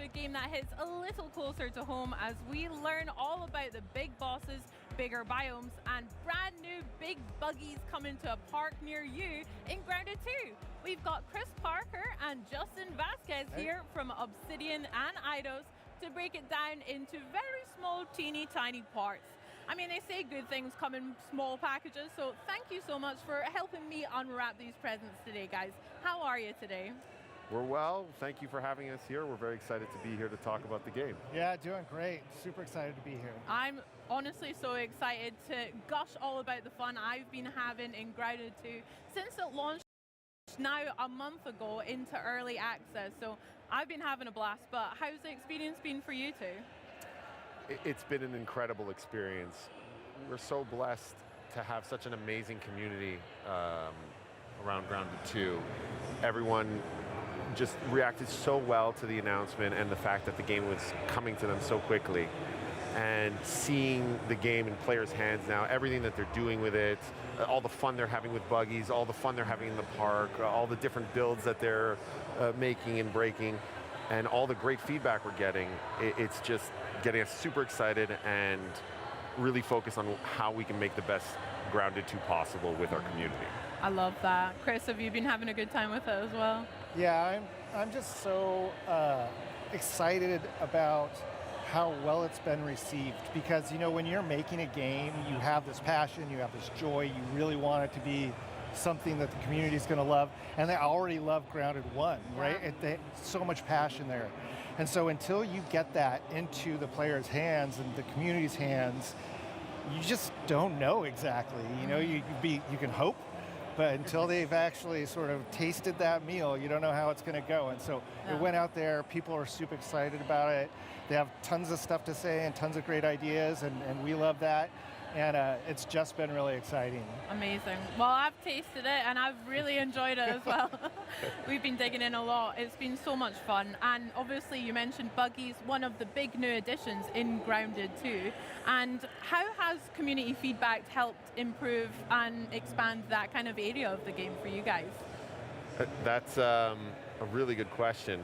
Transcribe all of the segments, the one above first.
a game that hits a little closer to home as we learn all about the big bosses, bigger biomes, and brand new big buggies coming to a park near you in Grounded 2. We've got Chris Parker and Justin Vasquez here from Obsidian and Eidos to break it down into very small, teeny tiny parts. I mean, they say good things come in small packages, so thank you so much for helping me unwrap these presents today, guys. How are you today? We're well. Thank you for having us here. We're very excited to be here to talk about the game. Yeah, doing great. Super excited to be here. I'm honestly so excited to gush all about the fun I've been having in Grounded 2 since it launched now a month ago into early access. So I've been having a blast, but how's the experience been for you two? It's been an incredible experience. We're so blessed to have such an amazing community around Grounded 2. Everyone just reacted so well to the announcement and the fact that the game was coming to them so quickly. And seeing the game in players' hands now, everything that they're doing with it, all the fun they're having with buggies, all the fun they're having in the park, all the different builds that they're making and breaking, and all the great feedback we're getting, it's just getting us super excited and really focused on how we can make the best Grounded 2 possible with our community. I love that. Chris, have you been having a good time with it as well? Yeah, I'm just so excited about how well it's been received, because you know, when you're making a game, you have this passion, you have this joy, you really want it to be something that the community is going to love, and they already love Grounded 1, right? So much passion there. And so until you get that into the players' hands and the community's hands, you just don't know exactly. You know, you can hope, but until they've actually sort of tasted that meal, you don't know how it's going to go. And so it went out there, people are super excited about it. They have tons of stuff to say and tons of great ideas, and we love that. And it's just been really exciting. Amazing. Well, I've tasted it and I've really enjoyed it as well. We've been digging in a lot. It's been so much fun. And obviously you mentioned buggies, one of the big new additions in Grounded 2. And how has community feedback helped improve and expand that kind of area of the game for you guys? That's a really good question.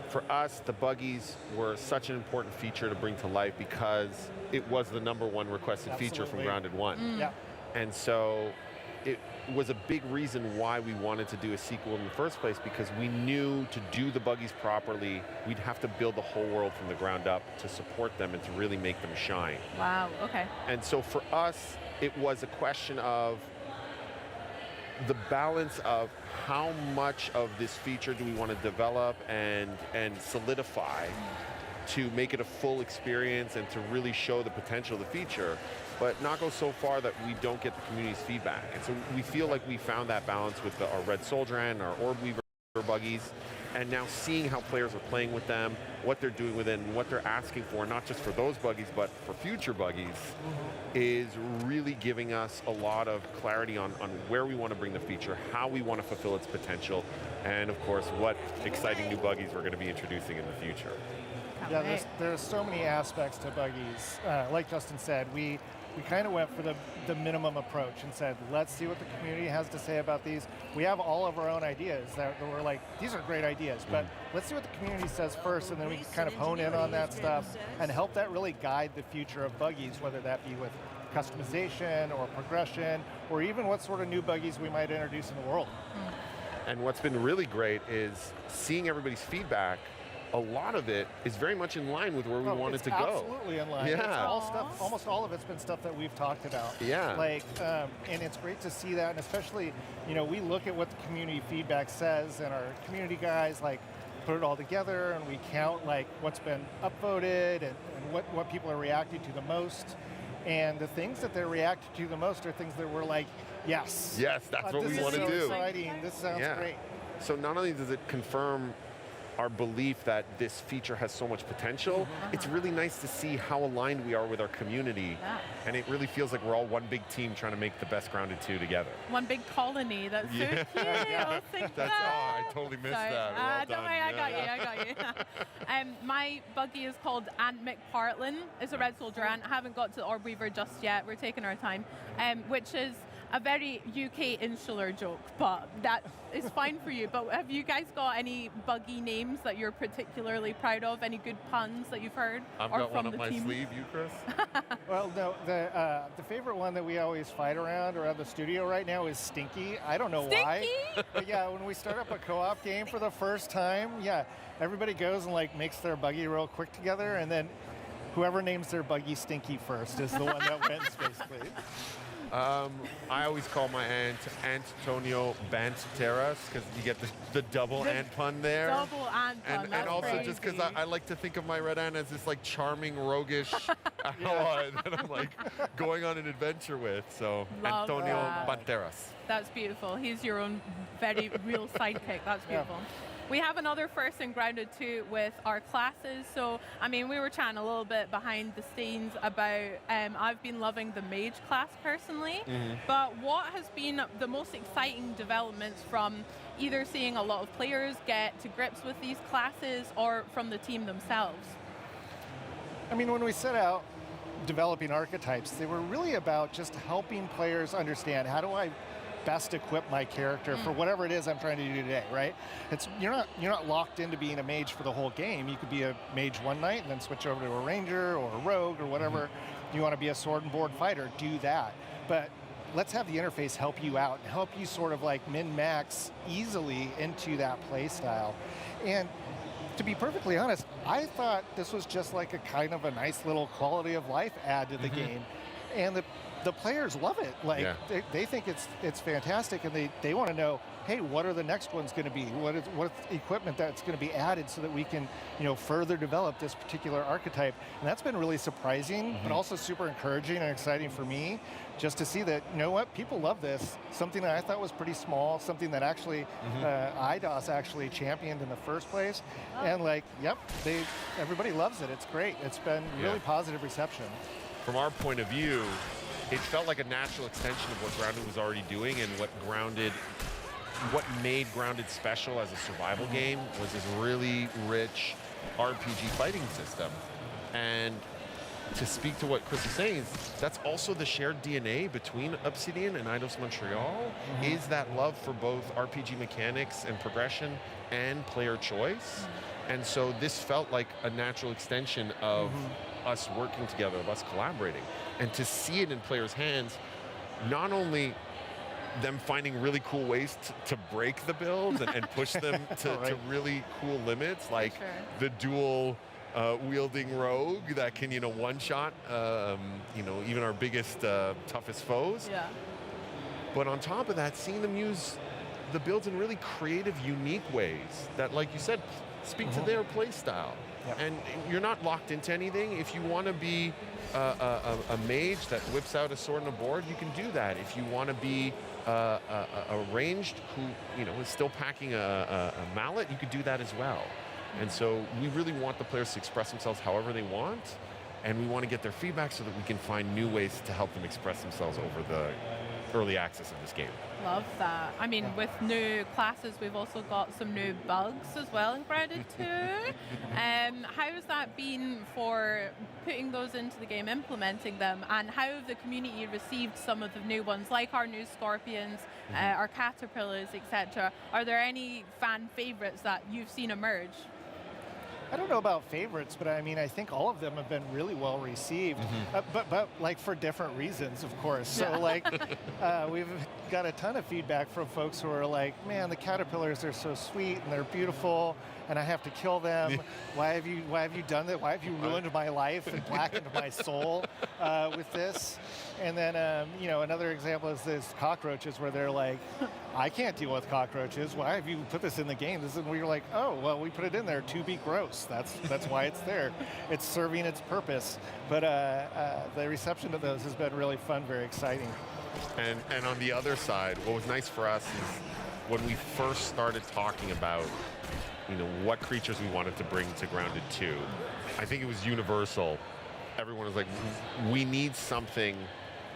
For us, the buggies were such an important feature to bring to life because it was the #1 requested feature from Grounded 1. Yeah. And so it was a big reason why we wanted to do a sequel in the first place, because we knew to do the buggies properly, we'd have to build the whole world from the ground up to support them and to really make them shine. Wow, okay. And so for us, it was a question of the balance of how much of this feature do we want to develop and solidify to make it a full experience and to really show the potential of the feature, but not go so far that we don't get the community's feedback. And so we feel like we found that balance with our Red Soldier and our Orb Weaver buggies, and now seeing how players are playing with them, what they're doing with it, and what they're asking for, not just for those buggies, but for future buggies, is really giving us a lot of clarity on where we want to bring the feature, how we want to fulfill its potential, and of course, what exciting new buggies we're going to be introducing in the future. Yeah, there's so many aspects to buggies. Like Justin said, we kind of went for the minimum approach and said, let's see what the community has to say about these. We have all of our own ideas that we're like, these are great ideas, but let's see what the community says first, and then we can kind of hone in on that stuff and help that really guide the future of buggies, whether that be with customization or progression, or even what sort of new buggies we might introduce in the world. And what's been really great is seeing everybody's feedback. A lot of it is very much in line with where we wanted to go. Absolutely in line. Yeah. It's all stuff, almost all of it's been stuff that we've talked about. Yeah. Like, and it's great to see that, and especially, you know, we look at what the community feedback says, and our community guys like put it all together, and we count like what's been upvoted and what people are reacting to the most. And the things that they're reacting to the most are things that we're like, yes. Yes, that's what we want to do. This is so exciting. This sounds great. So not only does it confirm our belief that this feature has so much potential, it's really nice to see how aligned we are with our community. And it really feels like we're all one big team trying to make the best Grounded 2 together. One big colony, that's so cute. I totally missed that. Well don't worry, I got you. My buggy is called Ant McPartlin. It's a Red Soldier ant. I haven't got to the Orb Weaver just yet. We're taking our time. Which is a very UK insular joke, but that is fine for you. But have you guys got any buggy names that you're particularly proud of? Any good puns that you've heard? I've or got from one up the my team? sleeve. You, Chris? Well, no, the favorite one that we always fight around the studio right now is Stinky. I don't know why. Stinky? But yeah, when we start up a co-op game for the first time, yeah, everybody goes and like makes their buggy real quick together, and then whoever names their buggy Stinky first is the one that wins, basically. I always call my aunt Antonio Banteras because you get the double The ant pun there. Double ant pun, And that's also just because crazy. I like to think of my red ant as this like charming, roguish ally that I'm like going on an adventure with. So Love Antonio that. Banteras. That's beautiful. He's your own very real sidekick. That's Yeah. beautiful. We have another first in Grounded 2 with our classes. So, I mean, we were chatting a little bit behind the scenes about, I've been loving the mage class personally, but what has been the most exciting developments from either seeing a lot of players get to grips with these classes or from the team themselves? I mean, when we set out developing archetypes, they were really about just helping players understand how do I best equip my character for whatever it is I'm trying to do today, right? You're not locked into being a mage for the whole game. You could be a mage one night and then switch over to a ranger or a rogue or whatever. You want to be a sword and board fighter, do that. But let's have the interface help you out and help you sort of like min-max easily into that play style. And to be perfectly honest, I thought this was just like a kind of a nice little quality of life add to the game. And the players love it. Like they think it's fantastic, and they want to know, hey, what are the next ones going to be? What equipment that's going to be added so that we can, further develop this particular archetype? And that's been really surprising, but also super encouraging and exciting for me, just to see that, people love this. Something that I thought was pretty small, something that actually IDOS actually championed in the first place, and everybody loves it. It's great. It's been really positive reception. From our point of view, it felt like a natural extension of what Grounded was already doing, and what made Grounded special as a survival game was this really rich RPG fighting system. And to speak to what Chris is saying, that's also the shared DNA between Obsidian and Eidos Montreal, is that love for both RPG mechanics and progression and player choice. And so this felt like a natural extension of us working together, of us collaborating. And to see it in players' hands, not only them finding really cool ways to break the builds and push them to really cool limits, like the dual wielding rogue that can, one-shot, even our biggest, toughest foes. Yeah. But on top of that, seeing them use the builds in really creative, unique ways that, like you said, speak to their play style. And you're not locked into anything. If you want to be a mage that whips out a sword and a board, you can do that. If you want to be a ranged who is still packing a mallet, you could do that as well. And so we really want the players to express themselves however they want, and we want to get their feedback so that we can find new ways to help them express themselves over the early access of this game. Love that. I mean, with new classes, we've also got some new bugs as well in Grounded 2. How has that been for putting those into the game, implementing them, and how have the community received some of the new ones, like our new scorpions, our caterpillars, etc.? Are there any fan favorites that you've seen emerge? I don't know about favorites, but I mean, I think all of them have been really well received, but like for different reasons, of course. So we've got a ton of feedback from folks who are like, man, the caterpillars are so sweet and they're beautiful, and I have to kill them. Why have you done that? Why have you ruined my life and blackened my soul with this? And then, another example is this cockroaches, where they're like, I can't deal with cockroaches. Why have you put this in the game? This is where you're like, oh, well, we put it in there to be gross. That's why it's there. It's serving its purpose. But the reception to those has been really fun, very exciting. And on the other side, what was nice for us is when we first started talking about what creatures we wanted to bring to Grounded 2, I think it was universal. Everyone was like, we need something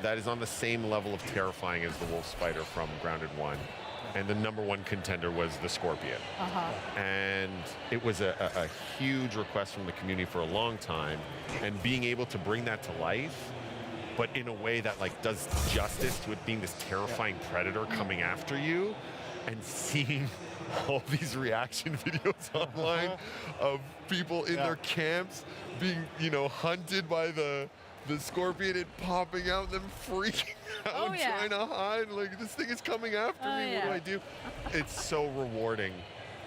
that is on the same level of terrifying as the wolf spider from Grounded 1. And the number one contender was the scorpion. And it was a huge request from the community for a long time. And being able to bring that to life but in a way that like does justice to it being this terrifying predator coming after you, and seeing all these reaction videos online of people in their camps being, hunted by the scorpion and popping out, them freaking out and trying to hide. Like, this thing is coming after me. What do I do? It's so rewarding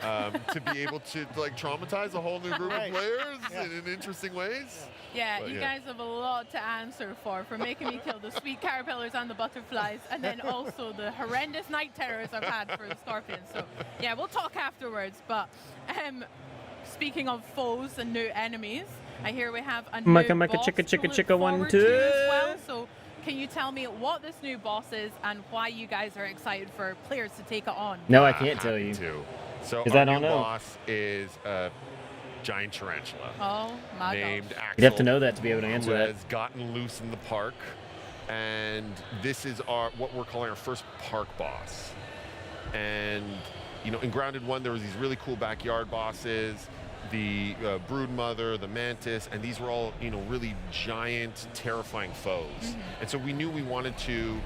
to be able to like traumatize a whole new group of players in interesting ways. Yeah, but you guys have a lot to answer for making me kill the sweet caterpillars and the butterflies, and then also the horrendous night terrors I've had for the scorpions. So yeah, we'll talk afterwards. But speaking of foes and new enemies, I hear we have a new boss to look forward to as well. So can you tell me what this new boss is and why you guys are excited for players to take it on? No, I can't tell you. So our new boss is a giant tarantula. Oh my named gosh. Axel. You'd have to know that to be able to answer who that. has gotten loose in the park, and this is what we're calling our first park boss. And in Grounded 1, there was these really cool backyard bosses, the brood mother, the mantis, and these were all really giant, terrifying foes. And so we knew we wanted to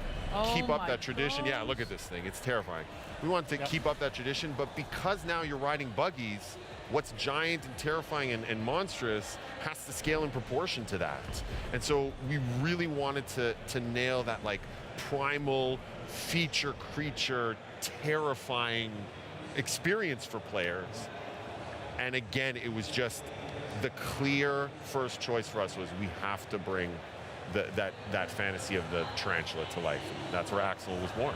keep up that tradition. Yeah, look at this thing; it's terrifying. We wanted to keep up that tradition, but because now you're riding buggies, what's giant and terrifying and monstrous has to scale in proportion to that. And so we really wanted to nail that like primal feature creature terrifying experience for players. And again, it was just the clear first choice for us was we have to bring that fantasy of the tarantula to life. And that's where Axel was born.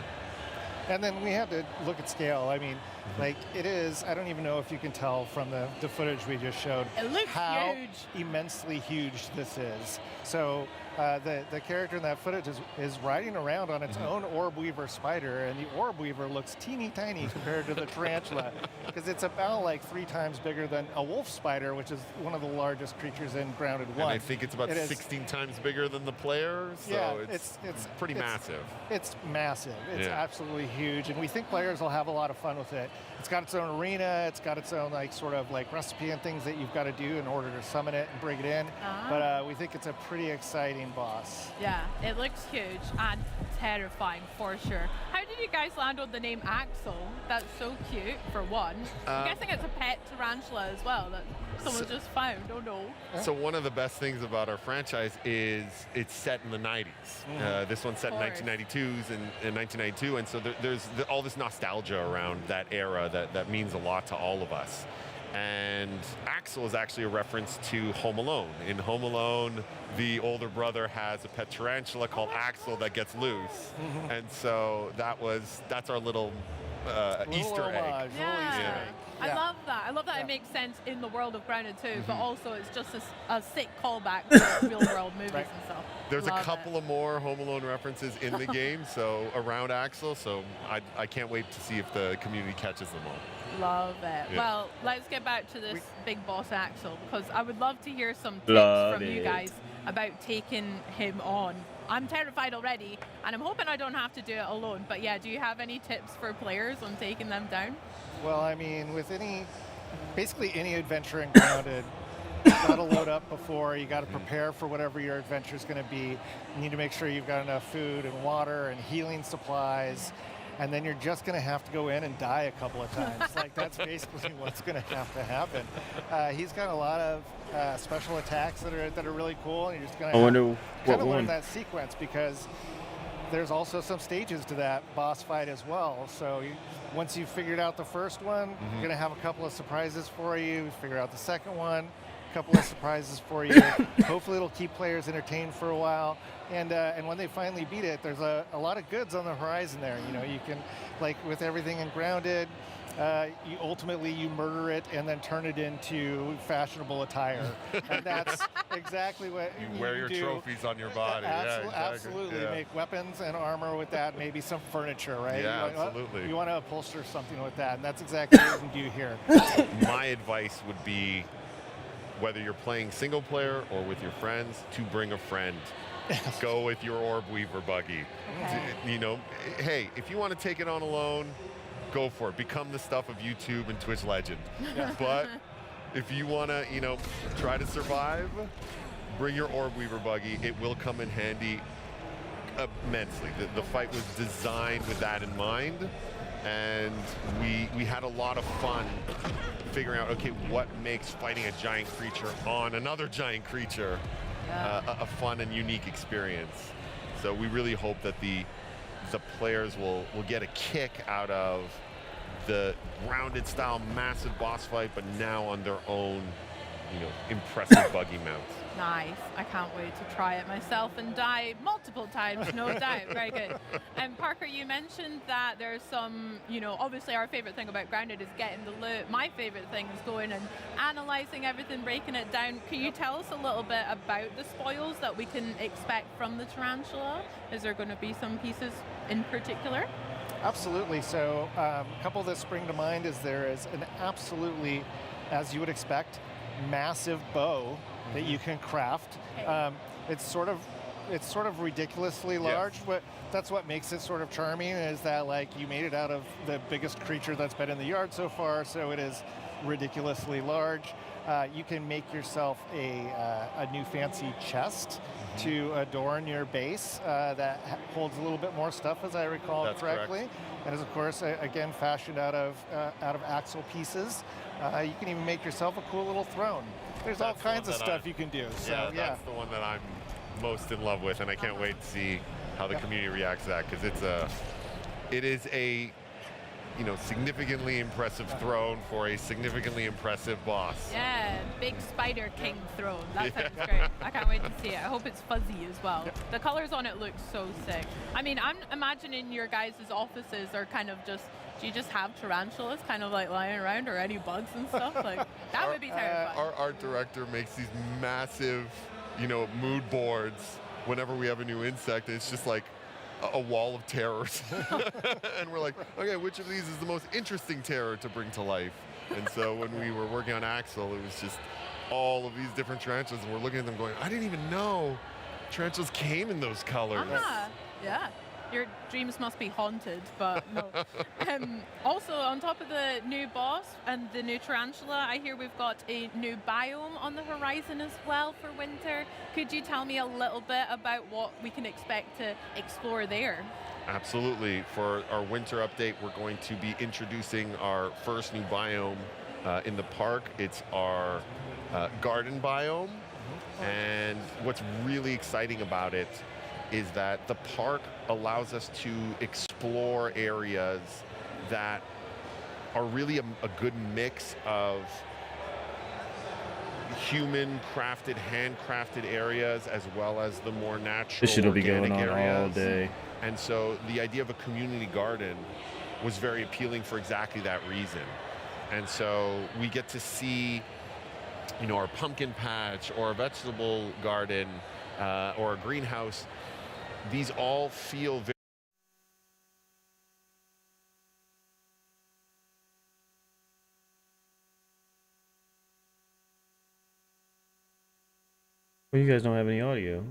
And then we had to look at scale. I mean, like it is, I don't even know if you can tell from the footage we just showed it looks how huge. Immensely huge this is. So the character in that footage is riding around on its own orb weaver spider, and the orb weaver looks teeny tiny compared to the tarantula, because it's about like 3 times bigger than a wolf spider, which is one of the largest creatures in Grounded 1. And I think it's about 16 times bigger than the player, so it's pretty massive. It's massive. It's absolutely huge, and we think players will have a lot of fun with it. It's got its own arena. It's got its own sort of recipe and things that you've got to do in order to summon it and bring it in. But we think it's a pretty exciting boss. Yeah, it looks huge and terrifying for sure. How did you guys land on the name Axel? That's so cute, for one. I'm guessing it's a pet tarantula as well that someone just found. Oh no. So one of the best things about our franchise is it's set in the 90s. This one's set in 1992, and so there's all this nostalgia around that era that means a lot to all of us. And Axel is actually a reference to Home Alone. In Home Alone, the older brother has a pet tarantula called Axel that gets loose. And so that's our little Easter egg. Yeah. I love that. I love that it makes sense in the world of Grounded too, but also it's just a sick callback to real world movies and stuff. There's a couple of more Home Alone references in the game, so around Axel, so I can't wait to see if the community catches them all. Love it. Yeah. Well, let's get back to this big boss Axel, because I would love to hear some tips from you guys about taking him on. I'm terrified already, and I'm hoping I don't have to do it alone. But yeah, do you have any tips for players on taking them down? Well, I mean, with basically any adventure in Grounded, you got to load up before. You got to prepare for whatever your adventure is going to be. You need to make sure you've got enough food and water and healing supplies. And then you're just going to have to go in and die a couple of times. That's basically what's going to have to happen. He's got a lot of special attacks that are really cool, and you're just going to kind of learn that sequence, because there's also some stages to that boss fight as well. So once you've figured out the first one, you're going to have a couple of surprises for you. Figure out the second one, a couple of surprises for you. Hopefully it'll keep players entertained for a while. And when they finally beat it, there's a lot of goods on the horizon there. You can, like with everything in Grounded, you murder it and then turn it into fashionable attire. And that's exactly what you wear your do. Trophies on your body. Absolutely. Make weapons and armor with that, maybe some furniture, right? Yeah, absolutely. You want to upholster something with that, and that's exactly what you can do here. My advice would be, whether you're playing single player or with your friends, to bring a friend. Go with your Orb Weaver buggy. Okay. Hey, if you want to take it on alone, go for it. Become the stuff of YouTube and Twitch legend. But if you want to, try to survive, bring your Orb Weaver buggy. It will come in handy immensely. The fight was designed with that in mind, and we had a lot of fun figuring out, okay, what makes fighting a giant creature on another giant creature a fun and unique experience. So we really hope that the players will get a kick out of the grounded style massive boss fight, but now on their own, impressive buggy mounts. Nice. I can't wait to try it myself and die multiple times, no doubt. Very good. And Parker, you mentioned that there's some, obviously our favorite thing about Grounded is getting the loot. My favorite thing is going and analyzing everything, breaking it down. Can you tell us a little bit about the spoils that we can expect from the tarantula? Is there going to be some pieces in particular? Absolutely. So a couple that spring to mind is there is an absolutely, as you would expect, massive bow that you can craft. Okay. It's sort of ridiculously large, but that's what makes it sort of charming, is that like you made it out of the biggest creature that's been in the yard so far, so it is ridiculously large. You can make yourself a new fancy chest to adorn your base that holds a little bit more stuff, as I recall correctly. Correct. And is of course again fashioned out of axle pieces. You can even make yourself a cool little throne. There's all kinds of stuff you can do. So that's the one that I'm most in love with, and I can't wait to see how the community reacts to that, because it is a significantly impressive throne for a significantly impressive boss. Yeah, big Spider King throne. That sounds great. I can't wait to see it. I hope it's fuzzy as well. Yep. The colors on it look so sick. I mean, I'm imagining your guys' offices are kind of just, do you just have tarantulas kind of like lying around, or any bugs and stuff? Like, that would be terrifying. Our art director makes these massive, mood boards whenever we have a new insect, and it's just like a wall of terrors. And we're like, okay, which of these is the most interesting terror to bring to life? And so when we were working on Axel, it was just all of these different tarantulas, and we're looking at them going, I didn't even know tarantulas came in those colors. Yeah. Your dreams must be haunted, but no. Also, on top of the new boss and the new tarantula, I hear we've got a new biome on the horizon as well for winter. Could you tell me a little bit about what we can expect to explore there? Absolutely. For our winter update, we're going to be introducing our first new biome in the park. It's our garden biome. And what's really exciting about it is that the park allows us to explore areas that are really a good mix of human crafted, handcrafted areas, as well as the more natural, This shit'll be organic going on areas. all day. And so the idea of a community garden was very appealing for exactly that reason. And so we get to see, our pumpkin patch or a vegetable garden or a greenhouse. These all feel very Well, you guys don't have any audio.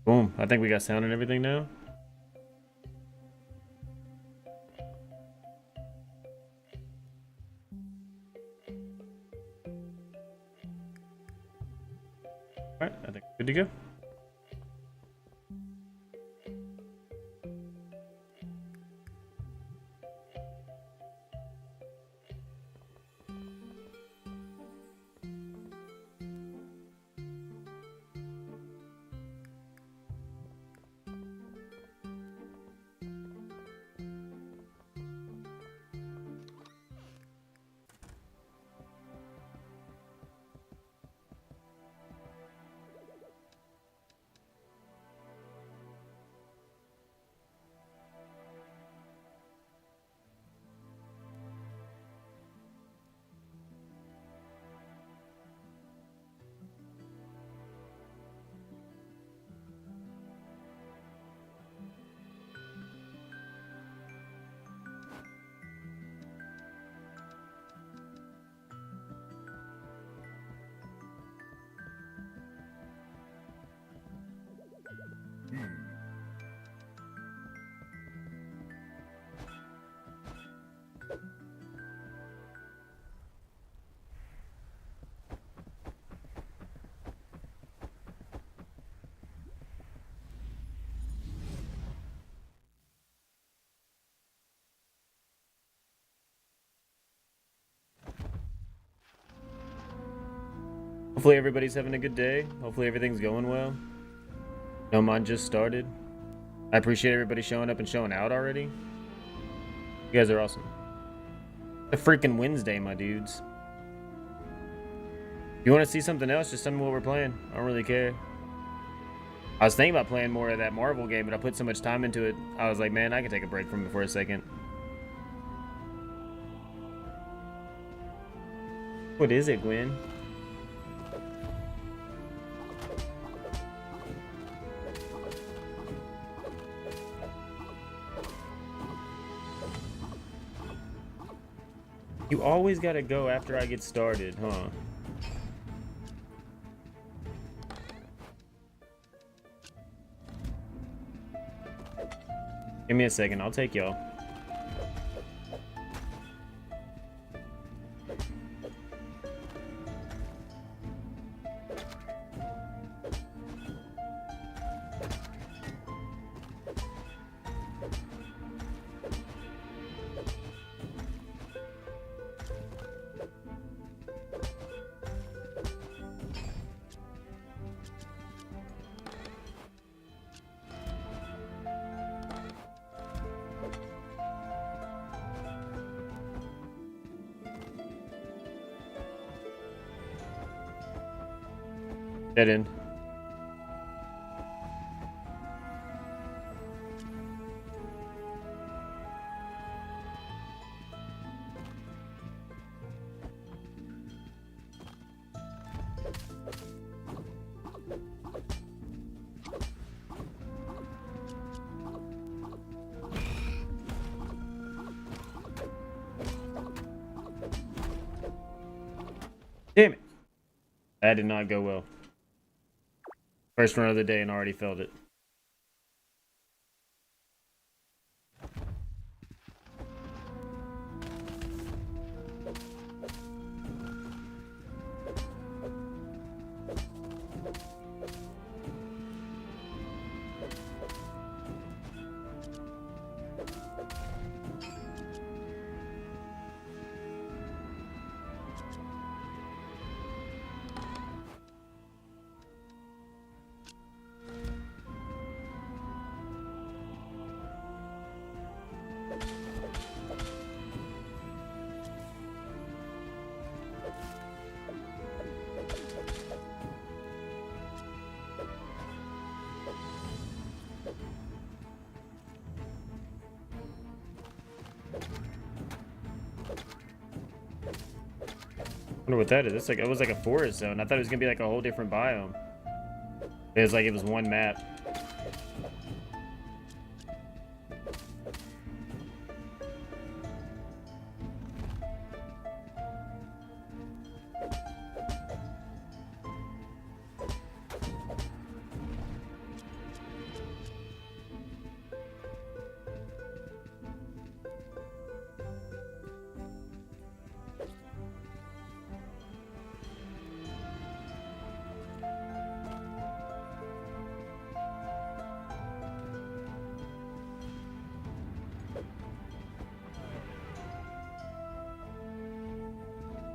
Boom. I think we got sound and everything now. Alright, I think we're good to go. Hopefully everybody's having a good day. Hopefully everything's going well. No, mine just started. I appreciate everybody showing up and showing out already. You guys are awesome. It's a freaking Wednesday, my dudes. If you want to see something else, just tell me what we're playing. I don't really care. I was thinking about playing more of that Marvel game, but I put so much time into it. I was like, man, I can take a break from it for a second. What is it, Gwen? You always gotta go after I get started, huh? Give me a second, I'll take y'all. Dead end. Damn it. That did not go well. First run of the day and already felt it. I wonder what that is. It's like it was like a forest zone. I thought it was gonna be like a whole different biome. It was like it was one map.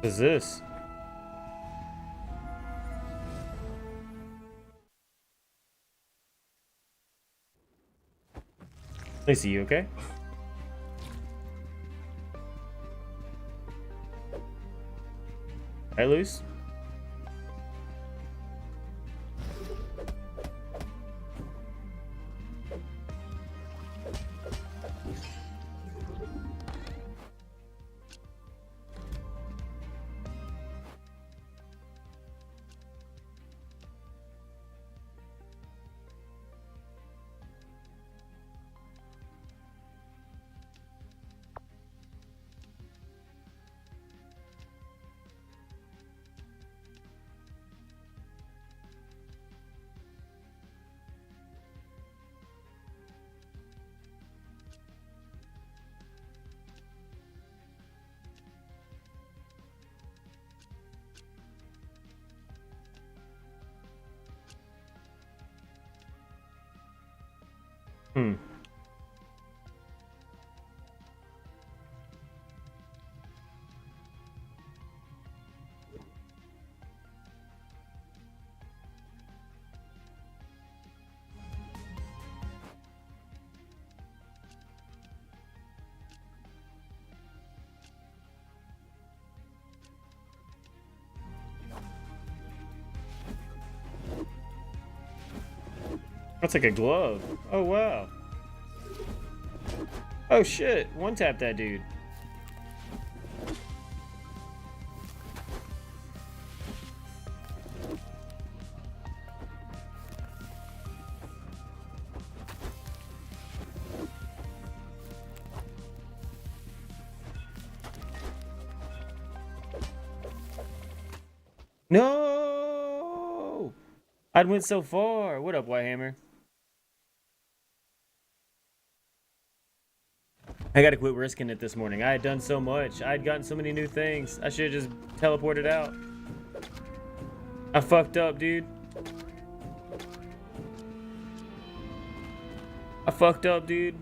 What is this? Lacey, you okay? Right, Luce? Hmm. That's like a glove. Oh, wow. Oh, shit. One tap that dude. No! I'd went so far. What up, Whitehammer? I gotta quit risking it this morning. I had done so much. I had gotten so many new things. I should have just teleported out. I fucked up, dude. I fucked up, dude.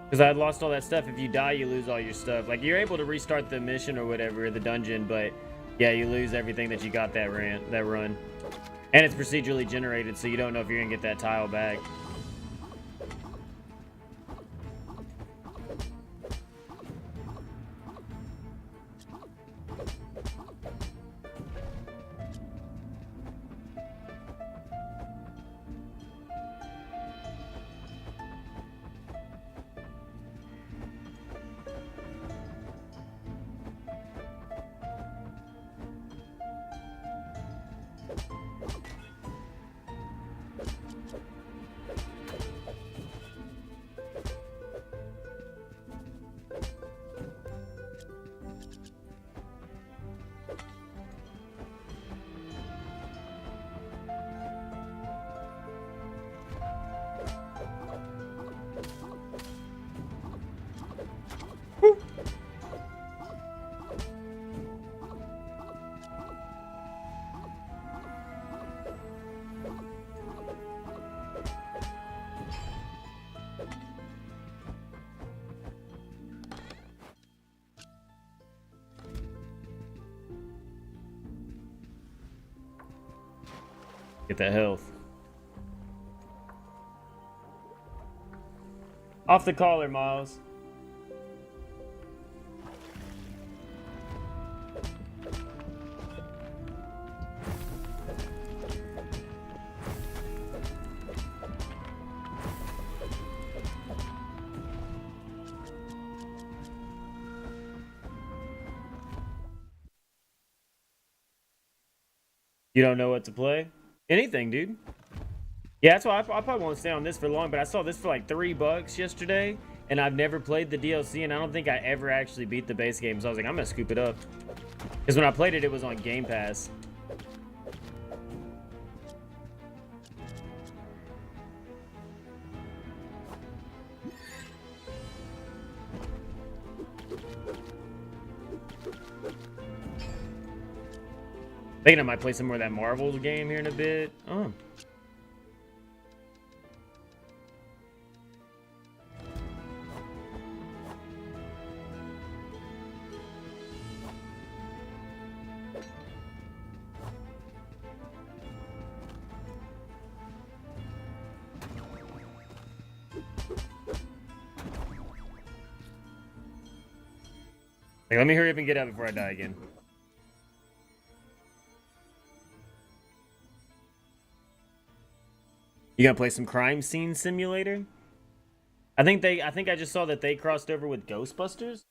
Because I had lost all that stuff. If you die, you lose all your stuff. Like, you're able to restart the mission or whatever, the dungeon, but yeah, you lose everything that you got that run. And it's procedurally generated, so you don't know if you're gonna get that tile back. Get that health. Off the collar, Miles. You don't know what to play? Anything, dude. Yeah, that's why I probably won't stay on this for long, but I saw this for like $3 yesterday, and I've never played the DLC, and I don't think I ever actually beat the base game, so I was like, I'm gonna scoop it up. Because when I played it, it was on Game Pass. Thinking I might play some more of that Marvel's game here in a bit. Oh. Like, let me hurry up and get out before I die again. You gonna play some Crime Scene Simulator? I think I just saw that they crossed over with Ghostbusters.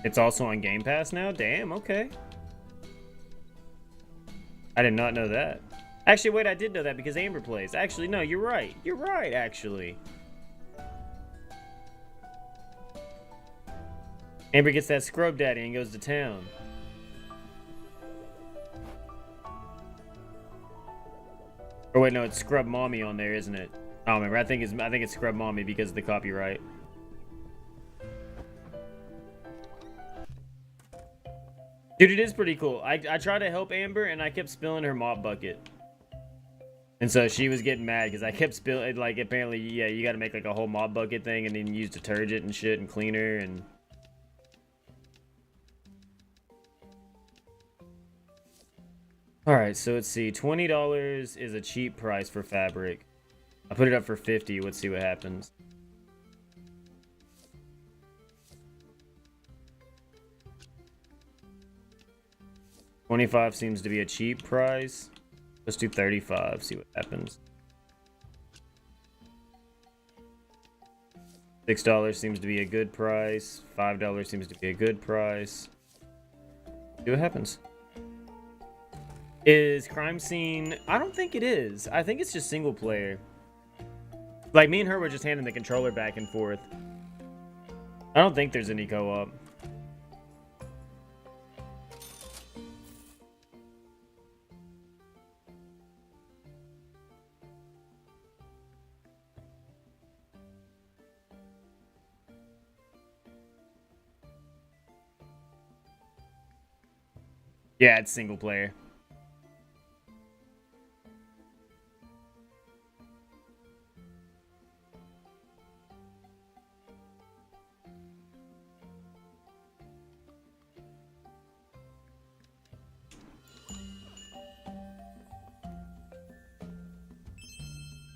It's also on Game Pass now? Damn, okay. I did not know that. Actually, wait, I did know that because Amber plays. Actually, no, you're right. You're right, actually. Amber gets that scrub daddy and goes to town. Or wait, no, it's Scrub Mommy on there, isn't it? I don't remember. I think it's Scrub Mommy because of the copyright. Dude, it is pretty cool. I tried to help Amber, and I kept spilling her mop bucket. And so she was getting mad because I kept spilling, like, apparently, yeah, you got to make, like, a whole mop bucket thing and then use detergent and shit and cleaner and... Alright, so let's see. $20 is a cheap price for fabric. I put it up for $50. Let's see what happens. $25 seems to be a cheap price. Let's do $35, see what happens. $6 seems to be a good price. $5 seems to be a good price. See what happens. Is Crime Scene... I don't think it is. I think it's just single player. Like, me and her were just handing the controller back and forth. I don't think there's any co-op. Yeah, it's single player.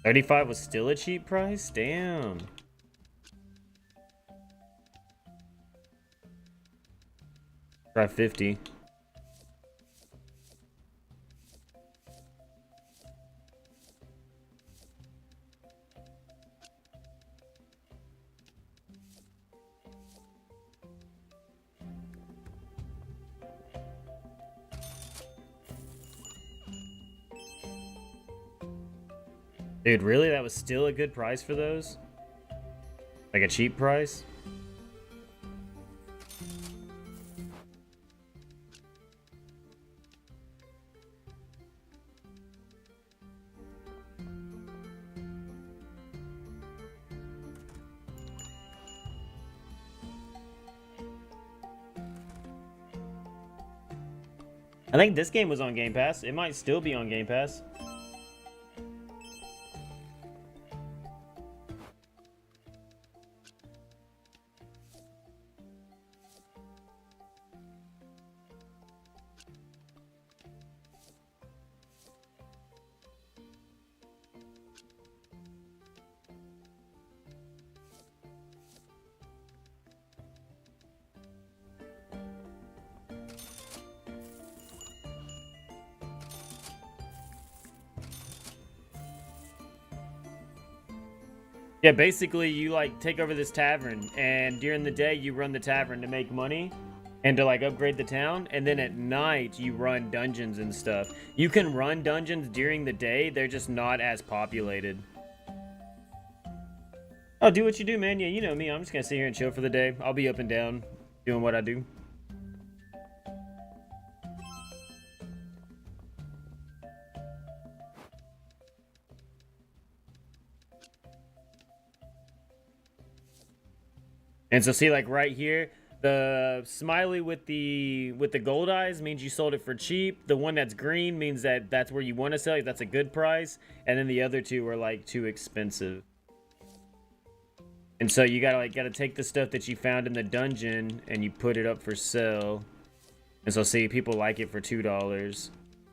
$35 was still a cheap price? Damn. Try 50. Dude, really? That was still a good price for those? Like a cheap price? I think this game was on Game Pass. It might still be on Game Pass. Yeah, basically you like take over this tavern and during the day you run the tavern to make money and to like upgrade the town, and then at night you run dungeons and stuff. You can run dungeons during the day, they're just not as populated. Oh, do what you do, man. Yeah, you know me. I'm just gonna sit here and chill for the day. I'll be up and down doing what I do. And so see, like right here, the smiley with the gold eyes means you sold it for cheap. The one that's green means that that's where you want to sell it. That's a good price. And then the other two are like too expensive. And so you gotta take the stuff that you found in the dungeon and you put it up for sale. And so see, people like it for $2.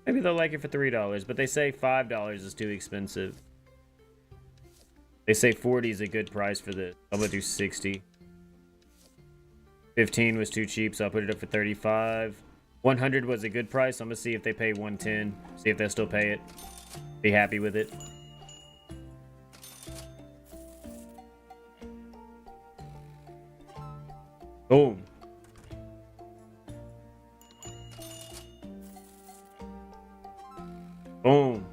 Maybe they'll like it for $3, but they say $5 is too expensive. They say 40 is a good price for this. I'm gonna do 60. 15 was too cheap, so I'll put it up for 35. 100 was a good price. I'm gonna see if they pay 110. See if they'll still pay it. Be happy with it. Boom. Boom.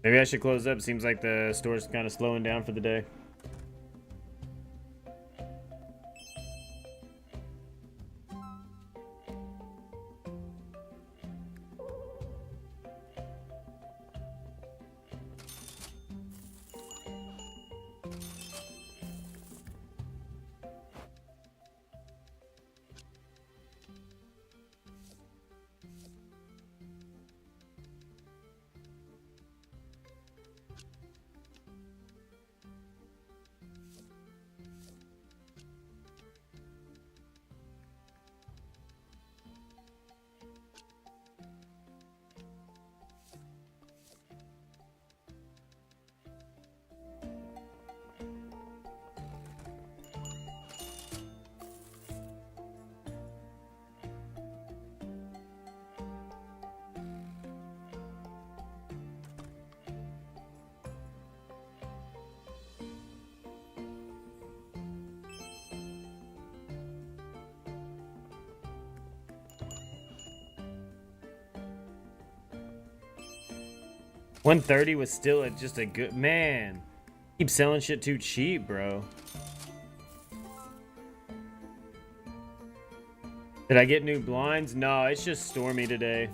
Maybe I should close up. Seems like the store's kind of slowing down for the day. $130 was still just a good man. Keep selling shit too cheap, bro. Did I get new blinds? No, it's just stormy today.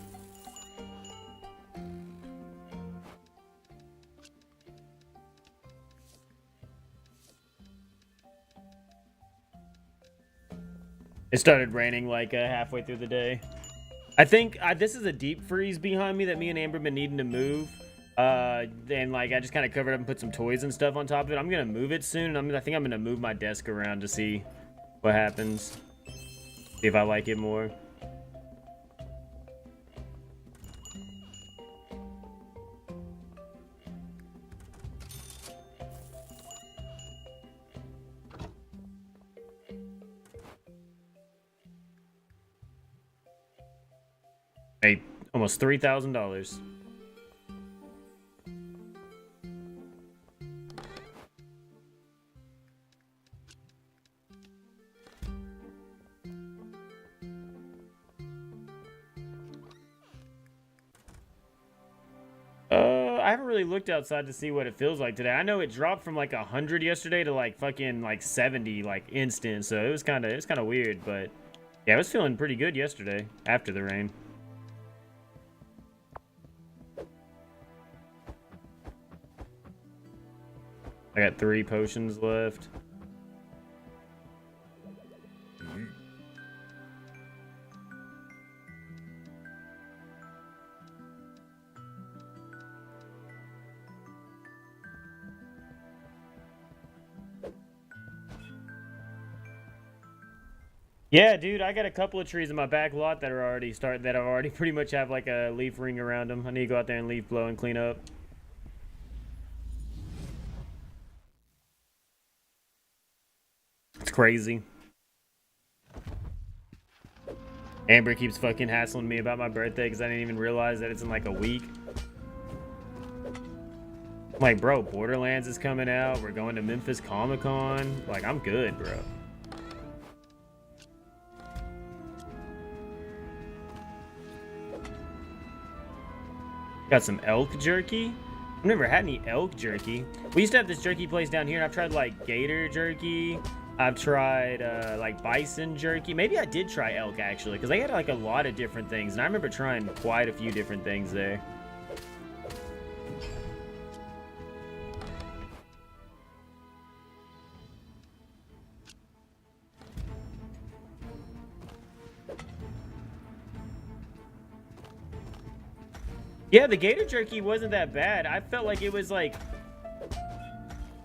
It started raining like halfway through the day. I think this is a deep freeze behind me that me and Amber been needing to move. And like I just kind of covered up and put some toys and stuff on top of it. I'm gonna move it soon. I think I'm gonna move my desk around to see what happens. See if I like it more. Hey, almost $3,000. I haven't really looked outside to see what it feels like today. I know it dropped from like 100 yesterday to like fucking like 70 like instant, so it was kind of weird, but yeah, I was feeling pretty good yesterday after the rain. I got 3 potions left. Yeah, dude, I got a couple of trees in my back lot that are already that I already pretty much have like a leaf ring around them. I need to go out there and leaf blow and clean up. It's crazy. Amber keeps fucking hassling me about my birthday because I didn't even realize that it's in like a week. I'm like, bro, Borderlands is coming out. We're going to Memphis Comic-Con. Like, I'm good, bro. Got some elk jerky. I've never had any elk jerky. We used to have this jerky place down here, and I've tried like gator jerky. I've tried like bison jerky. Maybe I did try elk actually, because they had like a lot of different things, and I remember trying quite a few different things there. Yeah, the gator jerky wasn't that bad. I felt like it was like...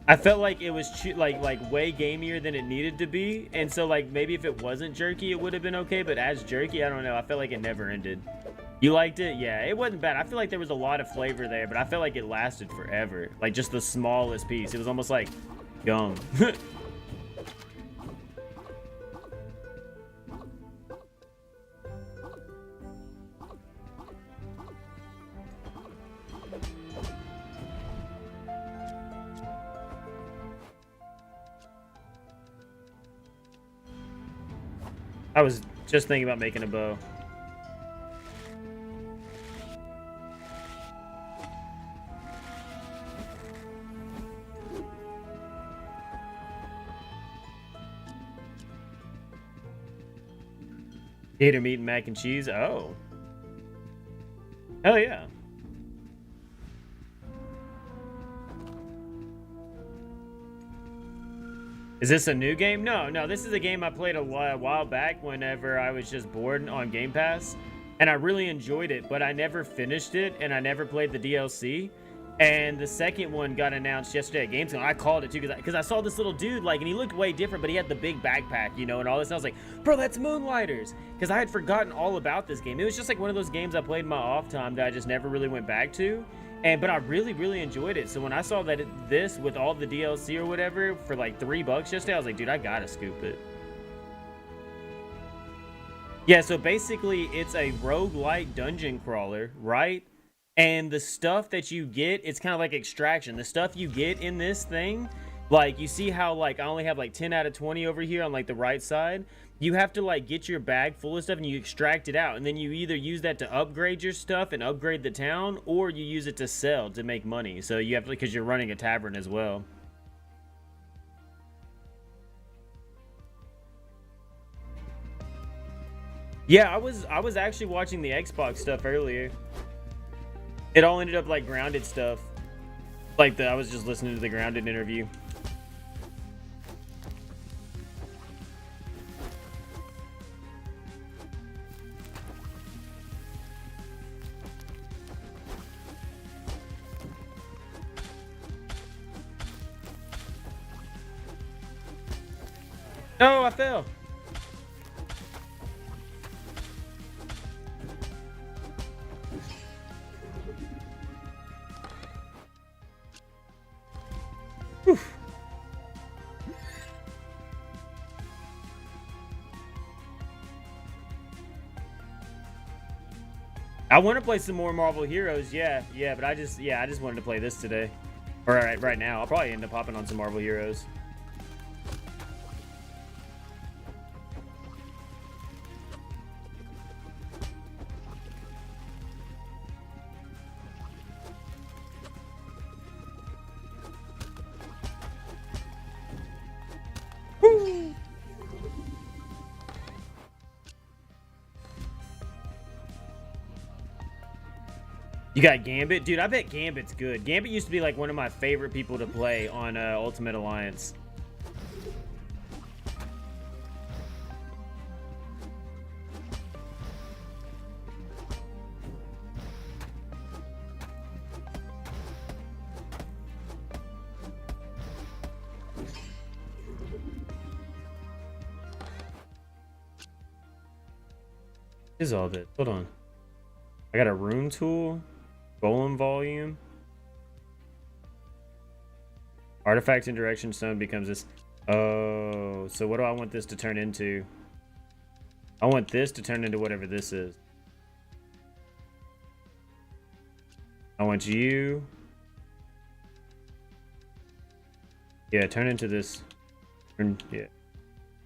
I felt like it was like way gamier than it needed to be. And so like maybe if it wasn't jerky, it would have been okay. But as jerky, I don't know. I felt like it never ended. You liked it? Yeah, it wasn't bad. I feel like there was a lot of flavor there, but I felt like it lasted forever. Like just the smallest piece. It was almost like gum. I was just thinking about making a bow. Gator meat and mac and cheese. Oh. Hell yeah. Is this a new game? No, this is a game I played a while back whenever I was just bored on Game Pass. And I really enjoyed it, but I never finished it, and I never played the DLC. And the second one got announced yesterday at Gamescom. I called it too, because I saw this little dude, like, and he looked way different, but he had the big backpack, you know, and all this. And I was like, bro, that's Moonlighters. Because I had forgotten all about this game. It was just like one of those games I played in my off time that I just never really went back to. But I really enjoyed it. So when I saw that this with all the DLC or whatever for like $3 yesterday, I was like, dude, I gotta scoop it. Yeah, so basically it's a roguelike dungeon crawler, right? And the stuff that you get, it's kind of like Extraction. The stuff you get in this thing, like you see how like I only have like 10 out of 20 over here on like the right side. You have to like get your bag full of stuff and you extract it out, and then you either use that to upgrade your stuff and upgrade the town, or you use it to sell to make money. So you have to, because you're running a tavern as well. Yeah, I was actually watching the Xbox stuff earlier. It all ended up like Grounded stuff. Like I was just listening to the Grounded interview. No, I fell. Whew. I want to play some more Marvel Heroes, yeah, but I just wanted to play this today. All right now. I'll probably end up hopping on some Marvel Heroes. You got Gambit? Dude, I bet Gambit's good. Gambit used to be like one of my favorite people to play on Ultimate Alliance. What is all this? Hold on. I got a rune tool. Golem volume. Artifact interaction stone becomes this. Oh, so what do I want this to turn into? I want this to turn into whatever this is. I want you. Yeah, turn into this. Yeah.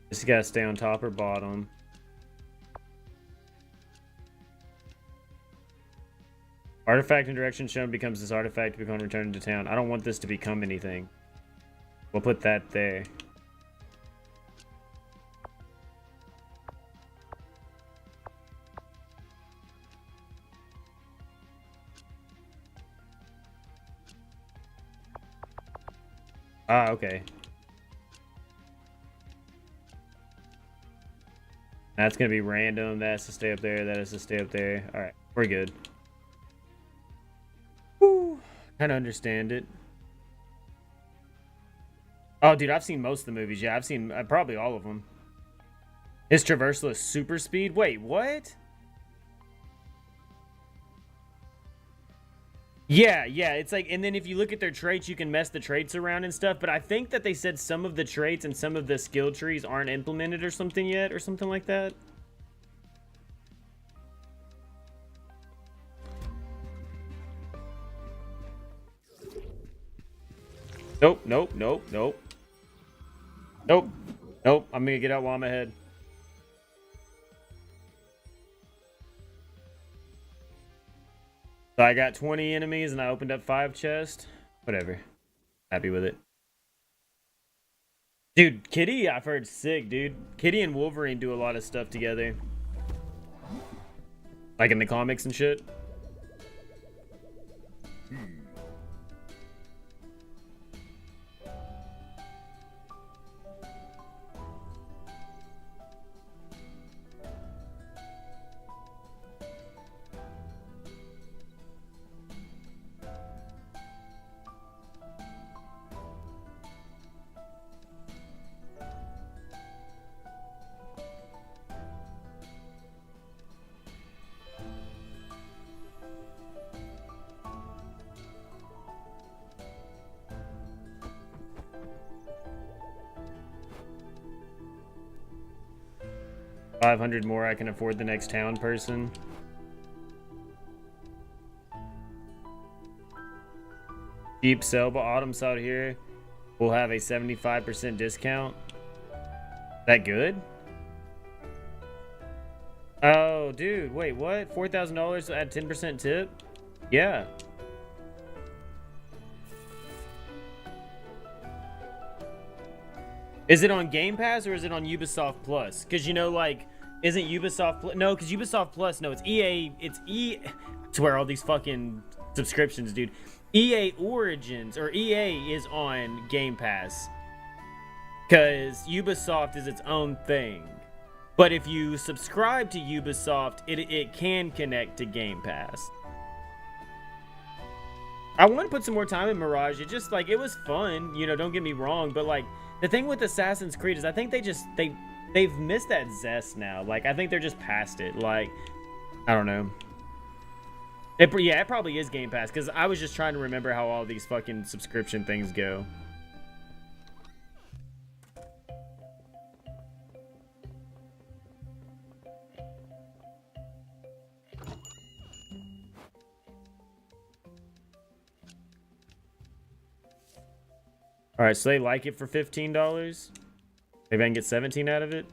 This gotta stay on top or bottom. Artifact interaction shown becomes this artifact to become returned to town. I don't want this to become anything. We'll put that there. Ah, okay. That's gonna be random. That has to stay up there. That has to stay up there. All right, we're good. Kind of understand it. Oh, dude, I've seen most of the movies. Yeah, I've seen probably all of them. Is traversalist super speed? Wait, what? Yeah, it's like, and then if you look at their traits, you can mess the traits around and stuff. But I think that they said some of the traits and some of the skill trees aren't implemented or something yet, or something like that. Nope. I'm gonna get out while I'm ahead. So I got 20 enemies and I opened up 5 chests. Whatever. Happy with it. Dude, Kitty, I've heard sick, dude. Kitty and Wolverine do a lot of stuff together. Like in the comics and shit? $500 more, I can afford the next town person. Cheap sell, but Autumn's out here. We'll have a 75% discount. That good? Oh, dude, wait, what? $4,000 at 10% tip? Yeah. Is it on Game Pass or is it on Ubisoft Plus? Because, you know, like, isn't Ubisoft... No, because Ubisoft Plus, no, it's EA... I swear, all these fucking subscriptions, dude. EA Origins, or EA, is on Game Pass. Because Ubisoft is its own thing. But if you subscribe to Ubisoft, it can connect to Game Pass. I want to put some more time in Mirage. It just, like, it was fun. You know, don't get me wrong. But, like, the thing with Assassin's Creed is I think they've missed that zest now. Like, I think they're just past it. Like, I don't know. Yeah, it probably is Game Pass, because I was just trying to remember how all these fucking subscription things go. All right, so they like it for $15. Maybe I can get 17 out of it.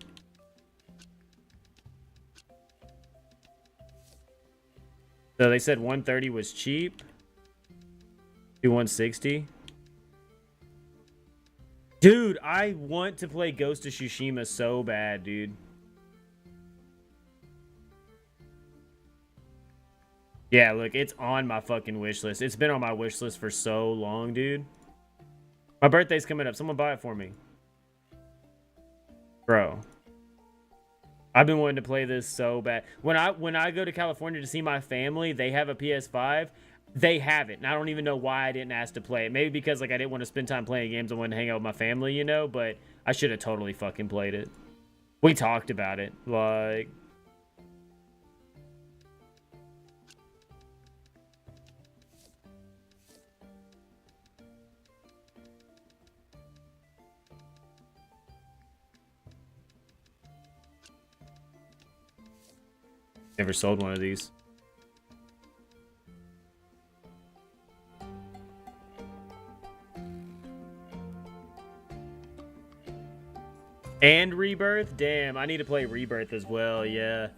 So they said 130 was cheap. Do 160. Dude, I want to play Ghost of Tsushima so bad, dude. Yeah, look, it's on my fucking wish list. It's been on my wish list for so long, dude. My birthday's coming up. Someone buy it for me. Bro. I've been wanting to play this so bad. When I go to California to see my family, they have a PS5. They have it. And I don't even know why I didn't ask to play it. Maybe because, like, I didn't want to spend time playing games. I wanted to hang out with my family, you know? But I should have totally fucking played it. We talked about it. Like... Never sold one of these. And Rebirth? Damn, I need to play Rebirth as well, yeah.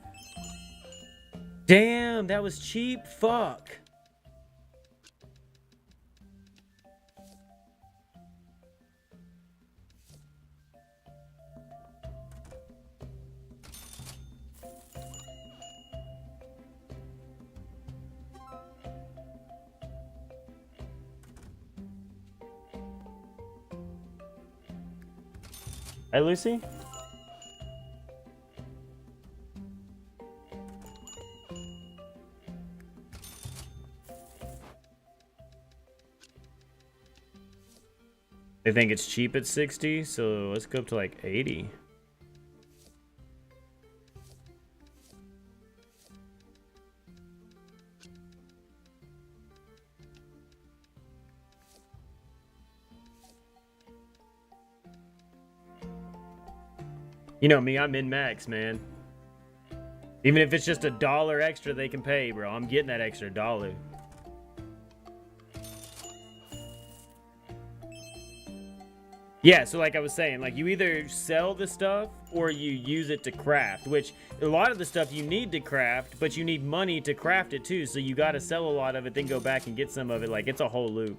Damn, that was cheap? Fuck. Hey, Lucy? They think it's cheap at 60, so let's go up to like 80. You know me, I'm min-max, man. Even if it's just $1 extra they can pay, bro. I'm getting that extra $1. Yeah, so like I was saying, like you either sell the stuff or you use it to craft, which a lot of the stuff you need to craft, but you need money to craft it too. So you got to sell a lot of it, then go back and get some of it. Like it's a whole loop.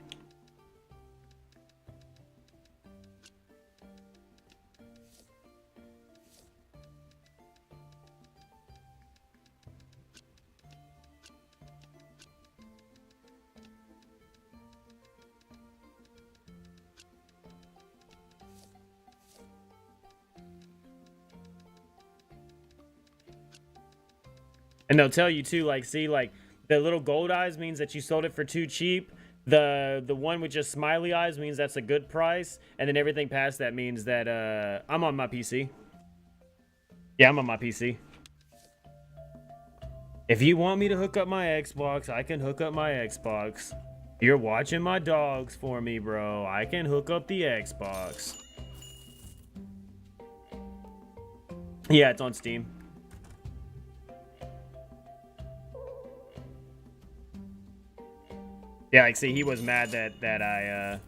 And they'll tell you too, like, see, like, the little gold eyes means that you sold it for too cheap. The one with just smiley eyes means that's a good price. And then everything past that means that, I'm on my PC. Yeah, I'm on my PC. If you want me to hook up my Xbox, I can hook up my Xbox. You're watching my dogs for me, bro. I can hook up the Xbox. Yeah, it's on Steam. Yeah, like, see, he was mad that I,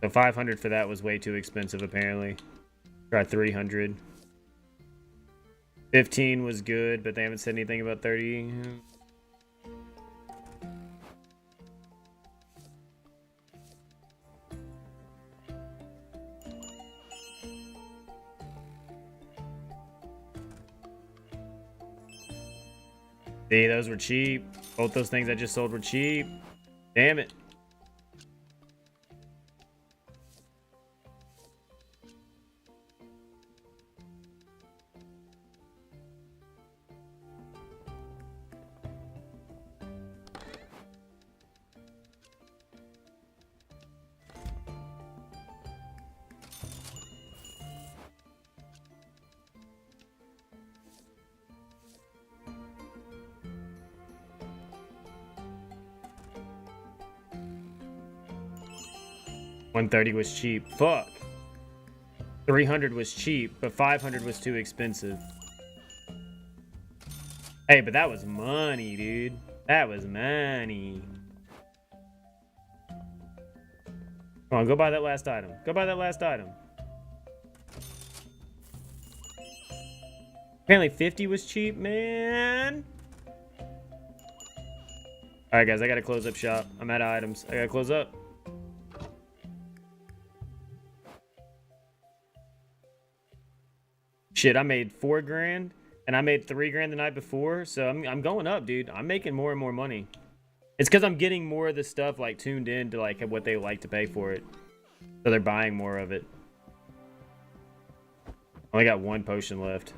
So 500 for that was way too expensive, apparently. Try 300. 15 was good, but they haven't said anything about 30. See, those were cheap. Both those things I just sold were cheap. Damn it. $130 was cheap. Fuck. 300 was cheap, but 500 was too expensive. Hey, but that was money, dude. That was money. Come on, go buy that last item. Go buy that last item. Apparently 50 was cheap, man. Alright, guys, I gotta close up shop. I'm out of items. I gotta close up. Shit, I made $4 grand, and I made $3 grand the night before, so I'm going up, dude. I'm making more and more money. It's because I'm getting more of the stuff like tuned in to like what they like to pay for it, so they're buying more of it. Only got one potion left.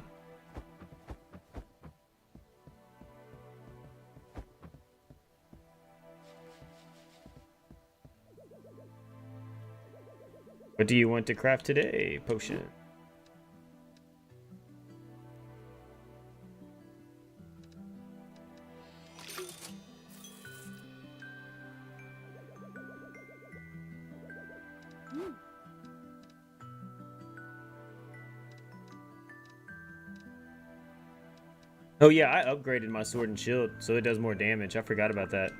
What do you want to craft today? Potion. Oh yeah, I upgraded my sword and shield, so it does more damage. I forgot about that.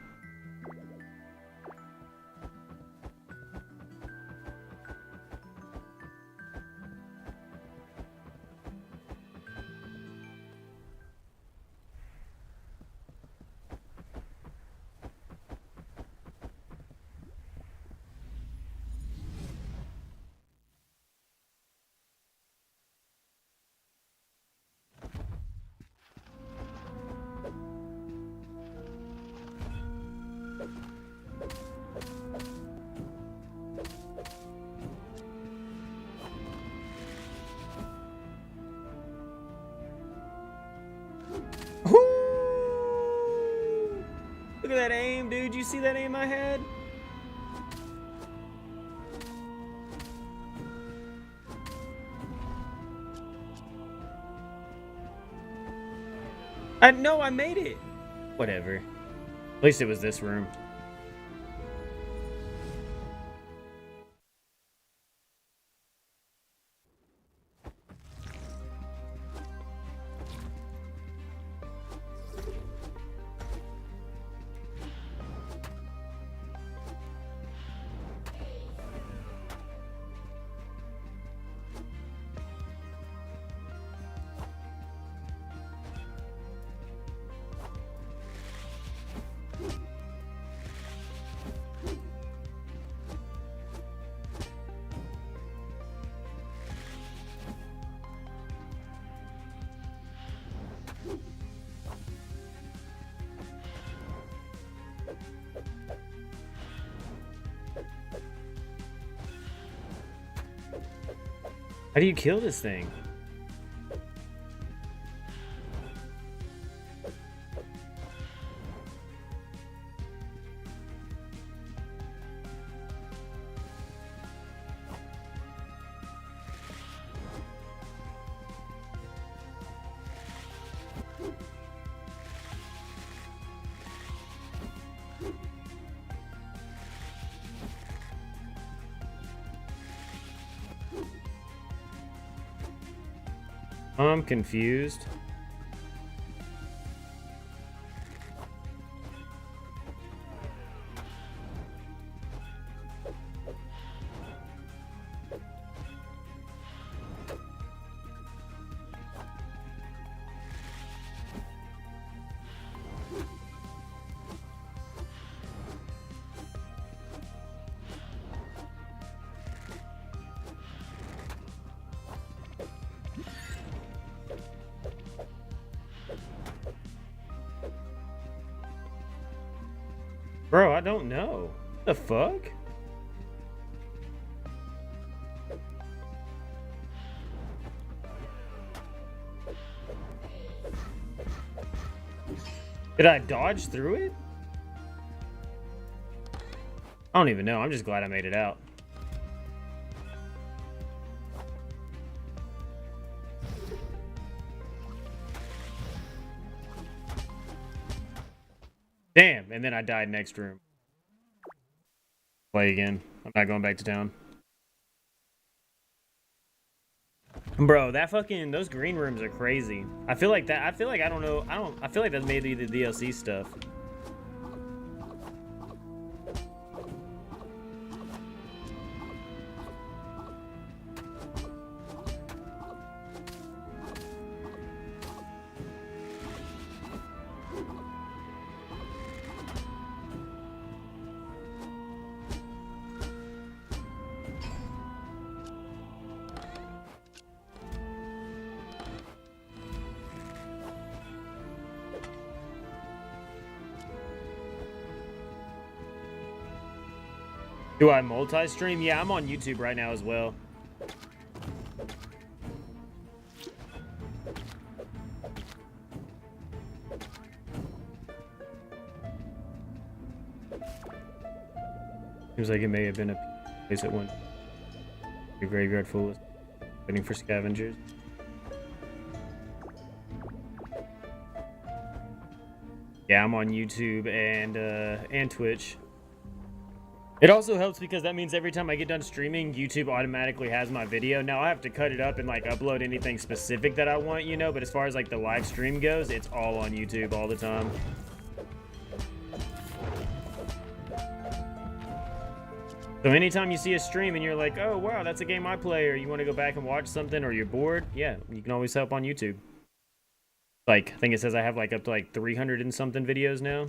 Look at that aim, dude. You see that aim I had? I know I made it. Whatever. At least it was this room. How do you kill this thing? I'm confused. Bro, I don't know. What the fuck? Did I dodge through it? I don't even know. I'm just glad I made it out. Damn, and then I died next room. Play again. I'm not going back to town. Bro, that fucking, those green rooms are crazy. I feel like that, I feel like that's maybe the DLC stuff. Do I multi-stream? Yeah, I'm on YouTube right now as well. Seems like it may have been a place that went a graveyard full of waiting for scavengers. Yeah, I'm on YouTube and Twitch. It also helps because that means every time I get done streaming, YouTube automatically has my video. Now I have to cut it up and like upload anything specific that I want, you know, but as far as like the live stream goes, it's all on YouTube all the time. So anytime you see a stream and you're like, oh wow, that's a game I play, or you want to go back and watch something, or you're bored, yeah, you can always help on YouTube. Like, I think it says I have like up to like 300 and something videos now.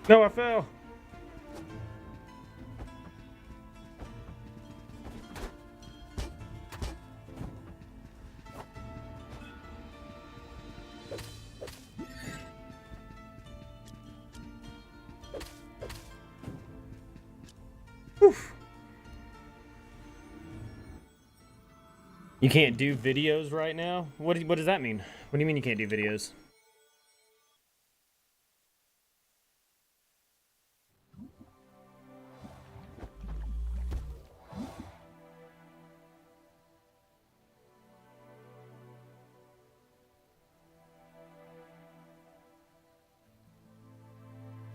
No, I fell. Oof. You can't do videos right now? What does that mean? What do you mean you can't do videos?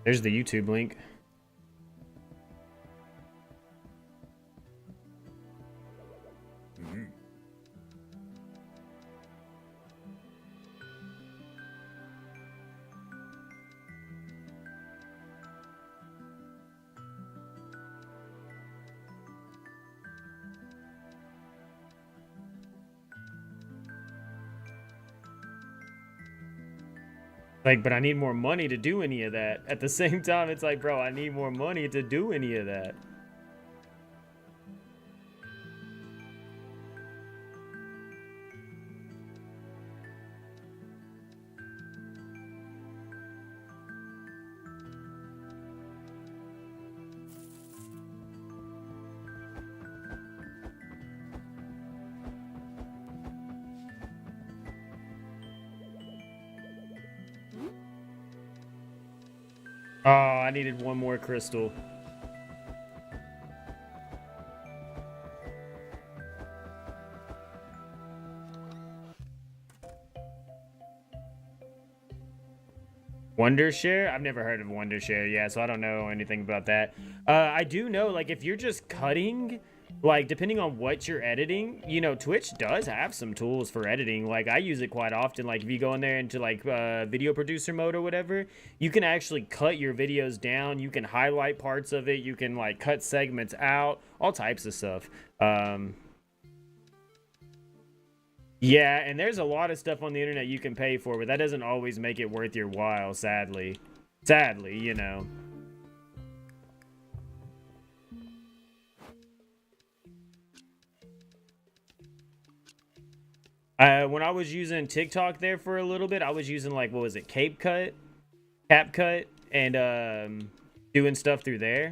There's the YouTube link. Like, but I need more money to do any of that. At the same time, it's like, bro, I need more money to do any of that. Oh, I needed one more crystal. Wondershare? I've never heard of Wondershare, yeah, so I don't know anything about that. I do know, like, if you're just cutting, like, depending on what you're editing, you know, Twitch does have some tools for editing. Like, I use it quite often. Like, if you go in there into, like, video producer mode or whatever, you can actually cut your videos down. You can highlight parts of it. You can, like, cut segments out. All types of stuff. Yeah, and there's a lot of stuff on the internet you can pay for, but that doesn't always make it worth your while, sadly. Sadly, you know. When I was using TikTok there for a little bit, I was using, like, what was it, CapCut, and doing stuff through there.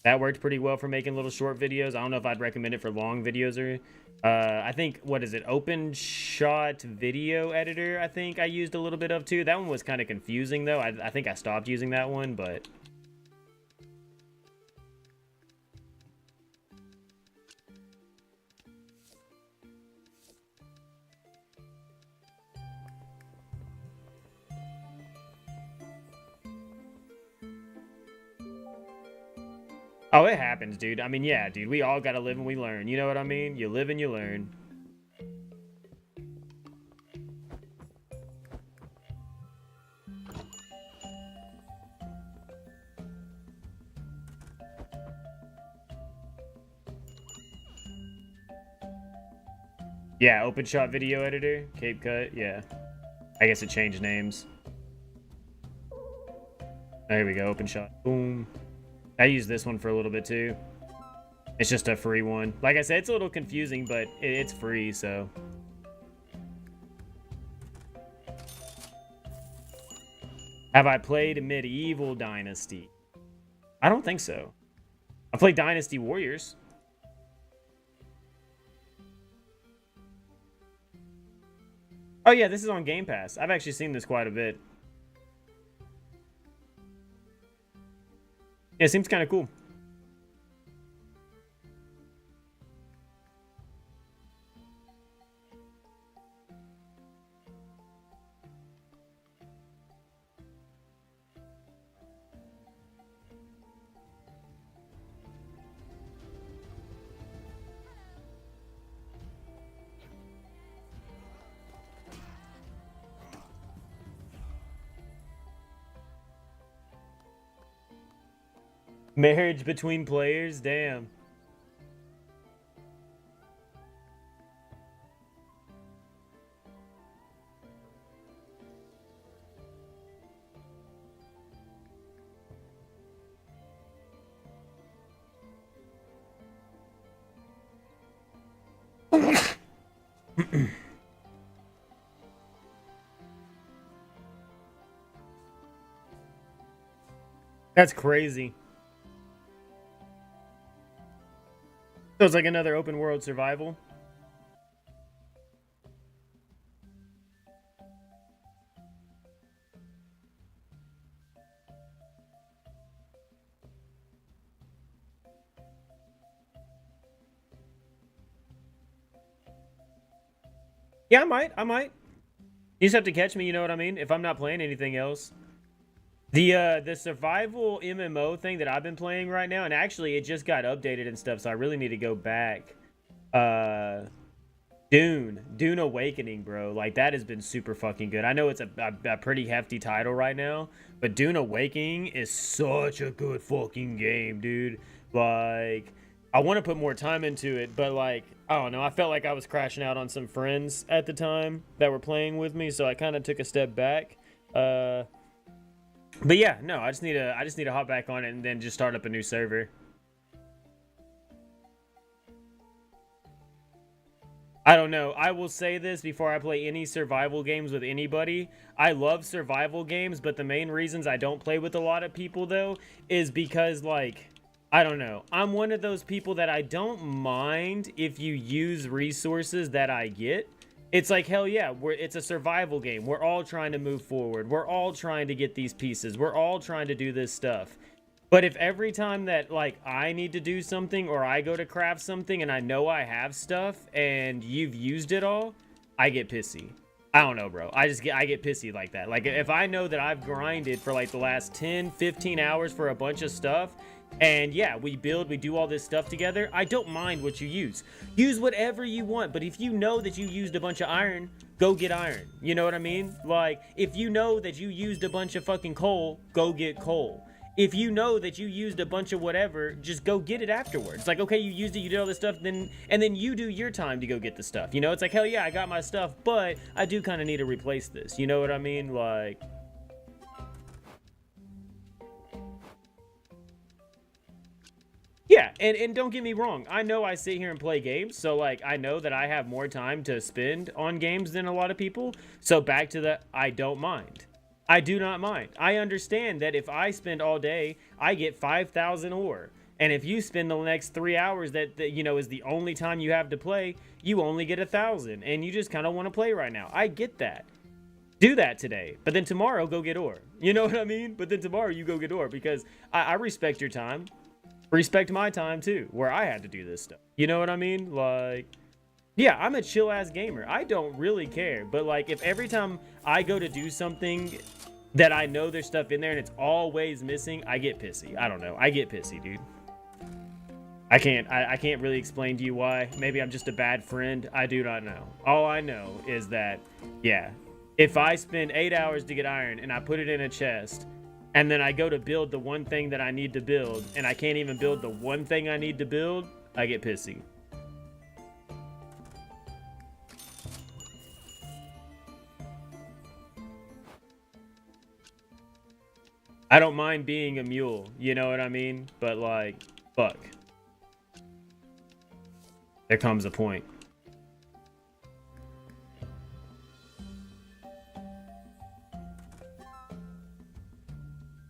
That worked pretty well for making little short videos. I don't know if I'd recommend it for long videos or... I think, what is it, OpenShot Video Editor, I think I used a little bit of, too. That one was kind of confusing, though. I think I stopped using that one, but... Oh, it happens, dude. I mean, yeah, dude. We all gotta live and we learn. You know what I mean? You live and you learn. Yeah, OpenShot Video Editor, CapCut, yeah. I guess it changed names. There we go, OpenShot. Boom. I used this one for a little bit too. It's just a free one. Like I said, it's a little confusing, but it's free, so. Have I played Medieval Dynasty? I don't think so. I played Dynasty Warriors. Oh yeah, this is on Game Pass. I've actually seen this quite a bit. Yeah, it seems kind of cool. Marriage between players? Damn. That's crazy. So it's like another open world survival. Yeah, I might. You just have to catch me, you know what I mean? If I'm not playing anything else. The survival MMO thing that I've been playing right now, and actually it just got updated and stuff, so I really need to go back. Dune Awakening, bro. Like, that has been super fucking good. I know it's a pretty hefty title right now, but Dune Awakening is such a good fucking game, dude. Like, I want to put more time into it, but like, I don't know. I felt like I was crashing out on some friends at the time that were playing with me, so I kind of took a step back. But yeah, no, I just need to hop back on it and then just start up a new server. I don't know. I will say this before I play any survival games with anybody. I love survival games, but the main reasons I don't play with a lot of people, though, is because, like, I don't know. I'm one of those people that I don't mind if you use resources that I get. It's like, hell yeah, it's a survival game. We're all trying to move forward. We're all trying to get these pieces. We're all trying to do this stuff. But if every time that, like, I need to do something or I go to craft something and I know I have stuff and you've used it all, I get pissy. I don't know, bro. I get pissy like that. Like, if I know that I've grinded for, like, the last 10, 15 hours for a bunch of stuff, and yeah, we do all this stuff together, I don't mind what you use. Use whatever you want, but if you know that you used a bunch of iron, go get iron. You know what I mean? Like, if you know that you used a bunch of fucking coal, go get coal. If you know that you used a bunch of whatever, just go get it afterwards. Like, okay, you used it, you did all this stuff, and then you do your time to go get the stuff. You know, it's like, hell yeah, I got my stuff, but I do kind of need to replace this. You know what I mean? Like, yeah, and don't get me wrong. I know I sit here and play games, so, like, I know that I have more time to spend on games than a lot of people. So back to the, I don't mind. I do not mind. I understand that if I spend all day, I get 5,000 ore. And if you spend the next 3 hours that you know is the only time you have to play, you only get 1,000. And you just kind of want to play right now. I get that. Do that today. But then tomorrow, go get ore. You know what I mean? But then tomorrow, you go get ore. Because I respect your time. Respect my time, too. Where I had to do this stuff. You know what I mean? Like, yeah, I'm a chill-ass gamer. I don't really care. But, like, if every time I go to do something that I know there's stuff in there and it's always missing, I get pissy. I don't know. I get pissy, dude. I can't really explain to you why. Maybe I'm just a bad friend. I do not know. All I know is that, yeah, if I spend 8 hours to get iron and I put it in a chest and then I go to build the one thing that I need to build and I can't even build the one thing I need to build, I get pissy. I don't mind being a mule, you know what I mean? But, like, fuck. There comes a point.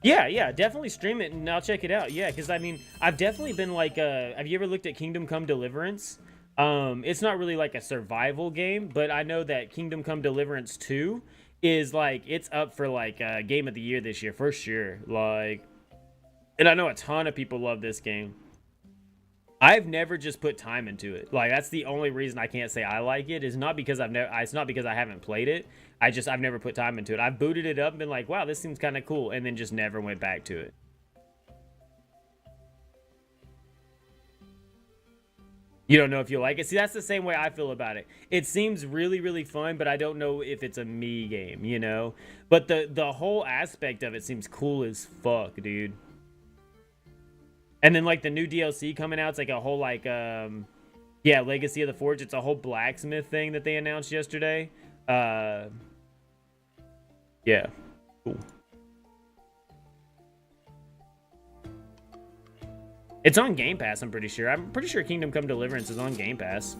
Yeah, definitely stream it and I'll check it out. Yeah, because, I mean, I've definitely been, like, have you ever looked at Kingdom Come Deliverance? It's not really, like, a survival game, but I know that Kingdom Come Deliverance 2 is, like, it's up for, like, Game of the Year this year, for sure. Like, and I know a ton of people love this game. I've never just put time into it. Like, that's the only reason I can't say I like it. It's not because it's not because I haven't played it. I've never put time into it. I've booted it up and been like, wow, this seems kind of cool, and then just never went back to it. You don't know if you like it. See, that's the same way I feel about it. It seems really, really fun, but I don't know if it's a me game, you know? But the whole aspect of it seems cool as fuck, dude. And then, like, the new DLC coming out, it's like a whole, like, yeah, Legacy of the Forge. It's a whole blacksmith thing that they announced yesterday. Yeah, cool. It's on Game Pass, I'm pretty sure. I'm pretty sure Kingdom Come Deliverance is on Game Pass.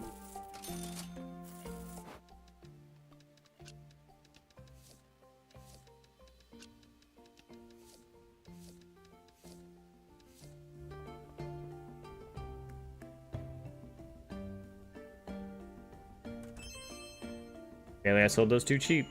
Apparently I sold those too cheap.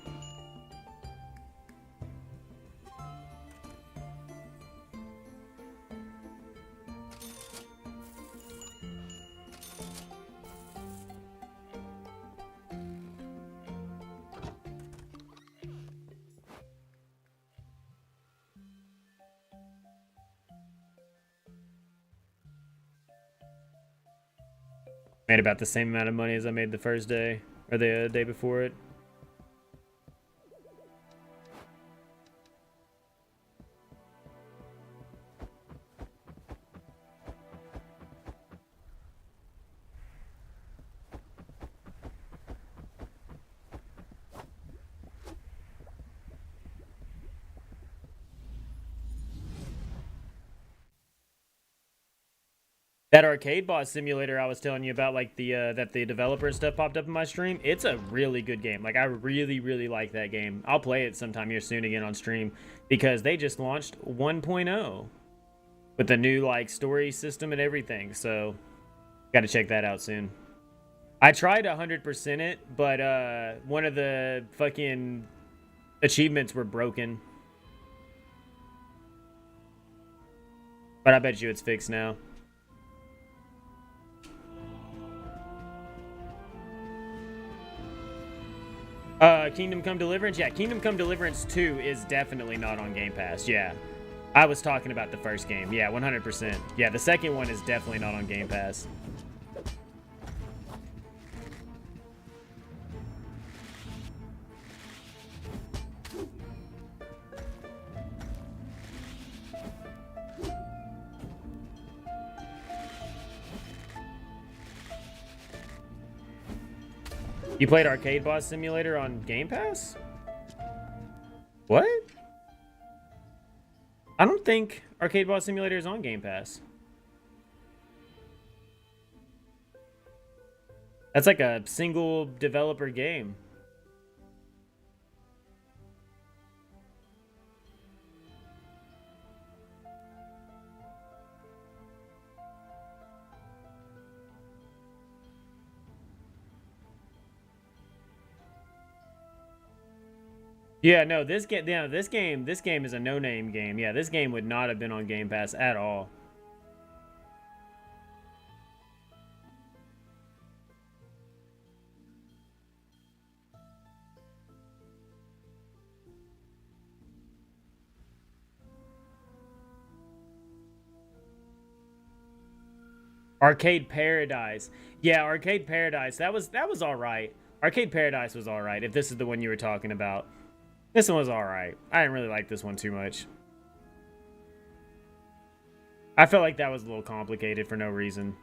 Made about the same amount of money as I made the first day, or the day before it. That arcade boss simulator I was telling you about, like the that the developer and stuff popped up in my stream, it's a really good game. Like I really, really like that game. I'll play it sometime here soon again on stream because they just launched 1.0 with the new like story system and everything. So got to check that out soon. I tried 100% it, but one of the fucking achievements were broken. But I bet you it's fixed now. Kingdom Come Deliverance? Yeah, Kingdom Come Deliverance 2 is definitely not on Game Pass. Yeah. I was talking about the first game. Yeah, 100%. Yeah, the second one is definitely not on Game Pass. You played Arcade Boss Simulator on Game Pass? What? I don't think Arcade Boss Simulator is on Game Pass. That's like a single developer game. Yeah, no, this game is a no-name game. Yeah, this game would not have been on Game Pass at all. Arcade Paradise. Yeah, Arcade Paradise. That was all right. Arcade Paradise was all right, if this is the one you were talking about. This one was alright. I didn't really like this one too much. I felt like that was a little complicated for no reason.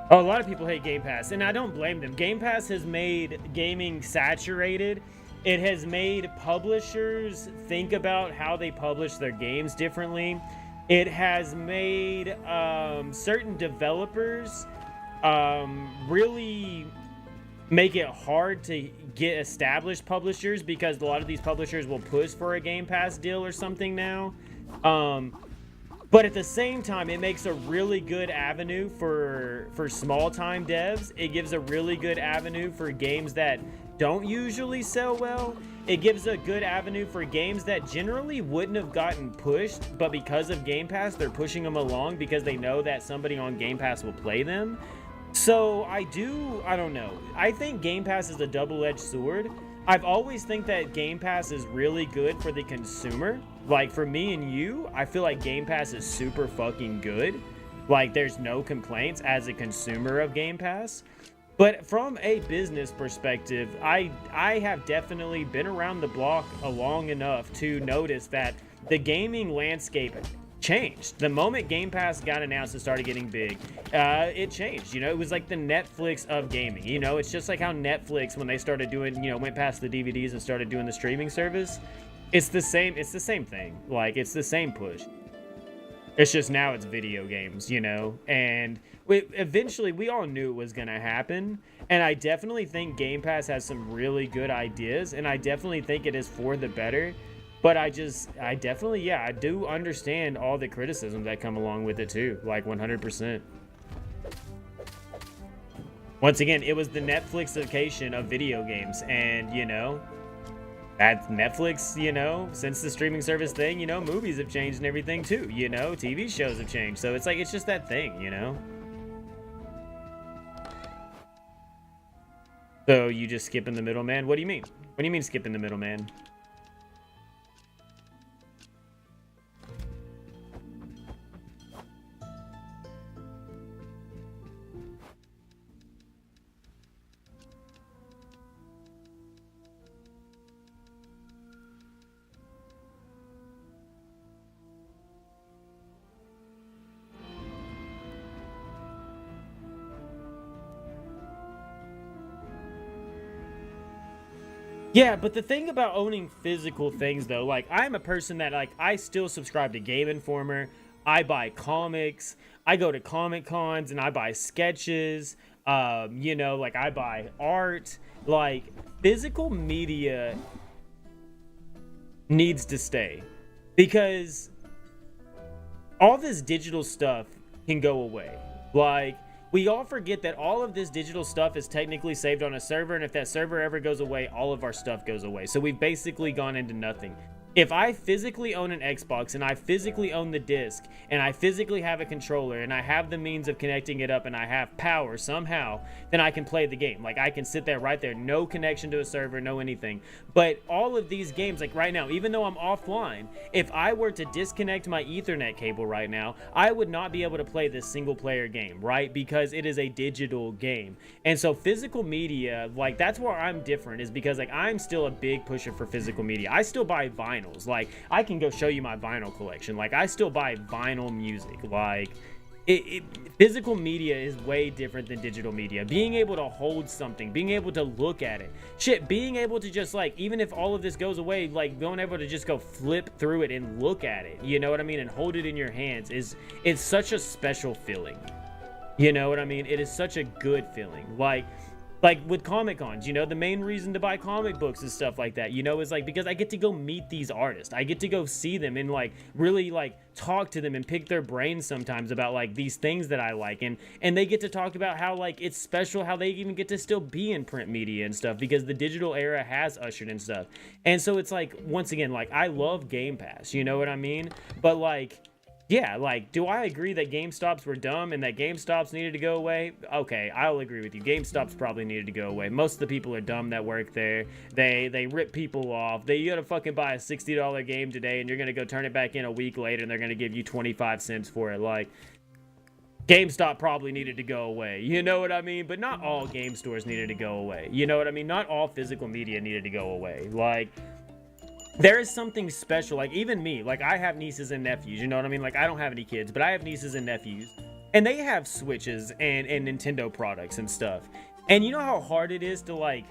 Oh, a lot of people hate Game Pass, and I don't blame them. Game Pass has made gaming saturated. It has made publishers think about how they publish their games differently. It has made certain developers really make it hard to get established publishers because a lot of these publishers will push for a Game Pass deal or something now. But at the same time, it makes a really good avenue for small-time devs. It gives a really good avenue for games that don't usually sell well. It gives a good avenue for games that generally wouldn't have gotten pushed, but because of Game Pass, they're pushing them along because they know that somebody on Game Pass will play them. So I don't know. I think Game Pass is a double-edged sword. I've always think that Game Pass is really good for the consumer. Like, for me and you, I feel like Game Pass is super fucking good. Like, there's no complaints as a consumer of Game Pass. But from a business perspective, I have definitely been around the block long enough to notice that the gaming landscape changed. The moment Game Pass got announced and started getting big, it changed. You know, it was like the Netflix of gaming. You know, it's just like how Netflix, when they started doing, you know, went past the DVDs and started doing the streaming service. It's the same thing. Like, it's the same push. It's just now it's video games, you know? And eventually we all knew it was going to happen. And I definitely think Game Pass has some really good ideas. And I definitely think it is for the better. But I definitely, yeah, I do understand all the criticism that come along with it too. Like 100%. Once again, it was the Netflixification of video games. And, you know, at Netflix, you know, since the streaming service thing, you know, movies have changed and everything too, you know, TV shows have changed. So it's like, it's just that thing, you know? So you just skipping the middleman? What do you mean? What do you mean skipping the middleman? Yeah, but the thing about owning physical things, though, like, I'm a person that, like, I still subscribe to Game Informer. I buy comics. I go to Comic Cons and I buy sketches. You know, like, I buy art. Like, physical media needs to stay. Because all this digital stuff can go away. Like, we all forget that all of this digital stuff is technically saved on a server, and if that server ever goes away, all of our stuff goes away. So we've basically gone into nothing. If I physically own an Xbox and I physically own the disc and I physically have a controller and I have the means of connecting it up and I have power somehow, then I can play the game. Like, I can sit there right there, no connection to a server, no anything. But all of these games, like right now, even though I'm offline, if I were to disconnect my Ethernet cable right now, I would not be able to play this single player game, right? Because it is a digital game. And so physical media, like, that's where I'm different, is because, like, I'm still a big pusher for physical media. I still buy vinyl. Like, I can go show you my vinyl collection. Like, I still buy vinyl music. Like, physical media is way different than digital media. Being able to hold something, being able to look at it, shit, being able to just, like, even if all of this goes away, like, being able to just go flip through it and look at it, you know what I mean, and hold it in your hands it's such a special feeling. You know what I mean? It is such a good feeling. Like with Comic Cons, you know, the main reason to buy comic books and stuff like that, you know, is like because I get to go meet these artists. I get to go see them and, like, really, like, talk to them and pick their brains sometimes about, like, these things that I like. And they get to talk about how, like, it's special how they even get to still be in print media and stuff because the digital era has ushered in stuff. And so it's like, once again, like, I love Game Pass, you know what I mean? But, like, yeah, like, do I agree that GameStops were dumb and that GameStops needed to go away? Okay, I'll agree with you. GameStops probably needed to go away. Most of the people are dumb that work there. They rip people off. You gotta fucking buy a $60 game today and you're gonna go turn it back in a week later and they're gonna give you 25 cents for it. Like, GameStop probably needed to go away. You know what I mean? But not all game stores needed to go away. You know what I mean? Not all physical media needed to go away. Like, there is something special, like, even me, like, I have nieces and nephews, you know what I mean? Like, I don't have any kids, but I have nieces and nephews, and they have Switches and Nintendo products and stuff. And you know how hard it is to, like,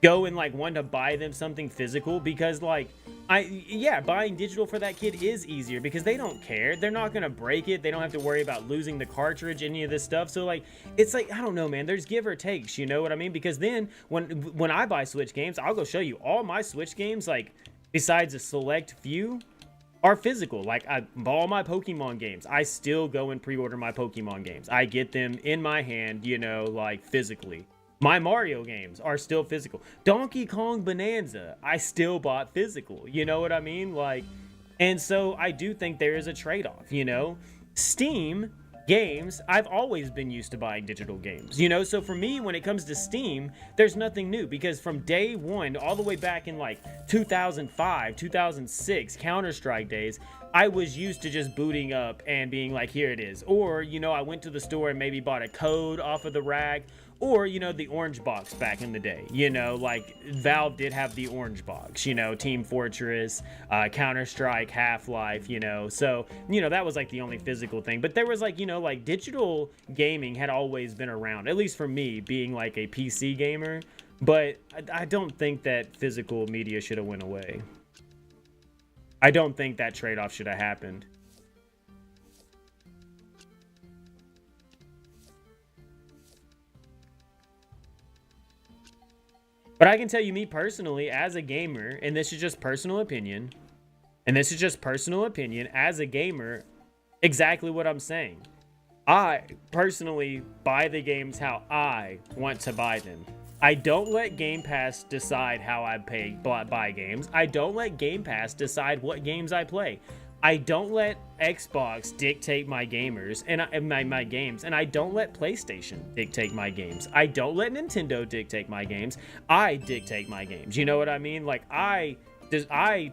go and, like, want to buy them something physical? Because, like, buying digital for that kid is easier because they don't care. They're not gonna break it. They don't have to worry about losing the cartridge, any of this stuff. So, like, it's like, I don't know, man, there's give or takes, you know what I mean? Because then when I buy Switch games, I'll go show you all my Switch games, like, besides a select few, are physical. Like, all my Pokemon games, I still go and pre-order my Pokemon games. I get them in my hand, you know, like, physically. My Mario games are still physical. Donkey Kong Bonanza, I still bought physical. You know what I mean? Like, and so I do think there is a trade-off, you know? Steam games, I've always been used to buying digital games, you know? So for me, when it comes to Steam, there's nothing new because from day one, all the way back in, like, 2005, 2006, Counter-Strike days, I was used to just booting up and being like, here it is. Or, you know, I went to the store and maybe bought a code off of the rack. or, you know, the orange box back in the day. You know, like Valve did have the orange box, you know, Team Fortress, Counter-Strike, Half-Life, you know. So, you know, that was like the only physical thing. But there was like, you know, like digital gaming had always been around, at least for me being like a PC gamer. But I don't think that physical media should have went away. I don't think that trade-off should have happened. But I can tell you, me personally, as a gamer, and this is just personal opinion, as a gamer, exactly what I'm saying. I personally buy the games how I want to buy them. I don't let Game Pass decide how I buy games. I don't let Game Pass decide what games I play. I don't let Xbox dictate my gamers and my games, and I don't let PlayStation dictate my games. I don't let Nintendo dictate my games. I dictate my games. You know what I mean? Like I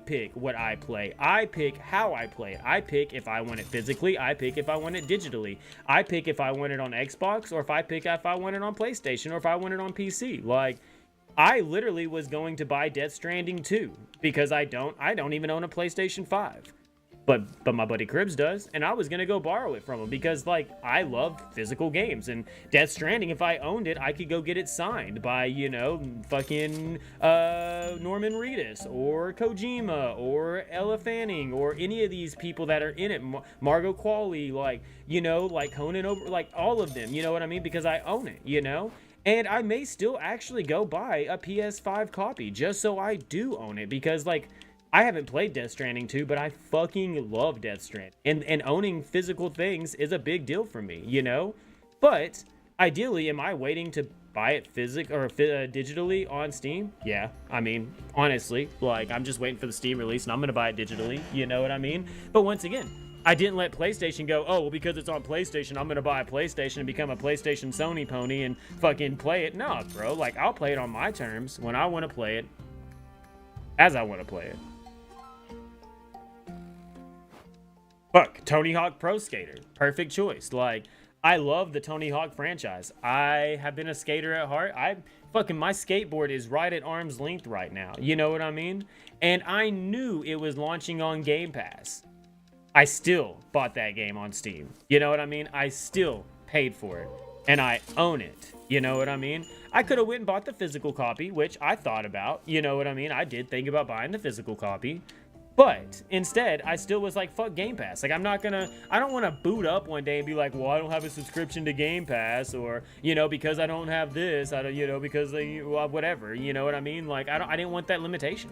pick what I play. I pick how I play it. I pick if I want it physically. I pick if I want it digitally. I pick if I want it on Xbox, or if I want it on PlayStation, or if I want it on PC. Like, I literally was going to buy Death Stranding 2 because I don't even own a PlayStation 5. But my buddy Cribs does, and I was gonna go borrow it from him because, like, I love physical games, and Death Stranding, if I owned it, I could go get it signed by, you know, fucking Norman Reedus or Kojima or Ella Fanning or any of these people that are in it, Margot Qualley, like, you know, like Conan over, like all of them, you know what I mean? Because I own it, you know. And I may still actually go buy a PS5 copy just so I do own it, because, like, I haven't played Death Stranding 2, but I fucking love Death Stranding. And owning physical things is a big deal for me, you know? But ideally, am I waiting to buy it digitally on Steam? Yeah, I mean, honestly, like, I'm just waiting for the Steam release and I'm gonna buy it digitally, you know what I mean? But once again, I didn't let PlayStation go, oh, well, because it's on PlayStation, I'm gonna buy a PlayStation and become a PlayStation Sony pony and fucking play it. No, bro, like, I'll play it on my terms when I want to play it, as I want to play it. Fuck, Tony Hawk Pro Skater. Perfect choice. Like, I love the Tony Hawk franchise. I have been a skater at heart. My skateboard is right at arm's length right now. You know what I mean? And I knew it was launching on Game Pass. I still bought that game on Steam. You know what I mean? I still paid for it. And I own it. You know what I mean? I could have went and bought the physical copy, which I thought about. You know what I mean? I did think about buying the physical copy. But instead, I still was like, fuck Game Pass. Like, I don't want to boot up one day and be like, well, I don't have a subscription to Game Pass, or, you know, because I don't have this, I don't, you know, because whatever, you know what I mean? Like, I didn't want that limitation.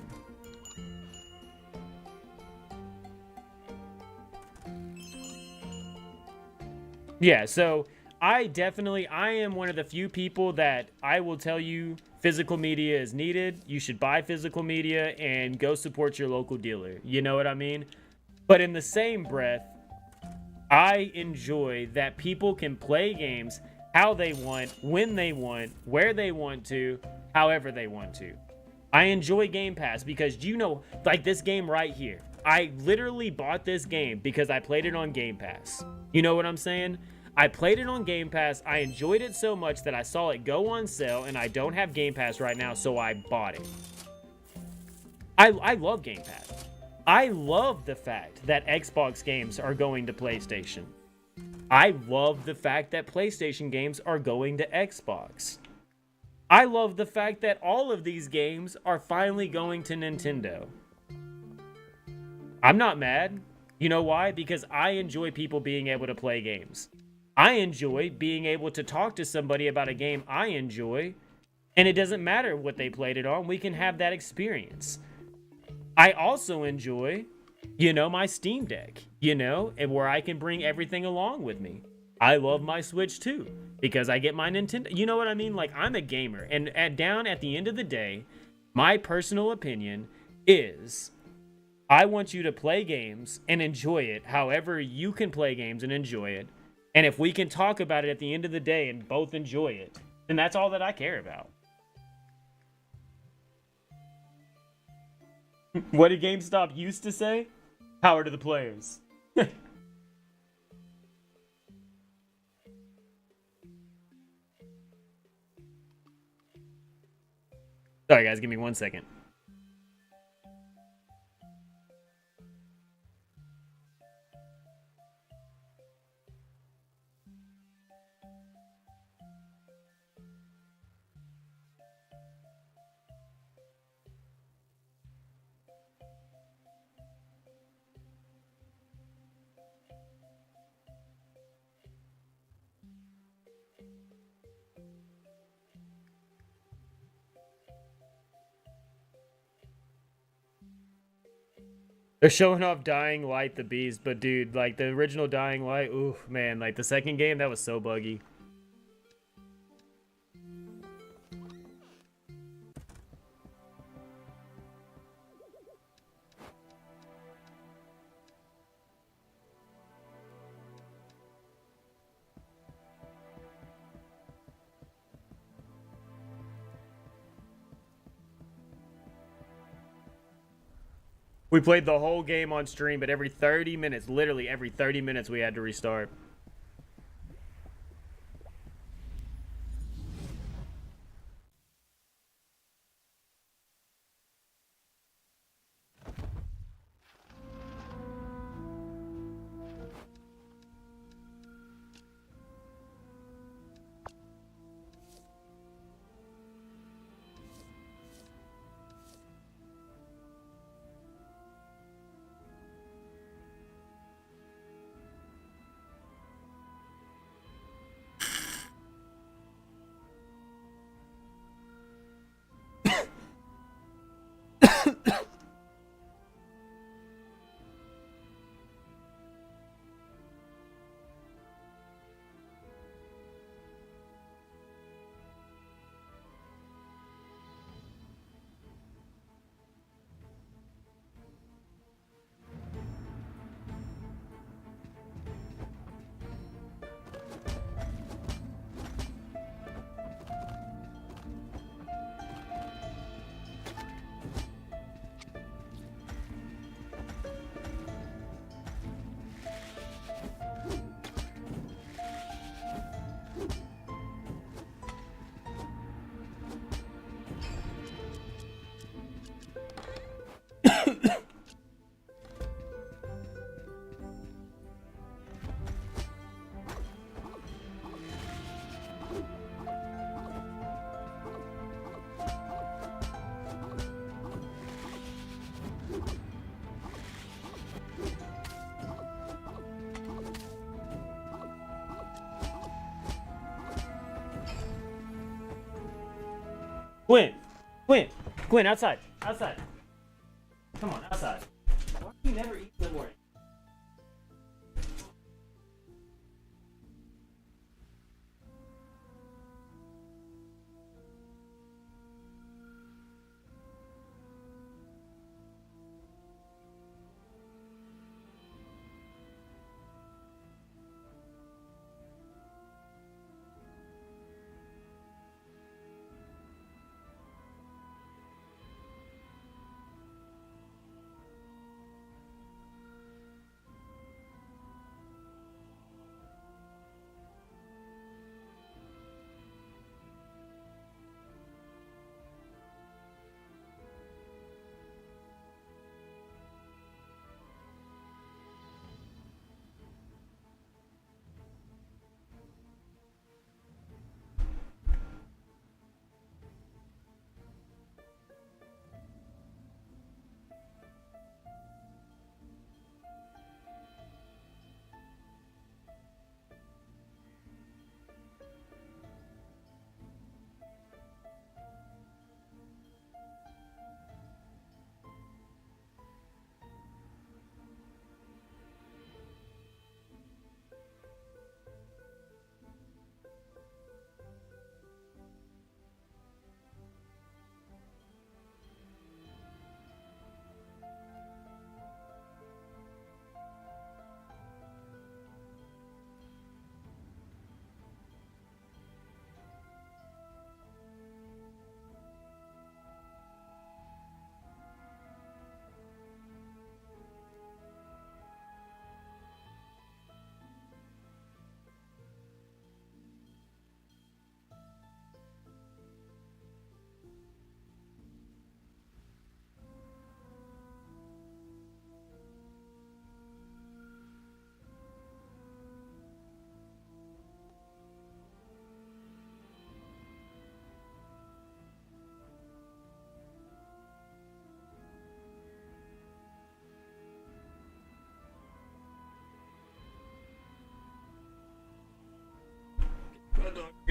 Yeah, so I am one of the few people that I will tell you physical media is needed. You should buy physical media and go support your local dealer. You know what I mean? But in the same breath, I enjoy that people can play games how they want, when they want, where they want to, however they want to. I enjoy Game Pass because, you know, like this game right here. I literally bought this game because I played it on Game Pass. You know what I'm saying? I played it on Game Pass. I enjoyed it so much that I saw it go on sale, and I don't have Game Pass right now, so I bought it. I love Game Pass. I love the fact that Xbox games are going to PlayStation. I love the fact that PlayStation games are going to Xbox. I love the fact that all of these games are finally going to Nintendo. I'm not mad. You know why? Because I enjoy people being able to play games. I enjoy being able to talk to somebody about a game I enjoy, and it doesn't matter what they played it on, we can have that experience. I also enjoy, you know, my Steam Deck, you know, and where I can bring everything along with me. I love my Switch too, because I get my Nintendo, you know what I mean? Like, I'm a gamer, and down at the end of the day, my personal opinion is, I want you to play games and enjoy it however you can play games and enjoy it. And if we can talk about it at the end of the day and both enjoy it, then that's all that I care about. What did GameStop used to say? Power to the players. Sorry, guys. Give me 1 second. They're showing off Dying Light the Beast, but dude, like the original Dying Light, ooh, man, like the second game, that was so buggy. We played the whole game on stream, but every 30 minutes, literally every 30 minutes, we had to restart. Gwen, outside. Come on, outside. Why do you never eat in the morning?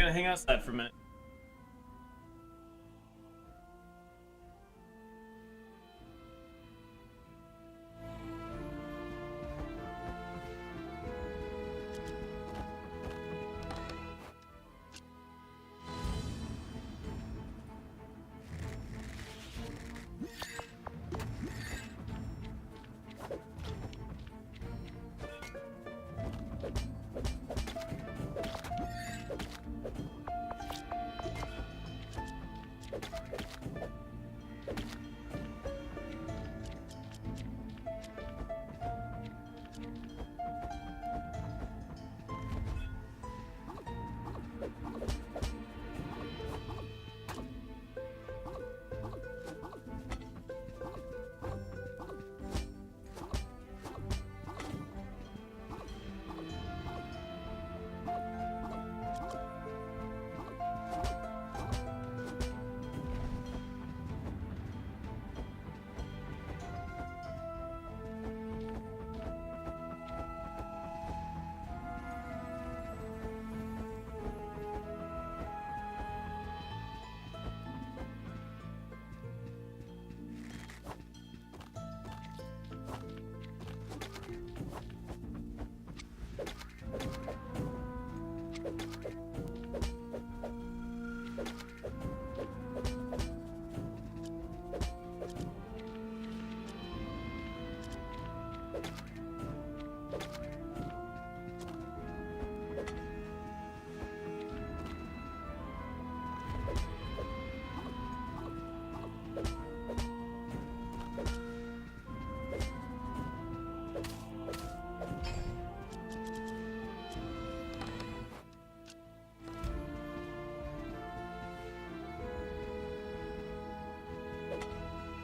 gotta hang outside for a minute.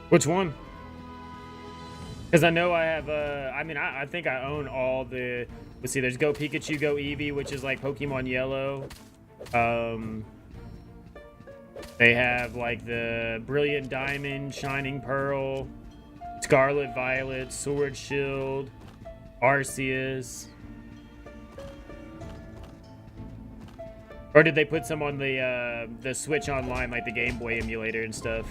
Which one? Because I know I have, I think I own all the, let's see, there's Go Pikachu, Go Eevee, which is like Pokemon Yellow. They have like the Brilliant Diamond, Shining Pearl, Scarlet Violet, Sword Shield, Arceus. Or did they put some on the Switch Online, like the Game Boy emulator and stuff?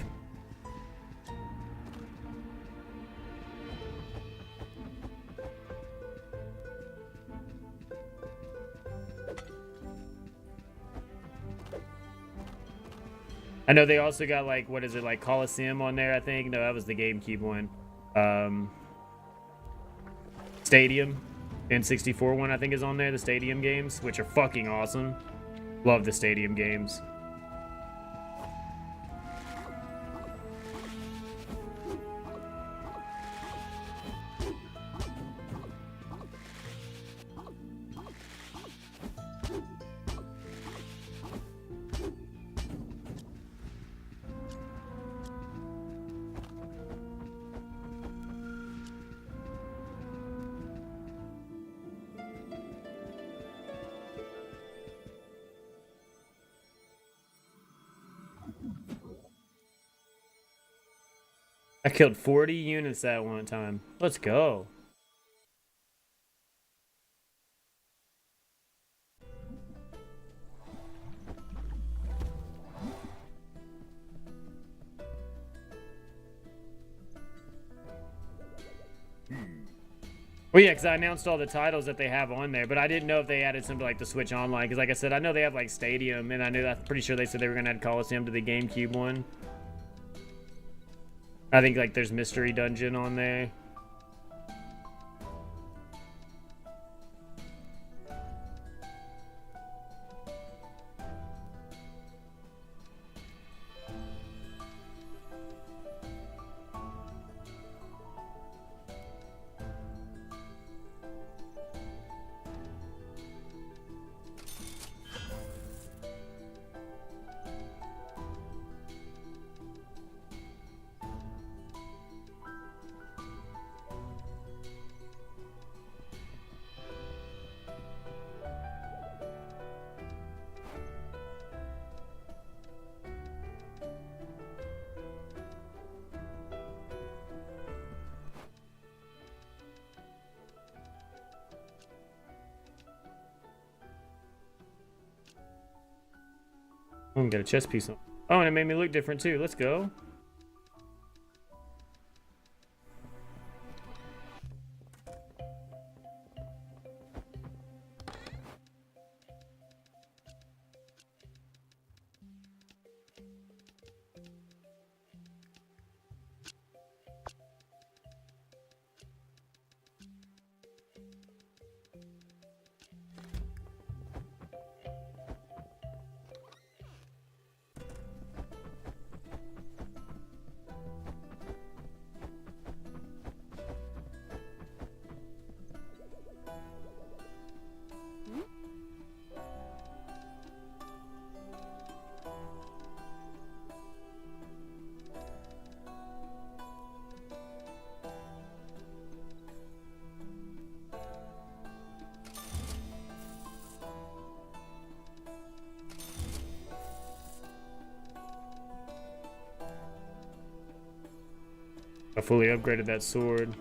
I know they also got like, what is it, like Coliseum on there, I think? No, that was the GameCube one. Stadium, N64 one I think is on there, the Stadium games, which are fucking awesome. Love the Stadium games. I killed 40 units that one time. Let's go. Well, yeah, because I announced all the titles that they have on there, but I didn't know if they added something like the Switch Online, because like I said, I know they have like Stadium, and I'm pretty sure they said they were going to add Coliseum to the GameCube one. I think like there's Mystery Dungeon on there. Oh, got a chest piece on. Oh, and it made me look different too. Let's go. I fully upgraded that sword.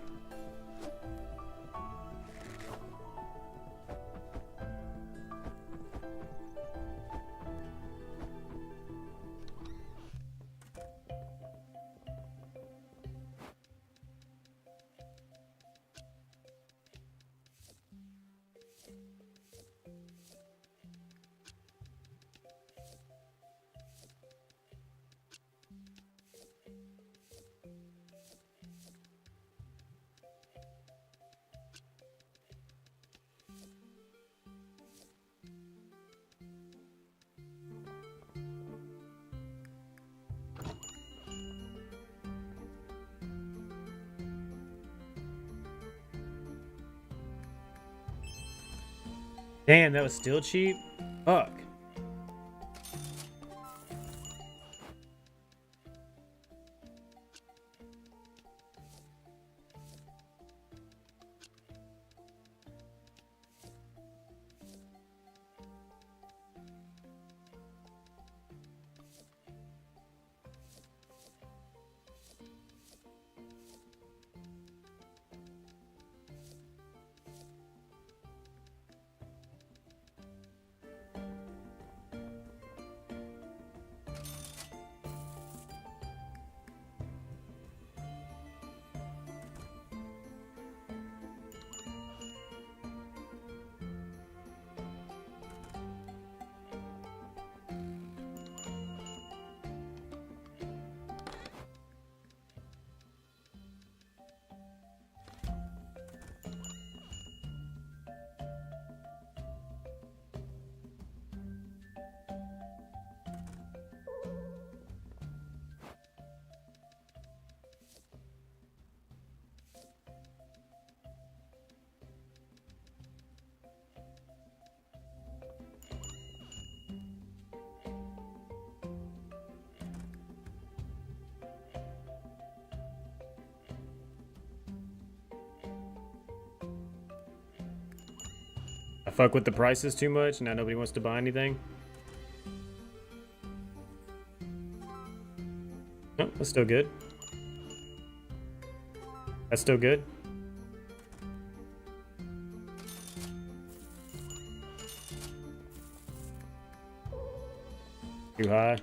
Damn, that was still cheap? Fuck. I fuck with the prices too much, now nobody wants to buy anything. Oh, that's still good. That's still good. Too high.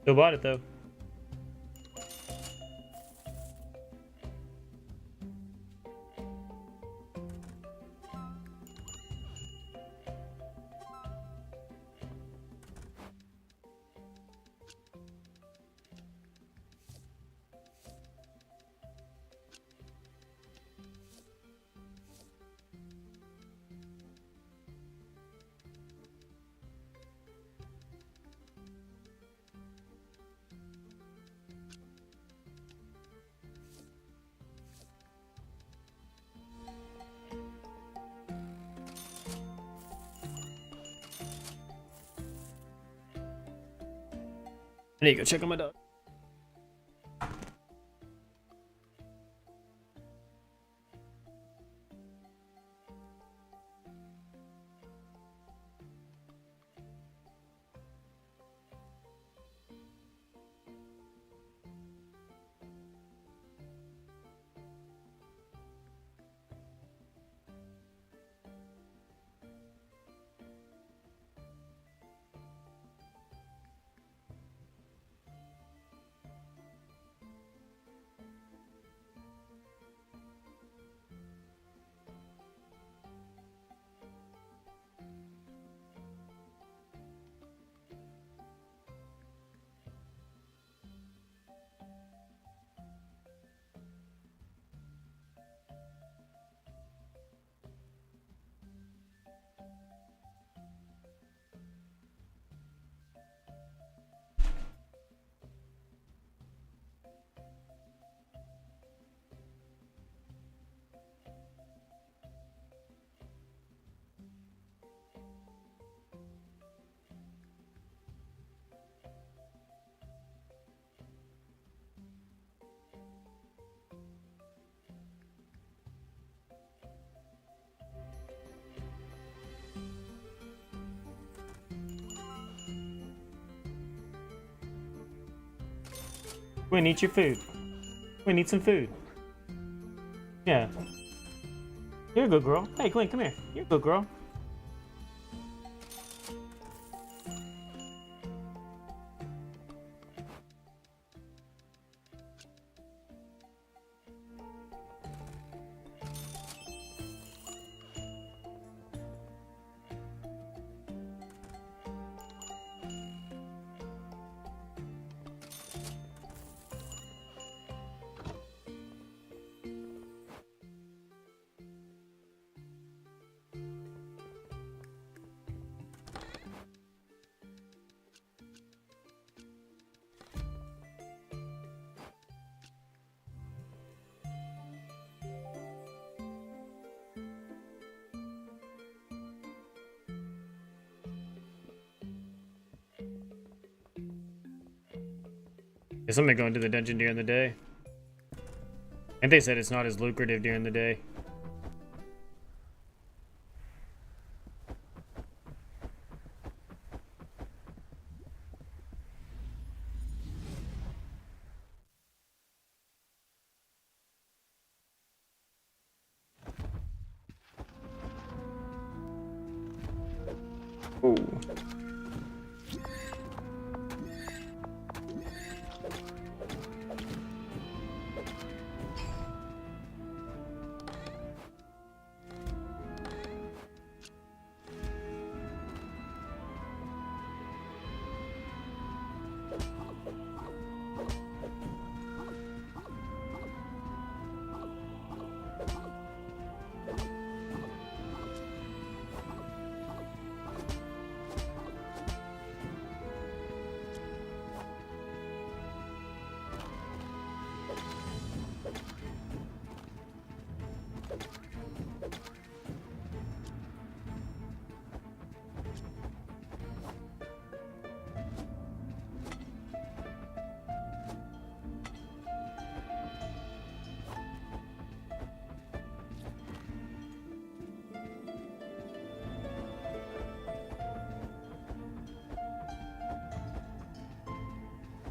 Still bought it though. I need to go check on my dog. Quinn, eat your food. Quinn, eat some food. Yeah. You're a good girl. Hey, Quinn, come here. You're a good girl. Guess I'm gonna go into the dungeon during the day. And they said it's not as lucrative during the day. Oh.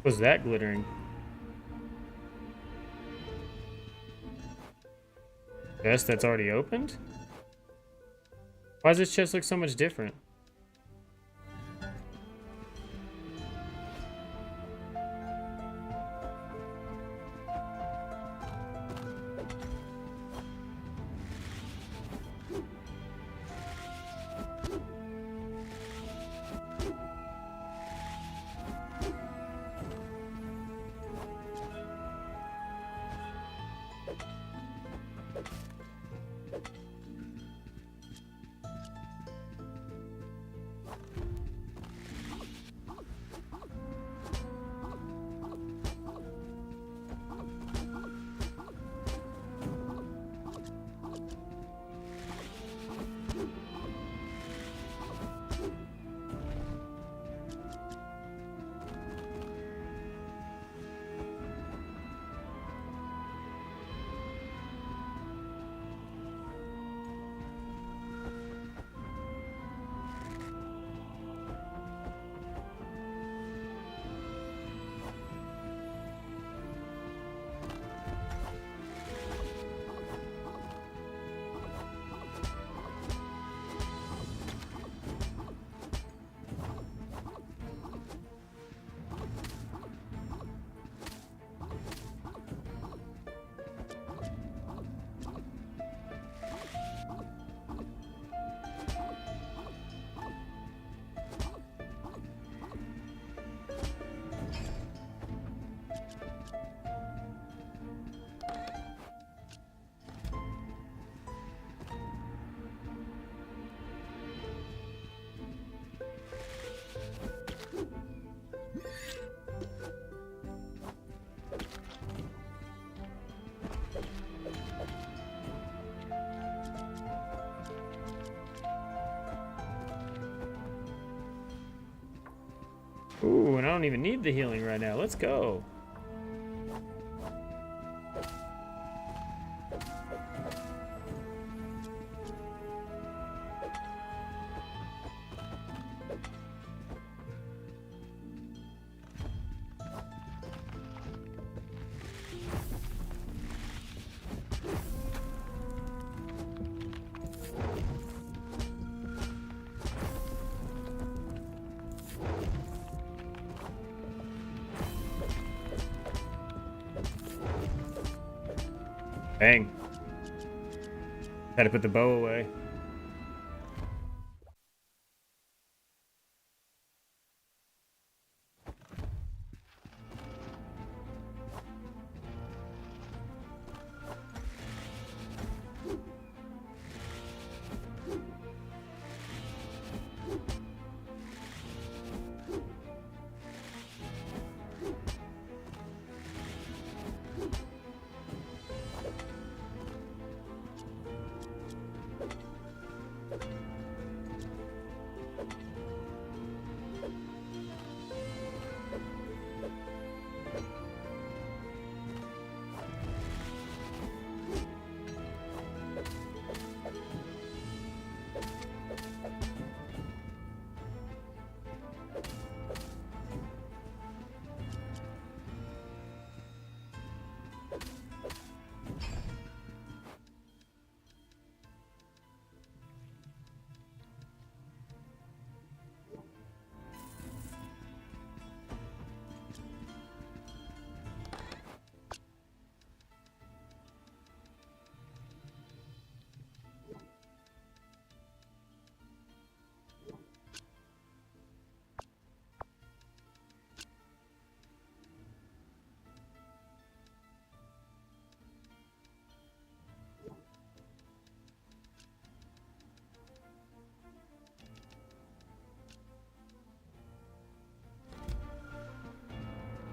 Was that glittering? Chest that's already opened? Why does this chest look so much different? Ooh, and I don't even need the healing right now. Let's go. Bang. Had to put the bow away.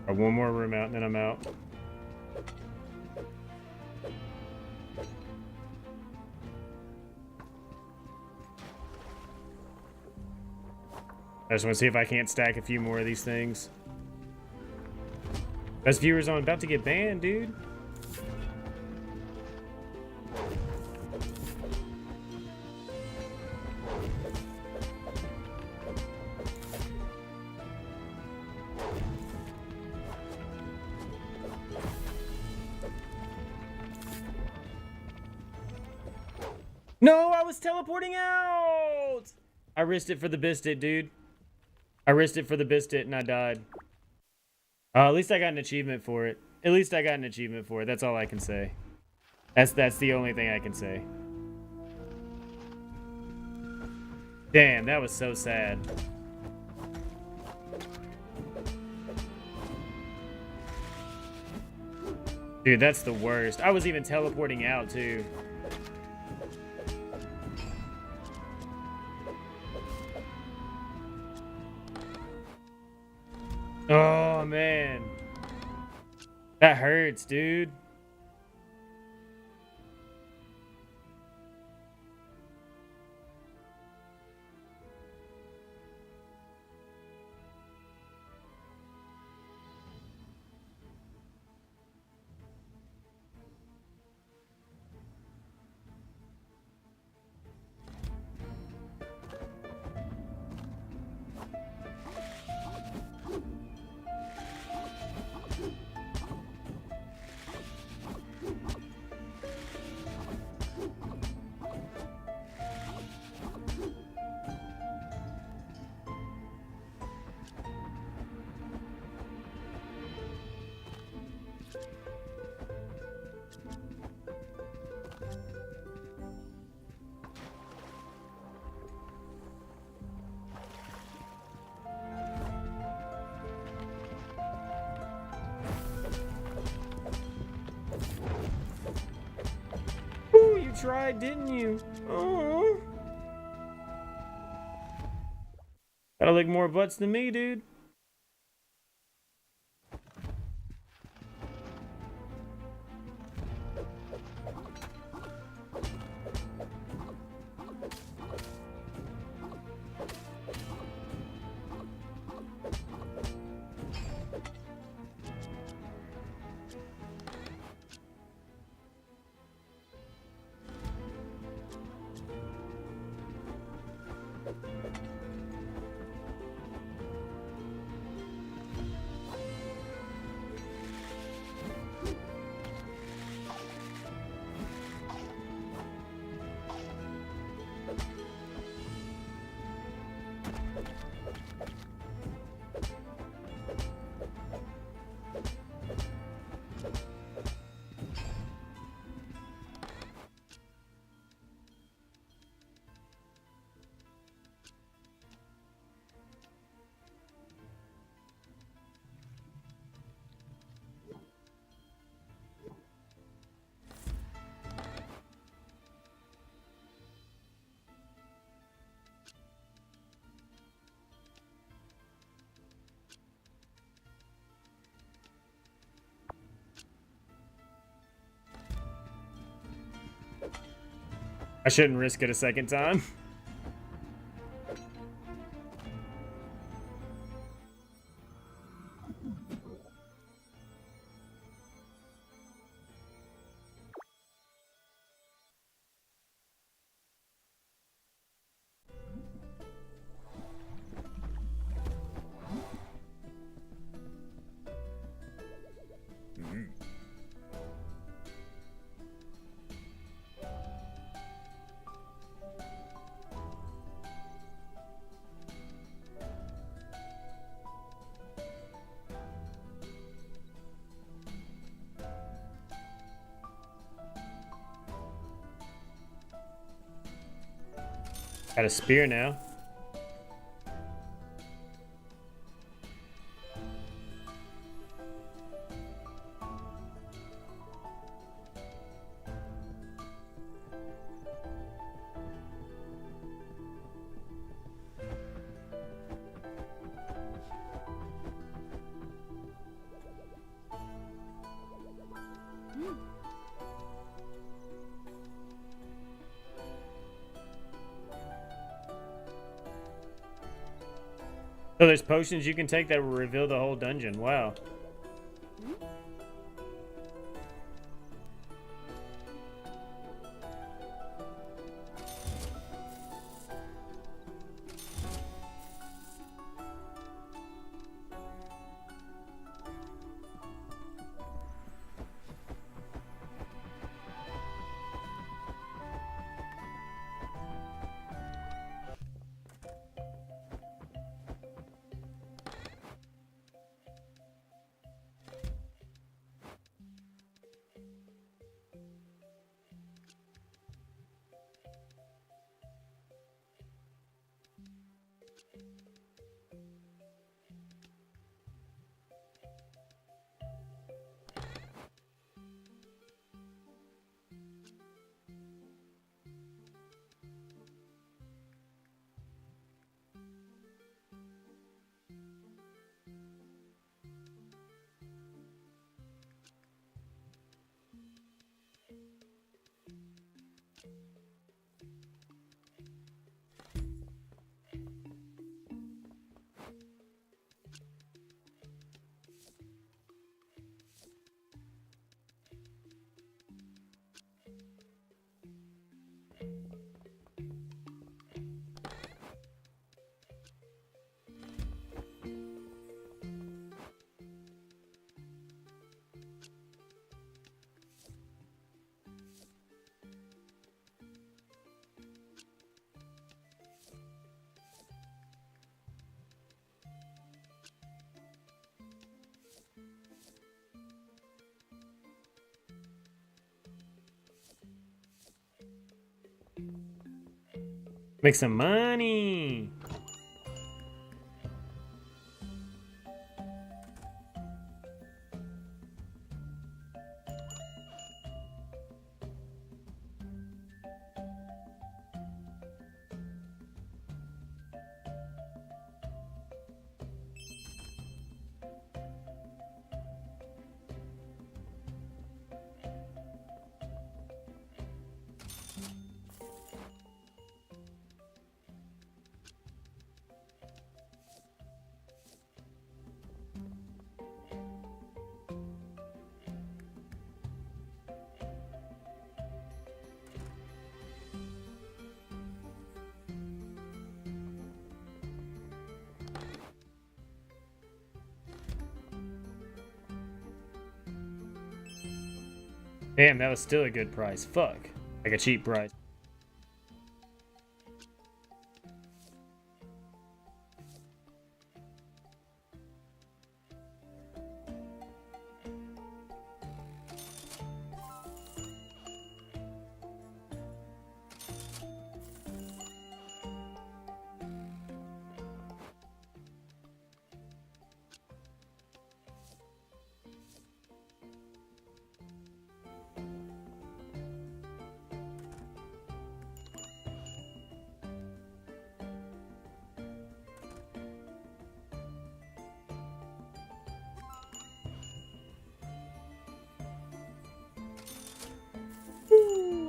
Got one more room out and then I'm out. I just want to see if I can't stack a few more of these things. Best viewers on, about to get banned, dude. No, I was teleporting out! I risked it for the biscuit, dude. I risked it for the biscuit and I died. At least I got an achievement for it. At least I got an achievement for it. That's all I can say. That's the only thing I can say. Damn, that was so sad. Dude, that's the worst. I was even teleporting out, too. Oh, man. That hurts, dude. Ooh, you tried, didn't you? Oh. Gotta lick more butts than me, dude. I shouldn't risk it a second time. Got a spear now. So there's potions you can take that will reveal the whole dungeon. Wow. Make some money. Damn, that was still a good price. Fuck. Like a cheap price.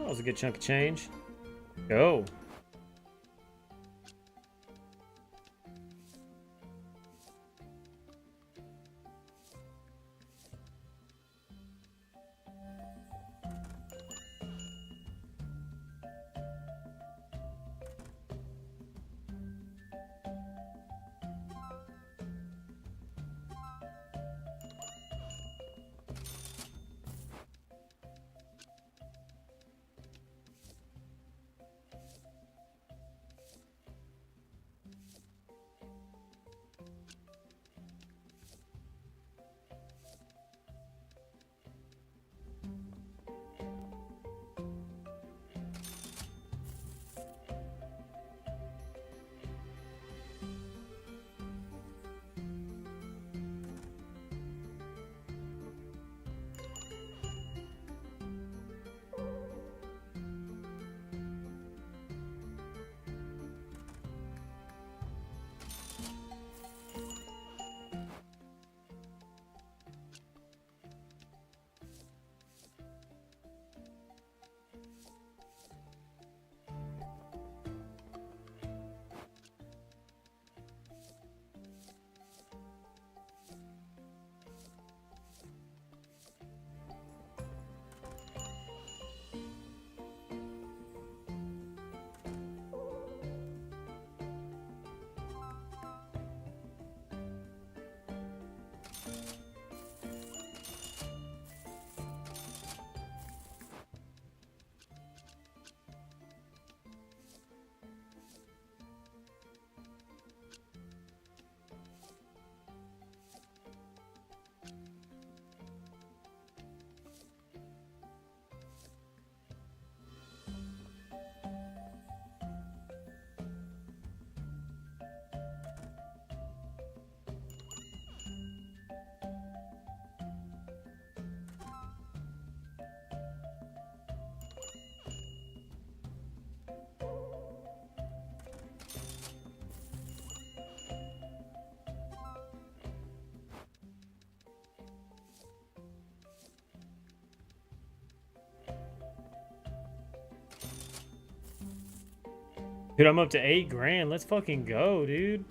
That was a good chunk of change. Go. Dude, I'm up to 8 grand. Let's fucking go, dude.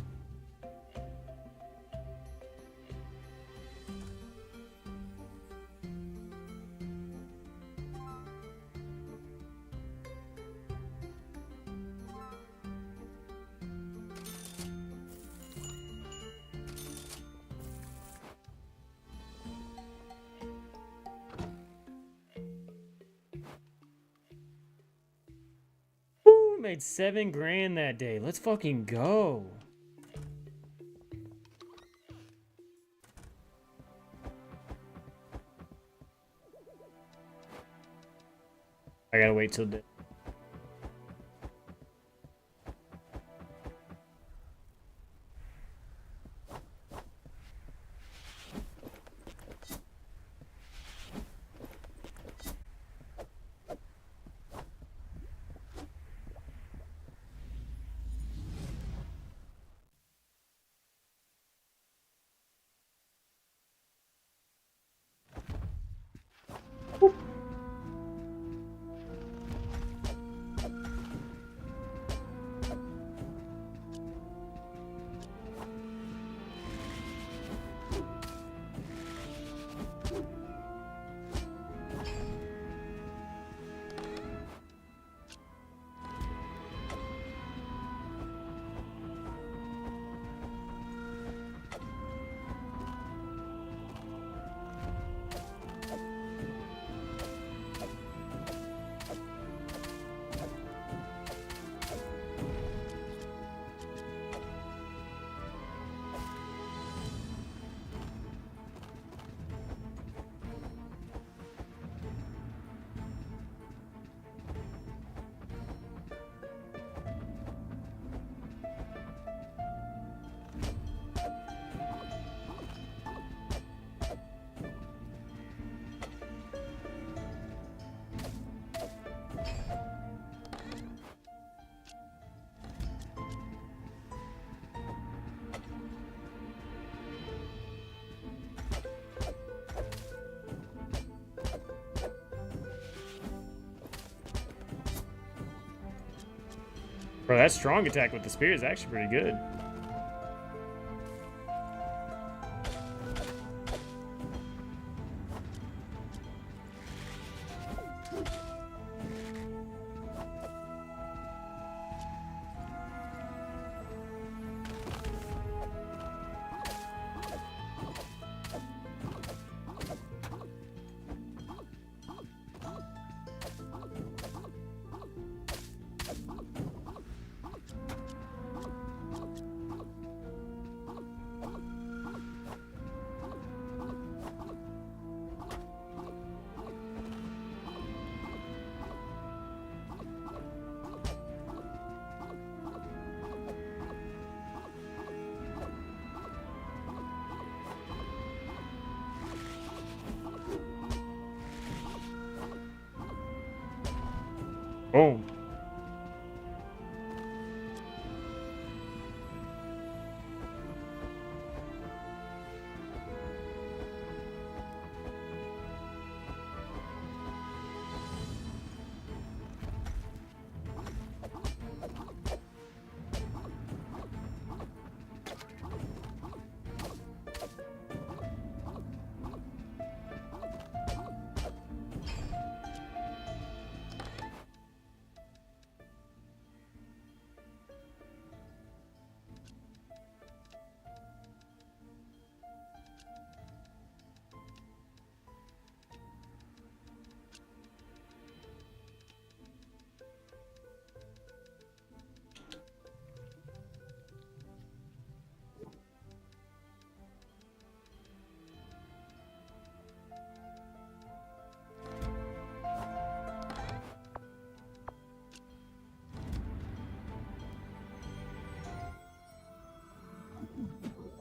Woo, made 7 grand that day. Let's fucking go. I gotta wait till day. Bro, that strong attack with the spear is actually pretty good. Oh.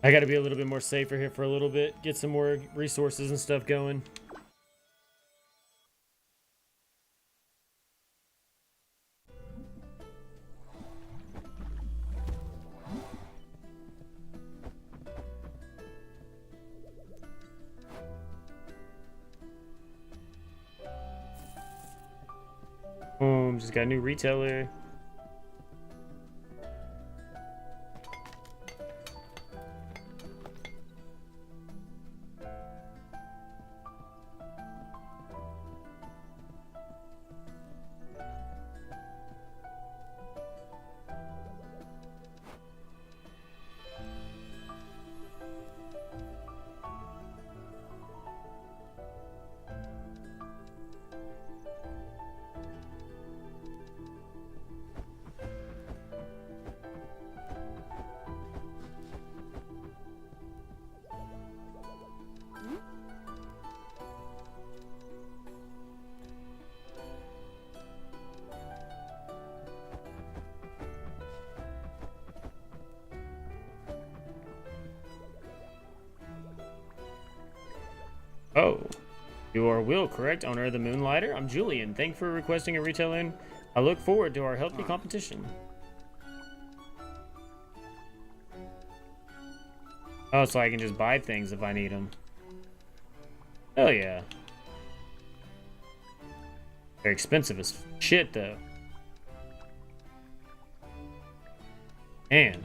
I gotta be a little bit more safer here for a little bit. Get some more resources and stuff going. Boom, just got a new retailer. Oh, you are Will, correct? Owner of the Moonlighter? I'm Julian. Thank you for requesting a retail in. I look forward to our healthy competition. Oh, so I can just buy things if I need them. Hell yeah. They're expensive as shit, though. Man.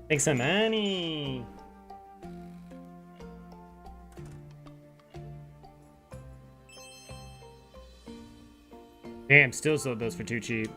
Make some money. Damn, still sold those for too cheap.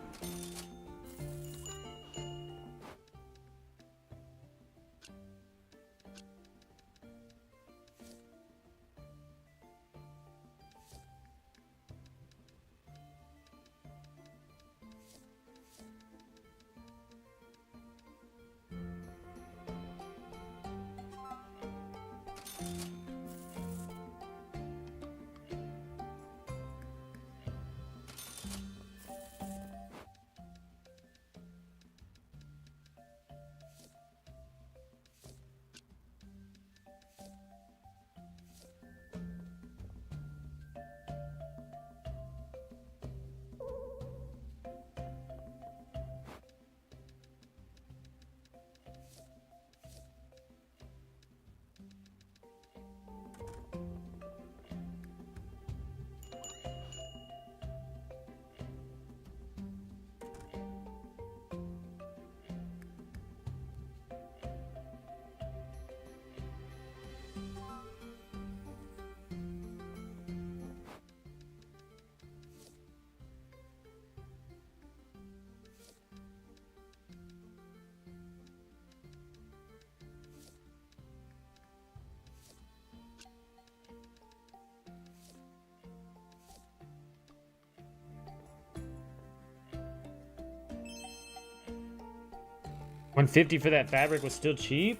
$150 for that fabric was still cheap?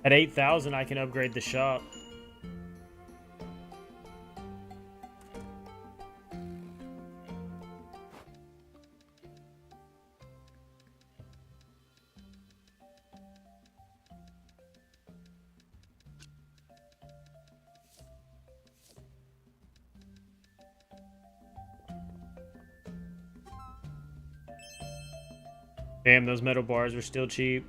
At 8,000, I can upgrade the shop. Damn, those metal bars were still cheap.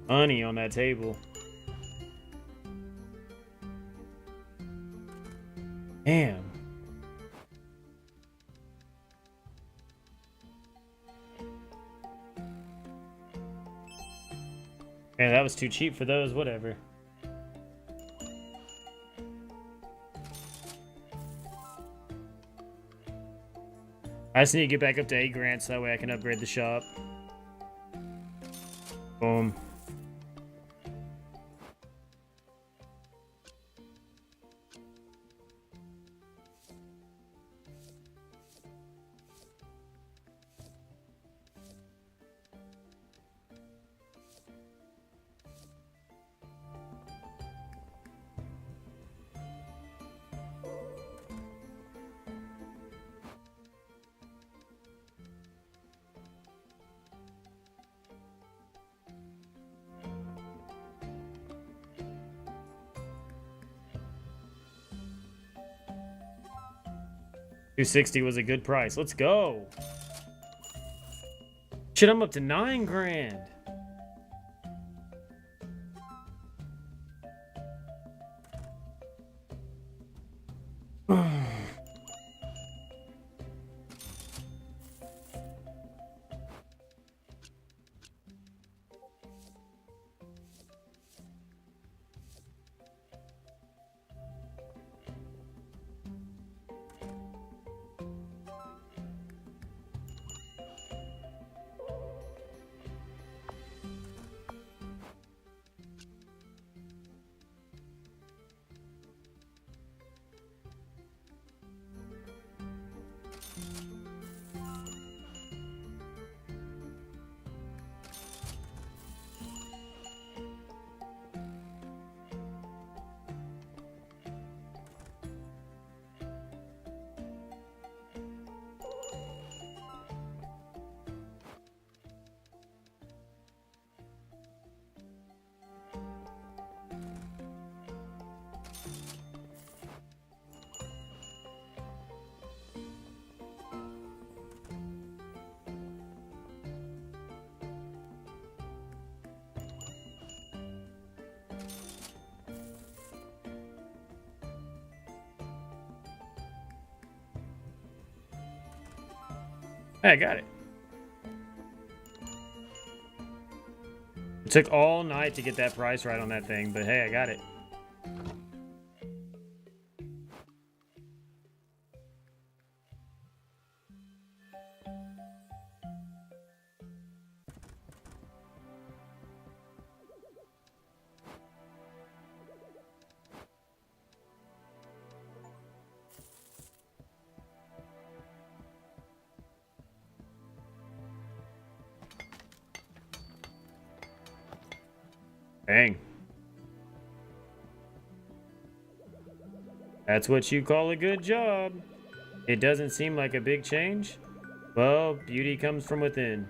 Honey on that table. Damn. Man, that was too cheap for those, whatever. I just need to get back up to 8 grand so that way I can upgrade the shop. Boom. $260 was a good price. Let's go. Shit, I'm up to 9 grand. Hey, I got it. It took all night to get that price right on that thing, but hey, I got it. Dang. That's what you call a good job. It doesn't seem like a big change. Well, beauty comes from within.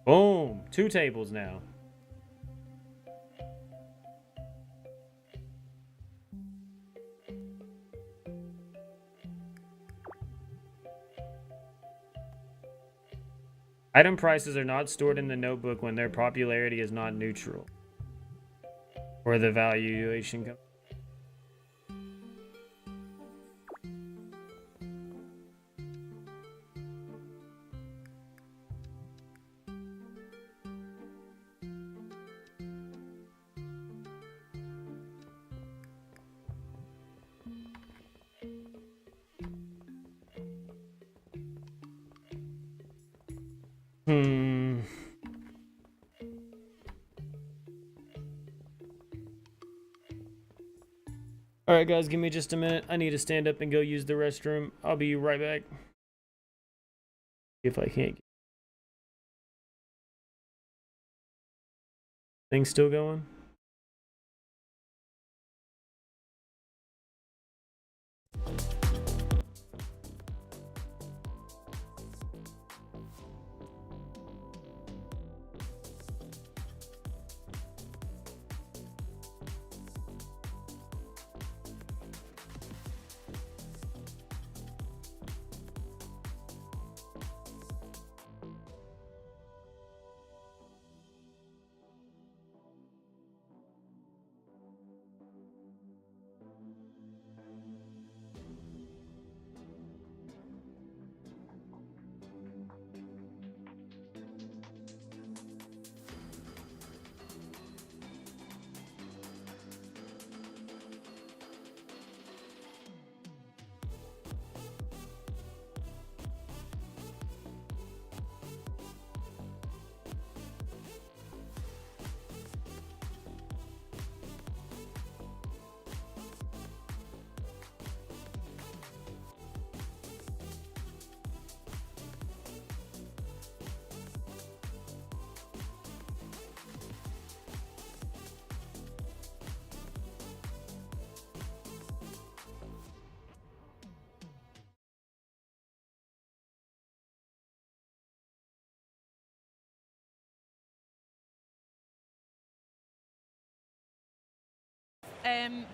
Boom! 2 tables now. Item prices are not stored in the notebook when their popularity is not neutral. Or the valuation comes. Alright guys, give me just a minute. I need to stand up and go use the restroom. I'll be right back. If I can't get things still going.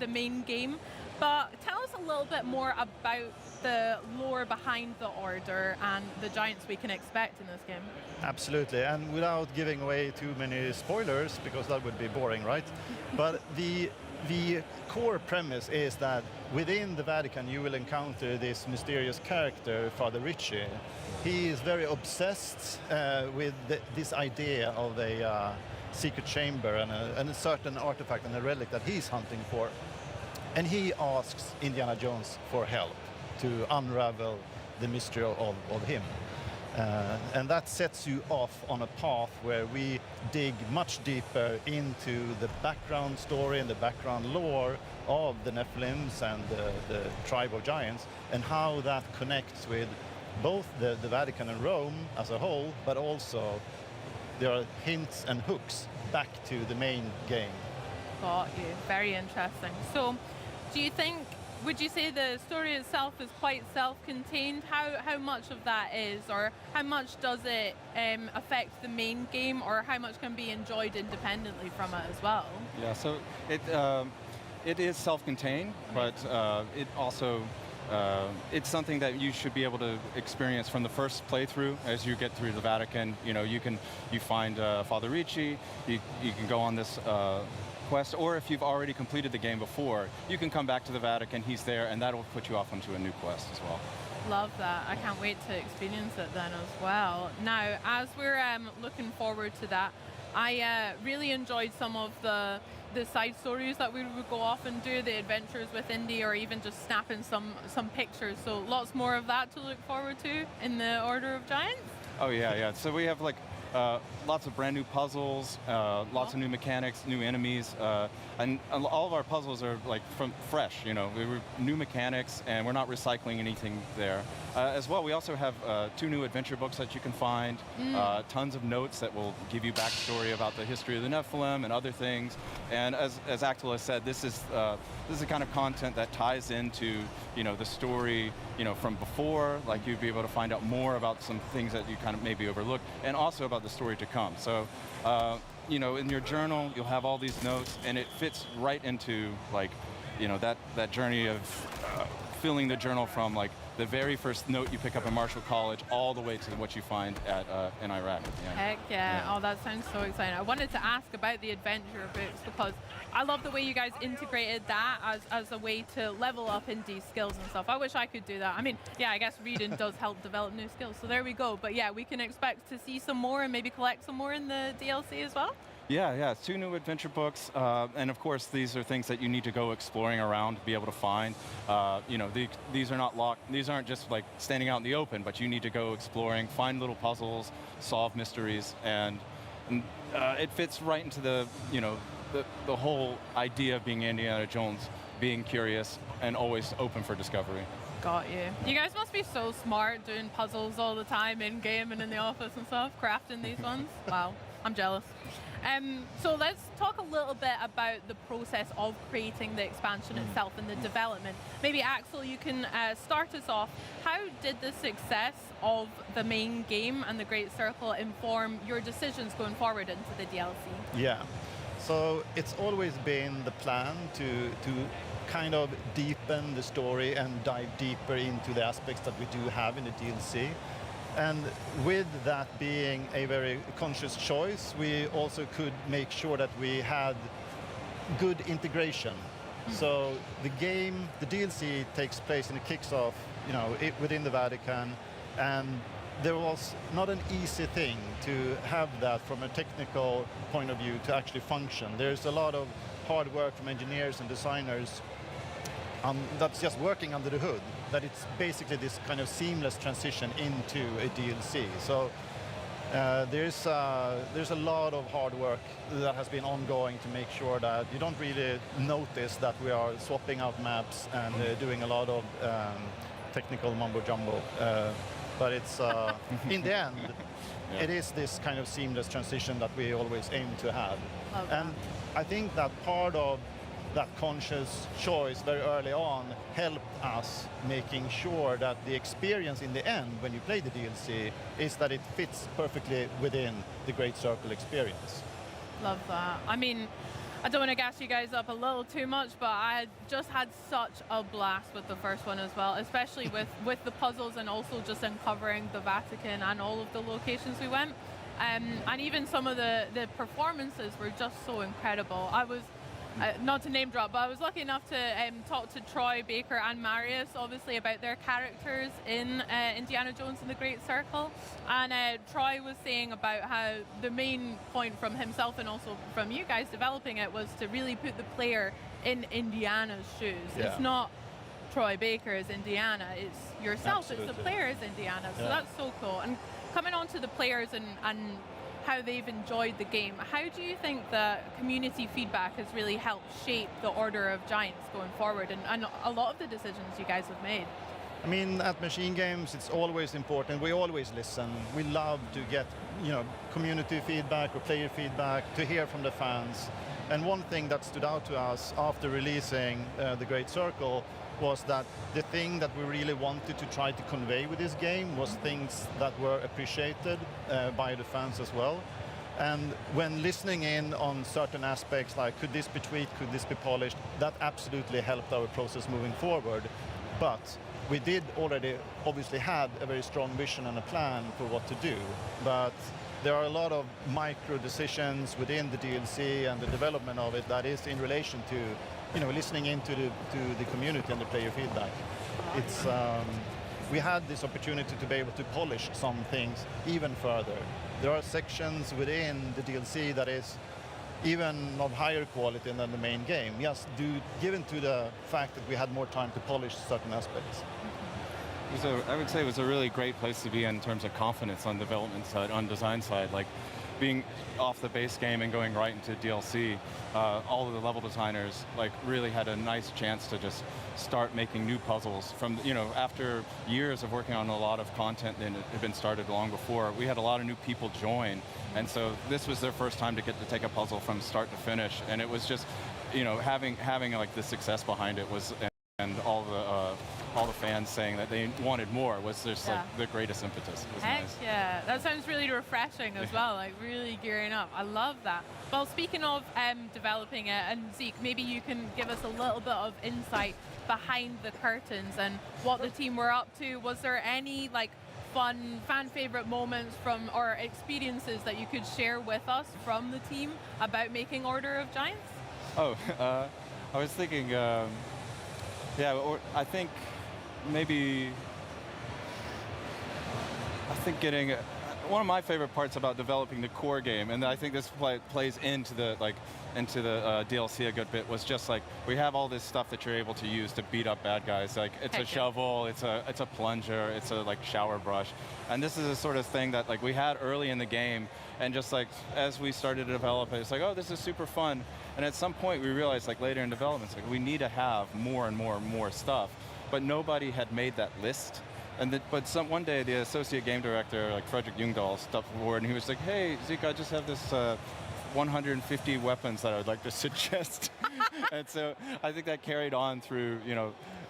The main game, but tell us a little bit more about the lore behind the Order and the giants we can expect in this game. Absolutely, and without giving away too many spoilers, because that would be boring, right? But the core premise is that within the Vatican you will encounter this mysterious character, Father Ricci. He is very obsessed with this idea of a secret chamber and a certain artifact and a relic that he's hunting for. And he asks Indiana Jones for help to unravel the mystery of him. And that sets you off on a path where we dig much deeper into the background story and the background lore of the Nephilims and the tribe of giants, and how that connects with both the Vatican and Rome as a whole, but also there are hints and hooks back to the main game. Got you. Very interesting. So, do you think, would you say the story itself is quite self-contained? How much of that is, or how much does it affect the main game, or how much can be enjoyed independently from it as well? Yeah, so it is self-contained, but it also it's something that you should be able to experience from the first playthrough. As you get through the Vatican, you know, you find Father Ricci, you can go on this quest, or if you've already completed the game before, you can come back to the Vatican, he's there, and that'll put you off onto a new quest as well. Love that. I can't wait to experience it then as well. Now, as we're looking forward to that, I really enjoyed some of the side stories that we would go off and do, the adventures with Indy, or even just snapping some pictures. So lots more of that to look forward to in the Order of Giants. Oh yeah. So we have like lots of brand new puzzles, lots of new mechanics, new enemies, and all of our puzzles are like from fresh. You know, we were new mechanics, and we're not recycling anything there. As well, we also have 2 new adventure books that you can find, tons of notes that will give you backstory about the history of the Nephilim and other things. And as Axel has said, this is the kind of content that ties into, you know, the story from before, like you'd be able to find out more about some things that you kind of maybe overlooked, and also about the story to come. So, in your journal, you'll have all these notes, and it fits right into like, that journey of filling the journal from like the very first note you pick up in Marshall College all the way to what you find at in Iraq at the end. Heck yeah. Oh, that sounds so exciting. I wanted to ask about the adventure books because I love the way you guys integrated that as a way to level up in these skills and stuff. I wish I could do that. I mean, yeah, I guess reading does help develop new skills, so there we go. But yeah, we can expect to see some more and maybe collect some more in the DLC as well? Yeah, 2 new adventure books, and of course these are things that you need to go exploring around to be able to find. These are not locked, these aren't just like standing out in the open, but you need to go exploring, find little puzzles, solve mysteries, and it fits right into the whole idea of being Indiana Jones, being curious and always open for discovery. Got you. You guys must be so smart doing puzzles all the time in game and in the office and stuff, crafting these ones. Wow, I'm jealous. So let's talk a little bit about the process of creating the expansion itself and the development. Maybe Axel, you can start us off. How did the success of the main game and the Great Circle inform your decisions going forward into the DLC? Yeah, so it's always been the plan to kind of deepen the story and dive deeper into the aspects that we do have in the DLC. And with that being a very conscious choice, we also could make sure that we had good integration. So the game, the DLC takes place and it kicks off, within the Vatican, and there was not an easy thing to have that from a technical point of view to actually function. There's a lot of hard work from engineers and designers that's just working under the hood, that it's basically this kind of seamless transition into a DLC. So there's a lot of hard work that has been ongoing to make sure that you don't really notice that we are swapping out maps and doing a lot of technical mumbo jumbo. But it's in the end, it is this kind of seamless transition that we always aim to have. And I think that part of that conscious choice very early on helped us making sure that the experience in the end when you play the DLC is that it fits perfectly within the Great Circle experience. Love that. I mean, I don't want to gas you guys up a little too much, but I just had such a blast with the first one as well, especially with the puzzles and also just uncovering the Vatican and all of the locations we went. And even some of the performances were just so incredible. I was not to name drop, but I was lucky enough to talk to Troy, Baker and Marius, obviously, about their characters in Indiana Jones and the Great Circle. And Troy was saying about how the main point from himself and also from you guys developing it was to really put the player in Indiana's shoes. Yeah. It's not Troy Baker's Indiana, it's yourself, Absolutely. It's the player's Indiana. So that's so cool. And coming on to the players and how they've enjoyed the game, how do you think the community feedback has really helped shape the Order of Giants going forward and a lot of the decisions you guys have made? I mean, at Machine Games, it's always important. We always listen. We love to get, community feedback or player feedback, to hear from the fans. And one thing that stood out to us after releasing The Great Circle was that the thing that we really wanted to try to convey with this game was things that were appreciated by the fans as well. And when listening in on certain aspects, like could this be tweaked, could this be polished, that absolutely helped our process moving forward. But we did already obviously had a very strong vision and a plan for what to do. But there are a lot of micro decisions within the DLC and the development of it that is in relation to listening into the community and the player feedback. It's we had this opportunity to be able to polish some things even further. There are sections within the DLC that is even of higher quality than the main game. Yes, given to the fact that we had more time to polish certain aspects. I would say it was a really great place to be in terms of confidence on development side, on design side. Like being off the base game and going right into DLC, all of the level designers really had a nice chance to just start making new puzzles from, after years of working on a lot of content that had been started long before. We had a lot of new people join, and so this was their first time to get to take a puzzle from start to finish, and it was just, having the success behind it was, and all all the fans saying that they wanted more was just Yeah. like the greatest impetus. It was Heck nice. yeah, that sounds really refreshing as well, like really gearing up. I love that. Well, speaking of developing it, and Zeke, maybe you can give us a little bit of insight behind the curtains and what the team were up to. Was there any like fun fan favorite moments from or experiences that you could share with us from the team about making Order of Giants? Oh, I was thinking, yeah, or I think maybe, getting, one of my favorite parts about developing the core game, and I think this plays into the, DLC a good bit, was just like, we have all this stuff that you're able to use to beat up bad guys. Like, it's a Heck yeah. shovel, it's a plunger, it's a like shower brush. And this is a sort of thing that like we had early in the game, and just like, as we started to develop it, it's like, oh, this is super fun. And at some point we realized like later in development, it's like we need to have more and more and more stuff. But nobody had made that list. And one day the associate game director, like Frederick Jungdahl, stepped forward and he was like, hey, Zeke, I just have this 150 weapons that I would like to suggest. And so I think that carried on through,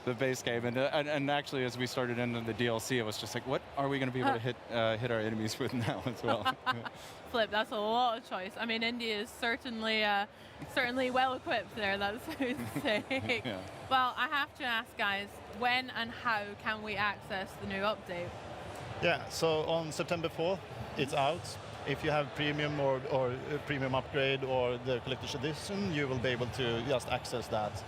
the base game. And actually, as we started into the DLC, it was just like, what are we going to be able to hit our enemies with now as well? Flip, that's a lot of choice. I mean, India is certainly well equipped there, that's so sick. Yeah. Well, I have to ask, guys, when and how can we access the new update? Yeah, so on September 4th, it's out. If you have premium or a premium upgrade or the collector's edition, you will be able to just access that.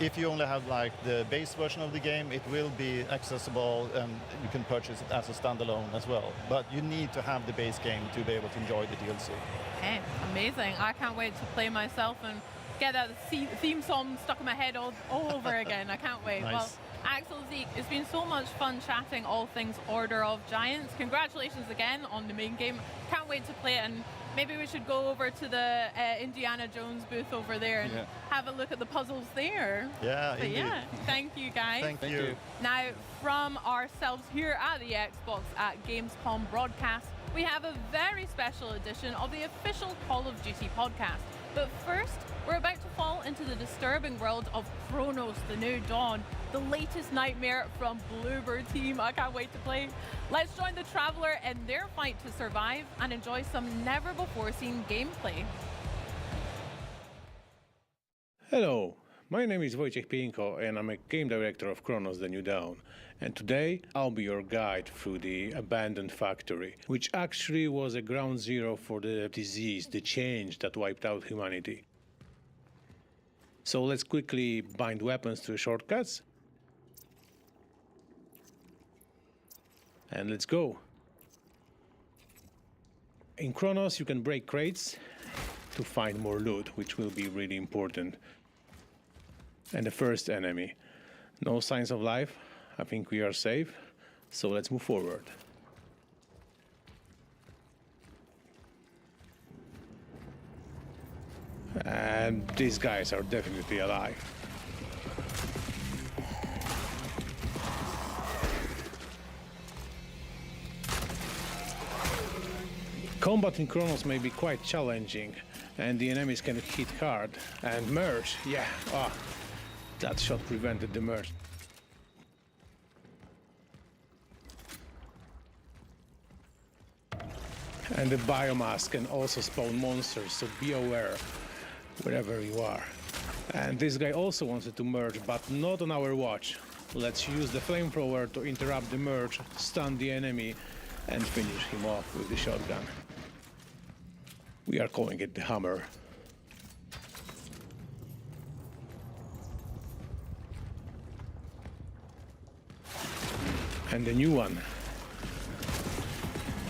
If you only have like the base version of the game, it will be accessible and you can purchase it as a standalone as well. But you need to have the base game to be able to enjoy the DLC. Okay, amazing. I can't wait to play myself and get that theme song stuck in my head all over again. I can't wait. Nice. Well, Axel, Zeke, it's been so much fun chatting all things Order of Giants. Congratulations again on the main game. Can't wait to play it, and maybe we should go over to the Indiana Jones booth over there and have a look at the puzzles there. Yeah, But indeed. yeah, thank you guys. Thank you. Now, from ourselves here at the Xbox at Gamescom broadcast, we have a very special edition of the official Call of Duty podcast. But first, we're about to fall into the disturbing world of Chronos, the New Dawn, the latest nightmare from Bloober Team. I can't wait to play. Let's join the Traveler in their fight to survive and enjoy some never-before-seen gameplay. Hello, my name is Wojciech Pinko and I'm a game director of Chronos the New Dawn. And today I'll be your guide through the abandoned factory, which actually was a ground zero for the disease, the change that wiped out humanity. So let's quickly bind weapons to shortcuts. And let's go. In Chronos you can break crates to find more loot, which will be really important. And the first enemy. No signs of life. I think we are safe. So let's move forward. And these guys are definitely alive. Combat in Chronos may be quite challenging, and the enemies can hit hard. And merge, yeah, that shot prevented the merge. And the biomass can also spawn monsters, so be aware wherever you are. And this guy also wanted to merge, but not on our watch. Let's use the flamethrower to interrupt the merge, stun the enemy, and finish him off with the shotgun. We are calling it the Hammer. And the new one.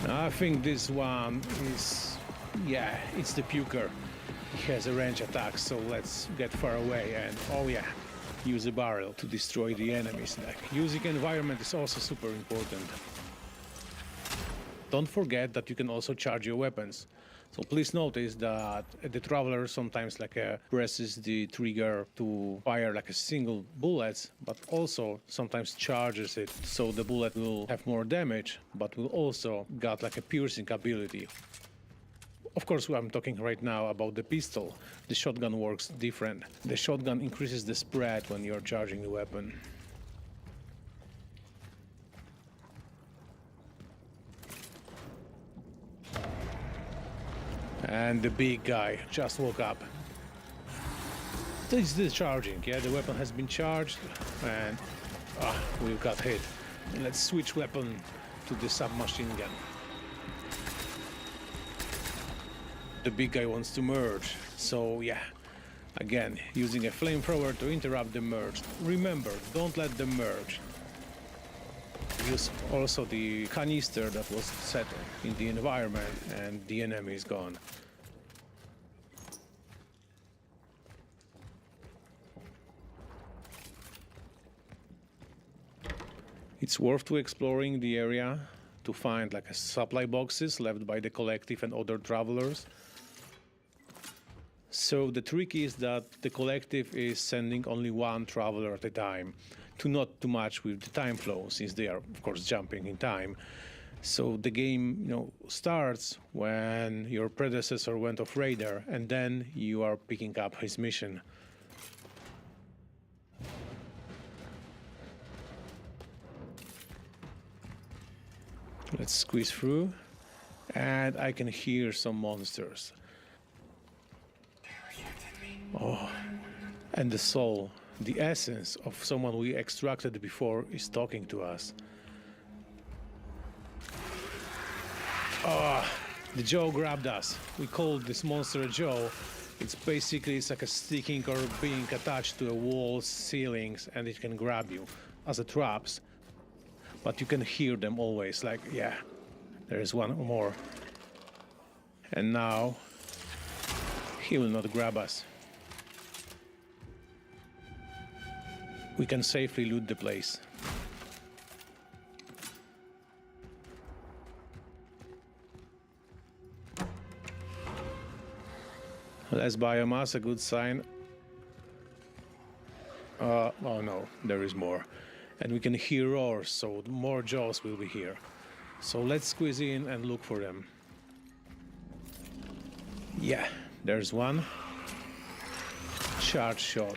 I think this one is, yeah, it's the Puker. He has a range attack, so let's get far away and, oh yeah, use a barrel to destroy the enemies. Like, using environment is also super important. Don't forget that you can also charge your weapons. So please notice that the Traveler sometimes presses the trigger to fire like a single bullet, but also sometimes charges it, so the bullet will have more damage, but will also got like a piercing ability. Of course, I'm talking right now about the pistol. The shotgun works different. The shotgun increases the spread when you're charging the weapon. And the big guy just woke up. This is charging, yeah, the weapon has been charged, and we've got hit. Let's switch weapon to the submachine gun. The big guy wants to merge, so yeah, again, using a flamethrower to interrupt the merge. Remember, don't let them merge. Use also the canister that was set in the environment, and the enemy is gone. It's worth to exploring the area to find like supply boxes left by the collective and other travelers. So the trick is that the collective is sending only one traveler at a time, to not too much with the time flow, since they are of course jumping in time. So the game, starts when your predecessor went off radar, and then you are picking up his mission. Let's squeeze through, and I can hear some monsters. Oh, and the soul, the essence of someone we extracted before is talking to us. Oh, the Joe grabbed us. We called this monster a Joe. It's like a sticking or being attached to a wall, ceilings, and it can grab you as a traps. But you can hear them always, like, yeah, there is one more. And now, he will not grab us. We can safely loot the place. Less biomass, a good sign. Oh no, there is more. And we can hear roars, so more jaws will be here. So let's squeeze in and look for them. Yeah, there's one. Charge shot.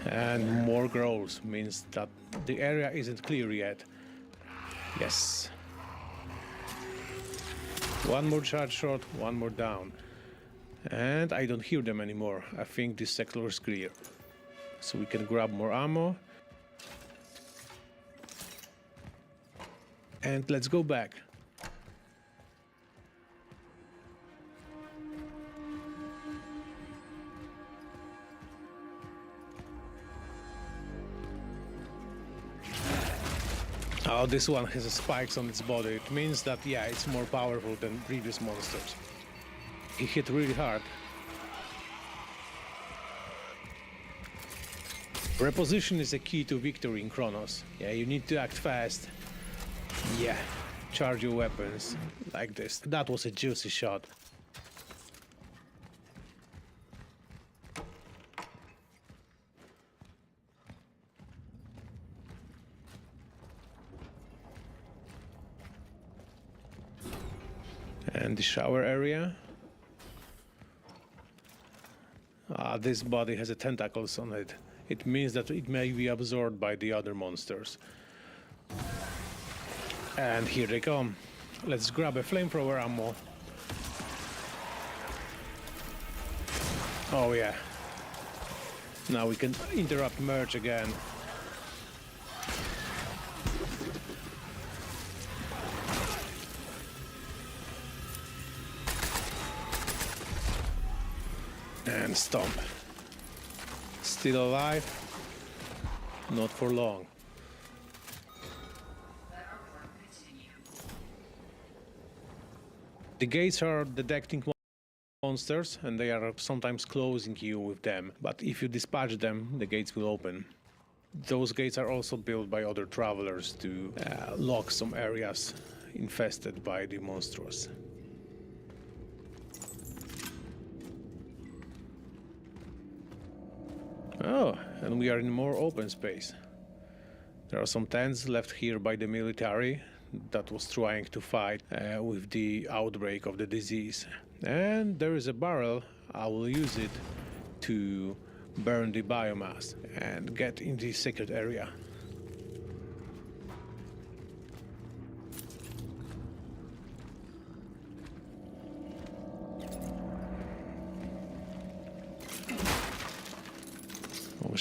And more growls means that the area isn't clear yet. Yes. One more charge shot, one more down. And I don't hear them anymore. I think this sector is clear. So we can grab more ammo. And let's go back. Oh, this one has spikes on its body. It means that, yeah, it's more powerful than previous monsters. He hit really hard. Reposition is a key to victory in Chronos. Yeah, you need to act fast. Yeah, charge your weapons like this. That was a juicy shot. And the shower area. This body has tentacles on it. It means that it may be absorbed by the other monsters. And here they come. Let's grab a flamethrower ammo. Oh yeah. Now we can interrupt merge again. And stomp. Still alive? Not for long. The gates are detecting monsters, and they are sometimes closing you with them. But if you dispatch them, the gates will open. Those gates are also built by other travelers to lock some areas infested by the monsters. Oh, and we are in more open space. There are some tents left here by the military that was trying to fight with the outbreak of the disease. And there is a barrel. I will use it to burn the biomass and get in the secret area.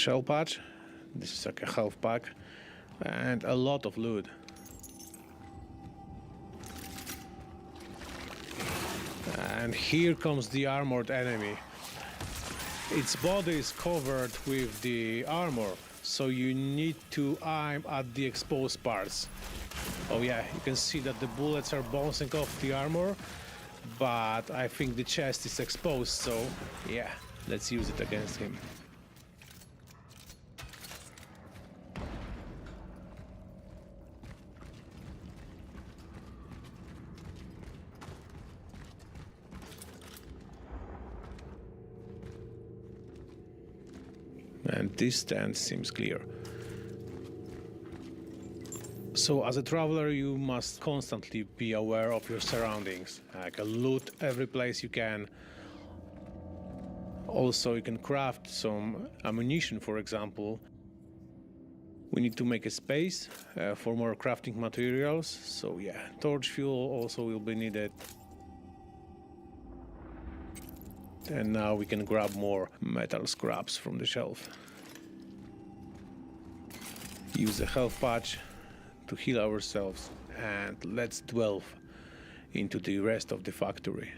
shell patch. This is like a health pack and a lot of loot. And here comes the armored enemy. Its body is covered with the armor, so you need to aim at the exposed parts. Oh yeah, you can see that the bullets are bouncing off the armor, but I think the chest is exposed, so yeah, let's use it against him. And this stand seems clear. So as a traveler, you must constantly be aware of your surroundings. Like loot every place you can. Also, you can craft some ammunition, for example. We need to make a space for more crafting materials. So yeah, torch fuel also will be needed. And now we can grab more metal scraps from the shelf. Use a health patch to heal ourselves, and let's delve into the rest of the factory.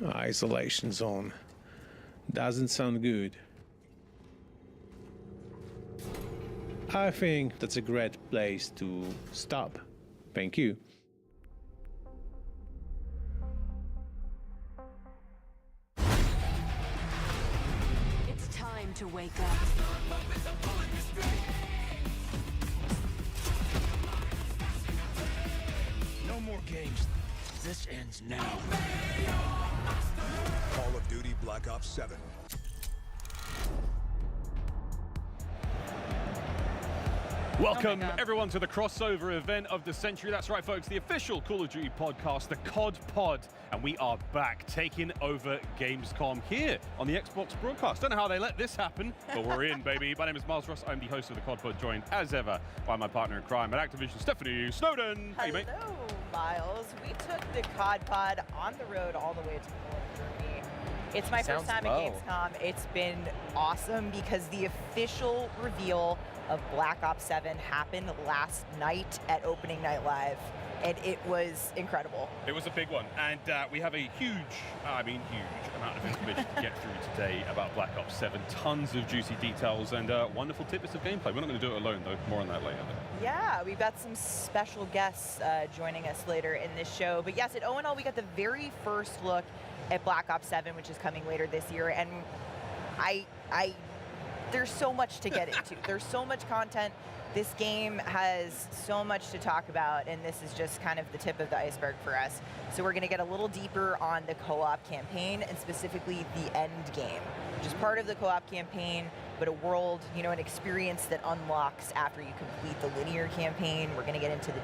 Isolation zone. Doesn't sound good. I think that's a great place to stop. Thank you. It's time to wake up. No more games. This ends now. Call of Duty Black Ops 7. Welcome, everyone, to the crossover event of the century. That's right, folks, the official Call of Duty podcast, the COD Pod, and we are back taking over Gamescom here on the Xbox broadcast. Don't know how they let this happen, but we're in, baby. My name is Miles Ross. I'm the host of the COD Pod, joined, as ever, by my partner in crime at Activision, Stephanie Snowden. Hello, hey, mate. Miles. We took the COD Pod on the road all the way to Poland, Germany. It's my first time at Gamescom. It's been awesome because the official reveal of Black Ops 7 happened last night at Opening Night Live, and it was incredible. It was a big one, and we have a huge amount of information to get through today about Black Ops 7. Tons of juicy details and wonderful tidbits of gameplay. We're not going to do it alone, though. More on that later. Yeah, we've got some special guests joining us later in this show. But yes, at ONL, we got the very first look at Black Ops 7, which is coming later this year, and there's so much to get into. There's so much content. This game has so much to talk about, and this is just kind of the tip of the iceberg for us. So we're going to get a little deeper on the co-op campaign, and specifically the end game, which is part of the co-op campaign, but a world, an experience that unlocks after you complete the linear campaign. We're going to get into the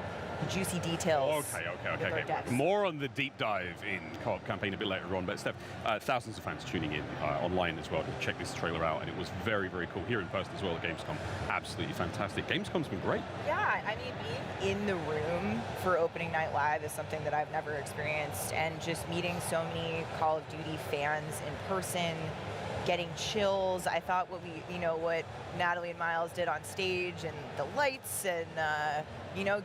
juicy details. Okay. More on the deep dive in co-op campaign a bit later on, but Steph, thousands of fans tuning in online as well to check this trailer out, and it was very, very cool. Here in person as well at Gamescom, absolutely fantastic. Gamescom's been great. Yeah, I mean, being in the room for Opening Night Live is something that I've never experienced, and just meeting so many Call of Duty fans in person, getting chills. I thought what Natalie and Miles did on stage, and the lights, and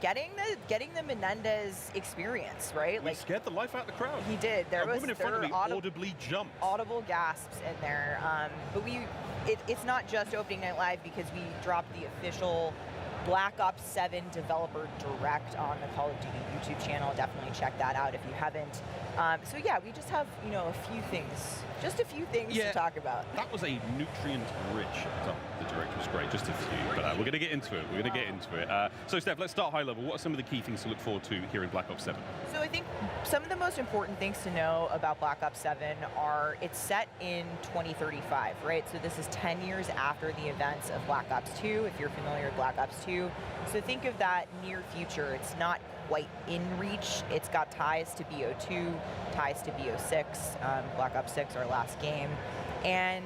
getting the Menendez experience, right? He scared the life out of the crowd. He did. There woman in front of me audibly jumped. Audible gasps in there. But it's not just Opening Night Live, because we dropped the official Black Ops 7 developer direct on the Call of Duty YouTube channel. Definitely check that out if you haven't. So yeah, we just have a few things to talk about. That was a nutrient-rich dump. The director was great, just a few, but we're going to get into it. So Steph, let's start high level. What are some of the key things to look forward to here in Black Ops 7? So I think some of the most important things to know about Black Ops 7 are it's set in 2035, right? So this is 10 years after the events of Black Ops 2, if you're familiar with Black Ops 2. So think of that near future. It's not quite in reach. It's got ties to BO2, ties to BO6, Black Ops 6, our last game. And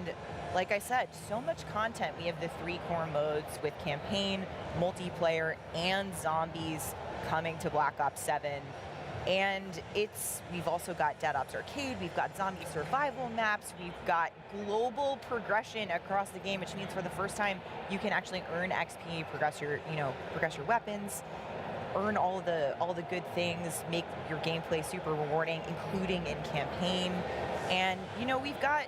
like I said, so much content. We have the 3 core modes with campaign, multiplayer, and zombies coming to Black Ops 7. And we've also got Dead Ops Arcade, we've got zombie survival maps, we've got global progression across the game, which means for the first time you can actually earn XP, progress your weapons, earn all the good things, make your gameplay super rewarding, including in campaign. And we've got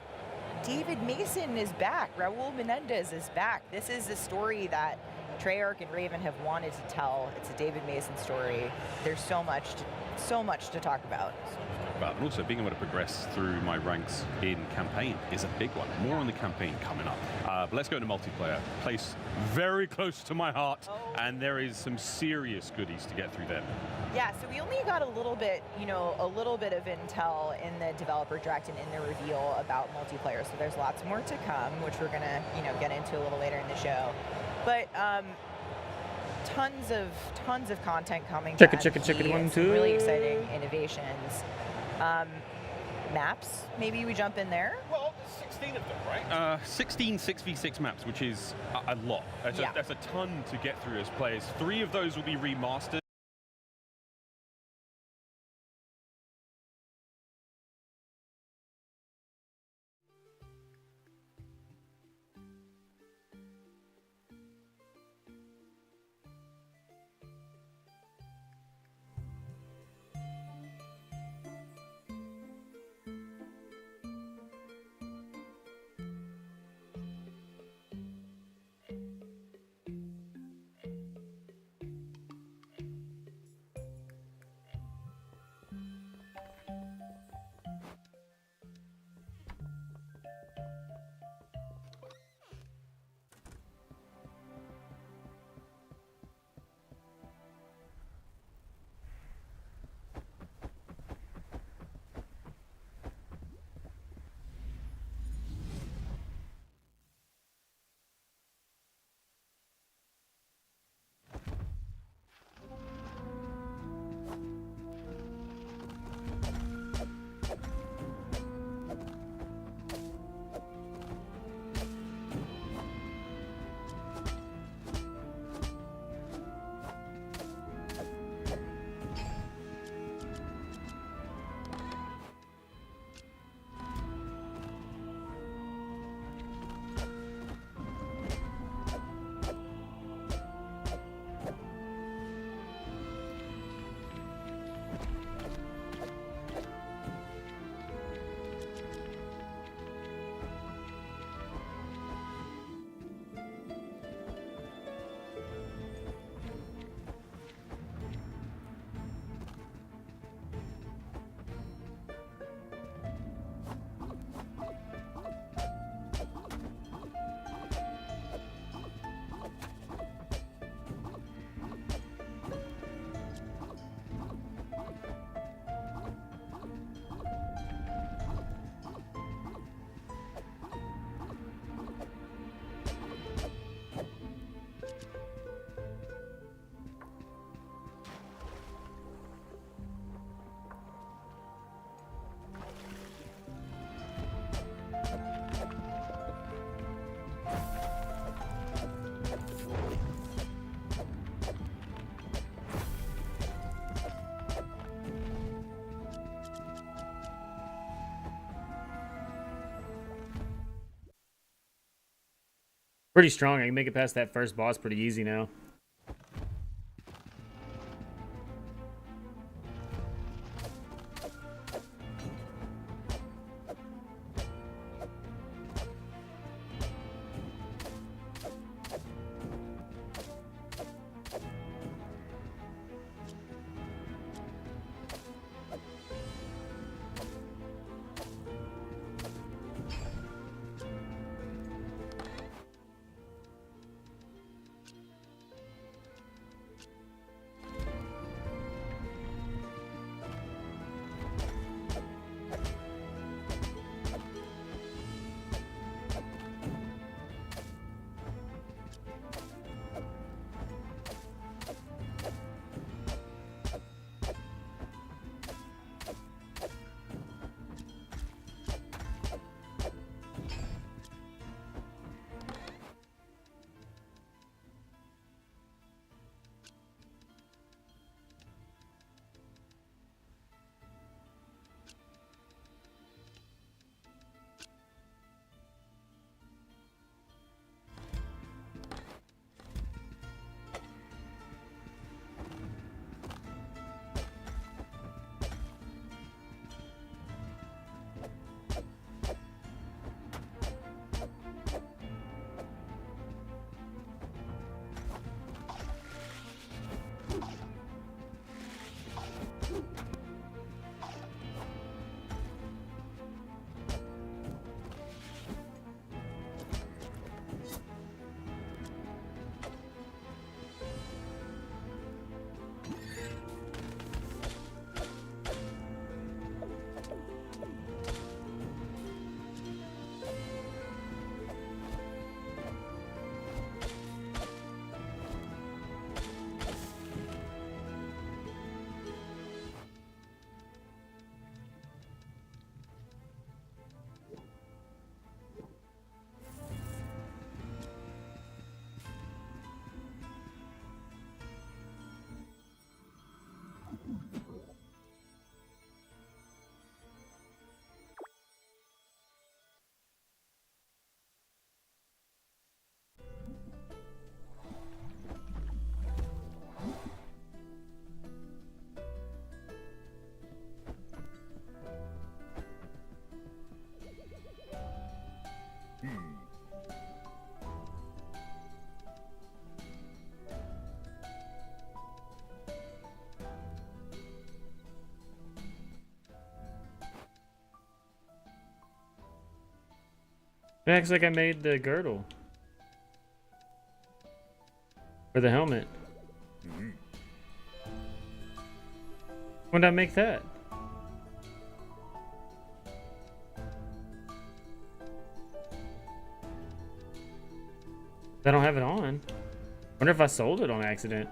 David Mason is back, Raul Menendez is back. This is a story that Treyarch and Raven have wanted to tell. It's a David Mason story. There's so much to talk about. But also being able to progress through my ranks in campaign is a big one. More on the campaign coming up. But let's go to multiplayer. Place very close to my heart, and there is some serious goodies to get through there. Yeah, so we only got a little bit of intel in the developer direct and in the reveal about multiplayer. So there's lots more to come, which we're gonna, get into a little later in the show. But tons of content coming. Chicken, 1, 2. Really exciting innovations. Maps, maybe we jump in there. Well, 16 of them, right? 16 6v6 maps, which is a lot. That's a ton to get through as players. 3 of those will be remastered. Pretty strong. I can make it past that first boss pretty easy now. It acts like I made the girdle. Or the helmet. When did I make that? I don't have it on. Wonder if I sold it on accident.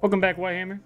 Welcome back, Whitehammer.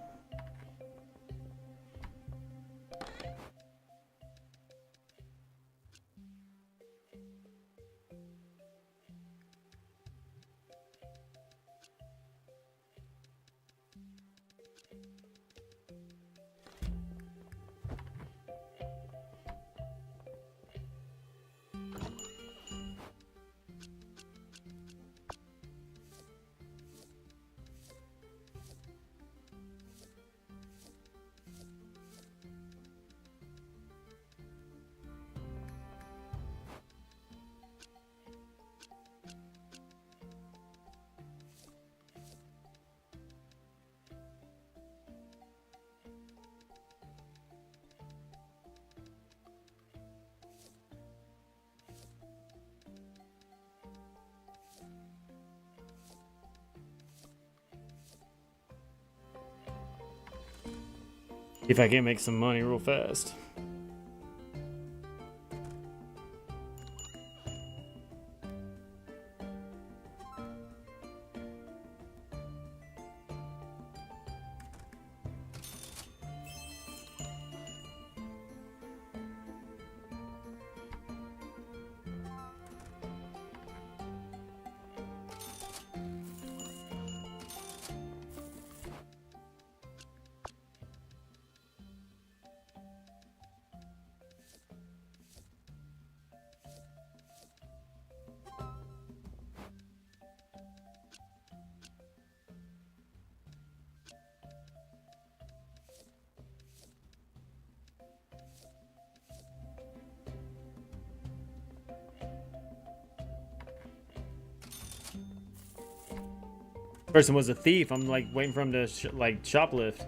If I can make some money real fast. Person was a thief. I'm like waiting for him to like shoplift.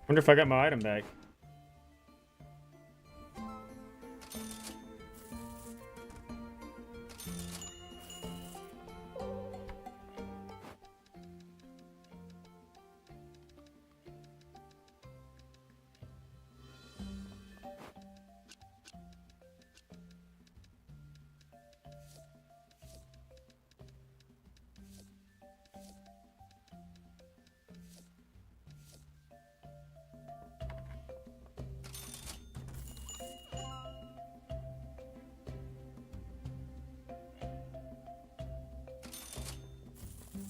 Wonder if I got my item back.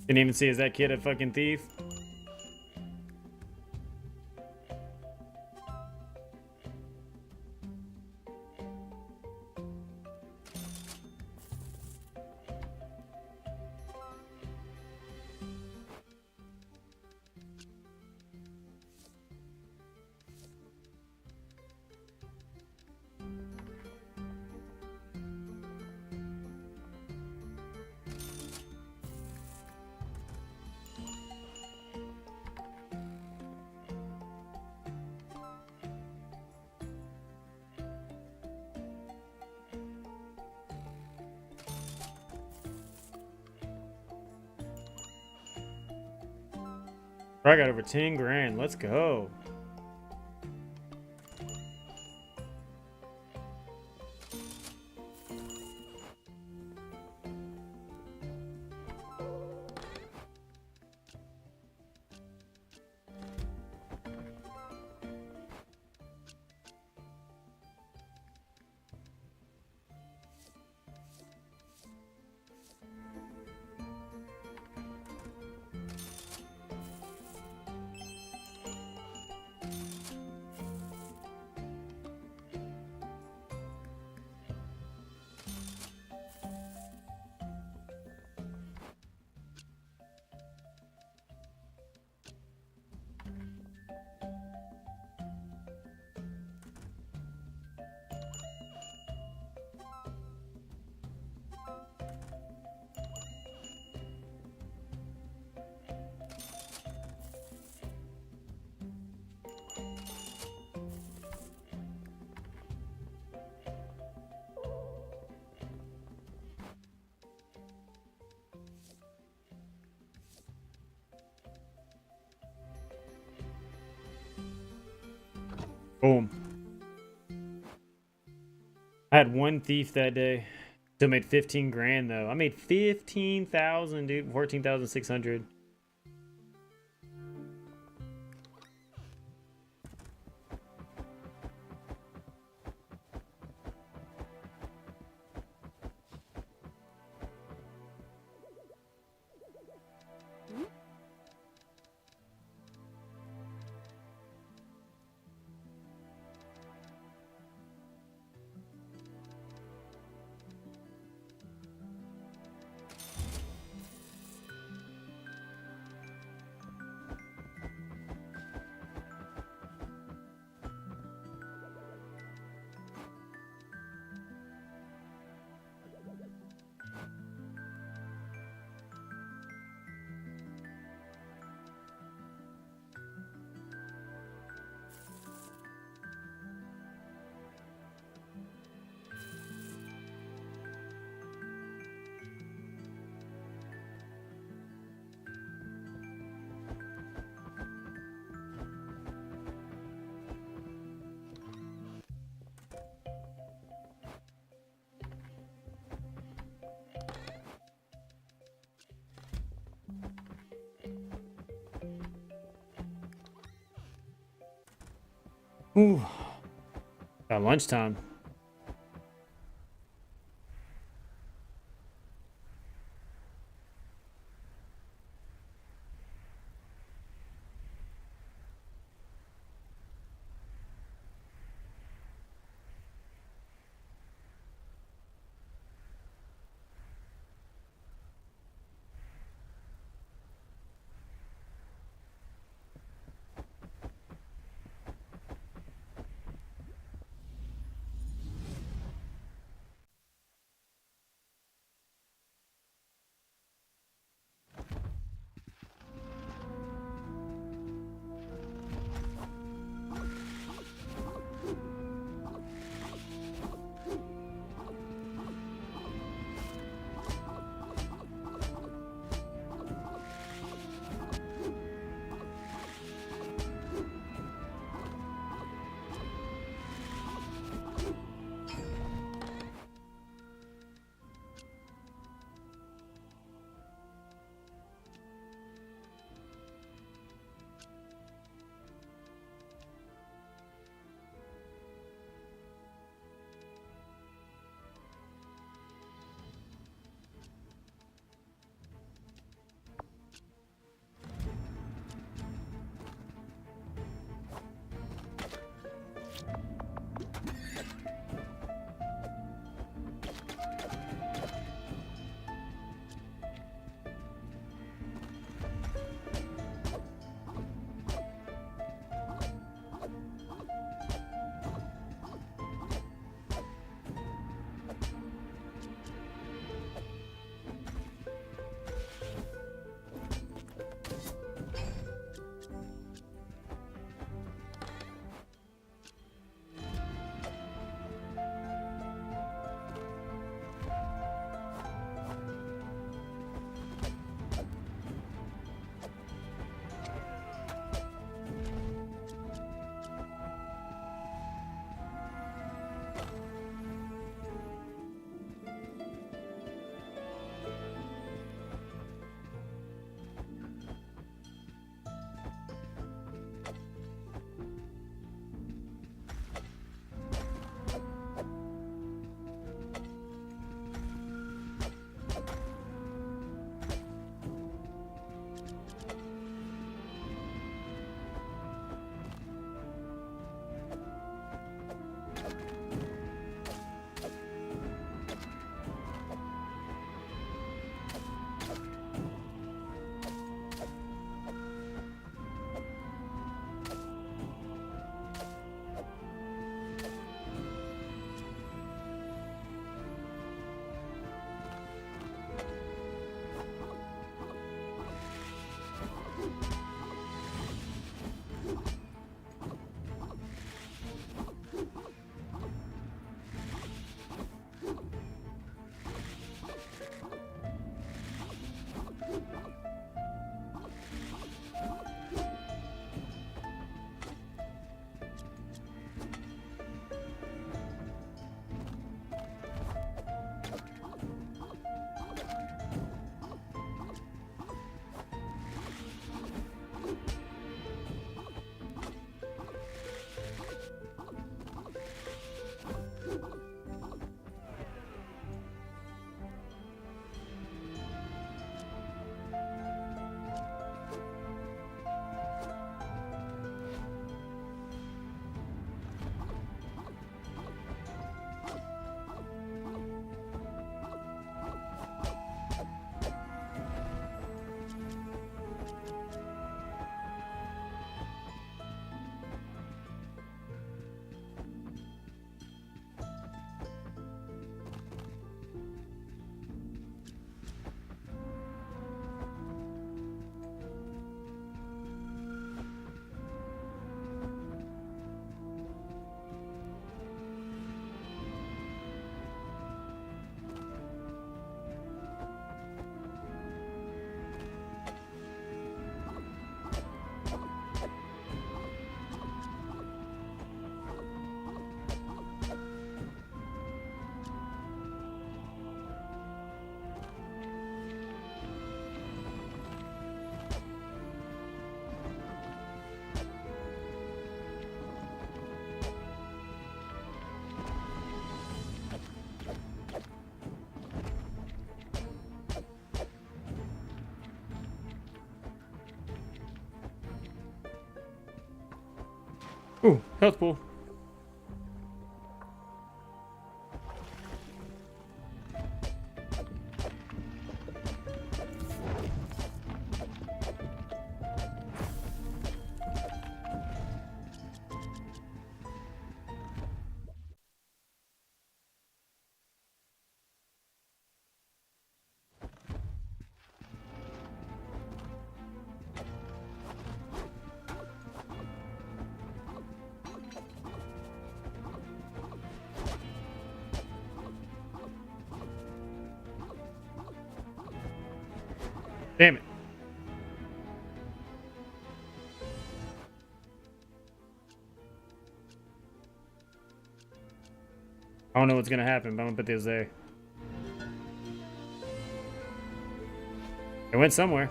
Didn't even see, is that kid a fucking thief? I got over 10 grand. Let's go. Boom. I had one thief that day. Still made 15 grand though. I made 15,000, dude. 14,600. Ooh. Got lunchtime. Ooh, health pool. Damn it. I don't know what's gonna happen, but I'm gonna put this there. It went somewhere.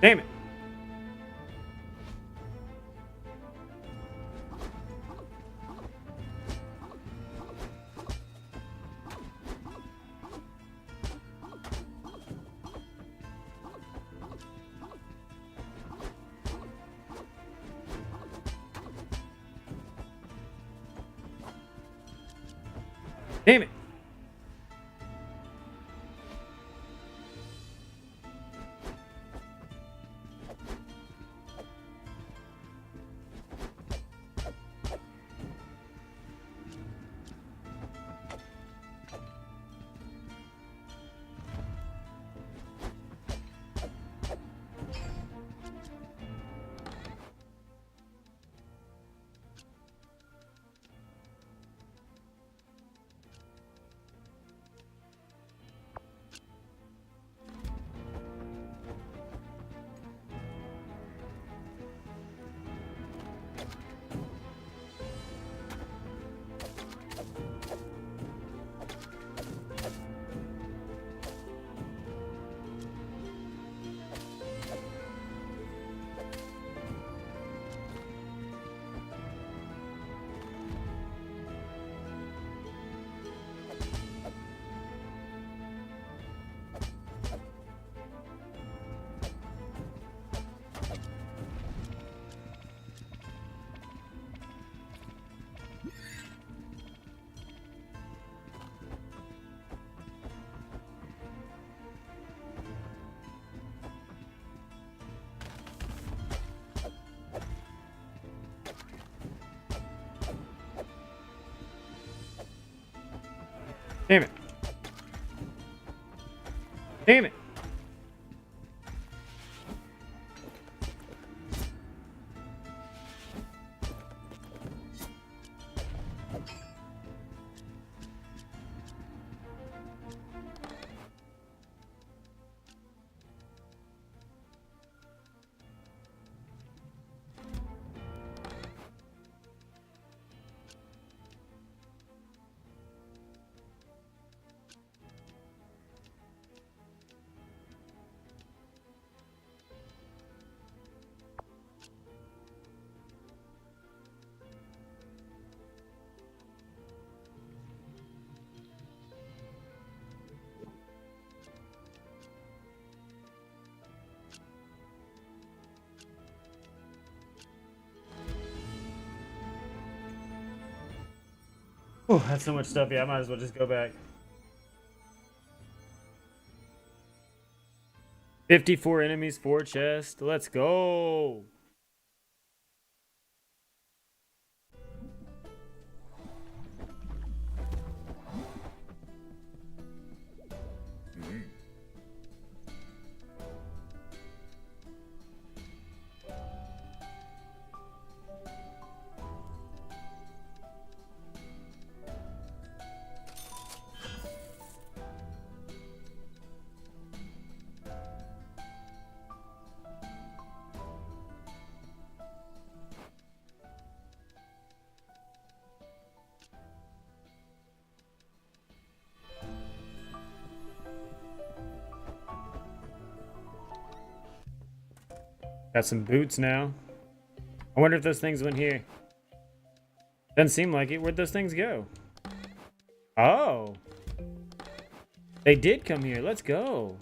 Damn it. Damn it. Damn it. Damn it. Oh, that's so much stuff. Yeah, I might as well just go back. 54 enemies, 4 chests. Let's go. Got some boots now. I wonder if those things went here. Doesn't seem like it. Where'd those things go? Oh. They did come here. Let's go.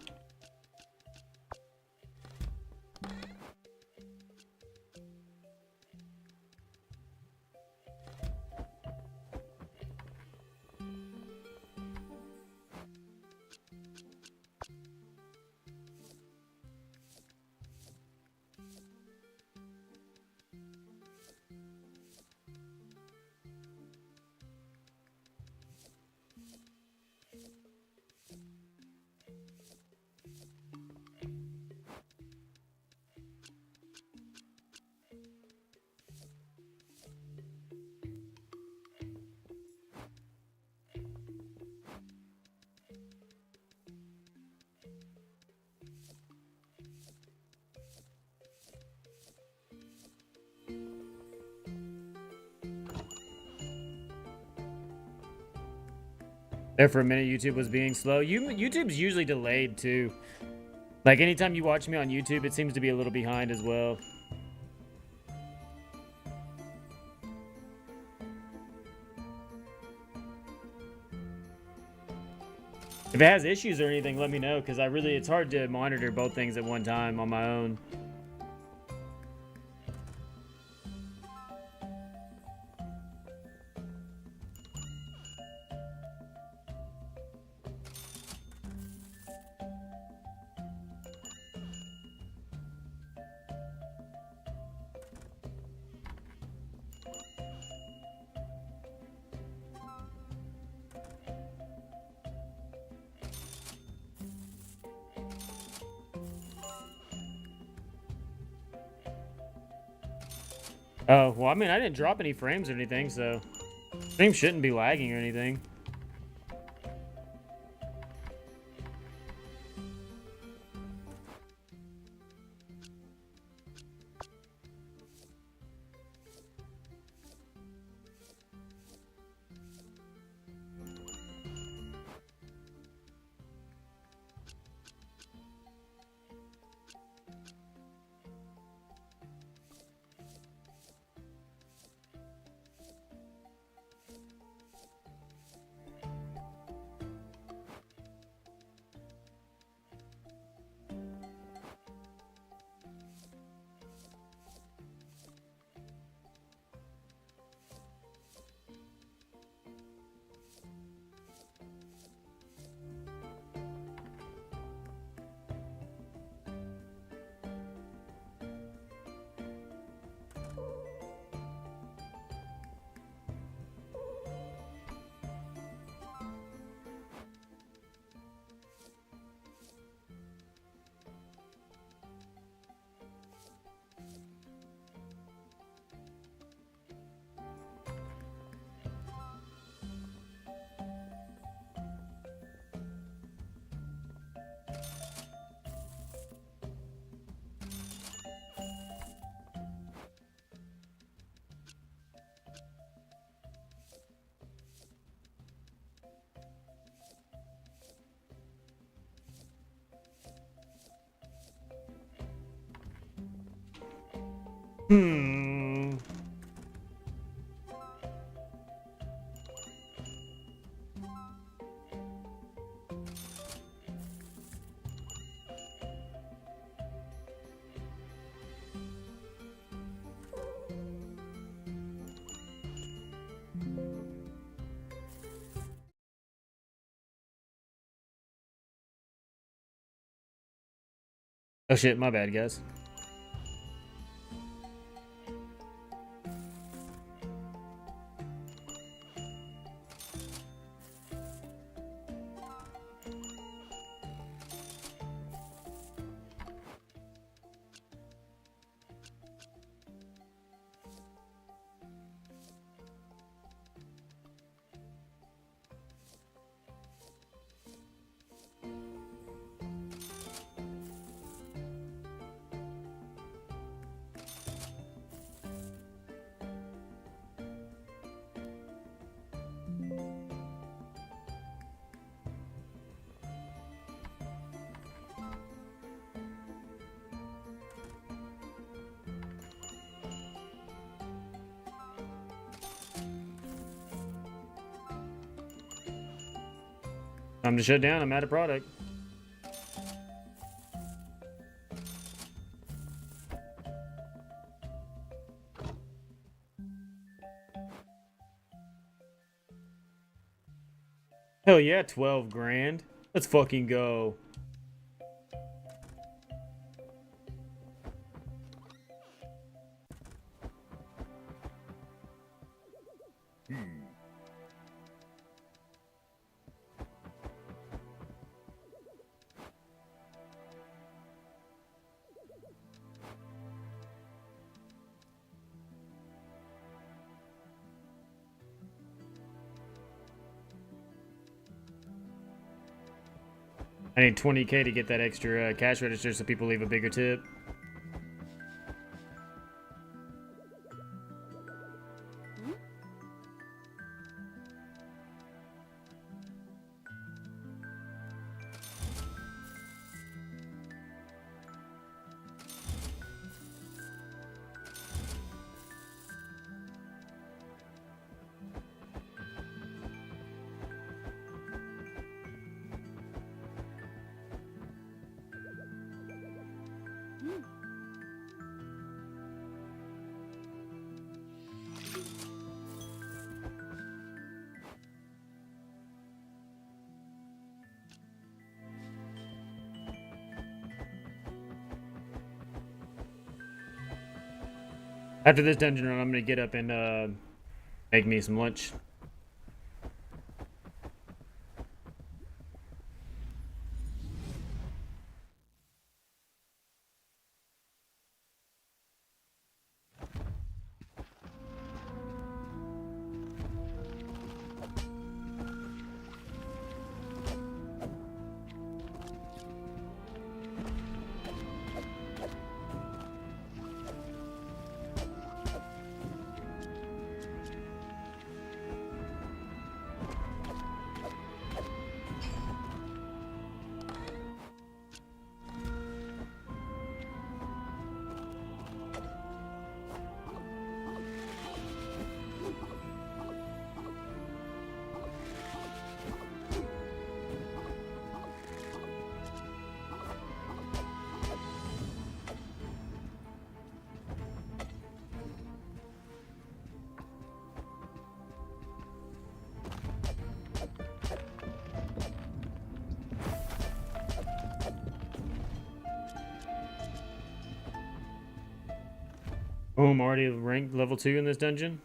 There for a minute, YouTube was being slow. YouTube's usually delayed too. Like anytime you watch me on YouTube, it seems to be a little behind as well. If it has issues or anything, let me know, because it's hard to monitor both things at one time on my own. Oh, well, I mean, I didn't drop any frames or anything, so stream shouldn't be lagging or anything. Oh shit, my bad, guys. Time to shut down. I'm out of product. Hell yeah, 12 grand. Let's fucking go. I need 20K to get that extra cash register so people leave a bigger tip. After this dungeon run, I'm gonna get up and make me some lunch. Oh, I'm already ranked level 2 in this dungeon.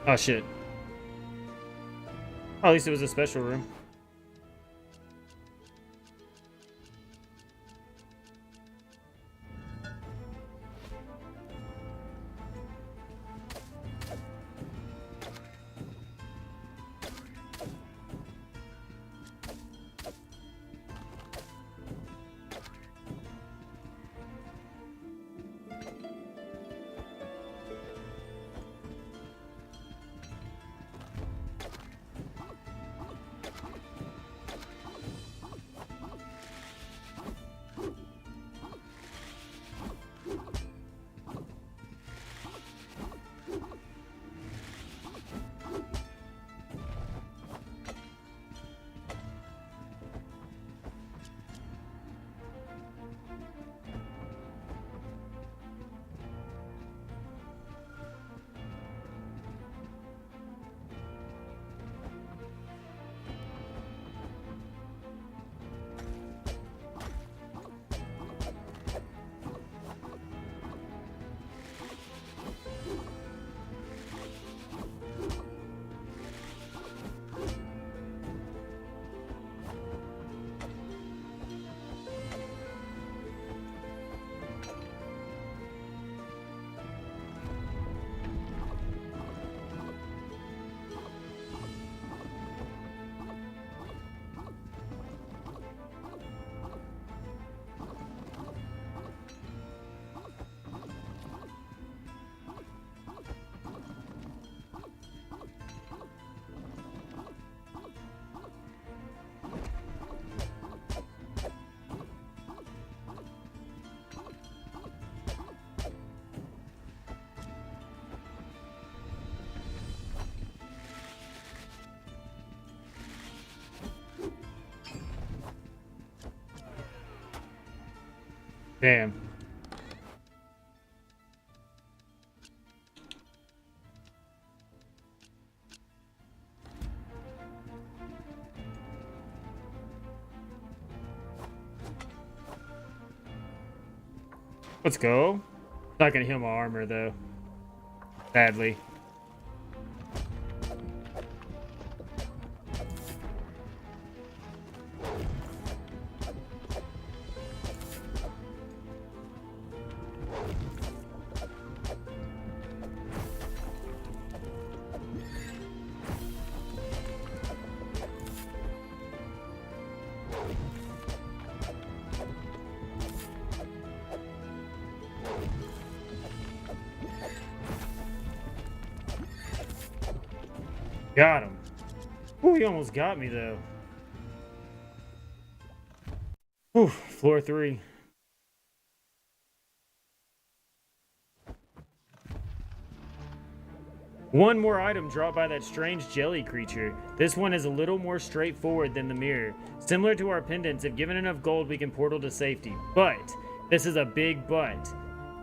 Oh shit. Oh, at least it was a special room. Damn. Let's go. Not gonna heal my armor though. Sadly. Got him. Ooh, he almost got me though. Ooh, floor 3. One more item dropped by that strange jelly creature. This one is a little more straightforward than the mirror. Similar to our pendants, if given enough gold, we can portal to safety. But, this is a big but.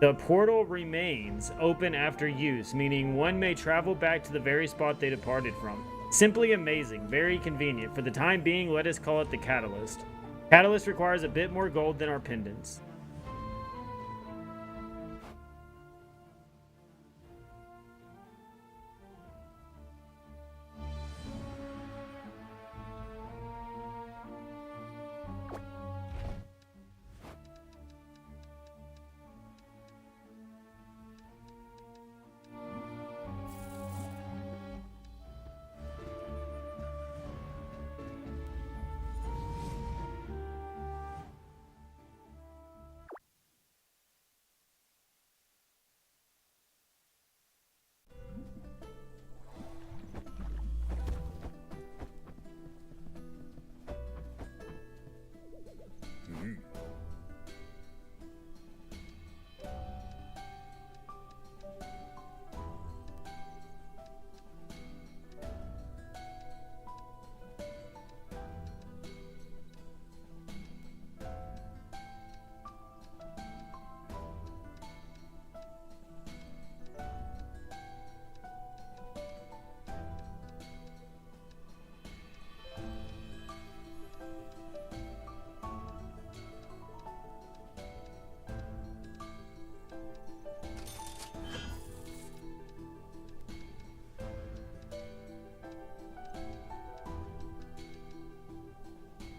The portal remains open after use, meaning one may travel back to the very spot they departed from. Simply amazing, very convenient. For the time being, let us call it the Catalyst. Catalyst requires a bit more gold than our pendants.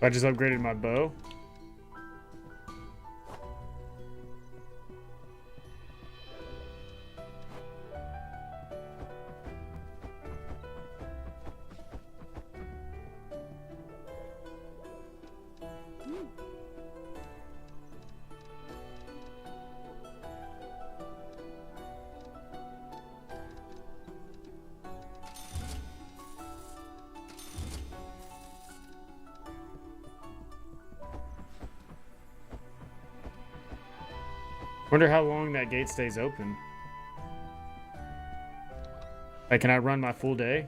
I just upgraded my bow. Wonder how long that gate stays open. Like, can I run my full day?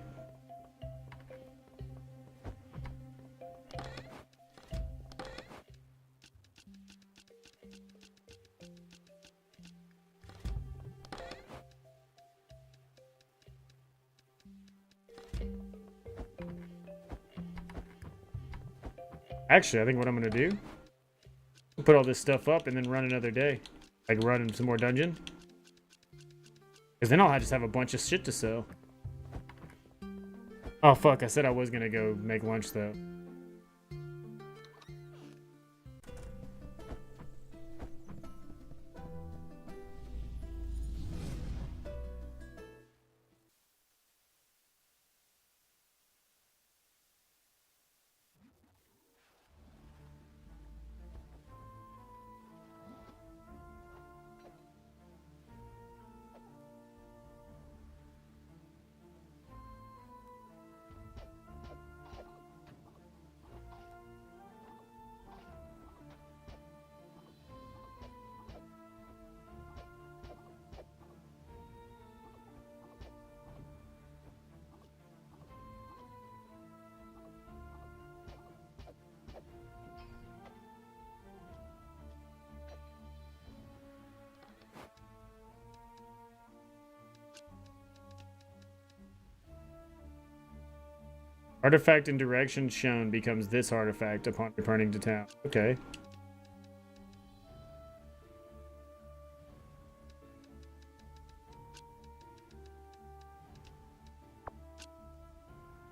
Actually, I think what I'm gonna do, put all this stuff up and then run another day. Like running some more dungeon. Because then I'll just have a bunch of shit to sell. Oh fuck, I said I was gonna go make lunch though. Artifact and direction shown becomes this artifact upon returning to town. Okay.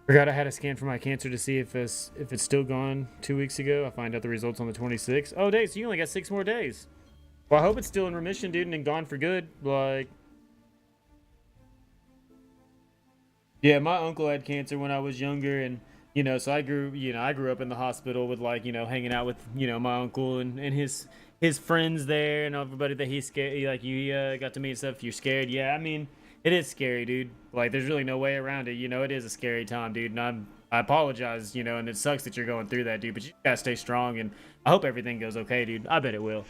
Forgot I had a scan for my cancer to see if it's still gone 2 weeks ago. I find out the results on the 26th. Oh, days. So you only got 6 more days. Well, I hope it's still in remission, dude, and gone for good. Like, yeah, my uncle had cancer when I was younger, and so I grew up in the hospital with hanging out with my uncle and his friends there and everybody that he's scared. Like you got to meet and stuff. If you're scared, yeah, I mean it is scary, dude. Like there's really no way around it. It is a scary time, dude. And I apologize, and it sucks that you're going through that, dude. But you gotta stay strong, and I hope everything goes okay, dude. I bet it will.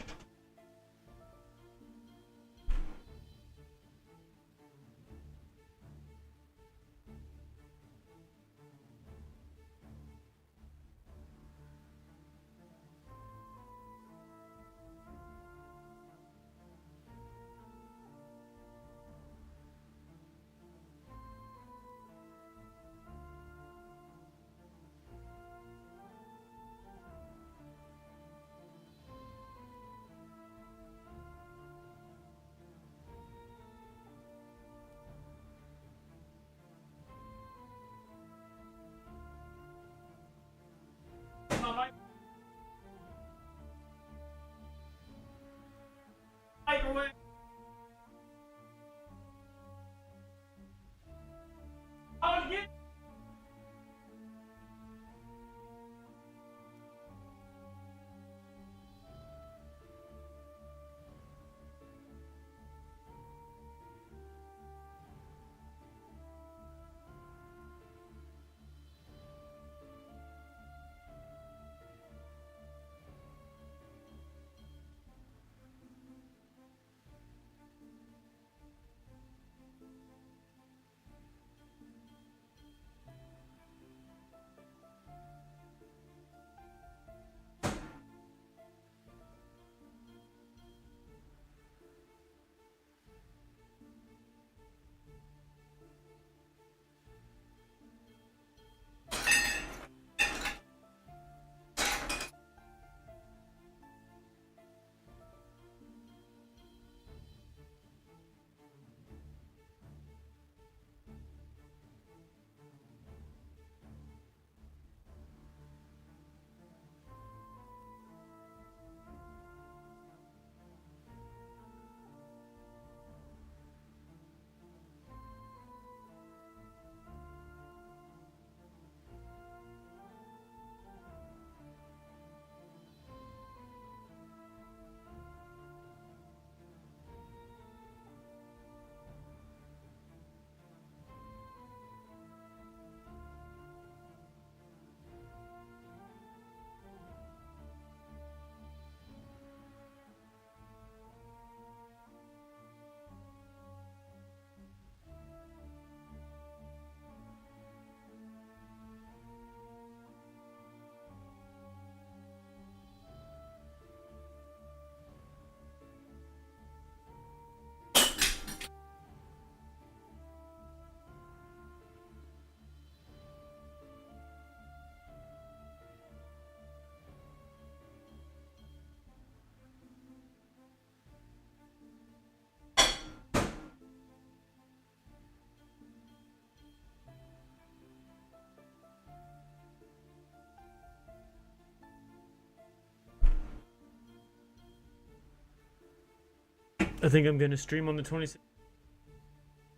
I think I'm gonna stream on the 26th.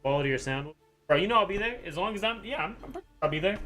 Quality or sound? Bro, you know I'll be there as long as I'm I'll be there.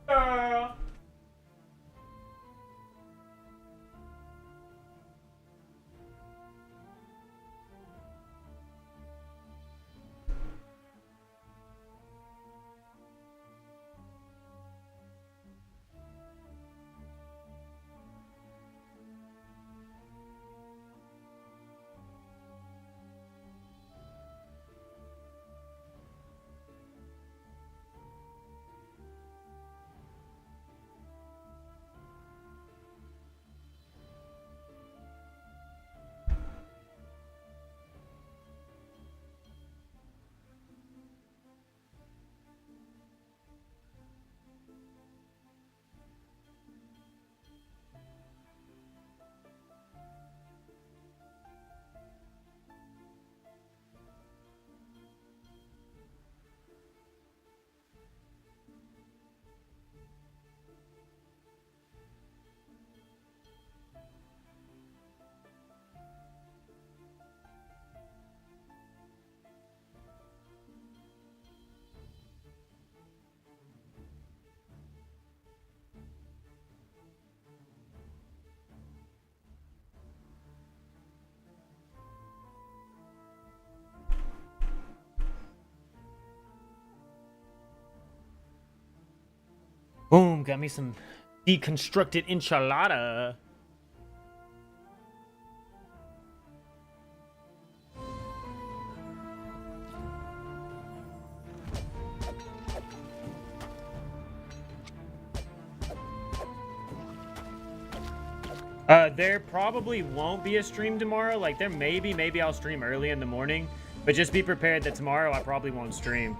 Girl. Boom, got me some deconstructed enchilada. There probably won't be a stream tomorrow. Like, there maybe I'll stream early in the morning. But just be prepared that tomorrow I probably won't stream.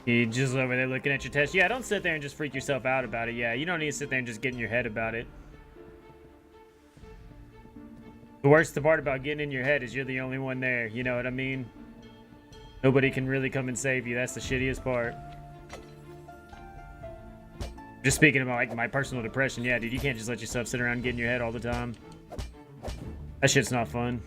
You just over there looking at your test. Yeah, don't sit there and just freak yourself out about it. Yeah, you don't need to sit there and just get in your head about it. The worst part about getting in your head is you're the only one there. You know what I mean? Nobody can really come and save you. That's the shittiest part. Just speaking about like my personal depression. Yeah, dude, you can't just let yourself sit around and get in your head all the time. That shit's not fun.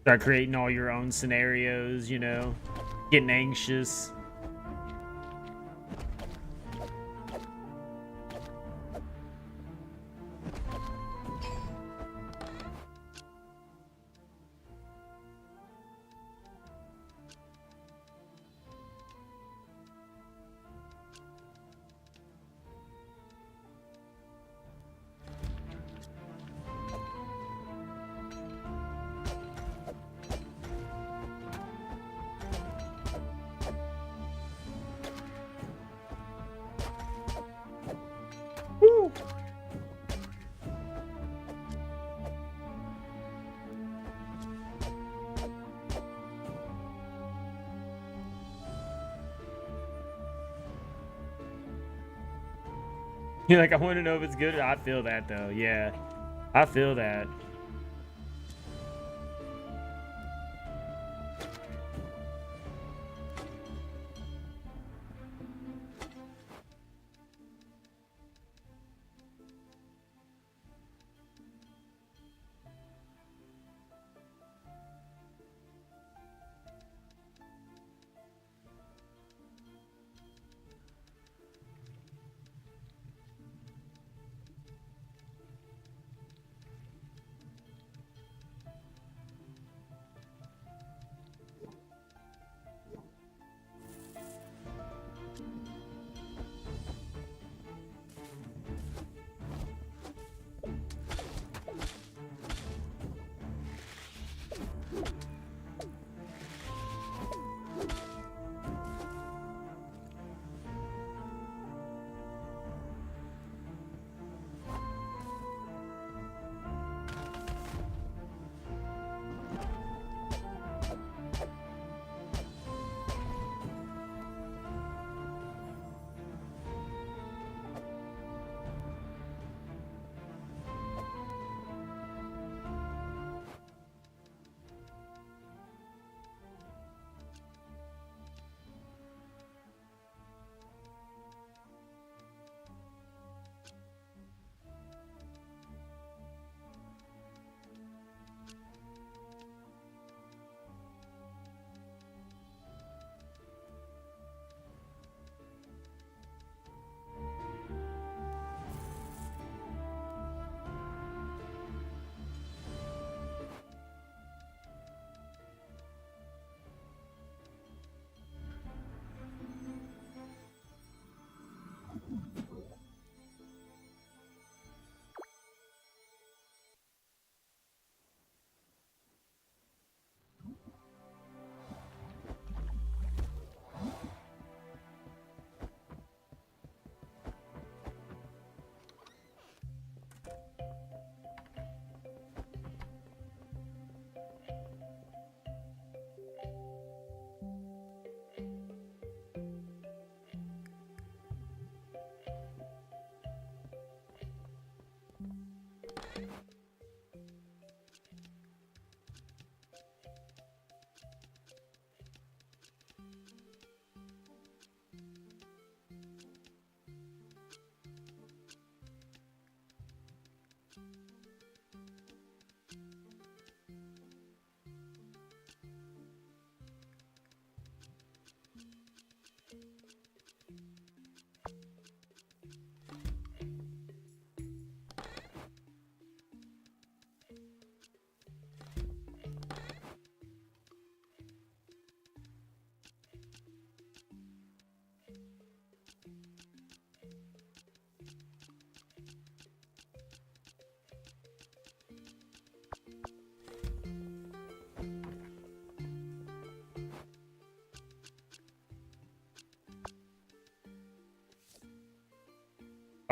Start creating all your own scenarios, you know, getting anxious. You're like, I want to know if it's good. I feel that, though. Yeah, I feel that.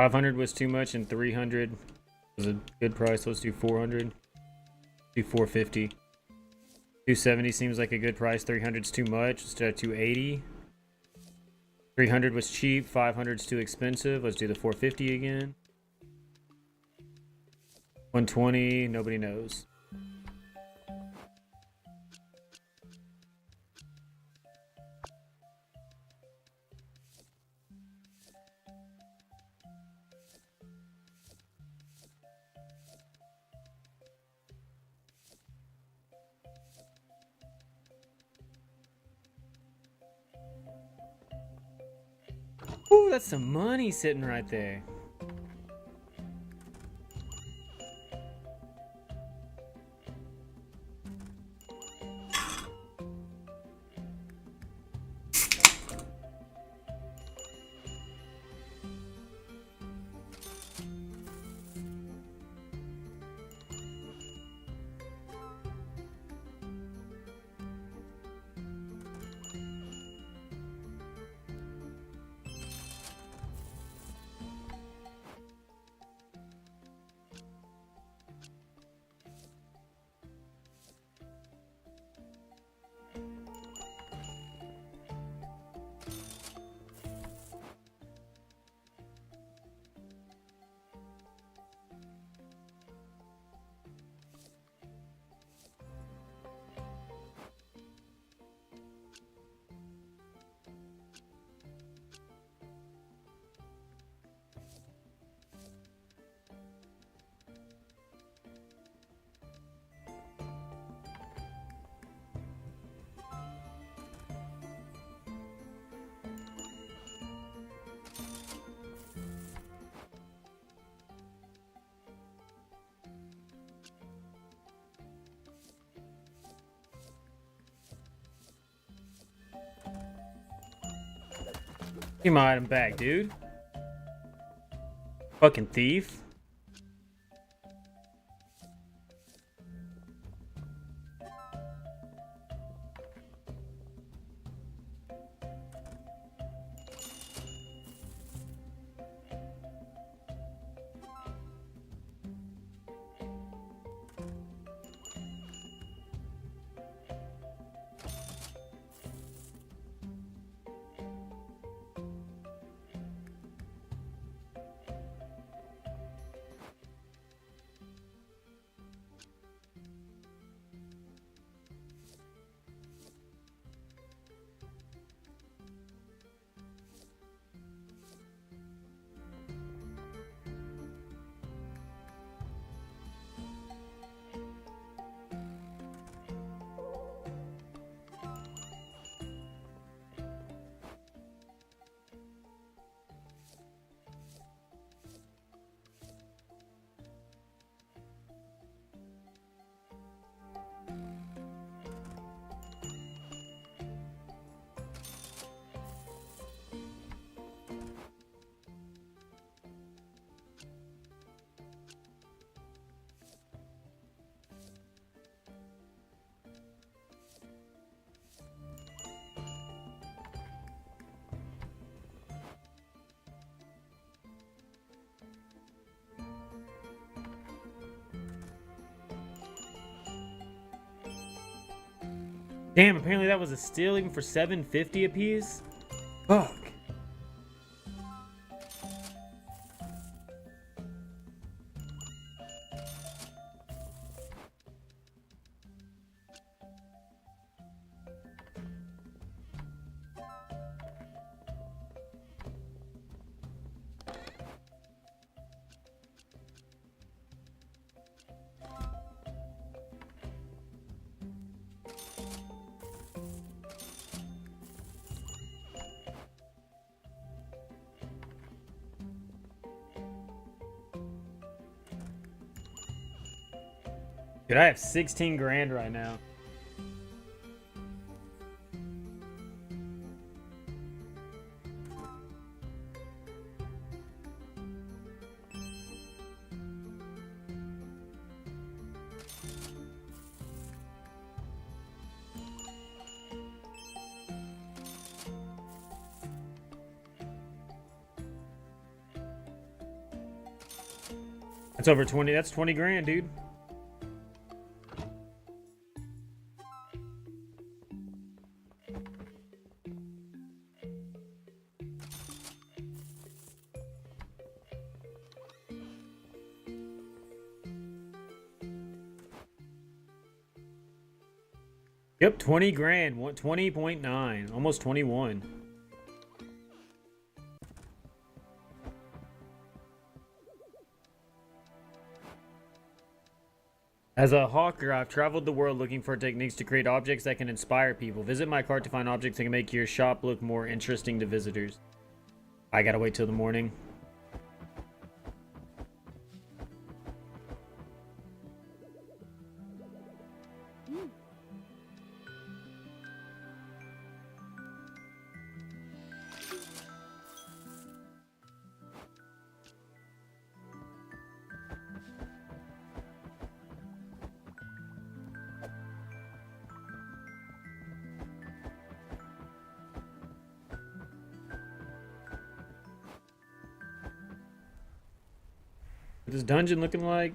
500 was too much and 300 was a good price. Let's do 400. Do 450. 270 seems like a good price. 300 is too much. Let's do 280. 300 was cheap. 500 is too expensive. Let's do the 450 again. 120. Nobody knows. Ooh, that's some money sitting right there. Give my item back, dude. Fucking thief. Damn, apparently that was a steal even for 750 apiece. Fuck. Dude, I have 16 grand right now. That's over 20. That's 20 grand, dude. Yep, 20 grand. 20.9. Almost 21. As a hawker, I've traveled the world looking for techniques to create objects that can inspire people. Visit my cart to find objects that can make your shop look more interesting to visitors. I gotta wait till the morning. What this dungeon looking like?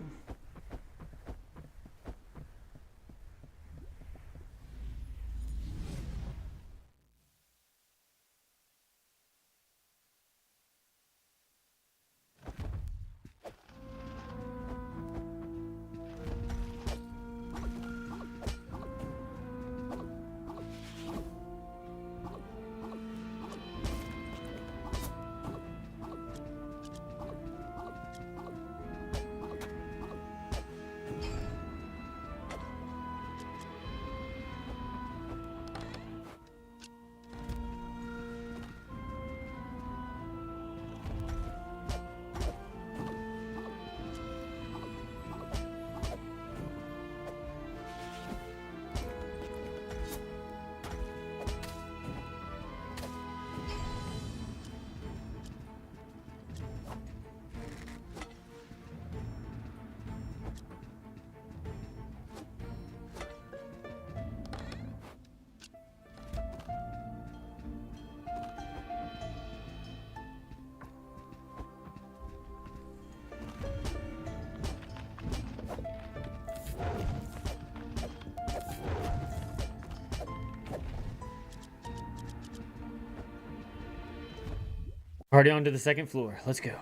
Already onto the second floor. Let's go.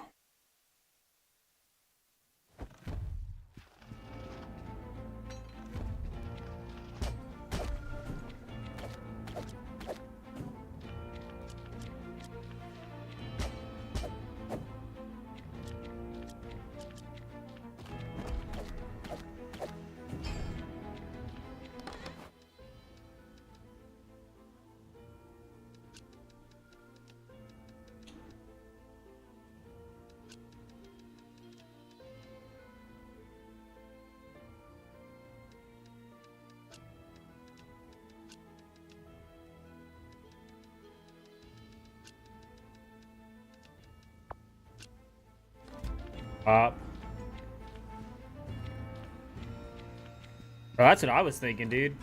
Pop. Bro, that's what I was thinking, dude.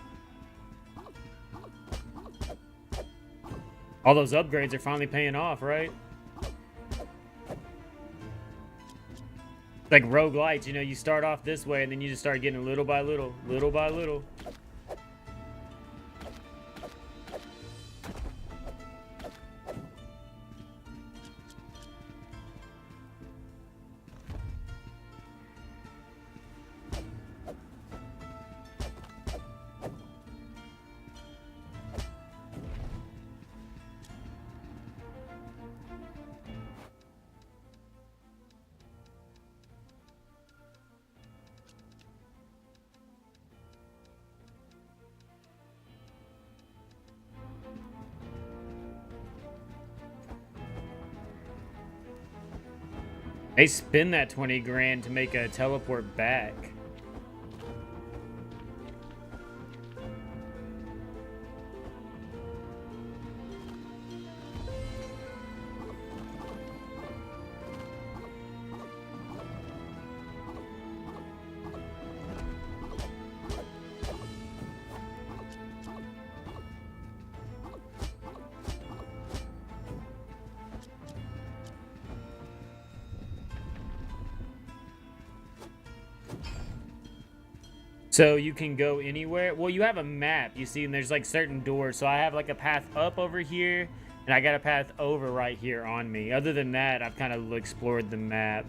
All those upgrades are finally paying off, right? It's like roguelites, you know, you start off this way and then you just start getting little by little, little by little. They spend that 20 grand to make a teleport back. So you can go anywhere? Well, you have a map, you see, and there's like certain doors. So I have like a path up over here, and I got a path over right here on me. Other than that, I've kind of explored the map.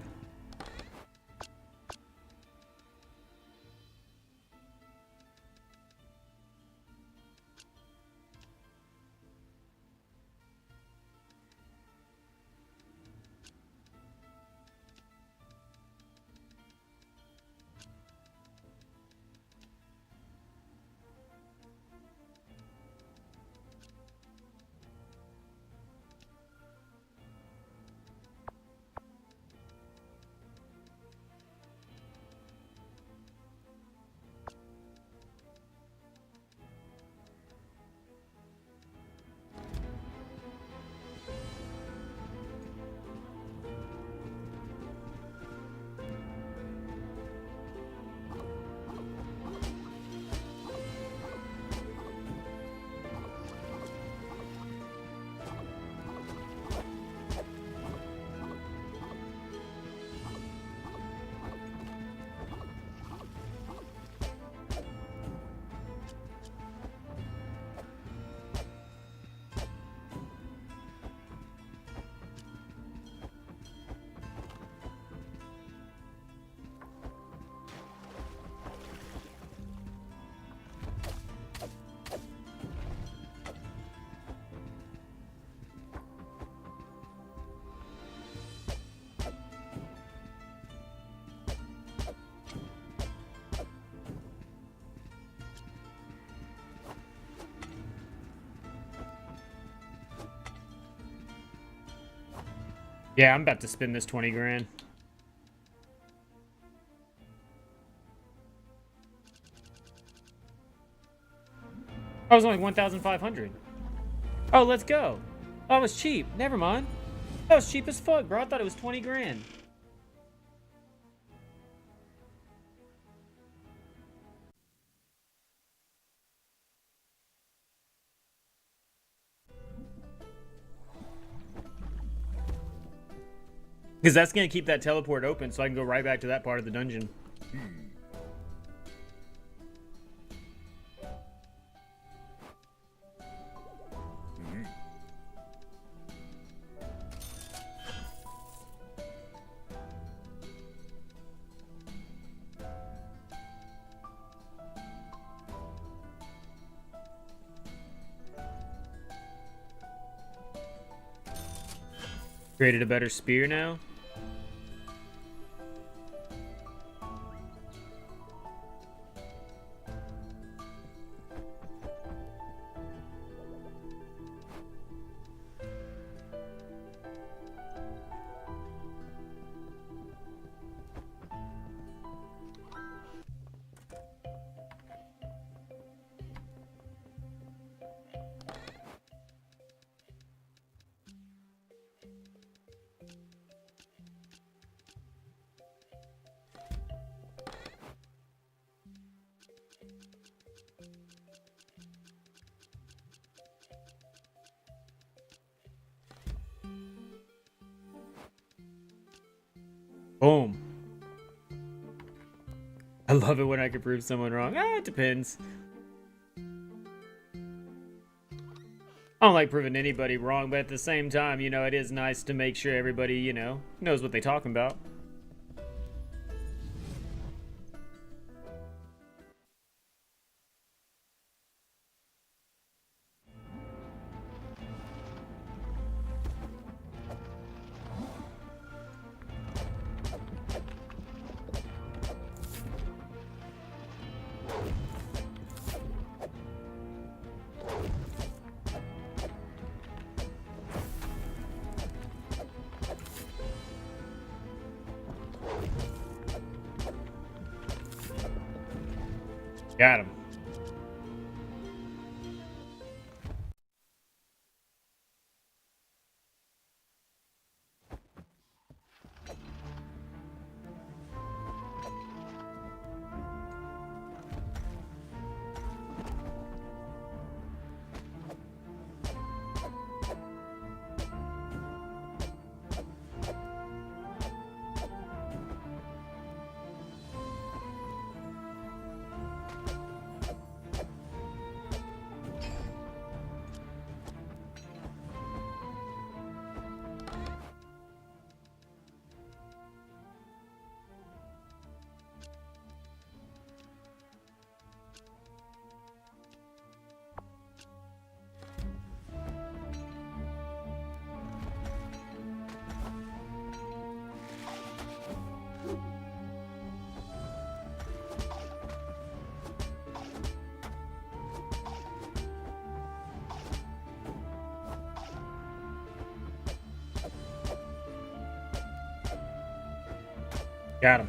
Yeah, I'm about to spend this 20 grand. I was only 1,500. Oh, let's go. Oh, it was cheap. Never mind. That was cheap as fuck, bro. I thought it was 20 grand. Because that's going to keep that teleport open so I can go right back to that part of the dungeon. Created a better spear now. Boom. I love it when I can prove someone wrong. It depends. I don't like proving anybody wrong, but at the same time, you know, it is nice to make sure everybody, you know, knows what they're talking about. Got him. Got him.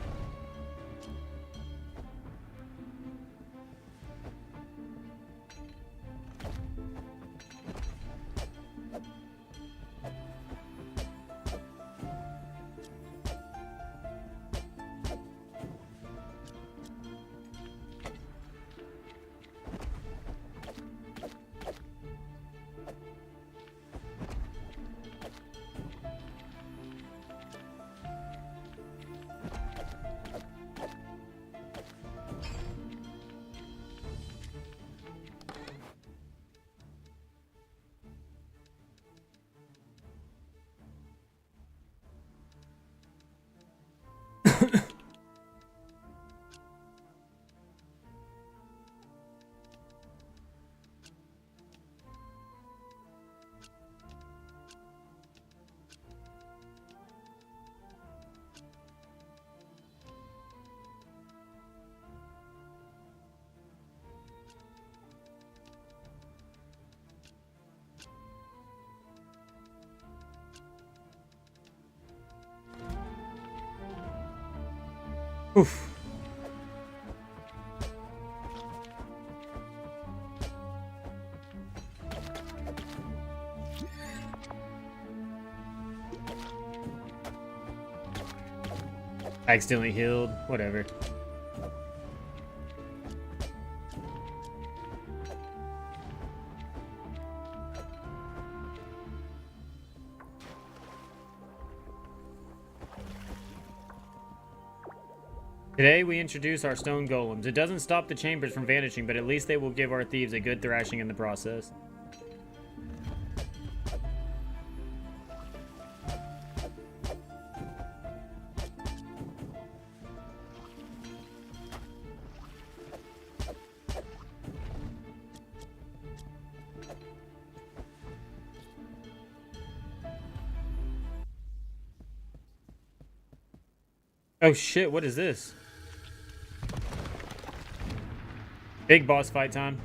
Oof. Accidentally healed, whatever. Today we introduce our stone golems. It doesn't stop the chambers from vanishing, but at least they will give our thieves a good thrashing in the process. Oh shit, what is this? Big boss fight time.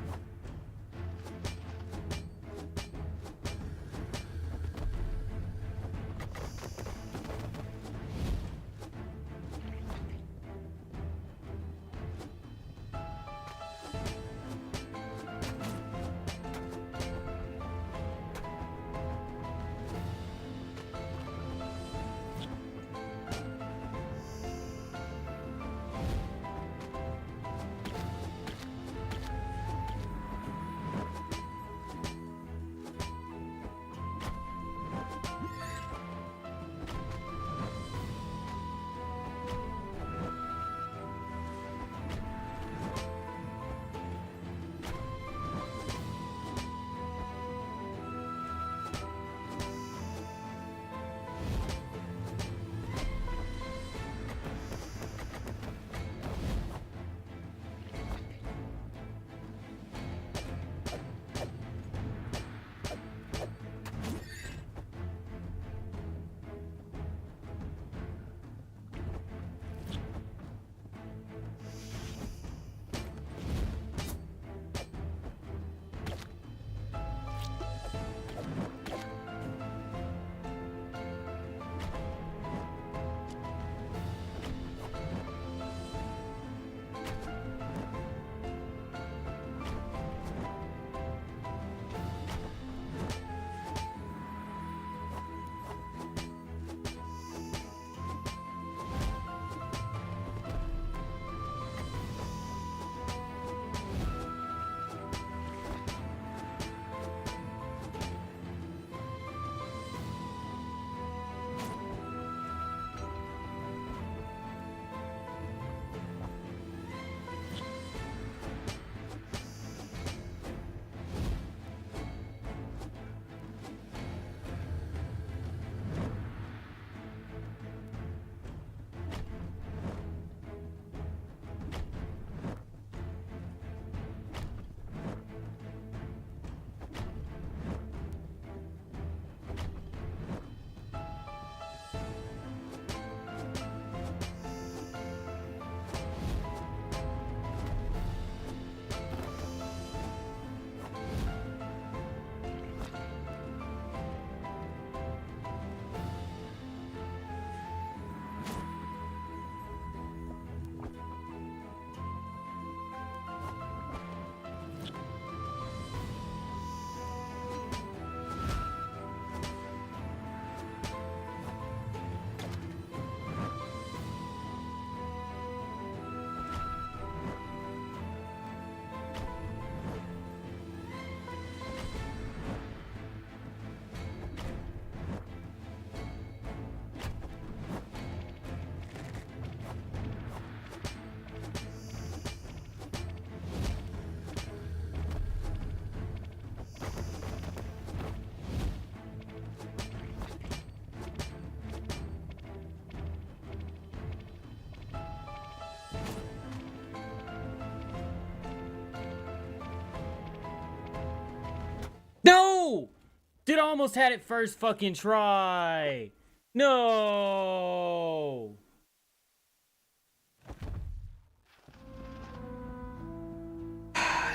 Dude, I almost had it first fucking try. No.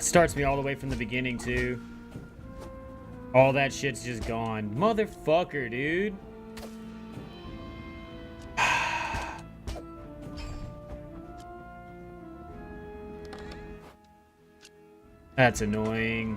Starts me all the way from the beginning, too. All that shit's just gone. Motherfucker, dude. That's annoying.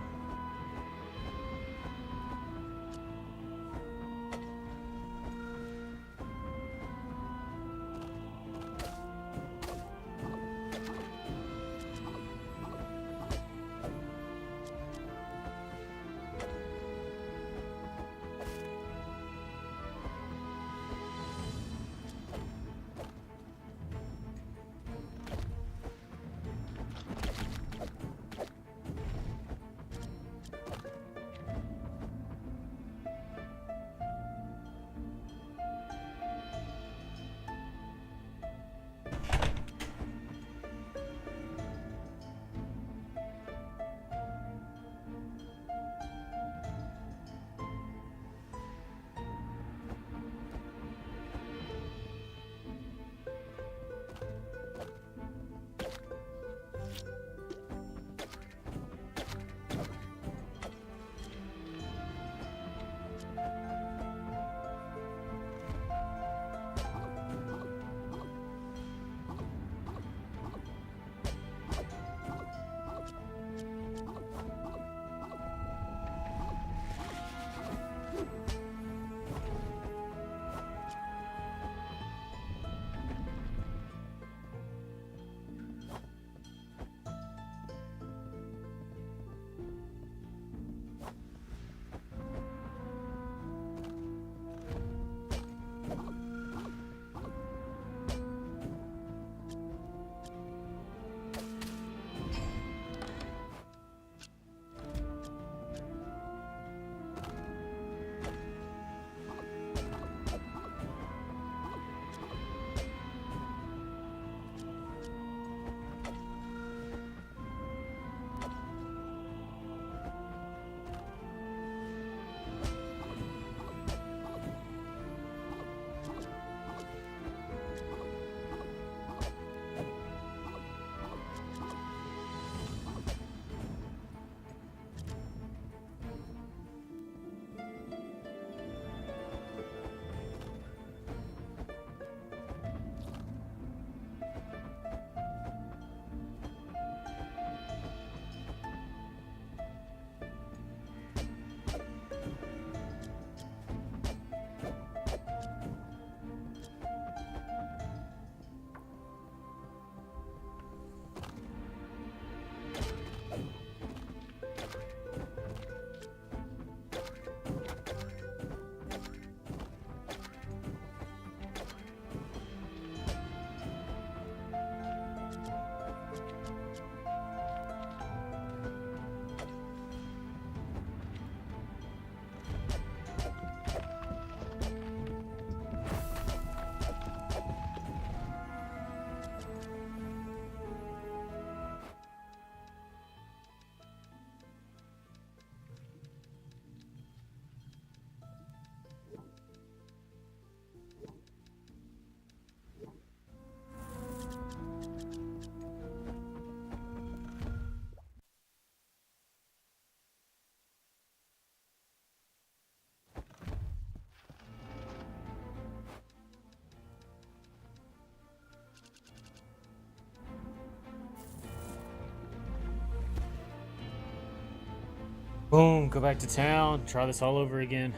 Boom, go back to town, try this all over again.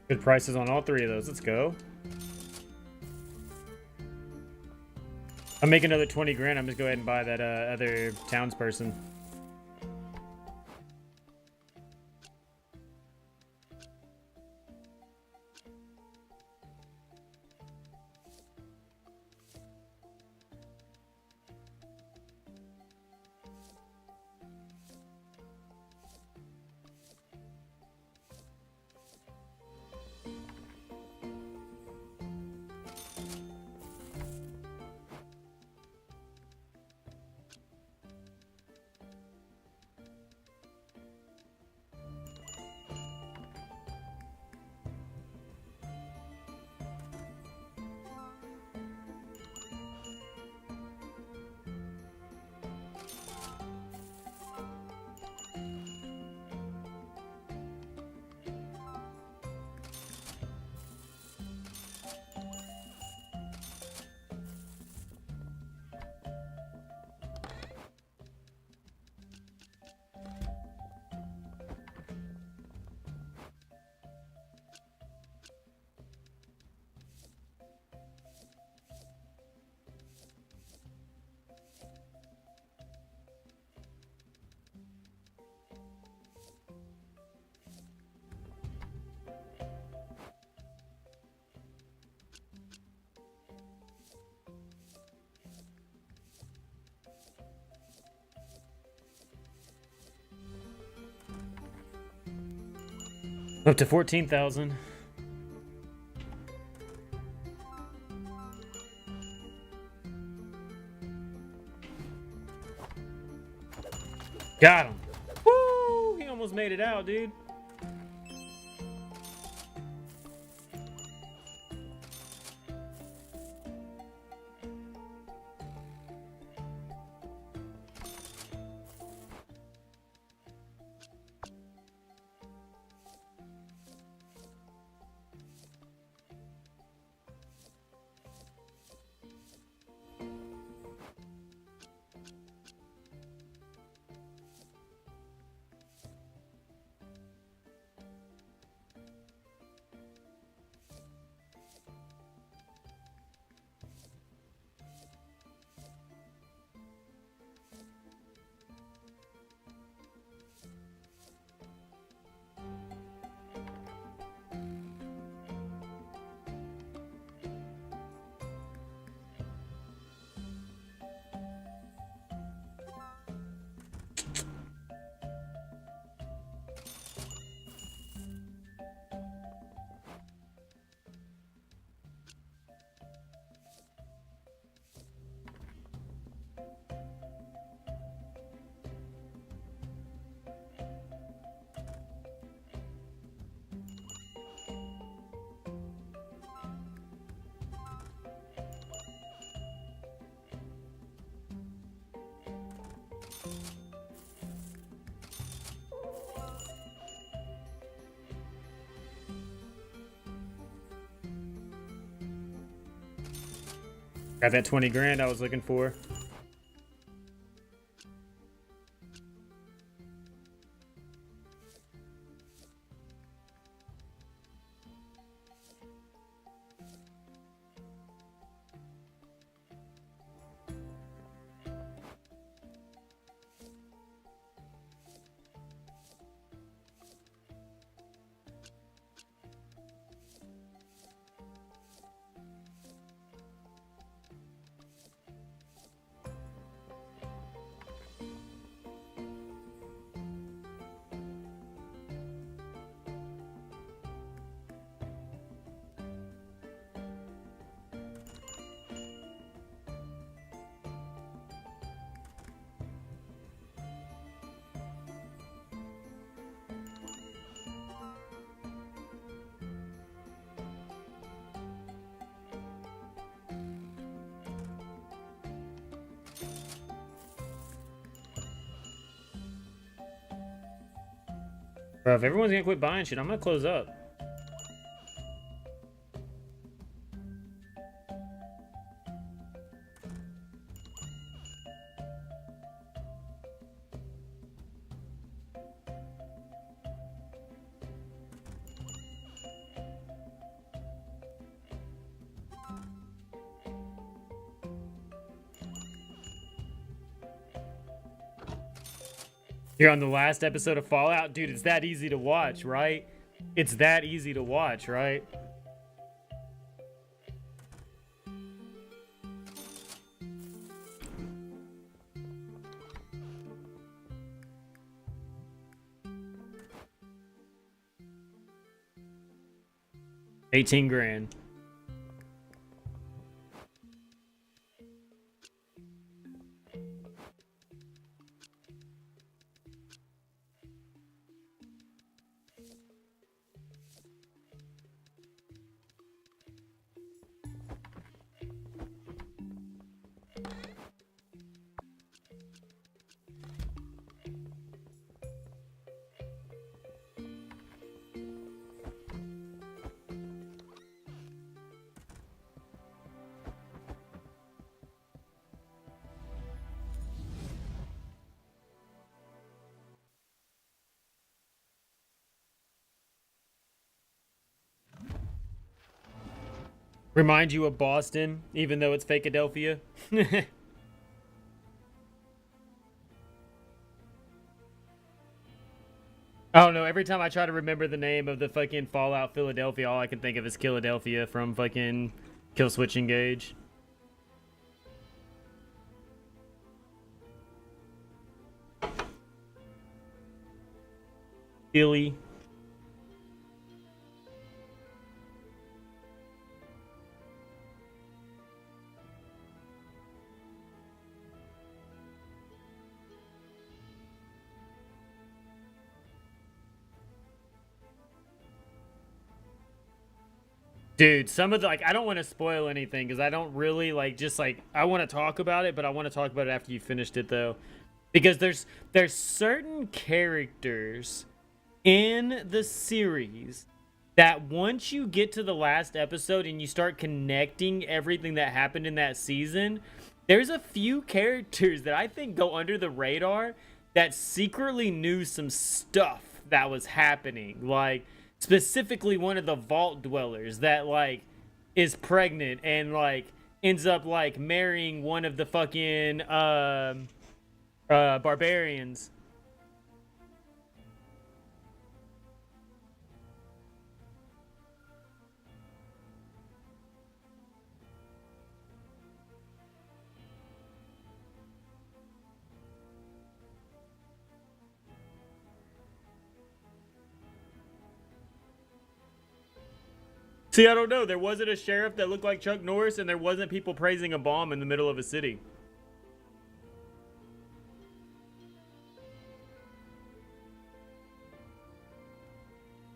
Good prices on all three of those. Let's go. I'll make another 20 grand. I'm just go ahead and buy that other townsperson. Up to 14,000. Got him. Woo! He almost made it out, dude. Got that 20 grand I was looking for. Bro, if everyone's gonna quit buying shit, I'm gonna close up. You're on the last episode of Fallout? Dude, it's that easy to watch, right? It's that easy to watch, right? $18 grand. Remind you of Boston, even though it's Fakeadelphia. I don't know. Every time I try to remember the name of the fucking Fallout Philadelphia, all I can think of is Philadelphia from fucking Kill Switch Engage. Philly. Dude, some of the, like, I don't want to spoil anything because I don't really, like, just, like, I want to talk about it, but I want to talk about it after you finished it, though. Because there's certain characters in the series that once you get to the last episode and you start connecting everything that happened in that season, there's a few characters that I think go under the radar that secretly knew some stuff that was happening. Like, specifically one of the vault dwellers that, like, is pregnant and, like, ends up, like, marrying one of the fucking barbarians. See, I don't know. There wasn't a sheriff that looked like Chuck Norris, and there wasn't people praising a bomb in the middle of a city.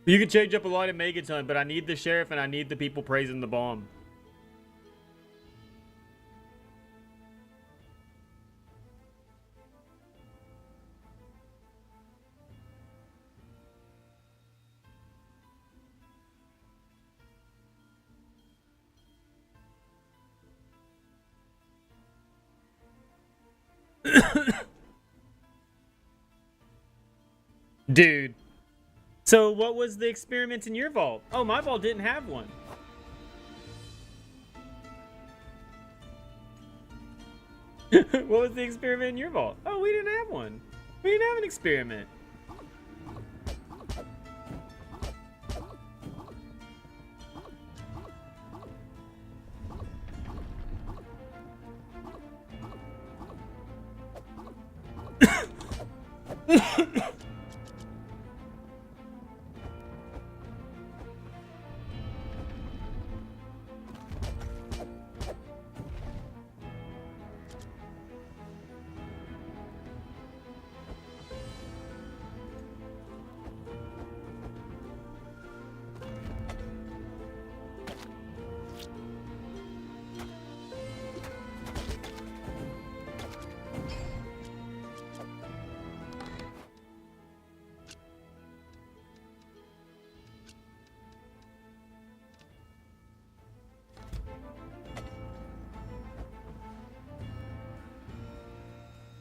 You can change up a lot in Megaton, but I need the sheriff and I need the people praising the bomb. Dude. So what was the experiment in your vault? Oh, my vault didn't have one. What was the experiment in your vault? Oh, we didn't have one. We didn't have an experiment.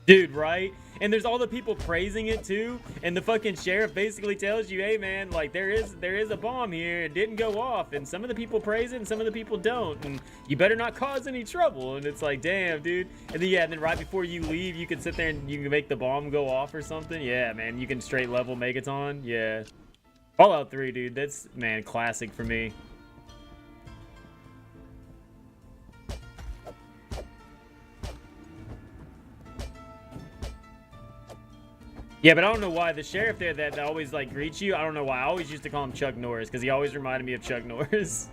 Dude, right? And there's all the people praising it too, and the fucking sheriff basically tells you, hey man, like there is a bomb here, it didn't go off, and some of the people praise it and some of the people don't, and you better not cause any trouble. And it's like, damn, dude. And then and then right before you leave, you can sit there and you can make the bomb go off or something. Yeah, man, you can straight level Megaton. Yeah. Fallout 3, dude, that's, man, classic for me. Yeah, but I don't know why the sheriff there that always like greets you, I don't know why. I always used to call him Chuck Norris because he always reminded me of Chuck Norris.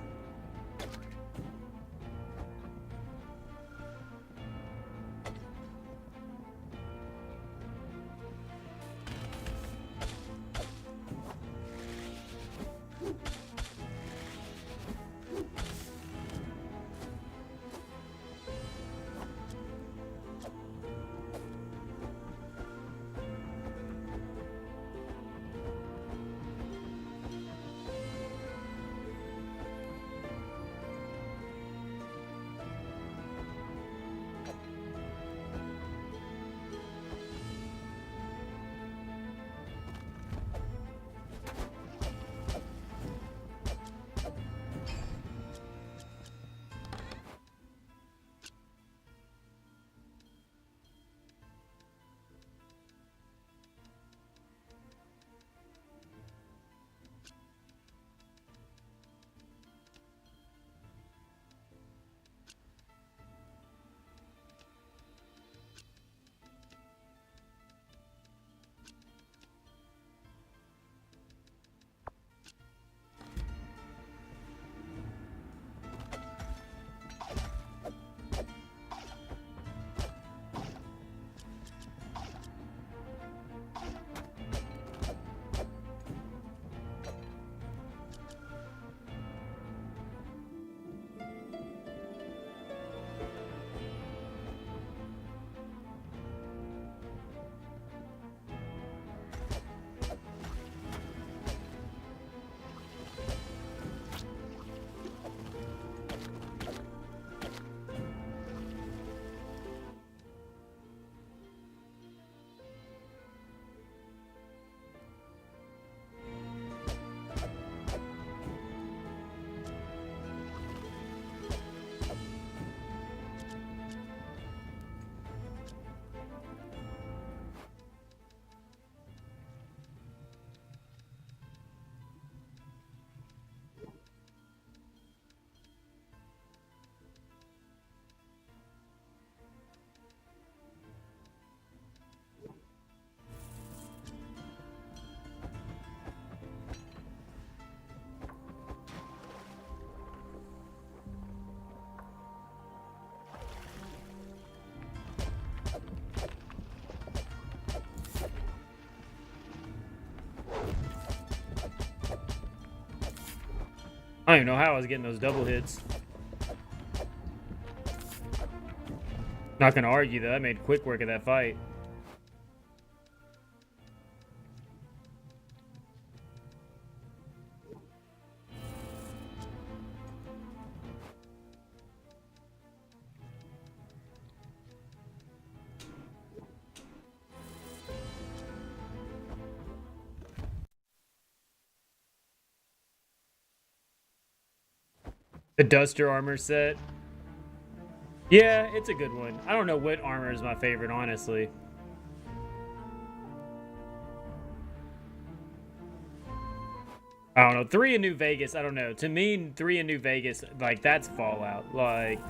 I don't even know how I was getting those double hits. Not gonna argue though, I made quick work of that fight. The Duster armor set. Yeah, it's a good one. I don't know what armor is my favorite, honestly. I don't know. 3 in New Vegas, I don't know. To me, 3 in New Vegas, like, that's Fallout. Like,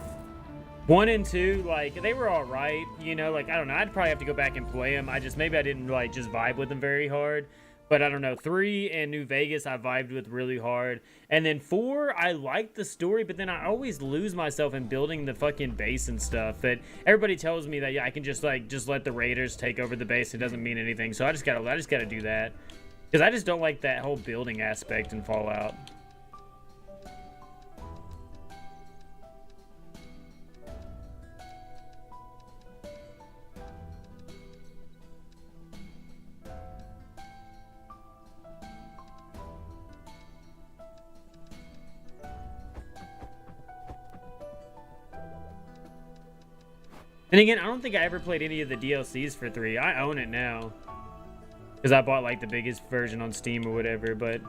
1 and 2, like, they were all right. You know, like, I don't know. I'd probably have to go back and play them. Maybe I didn't, like, just vibe with them very hard. But I don't know. 3 and New Vegas, I vibed with really hard. And then 4, I liked the story, but then I always lose myself in building the fucking base and stuff. But everybody tells me that, yeah, I can just let the Raiders take over the base. It doesn't mean anything. So I just gotta do that. Because I just don't like that whole building aspect in Fallout. And again, I don't think I ever played any of the DLCs for 3. I own it now. Because I bought like the biggest version on Steam or whatever, but...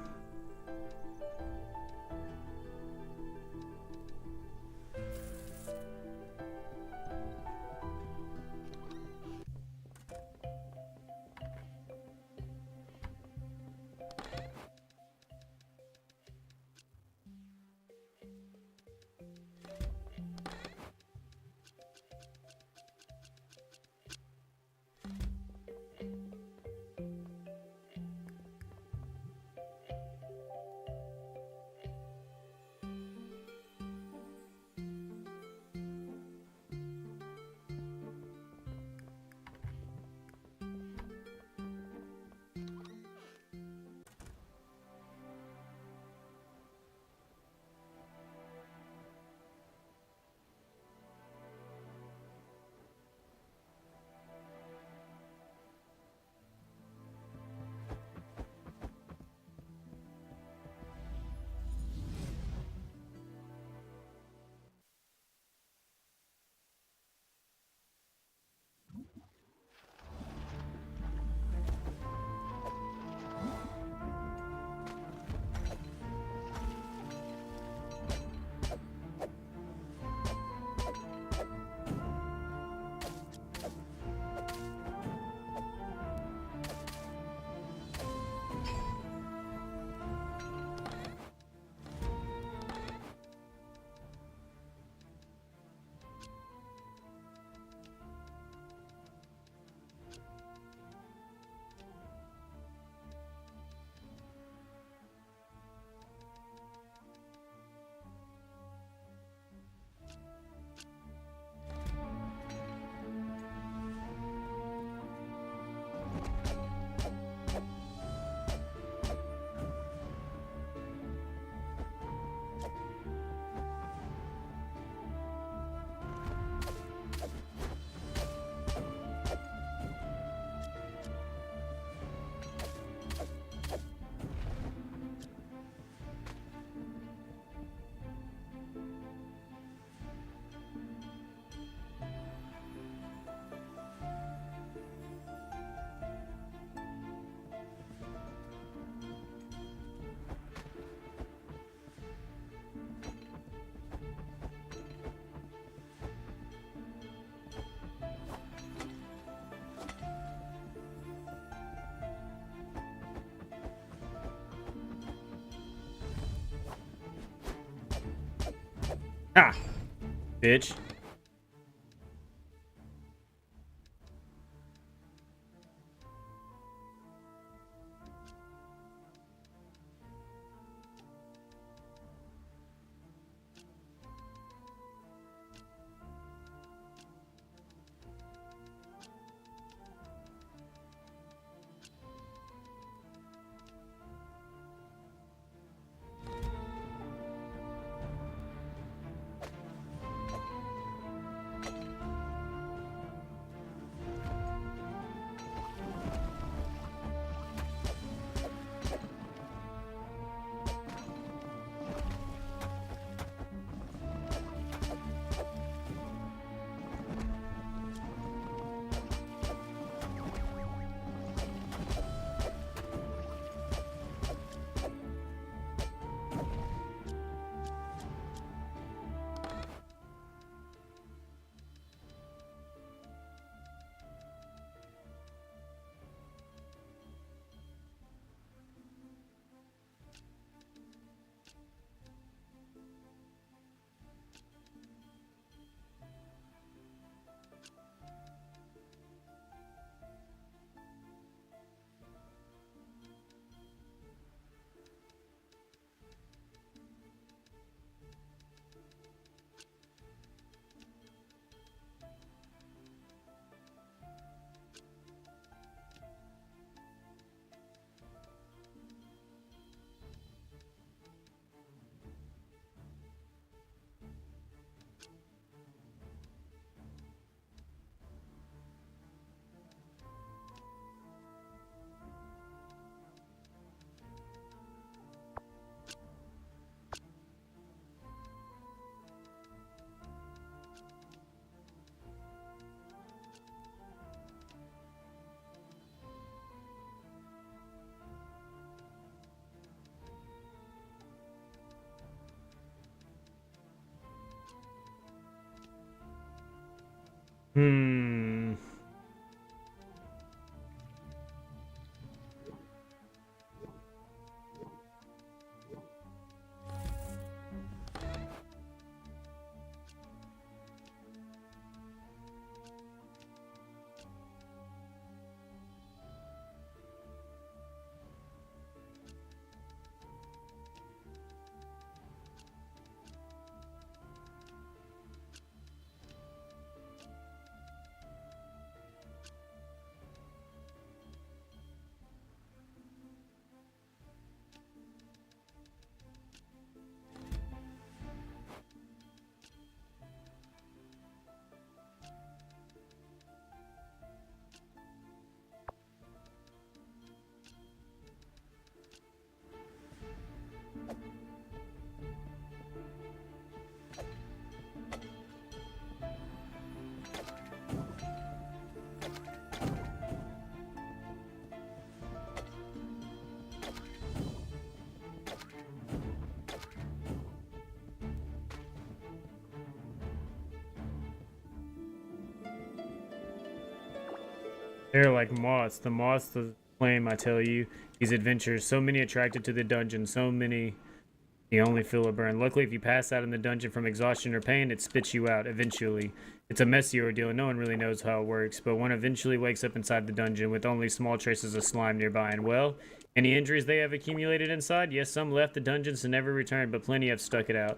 Ah, bitch. They're like moths. The moths flame, I tell you. These adventures, so many attracted to the dungeon, so many you only feel a burn. Luckily, if you pass out in the dungeon from exhaustion or pain, it spits you out eventually. It's a messy ordeal, and no one really knows how it works, but one eventually wakes up inside the dungeon with only small traces of slime nearby, and well, any injuries they have accumulated inside? Yes, some left the dungeons and never returned, but plenty have stuck it out.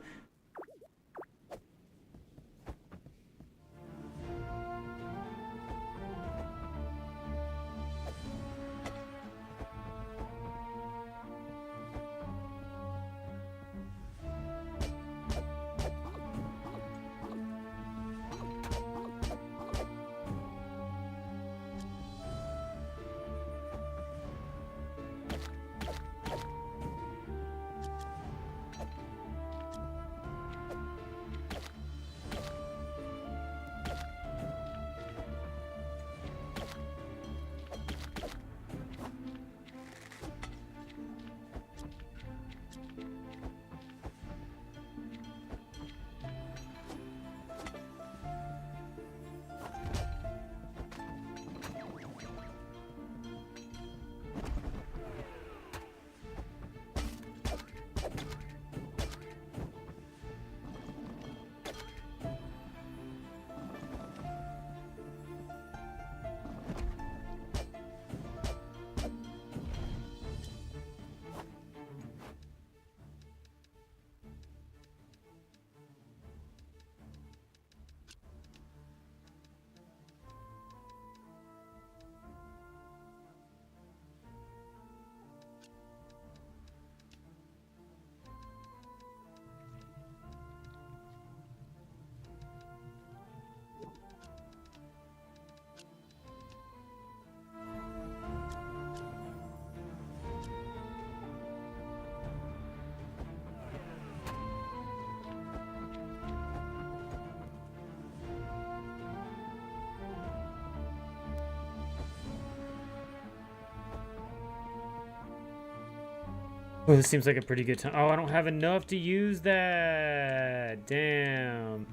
Well, this seems like a pretty good time. Oh, I don't have enough to use that. Damn.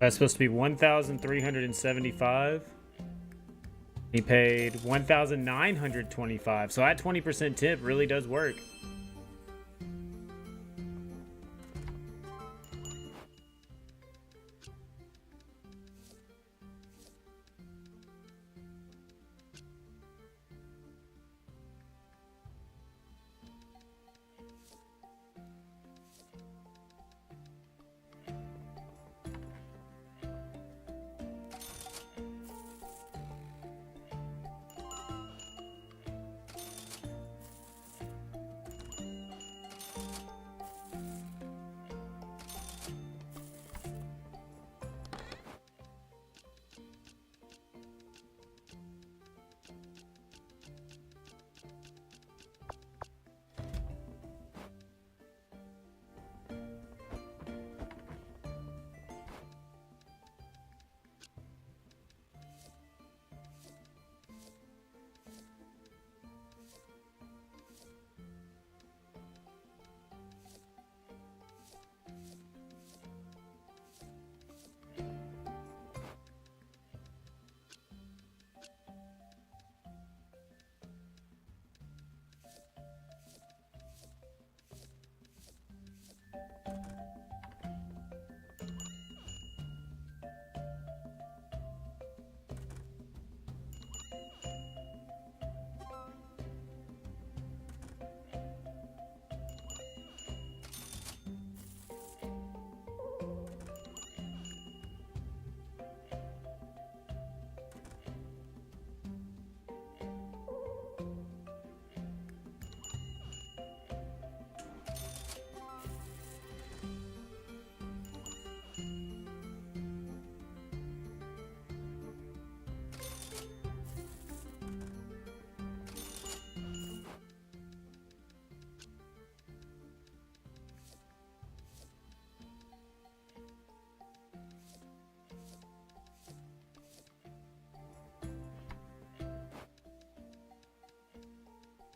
That's supposed to be 1,375. He paid 1,925. So that 20% tip really does work.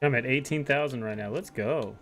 I'm at 18,000 right now. Let's go.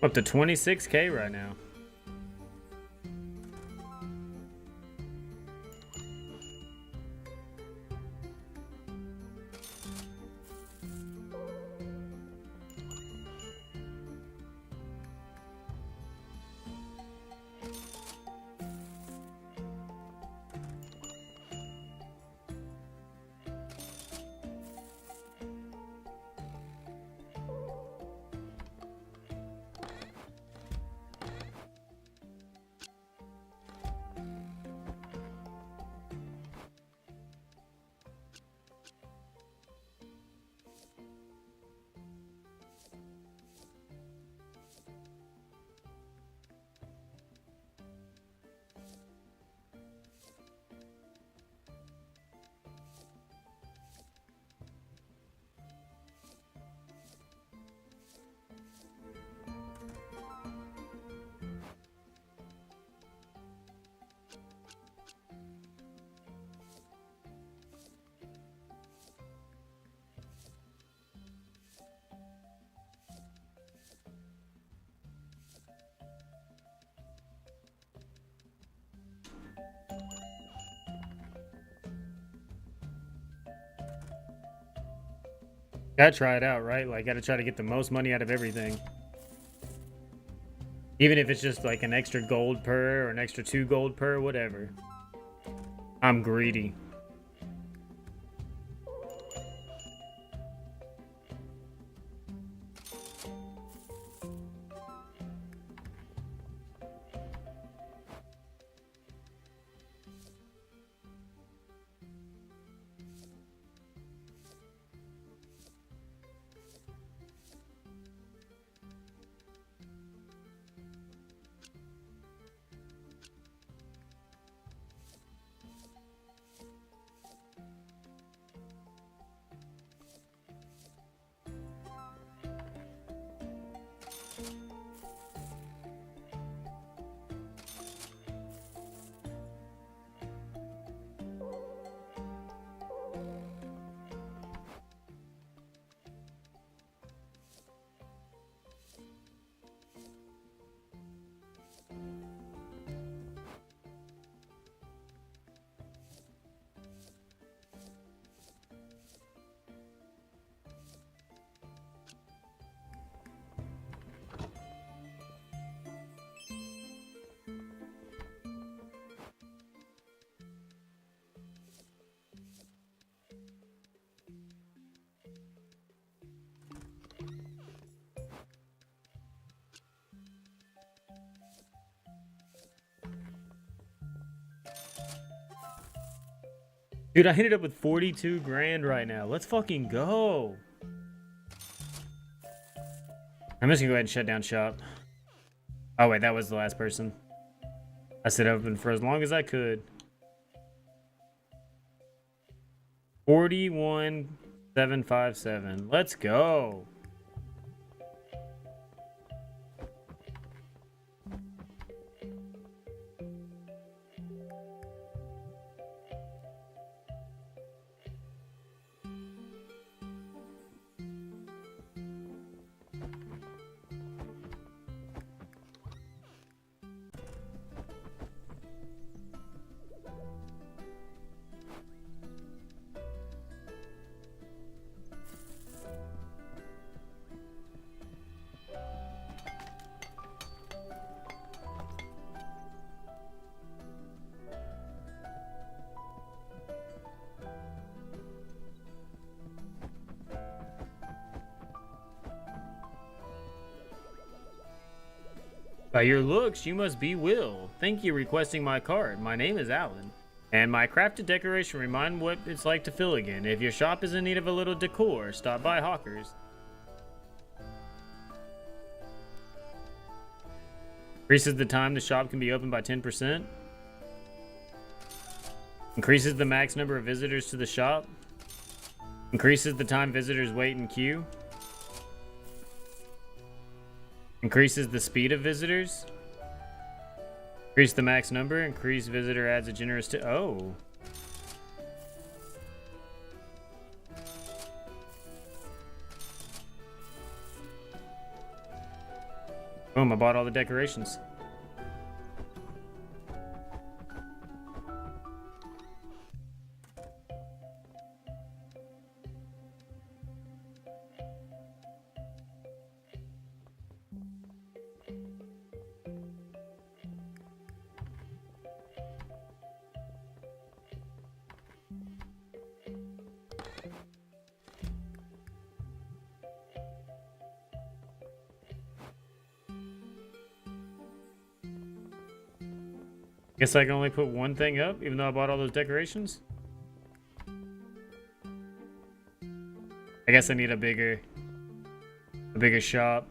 Up to 26K right now. Gotta try it out, right? Like, gotta try to get the most money out of everything. Even if it's just like an extra gold per or an extra 2 gold per, whatever. I'm greedy. Dude, I ended up with 42 grand right now. Let's fucking go. I'm just gonna go ahead and shut down shop. Oh wait, that was the last person. I stayed open for as long as I could. 41,757. Let's go. By your looks, you must be Will. Thank you requesting my card. My name is Alan. And my crafted decoration remind what it's like to feel again. If your shop is in need of a little decor, stop by Hawkers. Increases the time the shop can be open by 10%. Increases the max number of visitors to the shop. Increases the time visitors wait in queue. Increases the speed of visitors. Increase the max number. Increase visitor adds a generous oh. Boom, I bought all the decorations. Guess I can only put one thing up, even though I bought all those decorations? I guess I need a bigger shop.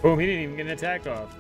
Boom, he didn't even get an attack off.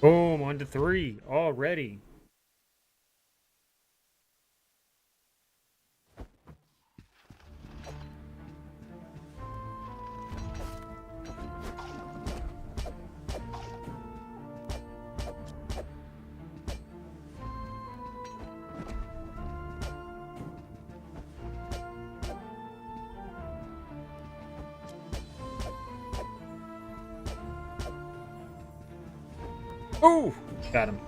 Boom, on to 3 already. Oh, got him.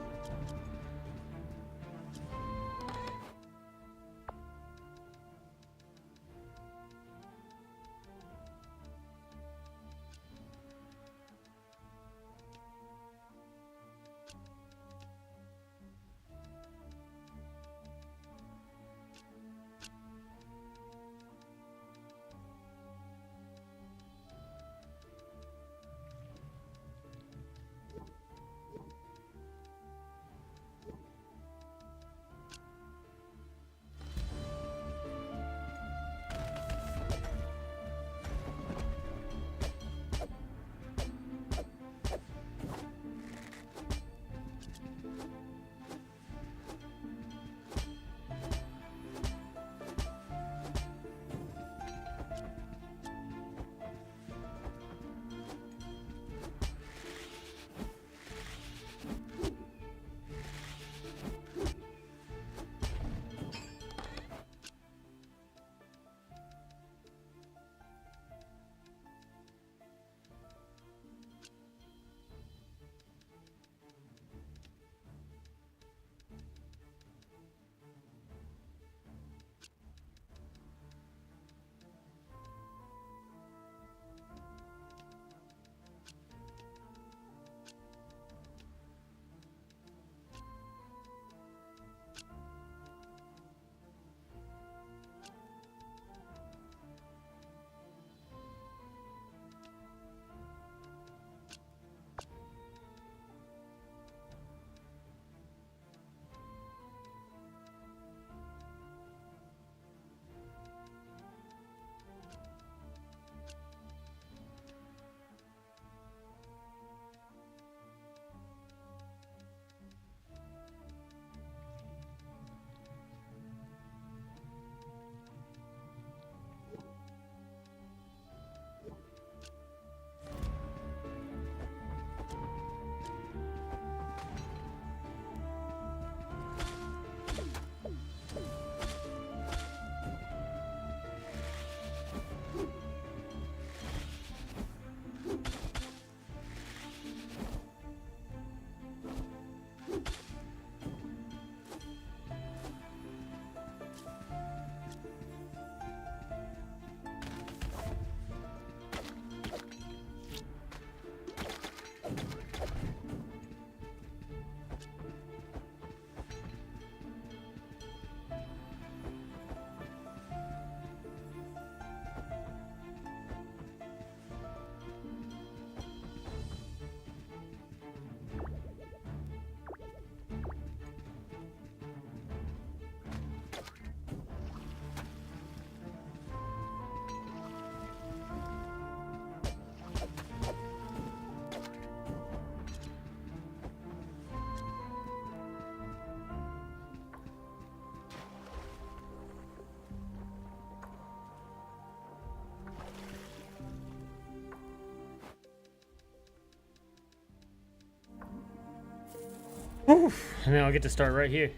Oof, and now I get to start right here.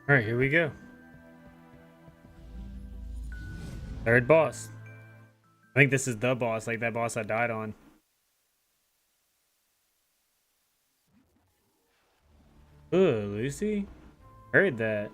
All right, here we go. Third boss. I think this is the boss, like that boss I died on. Ooh, Lucy? Heard that.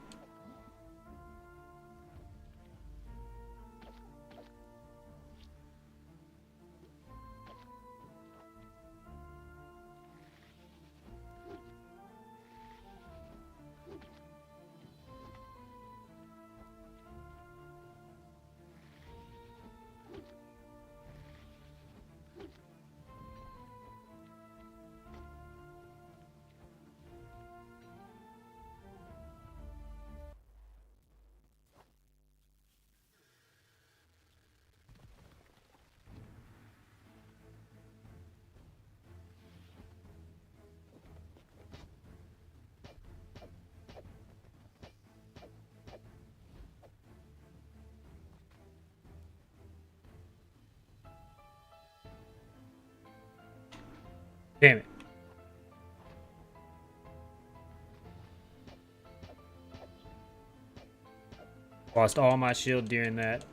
Damn it. Lost all my shield during that.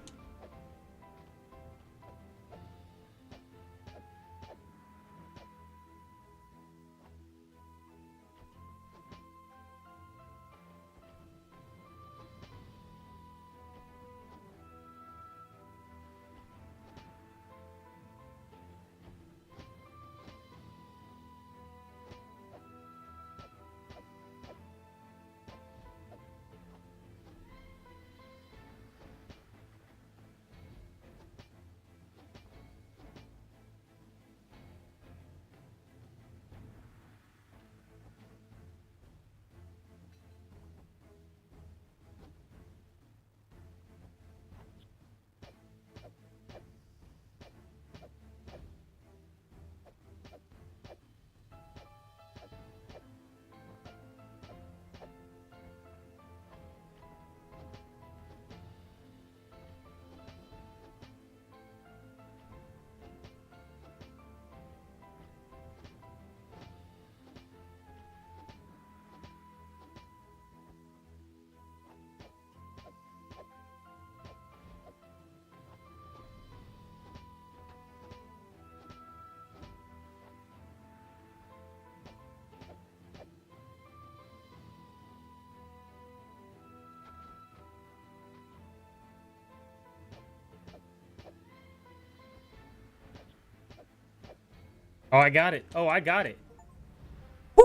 Oh, I got it. Oh, I got it. Woo!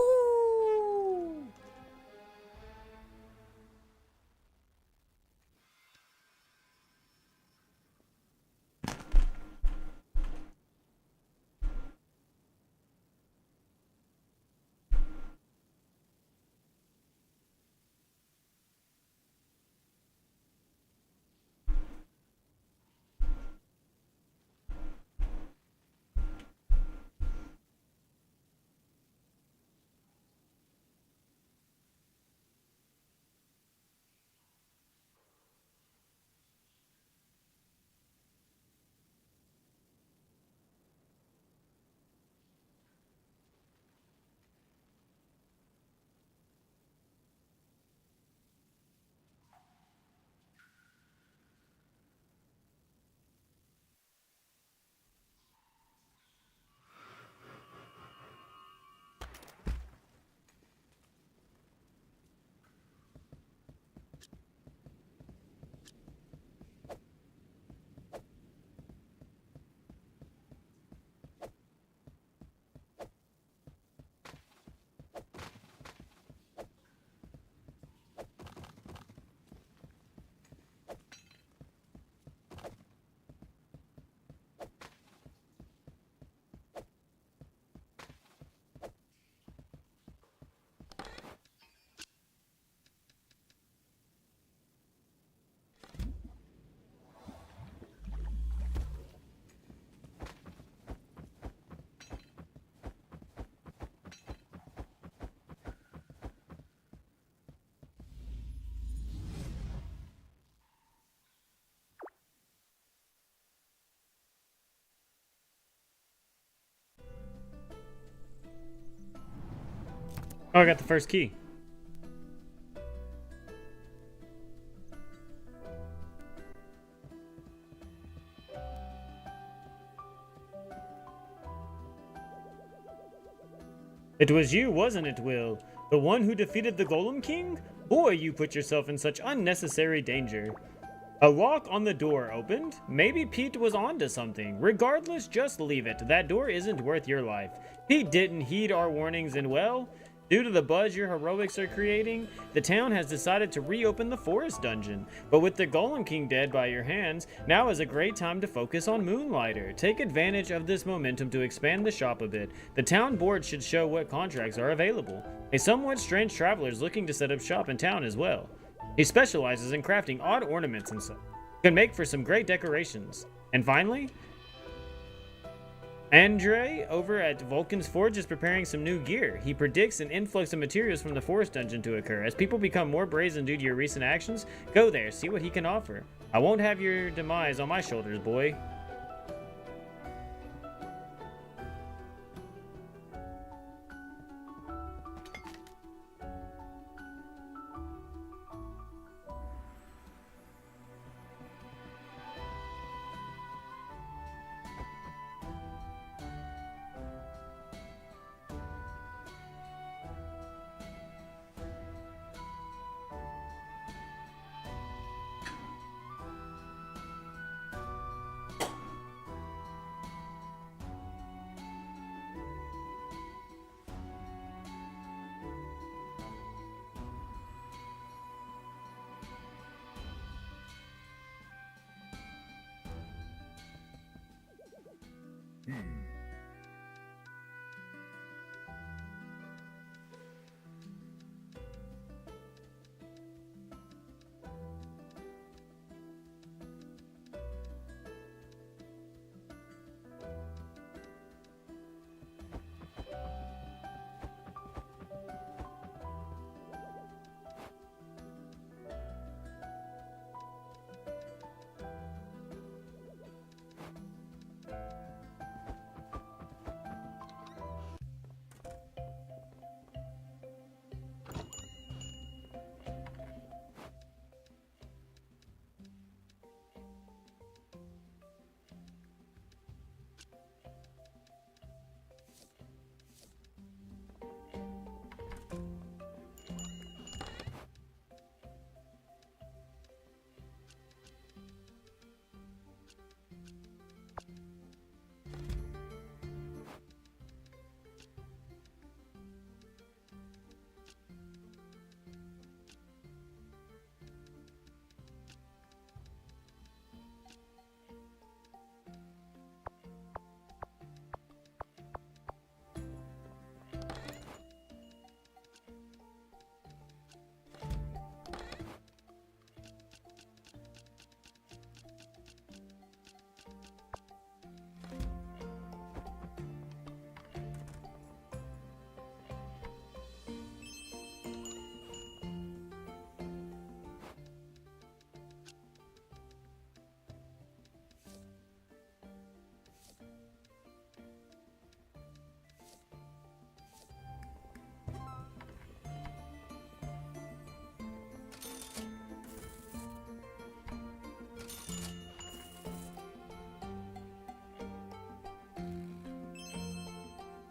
Oh, I got the first key. It was you, wasn't it, Will? The one who defeated the Golem King? Boy, you put yourself in such unnecessary danger. A lock on the door opened? Maybe Pete was onto something. Regardless, just leave it. That door isn't worth your life. Pete didn't heed our warnings and well, due to the buzz your heroics are creating, the town has decided to reopen the forest dungeon. But with the Golem King dead by your hands, now is a great time to focus on Moonlighter. Take advantage of this momentum to expand the shop a bit. The town board should show what contracts are available. A somewhat strange traveler is looking to set up shop in town as well. He specializes in crafting odd ornaments and such. Can make for some great decorations. And finally, Andre over at Vulcan's Forge is preparing some new gear. He predicts an influx of materials from the forest dungeon to occur. As people become more brazen due to your recent actions, go there, see what he can offer. I won't have your demise on my shoulders, boy.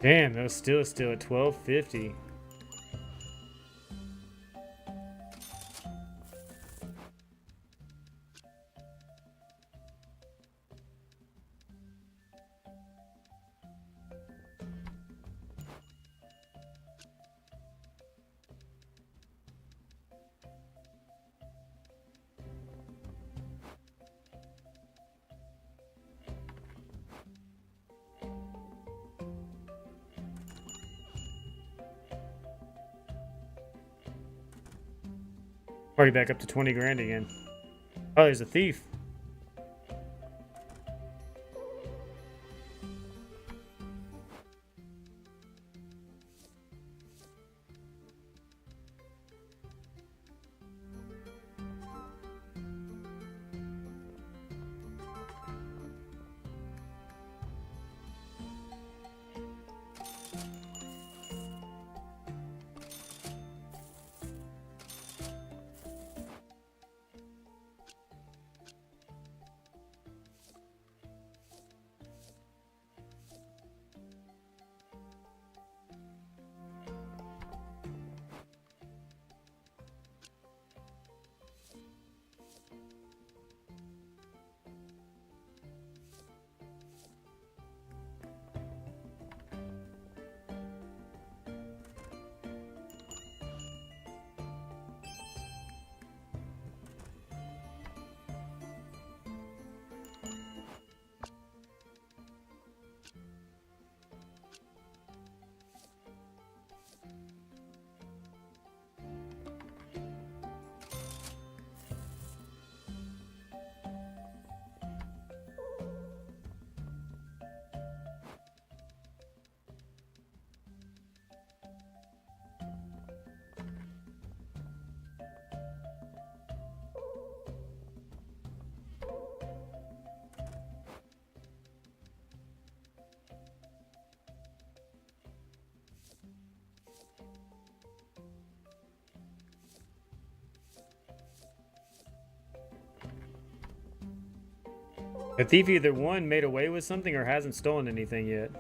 Damn, that was still at 1250. Already back up to 20 grand again. Oh, there's a thief. The thief either one made away with something or hasn't stolen anything yet.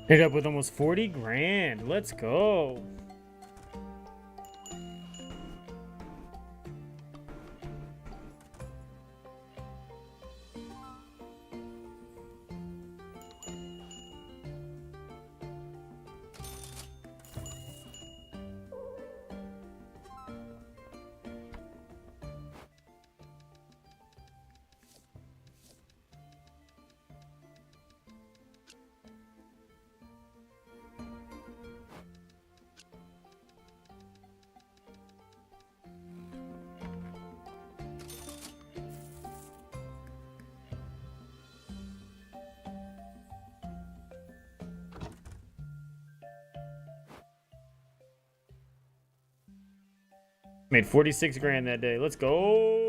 Ended up with almost 40 grand. Let's go. Made 46 grand that day. Let's go.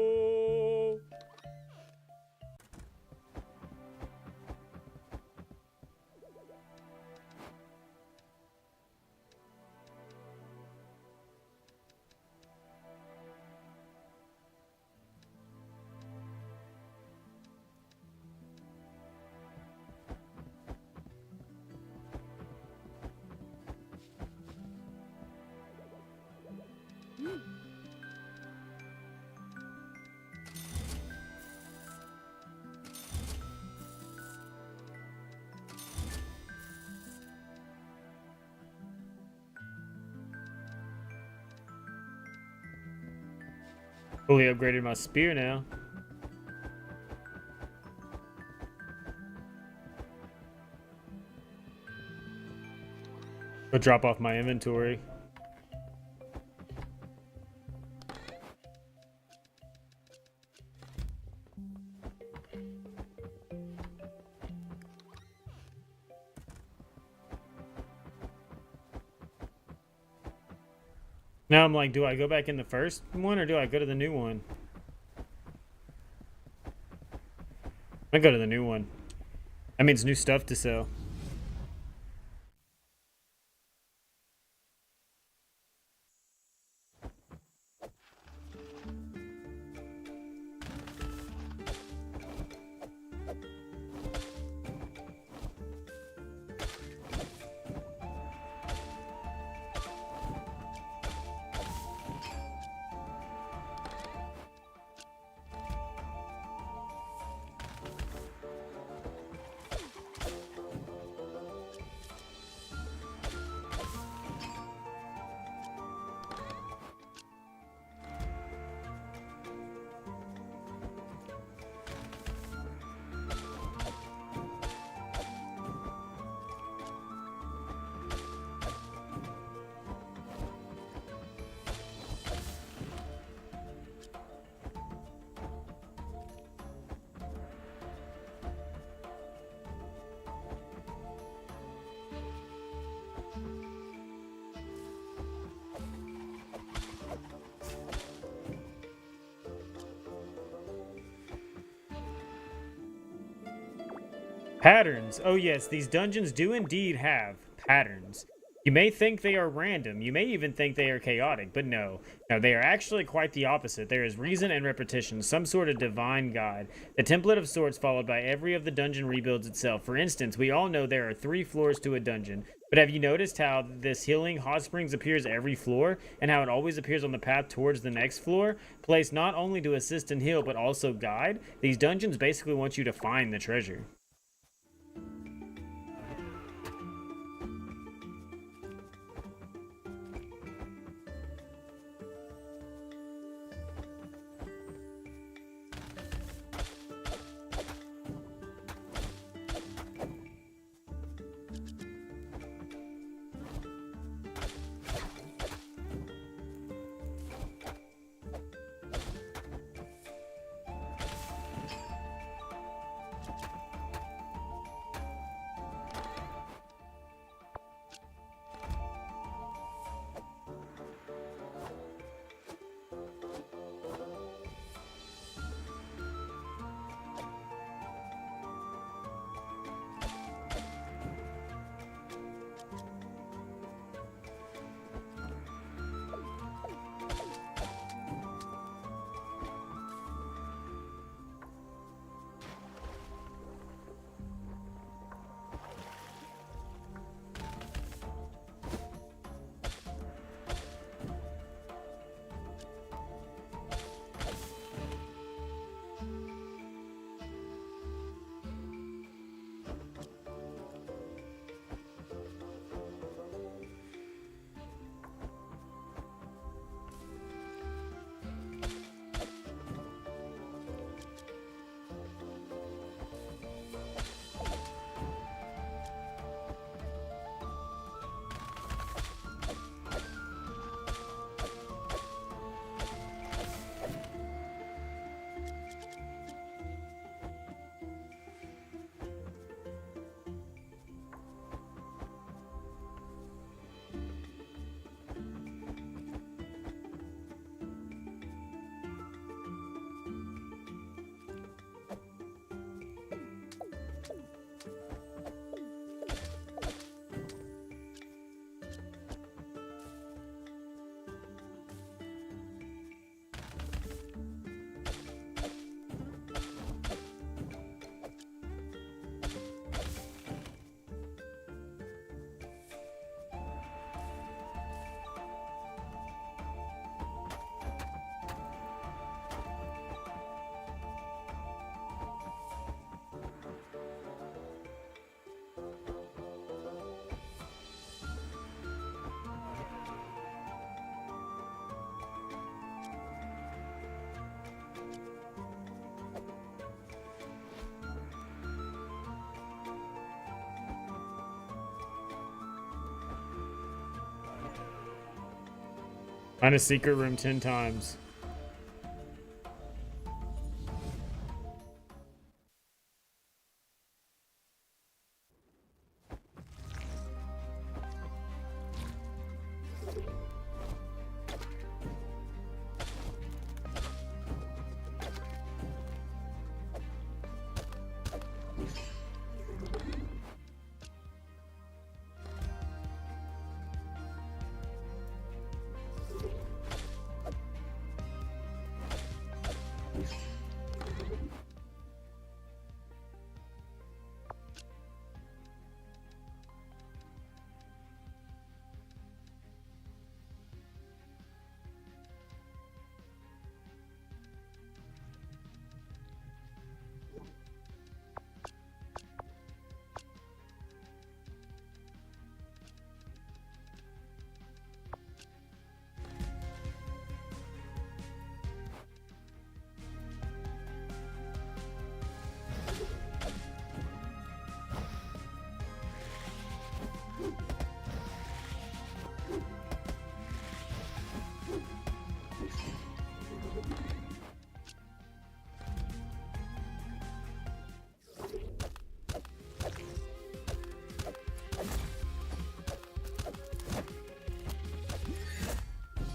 Fully upgraded my spear now. Go drop off my inventory. Now I'm like, do I go back in the first one or do I go to the new one? I go to the new one. That means new stuff to sell. Patterns. Oh yes, these dungeons do indeed have patterns. You may think they are random, you may even think they are chaotic, but no. No, they are actually quite the opposite. There is reason and repetition, some sort of divine guide. The template of sorts followed by every of the dungeon rebuilds itself. For instance, we all know there are 3 floors to a dungeon, but have you noticed how this healing hot springs appears every floor, and how it always appears on the path towards the next floor? Placed not only to assist and heal, but also guide. These dungeons basically want you to find the treasure. Find a secret room 10 times.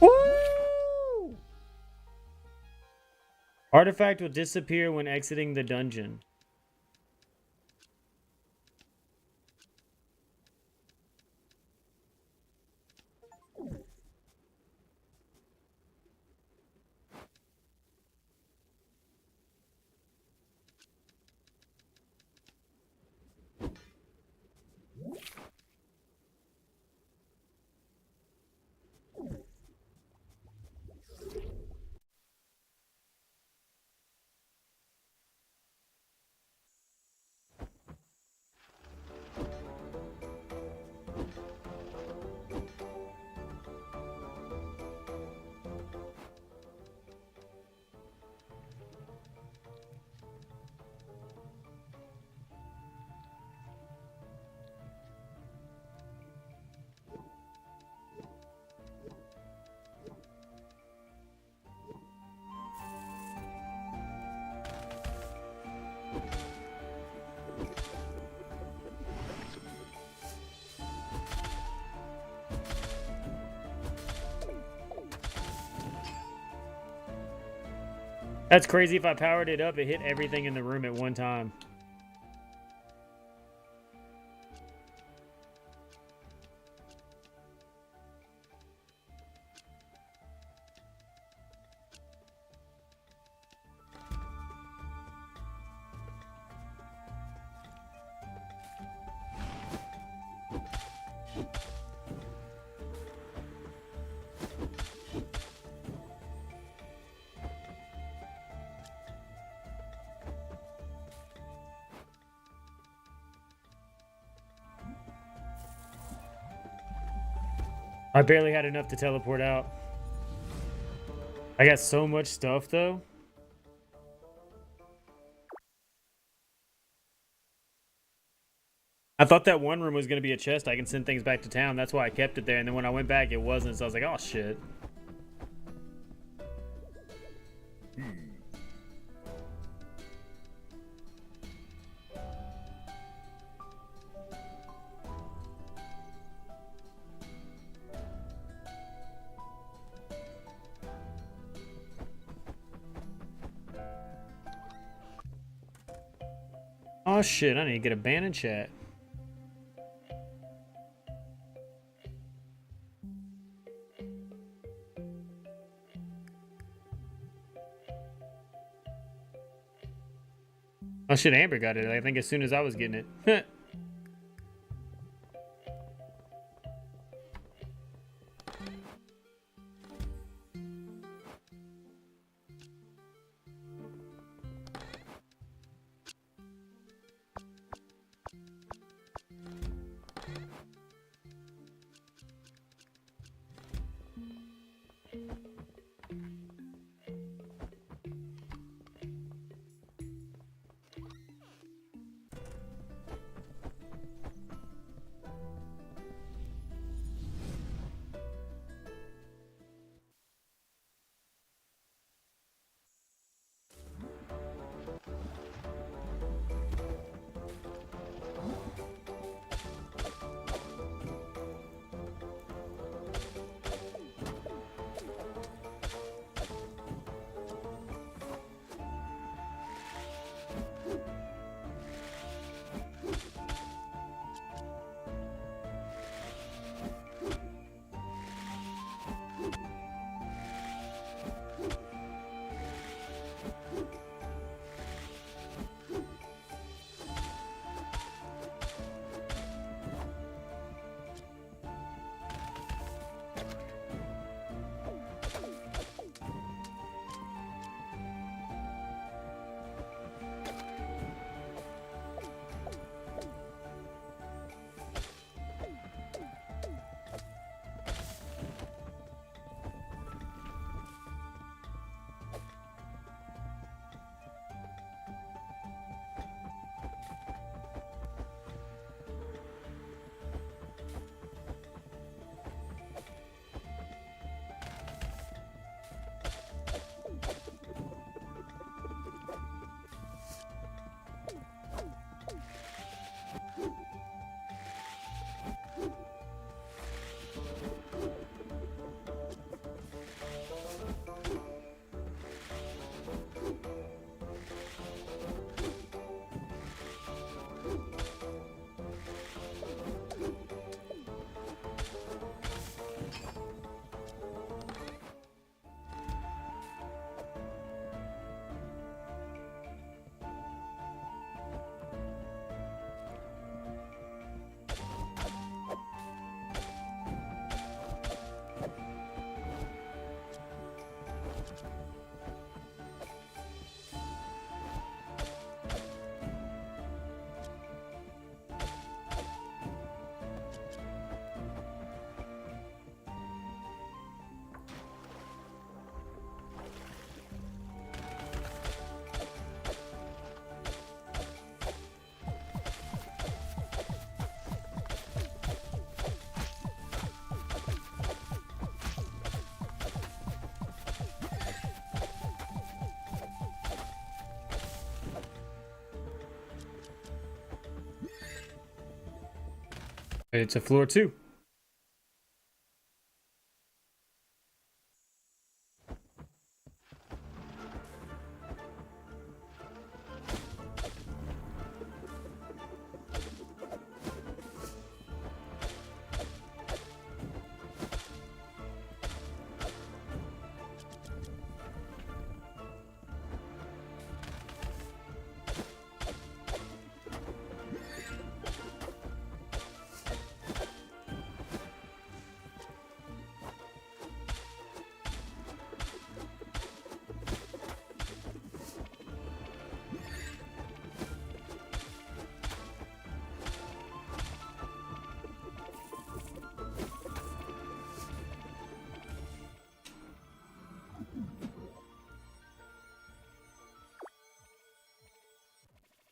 Woo! Artifact will disappear when exiting the dungeon. That's crazy. If I powered it up, it hit everything in the room at one time. I barely had enough to teleport out. I got so much stuff, though. I thought that one room was going to be a chest. I can send things back to town. That's why I kept it there. And then when I went back, it wasn't. So I was like, oh, shit. Oh shit, I need to get a ban in chat. Oh shit, Amber got it, I think, as soon as I was getting it. It's a floor 2.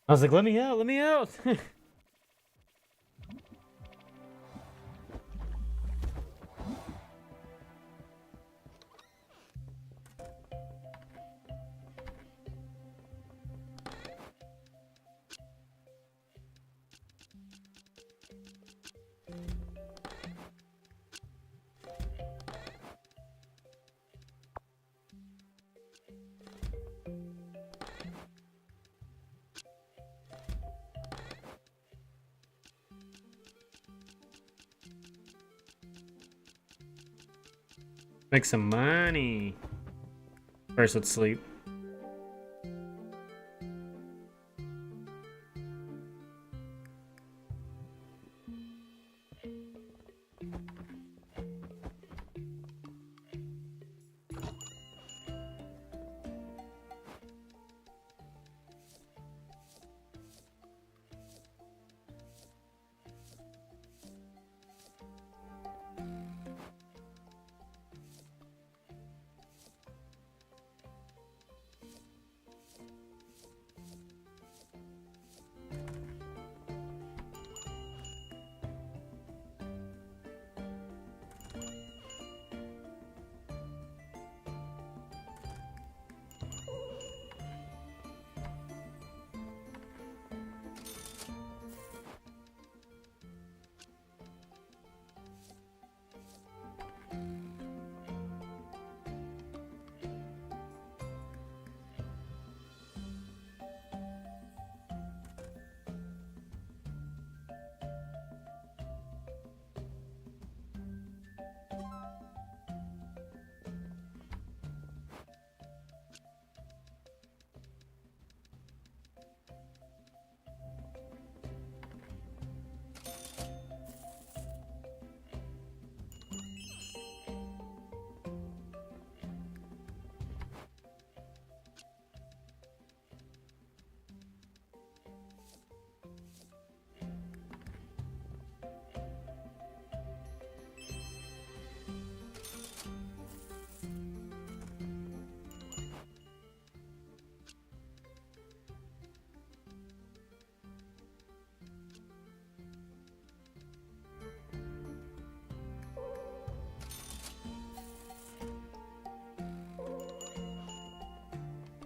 I was like, let me out, let me out. Make some money. First, let's sleep.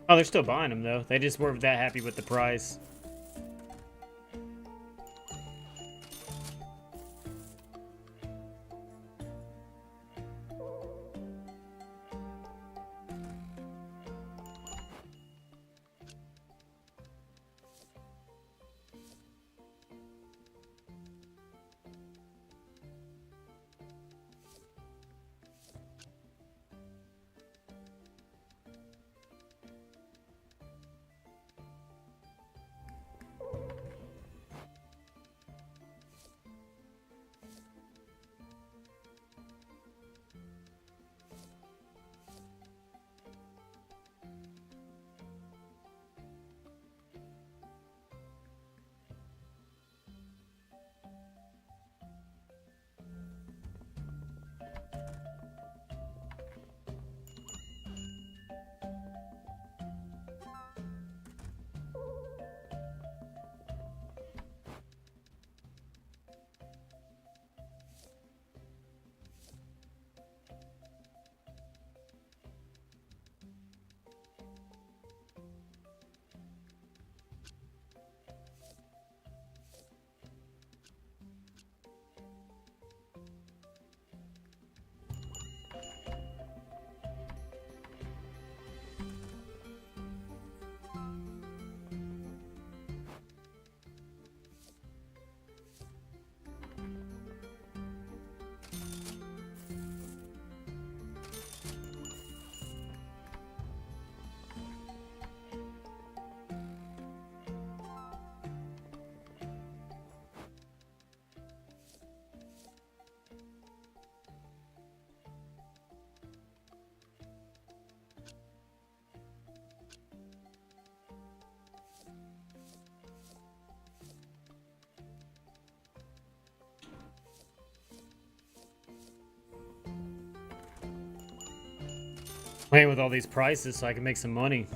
Oh, they're still buying them, though. They just weren't that happy with the price. Playing with all these prices so I can make some money.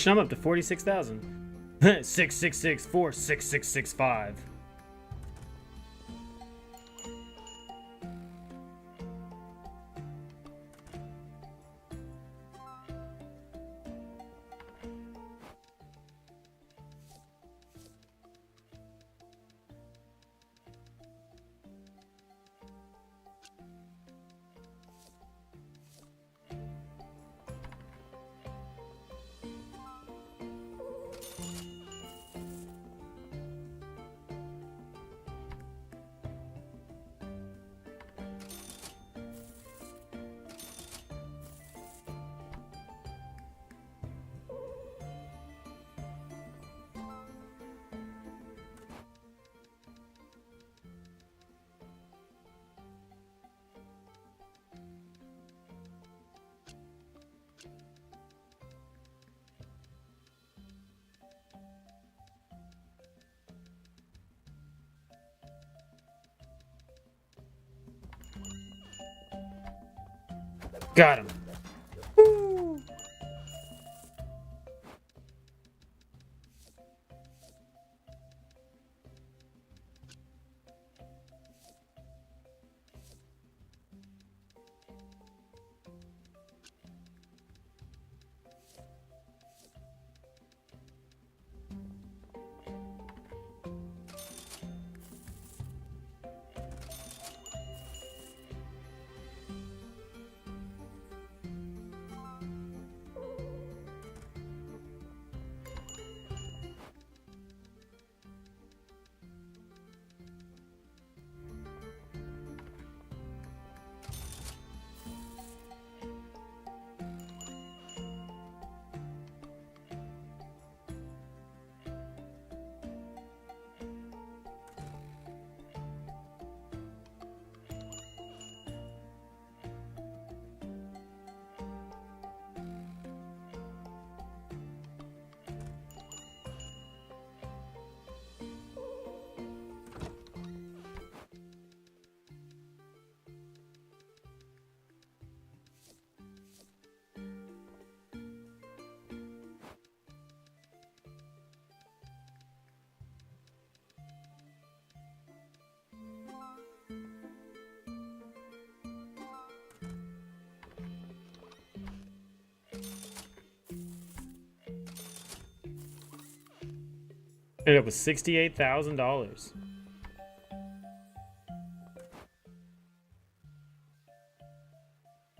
I'm up to 46,000. 666466665. Got him. Woo. Ended up with $68,000.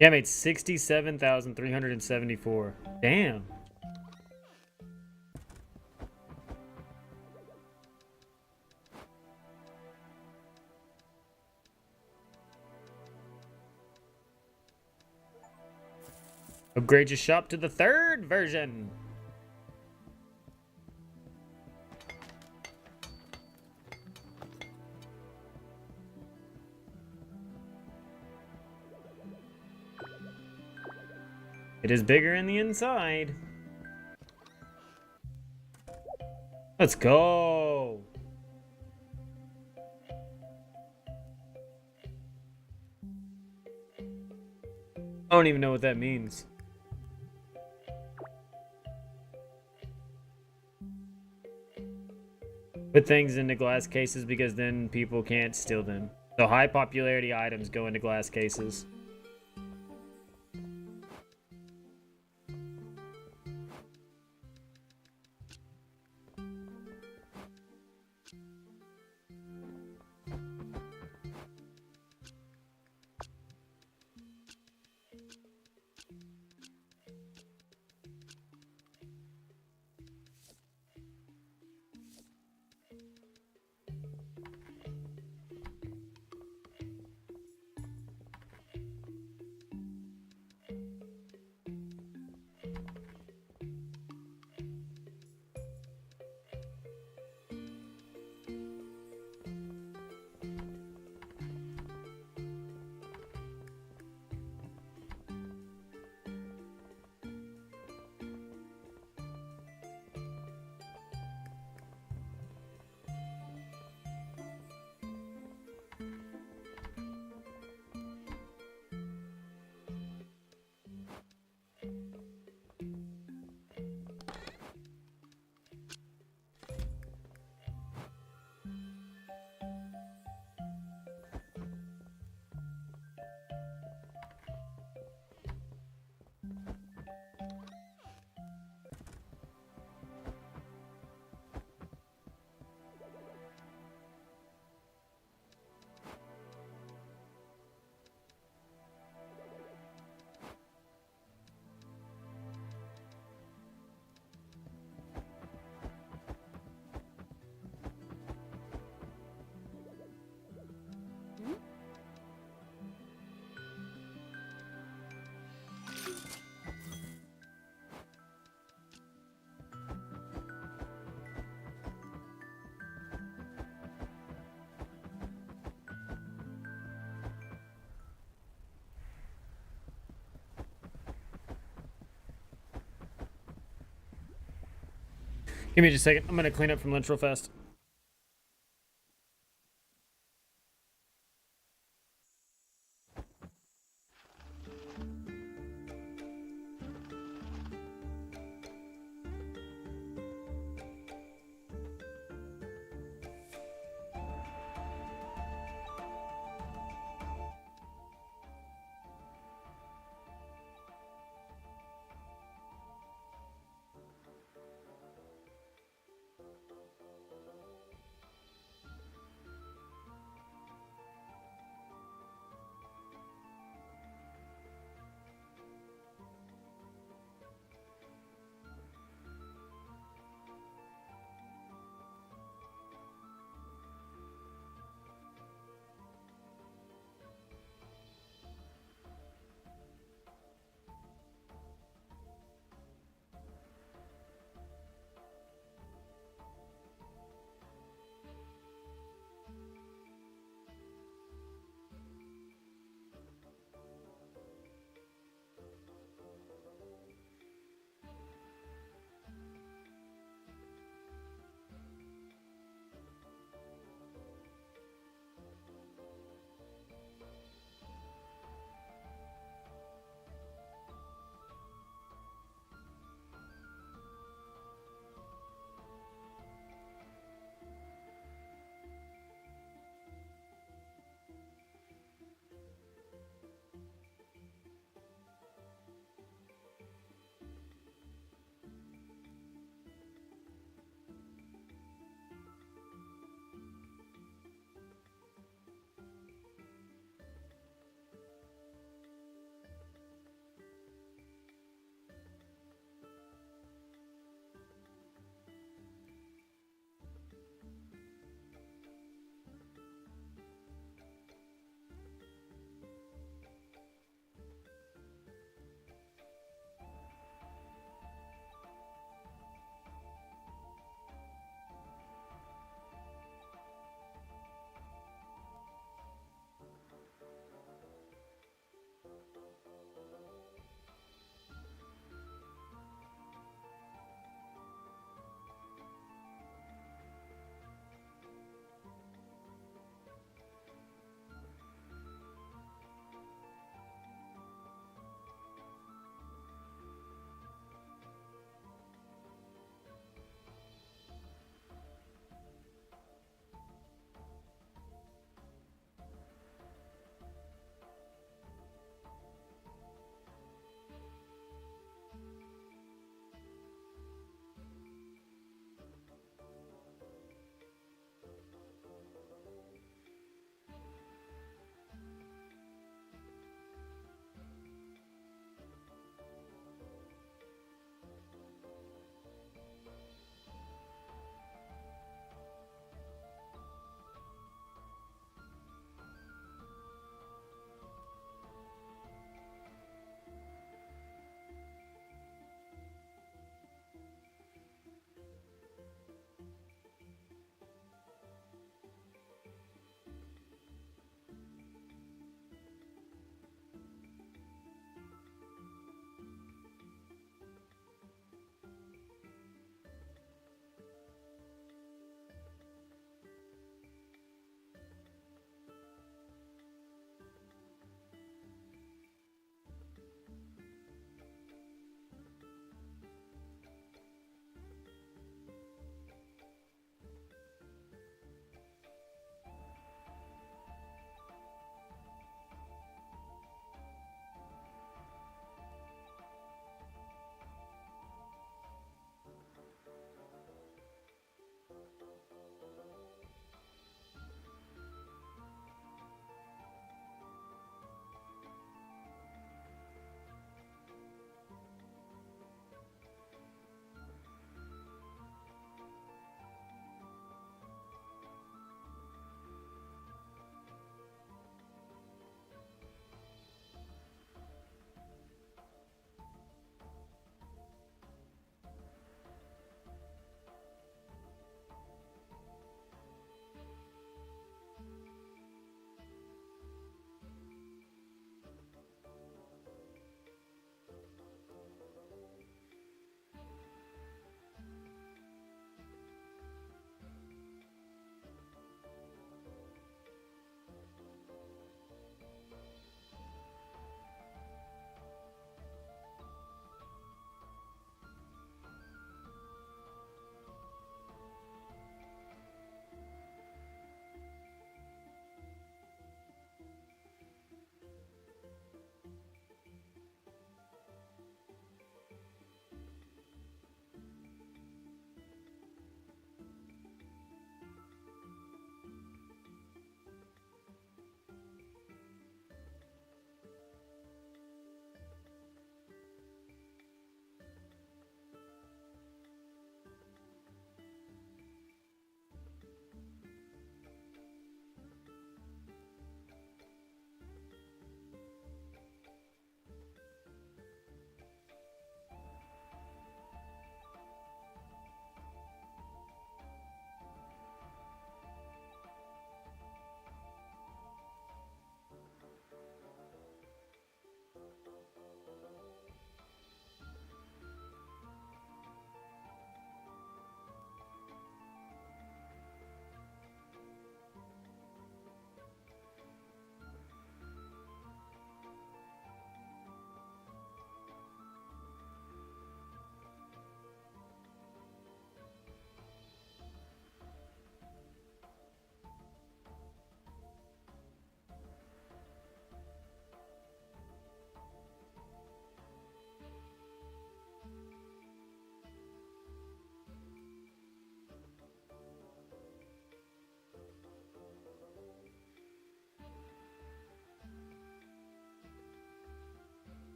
Yeah, I made 67,374. Damn. Upgrade your shop to the 3rd version. It is bigger in the inside. Let's go. I don't even know what that means. Put things into glass cases because then people can't steal them. So high popularity items go into glass cases. Give me just a second. I'm gonna clean up from lunch real fast.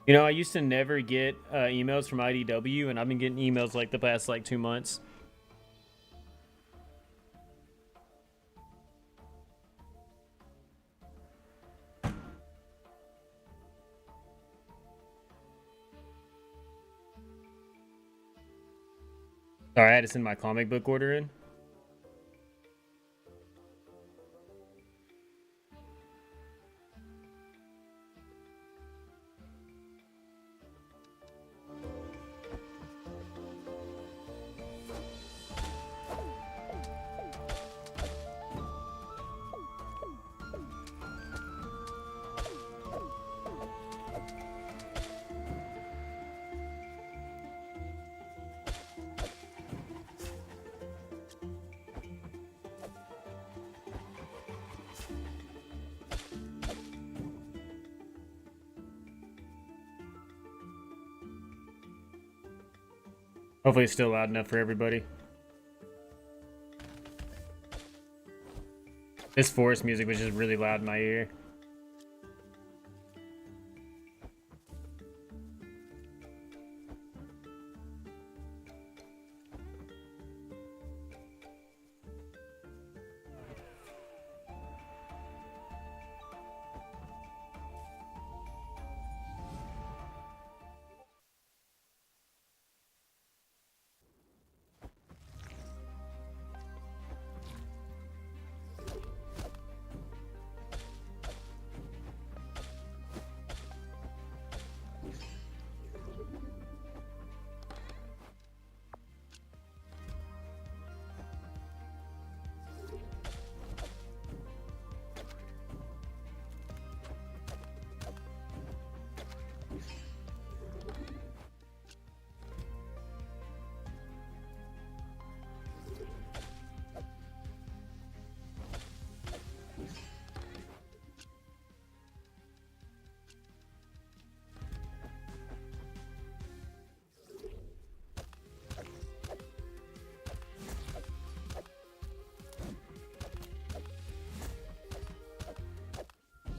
You know, I used to never get emails from IDW, and I've been getting emails like the past like 2 months. Sorry, I had to send my comic book order in. Hopefully it's still loud enough for everybody. This forest music was just really loud in my ear.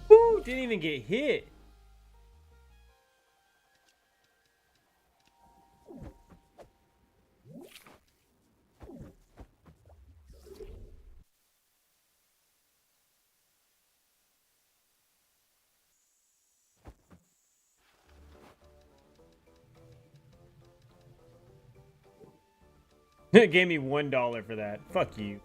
Woo! Didn't even get hit. It gave me $1 for that. Fuck you.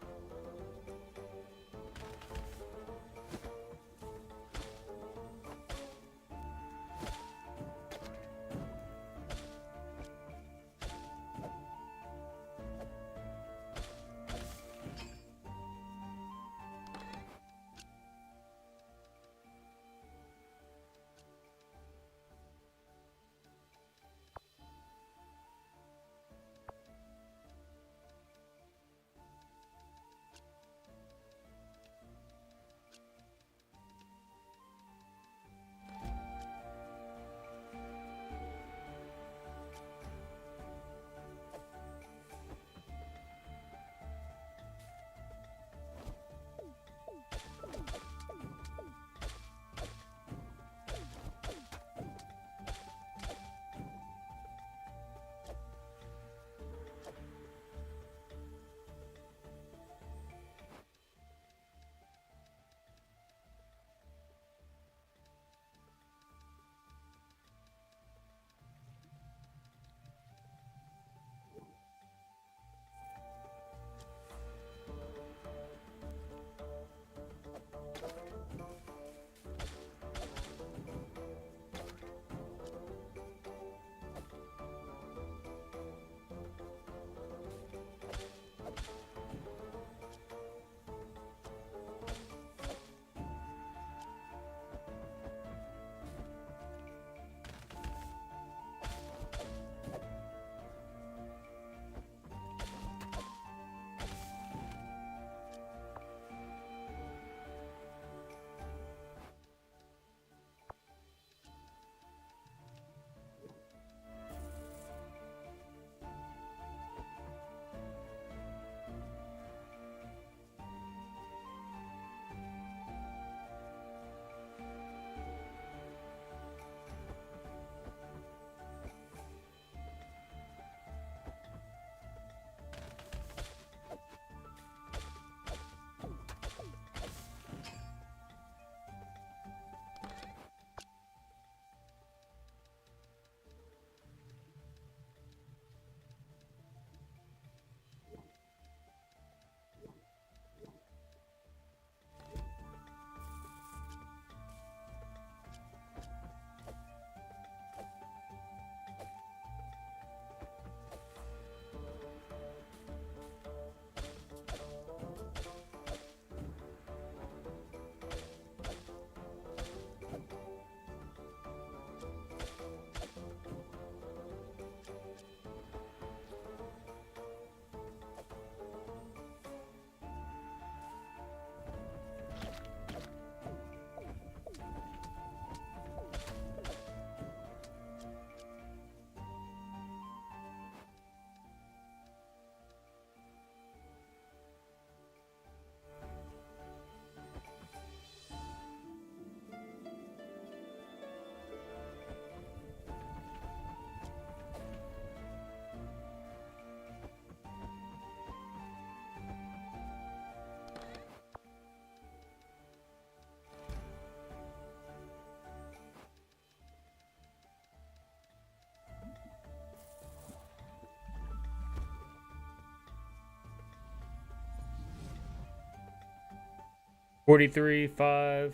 43, 5.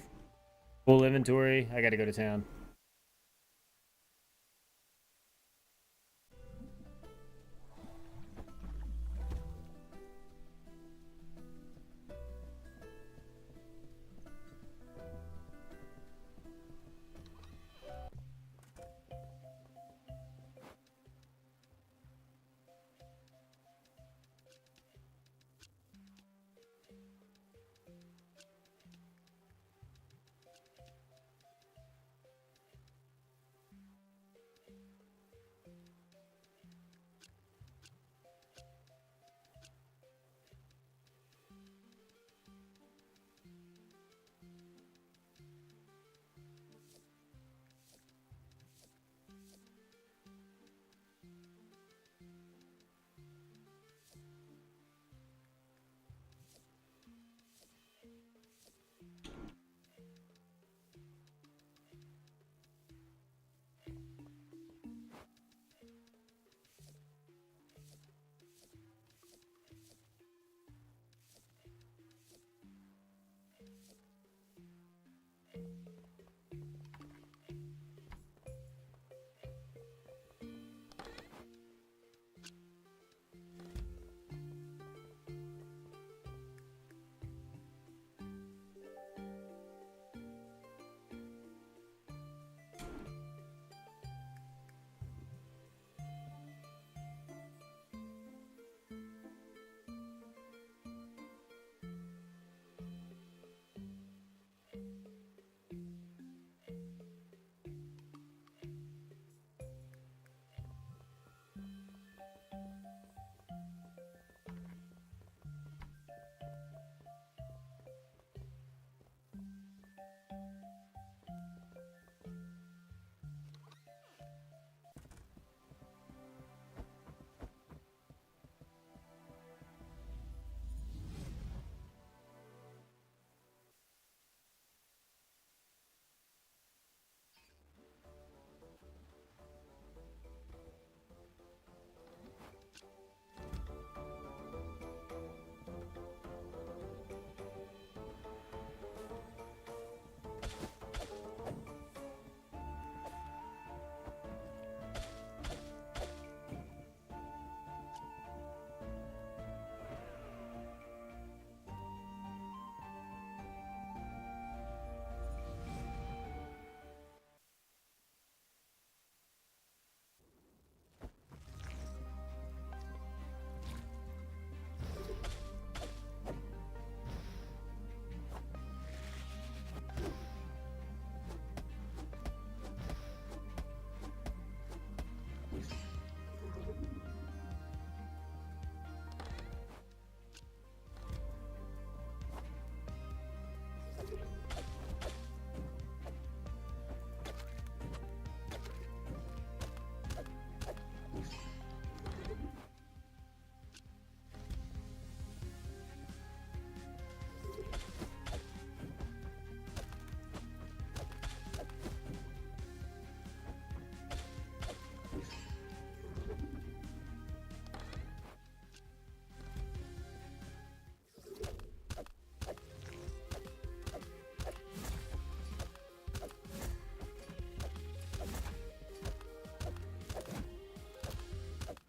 Full inventory. I gotta go to town.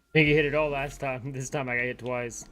I think you hit it all last time. This time I got hit twice.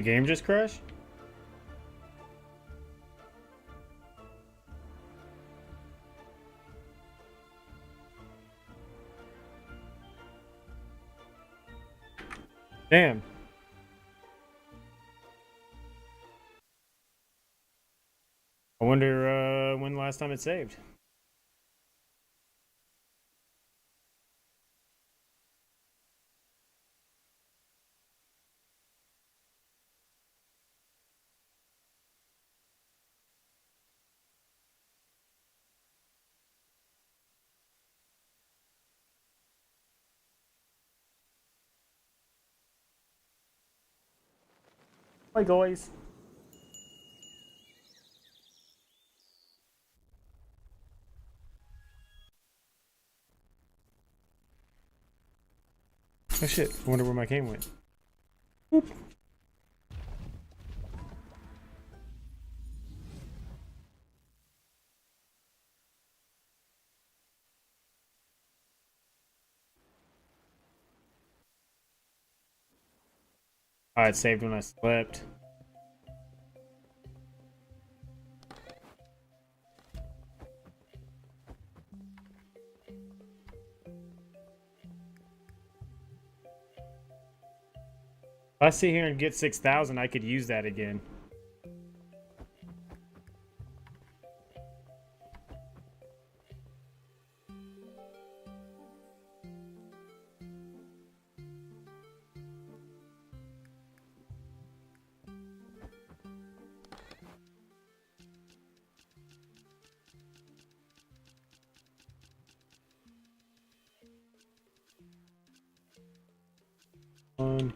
game just crashed? Damn. I wonder when the last time it saved. Hi guys. Oh shit, I wonder where my game went. Boop. Oh, it saved when I slept. If I sit here and get 6,000, I could use that again. Um,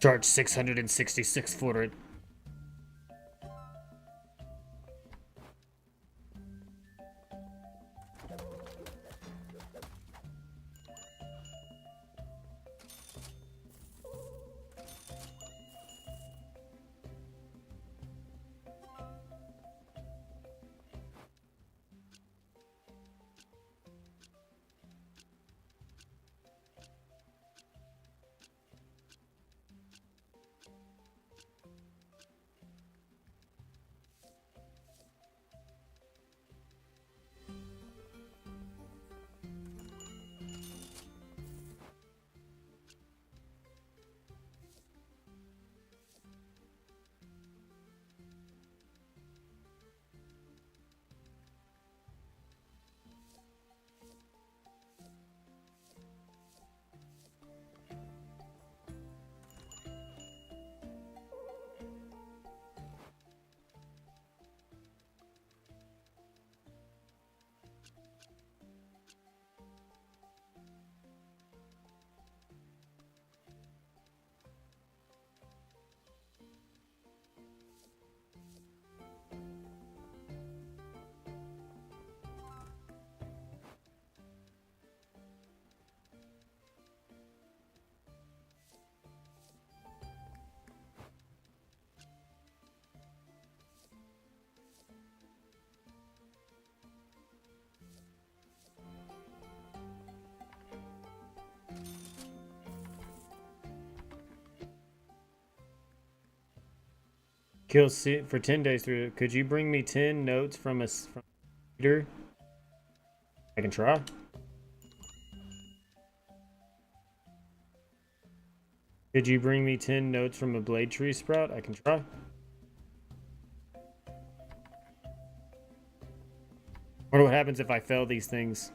Charge 666 for it. Kill for 10 days through. Could you bring me 10 notes from a leader? I can try. Could you bring me 10 notes from a blade tree sprout? I can try. Wonder what happens if I fail these things.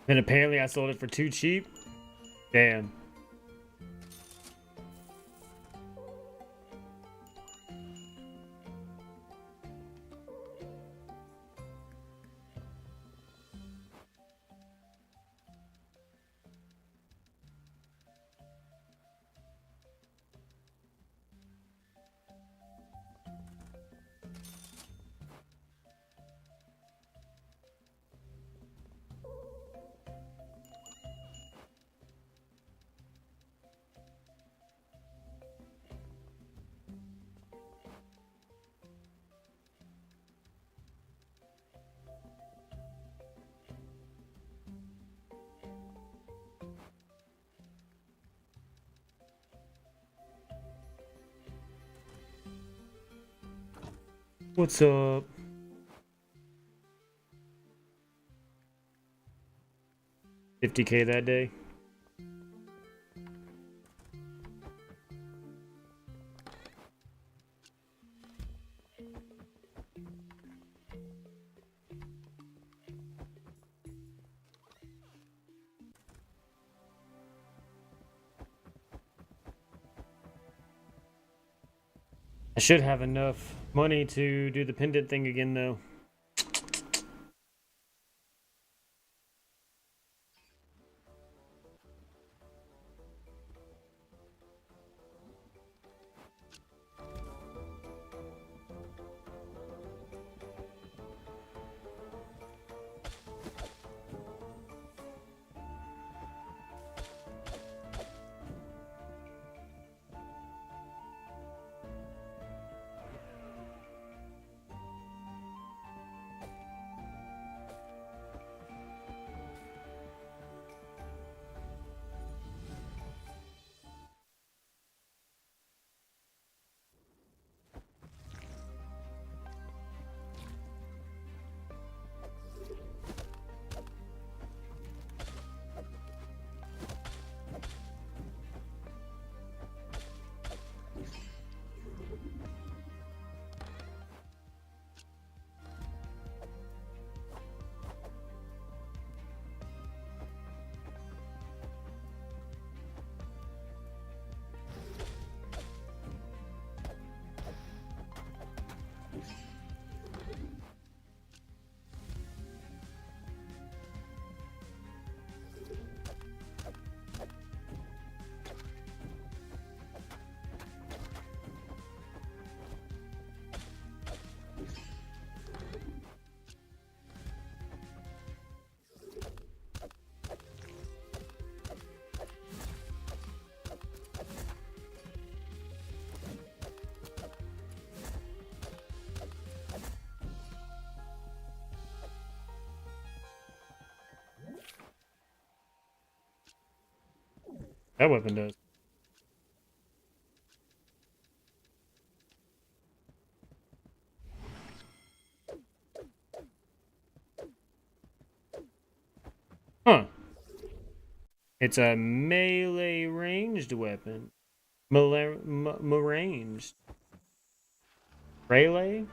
And apparently I sold it for too cheap. Damn. What's up? $50K that day. I should have enough money to do the pendant thing again, though. That weapon does. Huh. It's a melee ranged weapon. Ranged. Relay?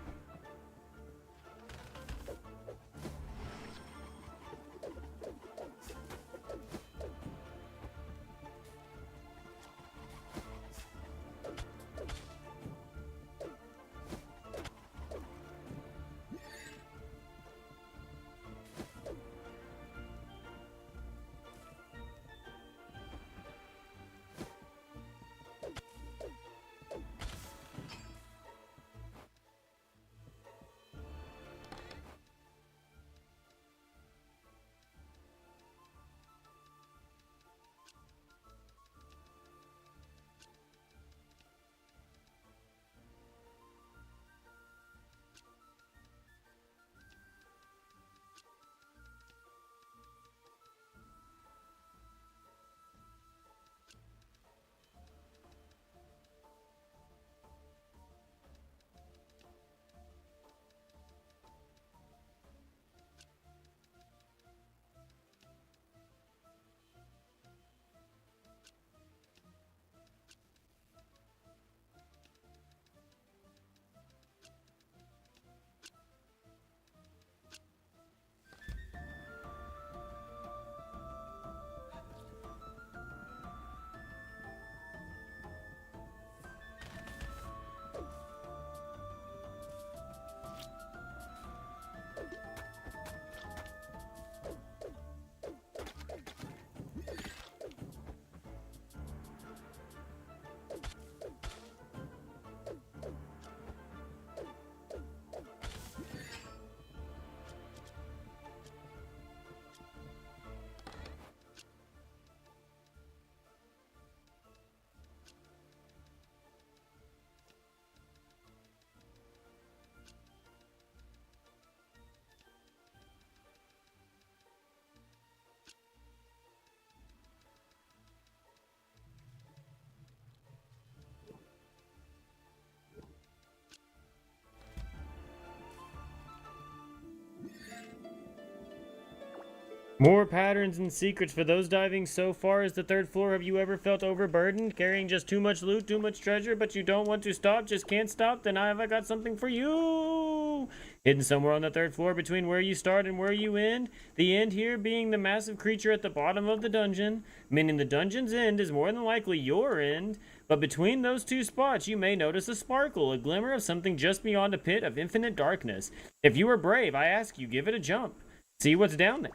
More patterns and secrets for those diving so far as the 3rd floor. Have you ever felt overburdened, carrying just too much loot, too much treasure, but you don't want to stop, just can't stop? Then I got something for you! Hidden somewhere on the 3rd floor between where you start and where you end. The end here being the massive creature at the bottom of the dungeon, meaning the dungeon's end is more than likely your end. But between those two spots, you may notice a sparkle, a glimmer of something just beyond a pit of infinite darkness. If you are brave, I ask you, give it a jump. See what's down there.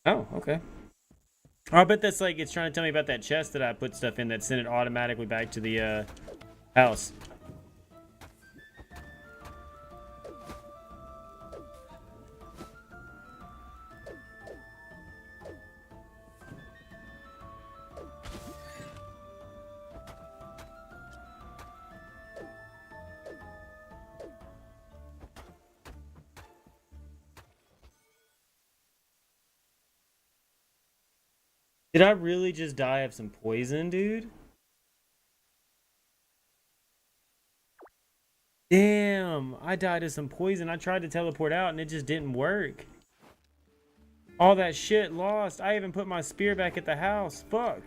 Oh, okay. Oh, I bet that's like, it's trying to tell me about that chest that I put stuff in that sent it automatically back to the house. Did I really just die of some poison, dude? Damn, I died of some poison. I tried to teleport out and it just didn't work. All that shit lost. I even put my spear back at the house. Fuck.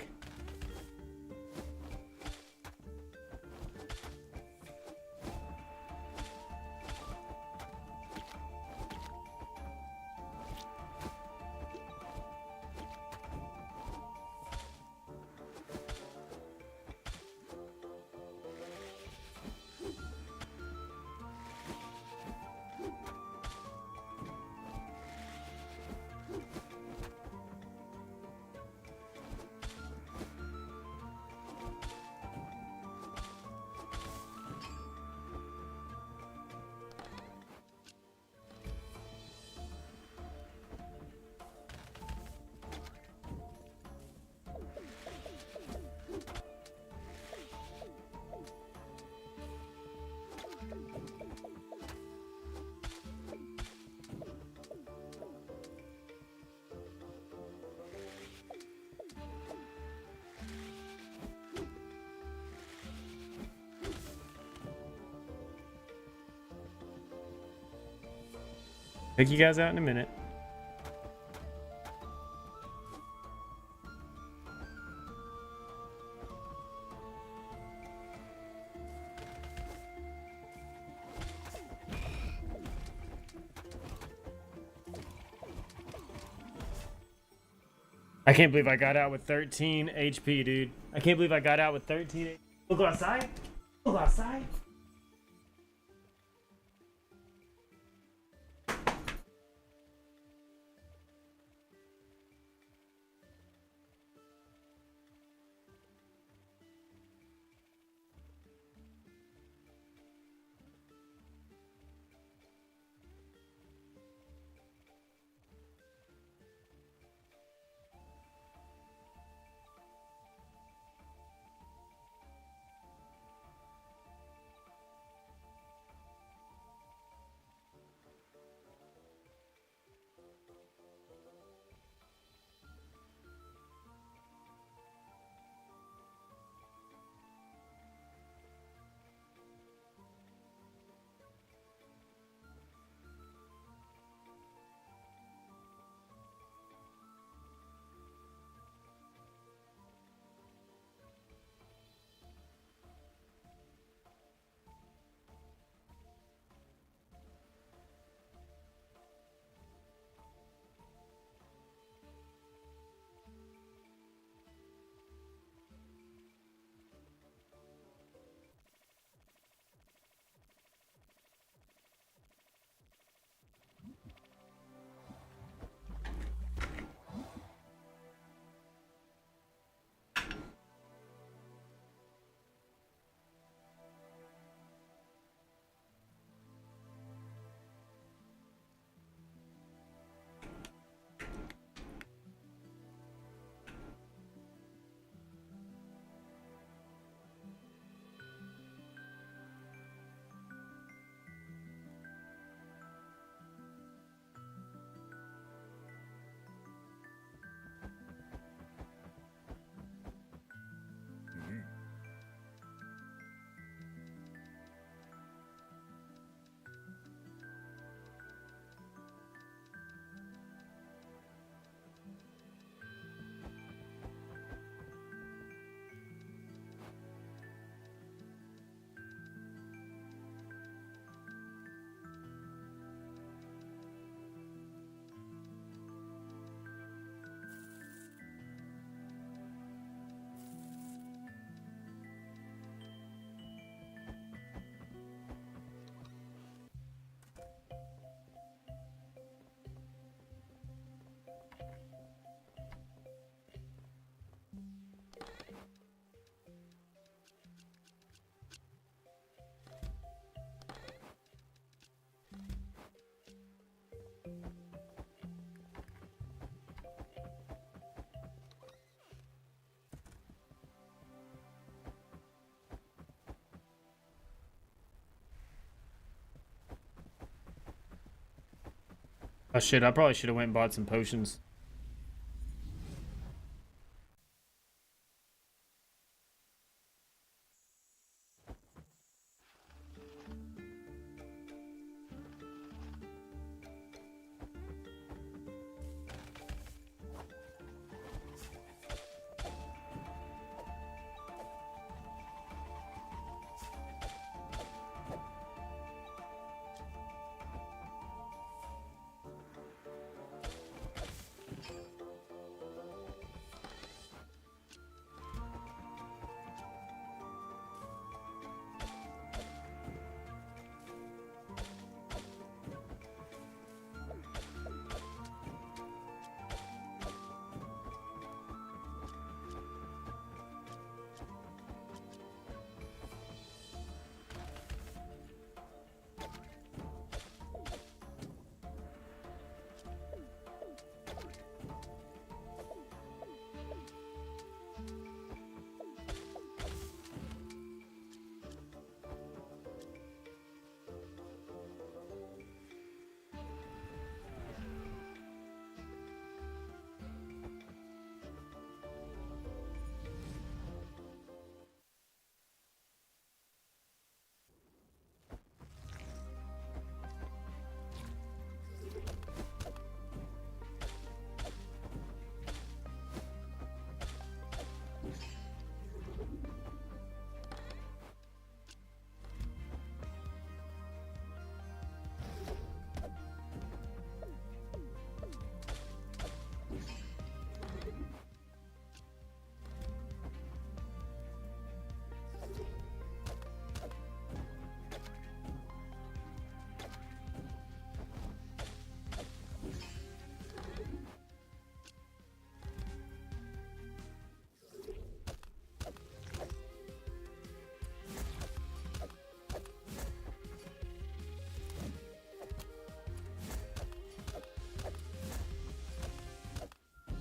Check you guys out in a minute. I can't believe I got out with 13 HP, dude. I can't believe I got out with 13 HP. We'll go outside? We'll go outside? Oh shit, I probably should have went and bought some potions.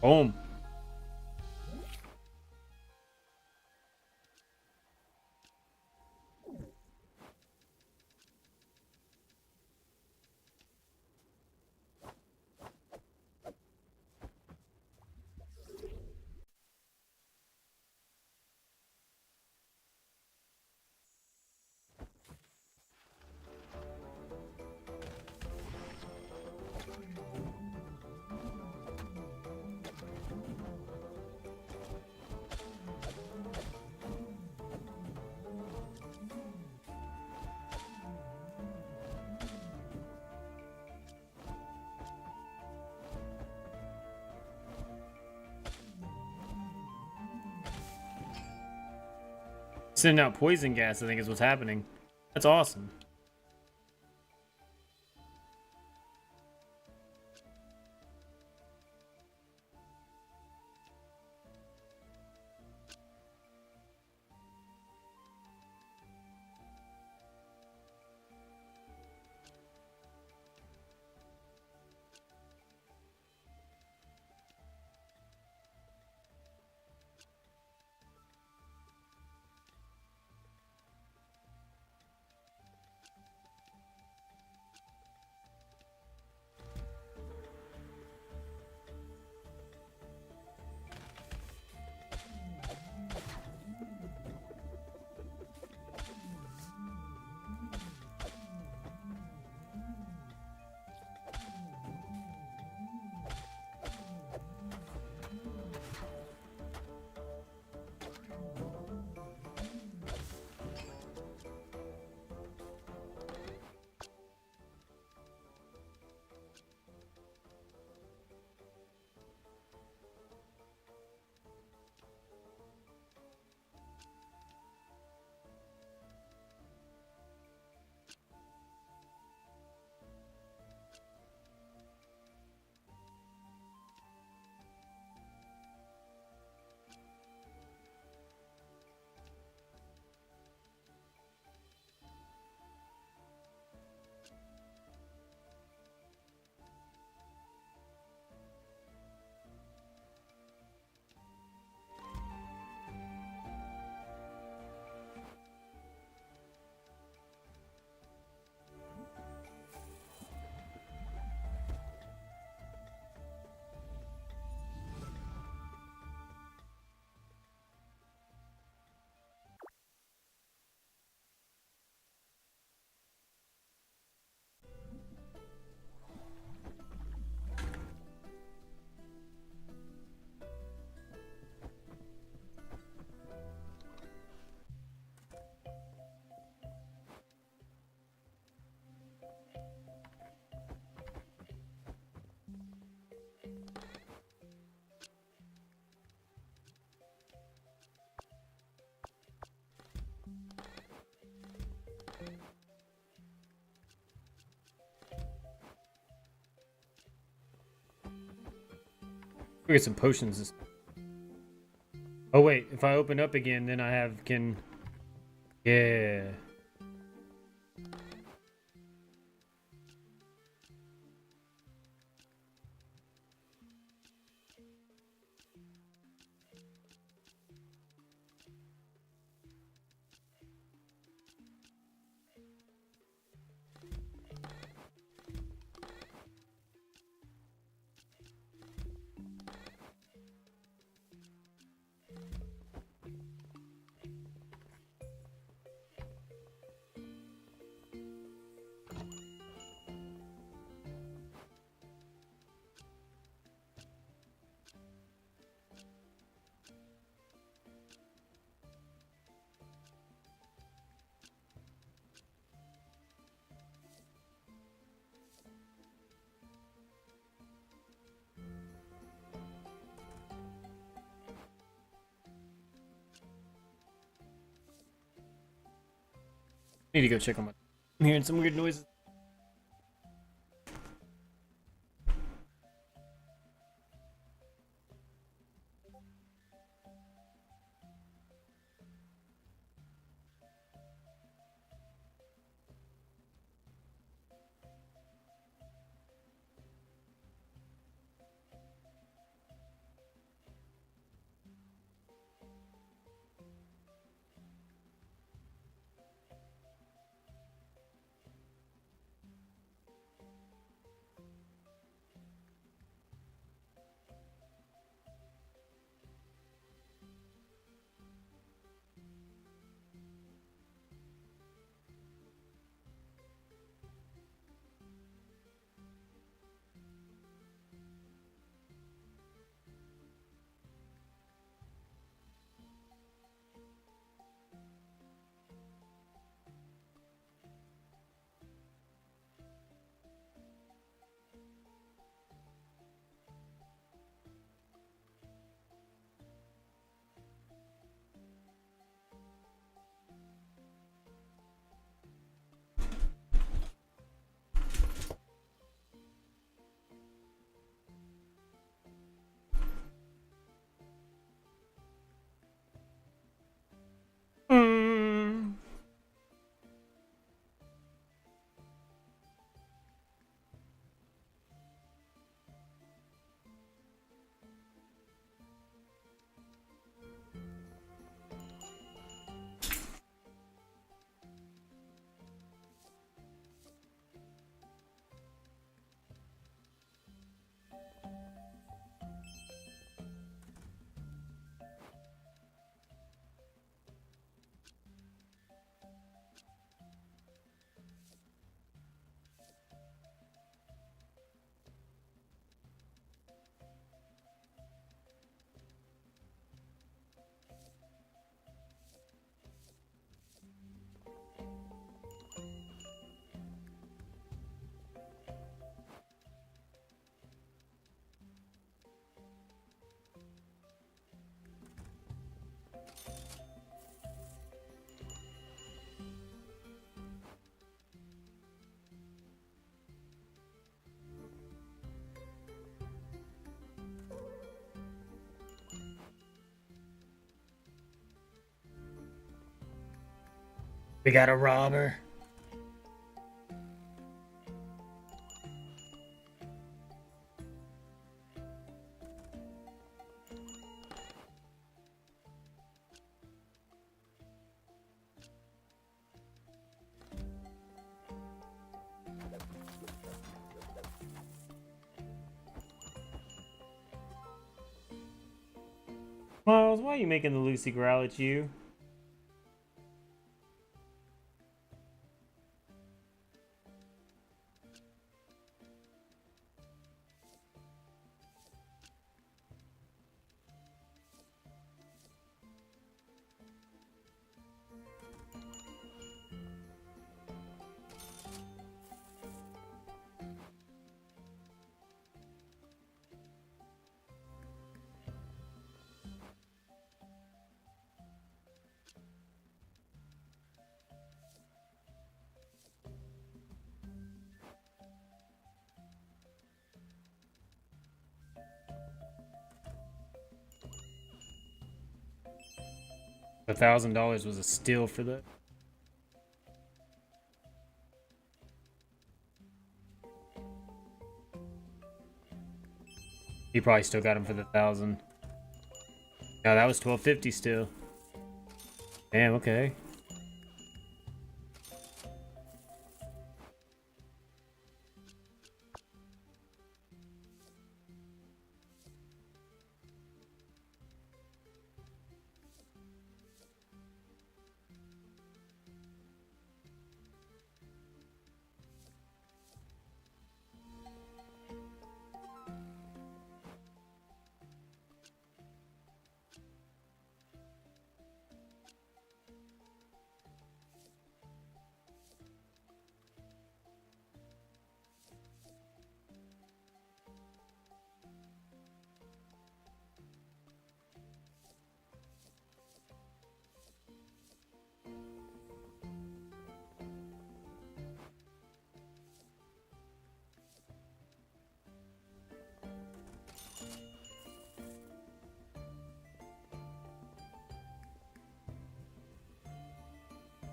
Boom. Sending out poison gas, I think, is what's happening. That's awesome. We get some potions. Oh wait, if I open up again, then I can. Yeah. Need to go check on my. I'm hearing some weird noises. We got a robber. Miles, why are you making the Lucy growl at you? $1,000 was a steal for that. He probably still got him for the 1,000. No, that was $1,250 still. Damn, okay.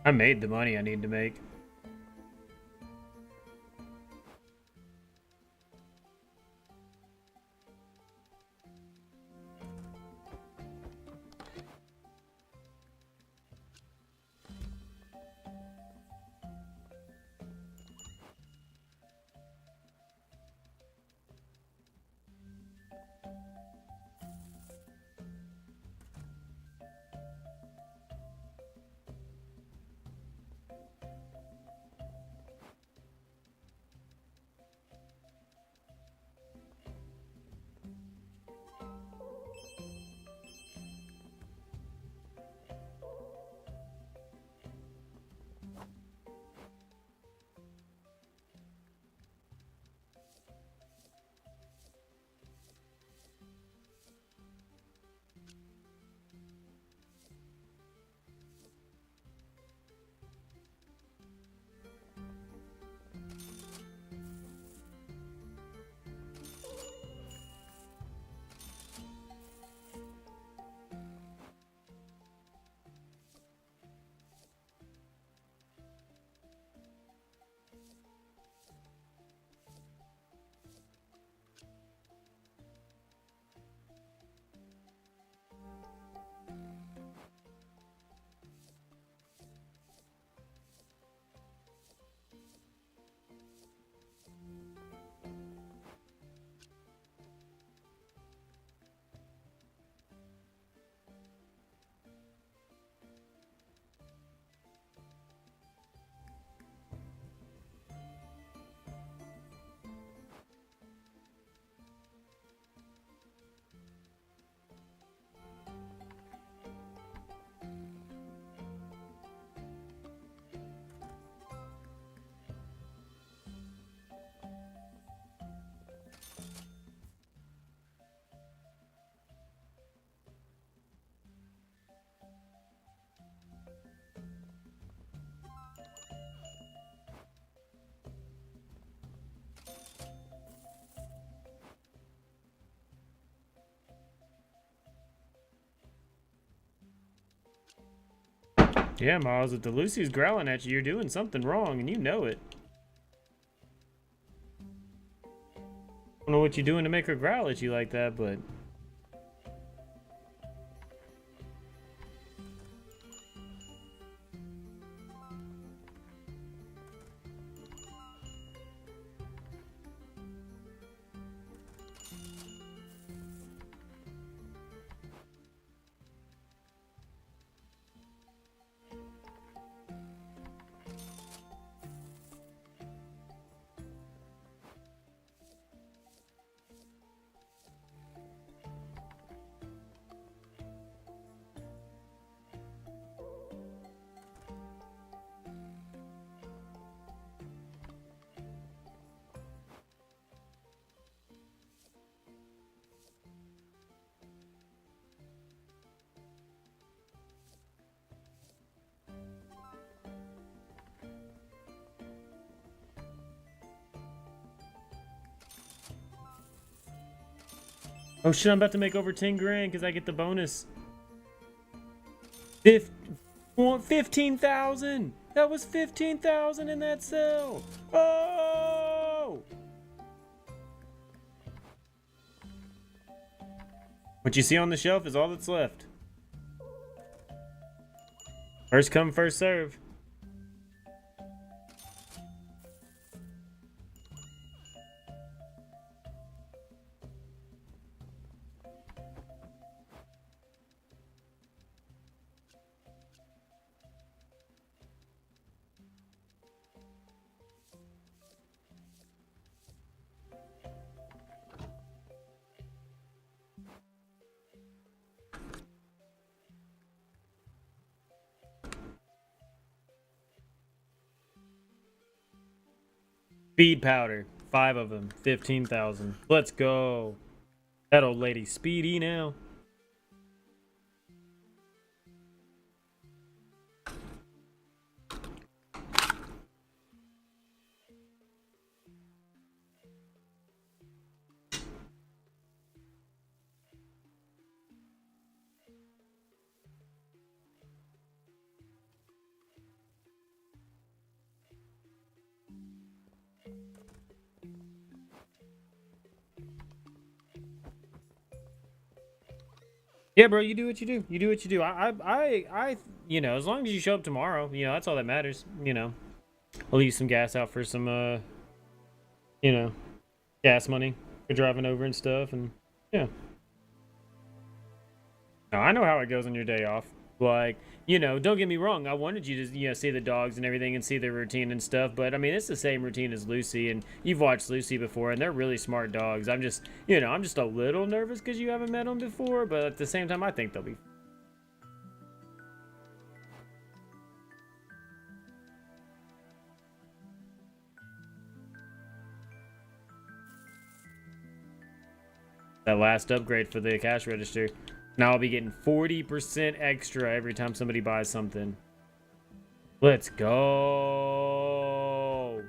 I made the money I need to make. Yeah, Miles, if the Lucy's growling at you, you're doing something wrong, and you know it. I don't know what you're doing to make her growl at you like that, but... Oh shit, I'm about to make over 10 grand because I get the bonus. 15,000! That was 15,000 in that cell! Oh! What you see on the shelf is all that's left. First come, first serve. Speed powder, 5 of them, 15,000. Let's go. That old lady's speedy now. Yeah, bro, you do what you do. You do what you do. You know, as long as you show up tomorrow, you know, that's all that matters. You know, I'll leave some gas out for some, you know, gas money for driving over and stuff. And yeah. No, I know how it goes on your day off. Like, you know, don't get me wrong. I wanted you to, you know, see the dogs and everything and see their routine and stuff. But, I mean, it's the same routine as Lucy. And you've watched Lucy before, and they're really smart dogs. I'm just, you know, I'm just a little nervous because you haven't met them before. But at the same time, I think they'll be. That last upgrade for the cash register. Now I'll be getting 40% extra every time somebody buys something. Let's go.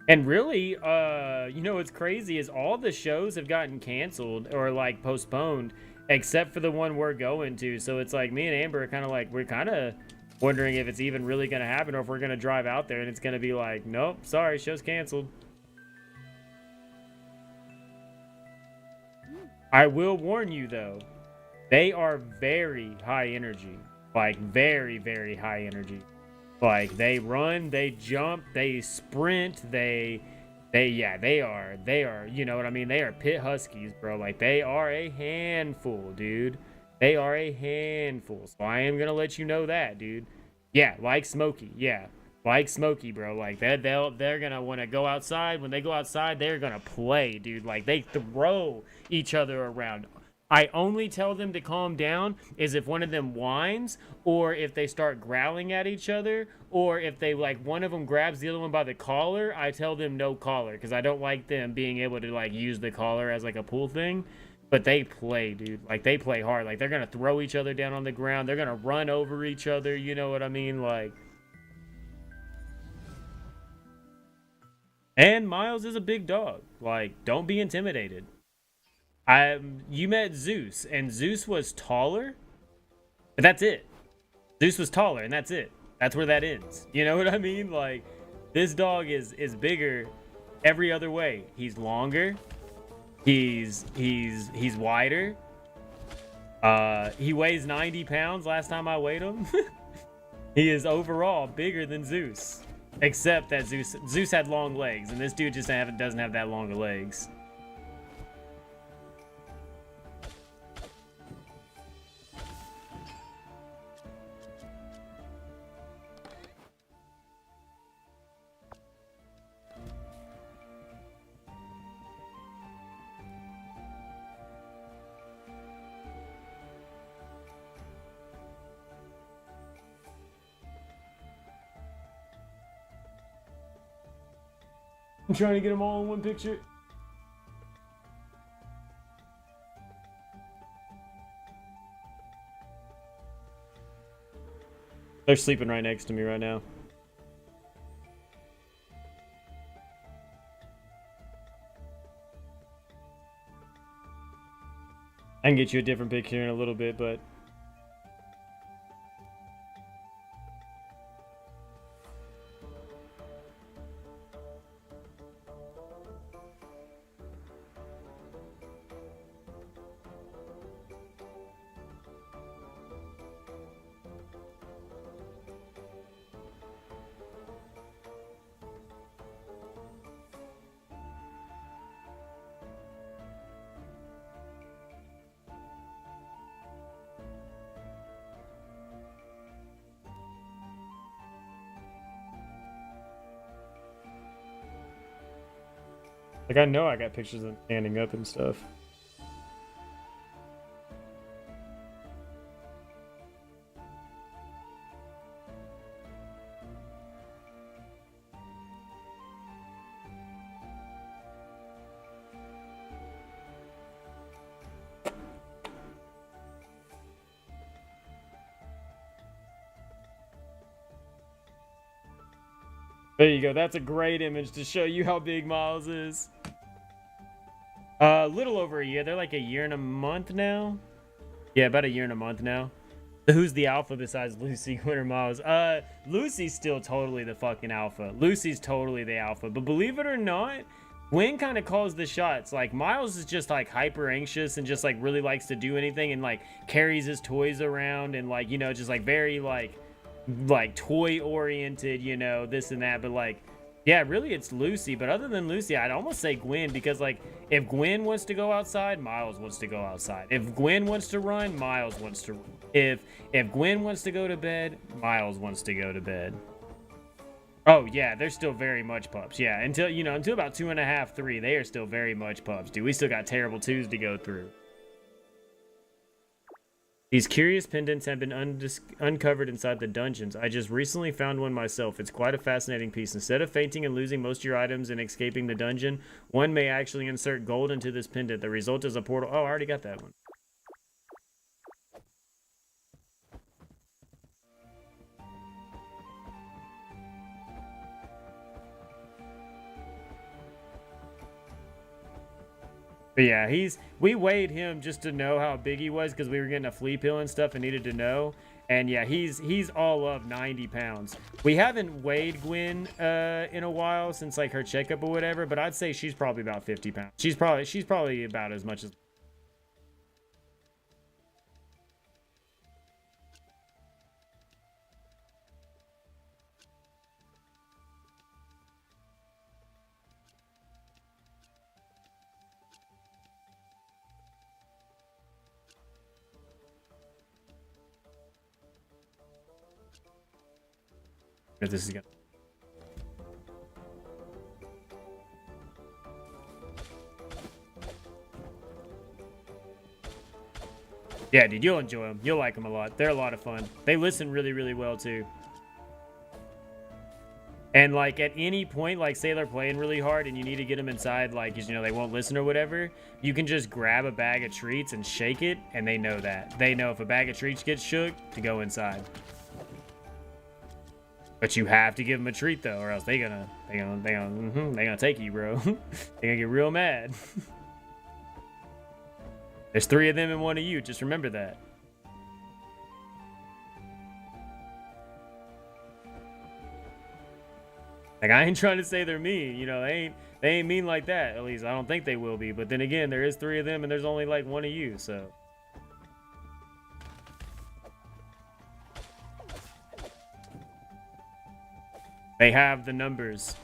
And really, you know what's crazy is all the shows have gotten canceled or like postponed, except for the one we're going to. So it's like me and Amber are kind of like, we're kind of wondering if it's even really going to happen or if we're going to drive out there and it's going to be like, nope, sorry, show's canceled. I will warn you though, they are very high energy, like very, very high energy. Like they run, they jump, they sprint, they are, you know what I mean? They are pit huskies, bro. Like they are a handful, dude. They are a handful. So I am going to let you know that, dude. Yeah, like Smokey. Yeah. Like Smokey, bro. Like they're gonna want to go outside. When they go outside, they're gonna play, dude. Like they throw each other around. I only tell them to calm down is if one of them whines, or if they start growling at each other, or if they like one of them grabs the other one by the collar. I tell them no collar because I don't like them being able to like use the collar as like a pull thing. But they play, dude. Like they play hard. Like they're gonna throw each other down on the ground. They're gonna run over each other. You know what I mean? Like. And Miles is a big dog. Like, don't be intimidated. You met Zeus, and Zeus was taller, but that's it. Zeus was taller, and that's it. That's where that ends. You know what I mean? Like, this dog is bigger every other way. He's longer. He's wider. He weighs 90 pounds last time I weighed him. He is overall bigger than Zeus, except that Zeus had long legs, and this dude just doesn't have that long of legs. I'm trying to get them all in one picture. They're sleeping right next to me right now. I can get you a different picture in a little bit, but like, I know I got pictures of them standing up and stuff. There you go. That's a great image to show you how big Miles is. A little over a year. They're like a year and a month now. Yeah, about a year and a month now. Who's the alpha besides Lucy, Gwen, or Miles? Lucy's still totally the fucking alpha. Lucy's totally the alpha. But believe it or not, Gwen kind of calls the shots. Like, Miles is just like hyper anxious and just like really likes to do anything and like carries his toys around and like, you know, just like very like toy oriented, you know, this and that. But like, yeah, really it's Lucy. But other than Lucy, I'd almost say Gwen, because like if Gwen wants to go outside, Miles wants to go outside. If Gwen wants to run, Miles wants to run. If Gwen wants to go to bed, Miles wants to go to bed. Oh yeah, they're still very much pups. Yeah, until about 2.5, 3, they are still very much pups, dude. We still got terrible 2s to go through. These curious pendants have been uncovered inside the dungeons. I just recently found one myself. It's quite a fascinating piece. Instead of fainting and losing most of your items and escaping the dungeon, one may actually insert gold into this pendant. The result is a portal. Oh, I already got that one. But yeah, we weighed him just to know how big he was because we were getting a flea pill and stuff and needed to know. And yeah, he's all of 90 pounds. We haven't weighed Gwen in a while since like her checkup or whatever, but I'd say she's probably about 50 pounds. She's probably about as much as. This is gonna. Yeah, dude, you'll enjoy them. You'll like them a lot. They're a lot of fun. They listen really, really well too. And like at any point, like say they're playing really hard and you need to get them inside, like, you know, they won't listen or whatever, you can just grab a bag of treats and shake it, and they know that. They know if a bag of treats gets shook, to go inside. But you have to give them a treat though, or else they gonna take you, bro. They gonna get real mad. There's 3 of them and 1 of you. Just remember that. Like, I ain't trying to say they're mean. You know, they ain't mean like that. At least I don't think they will be. But then again, there is 3 of them and there's only like 1 of you. So. They have the numbers.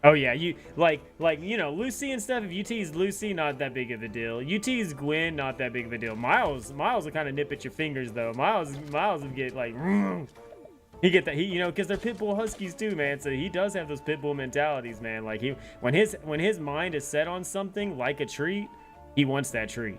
Oh yeah, you like you know, Lucy and stuff. If you tease Lucy, not that big of a deal. You tease Gwen, not that big of a deal. Miles will kind of nip at your fingers though. Miles will get like he get that you know, because they're pit bull huskies too, man. So he does have those pit bull mentalities, man. Like when his mind is set on something like a treat, he wants that treat.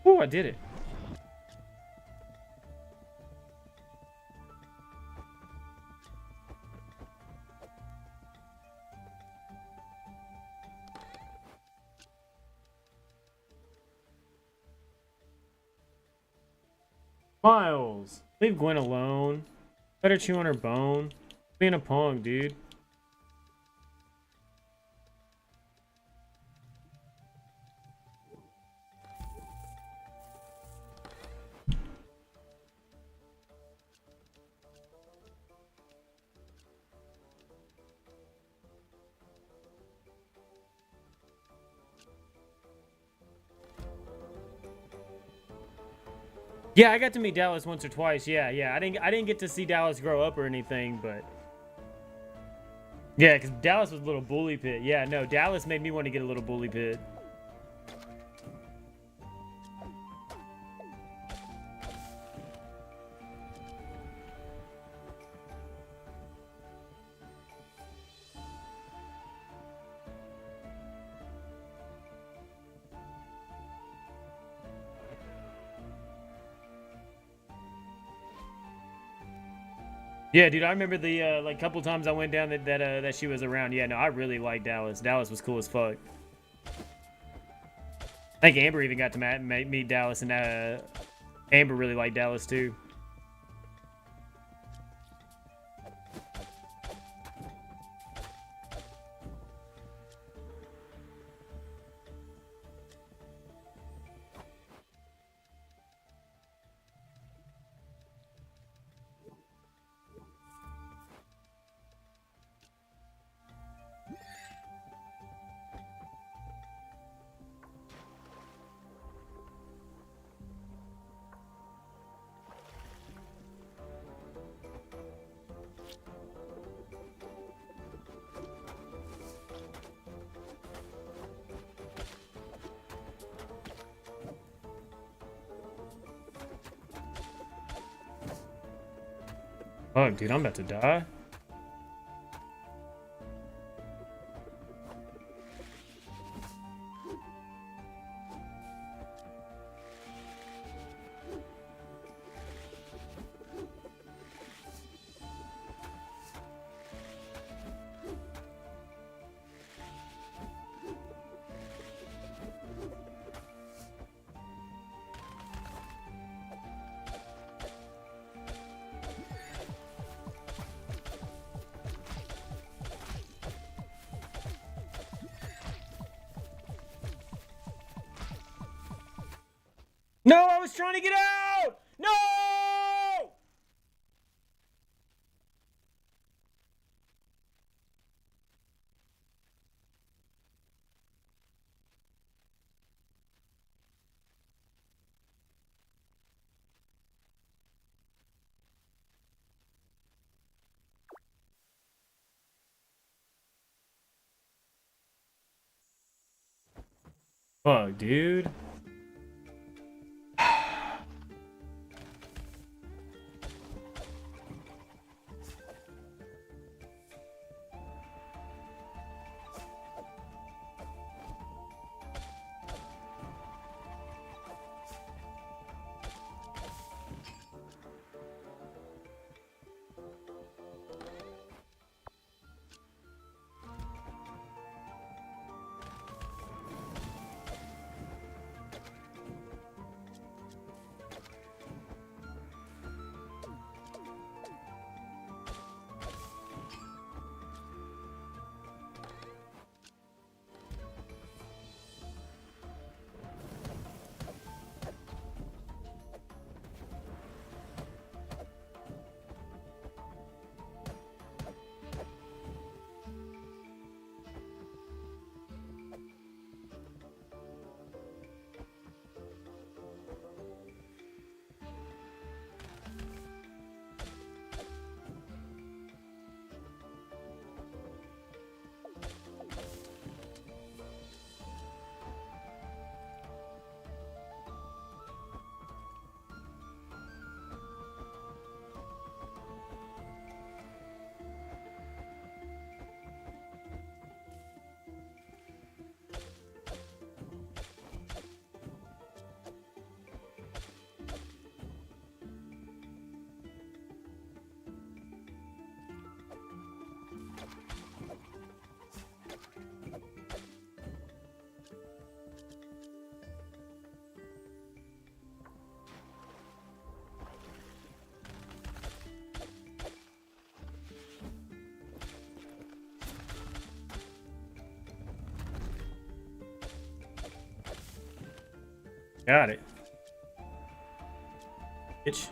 Oh, I did it. Miles, leave Gwen alone. Let her chew on her bone. Being a punk, dude. Yeah, I got to meet Dallas once or twice. Yeah. I didn't get to see Dallas grow up or anything, but yeah, because Dallas was a little bully pit. Yeah, no, Dallas made me want to get a little bully pit. Yeah, dude, I remember the like couple times I went down that she was around. Yeah, no, I really liked Dallas. Dallas was cool as fuck. I think Amber even got to meet Dallas, and Amber really liked Dallas too. Fuck, dude, I'm about to die. No, I was trying to get out! No! Fuck, dude. Got it. Bitch.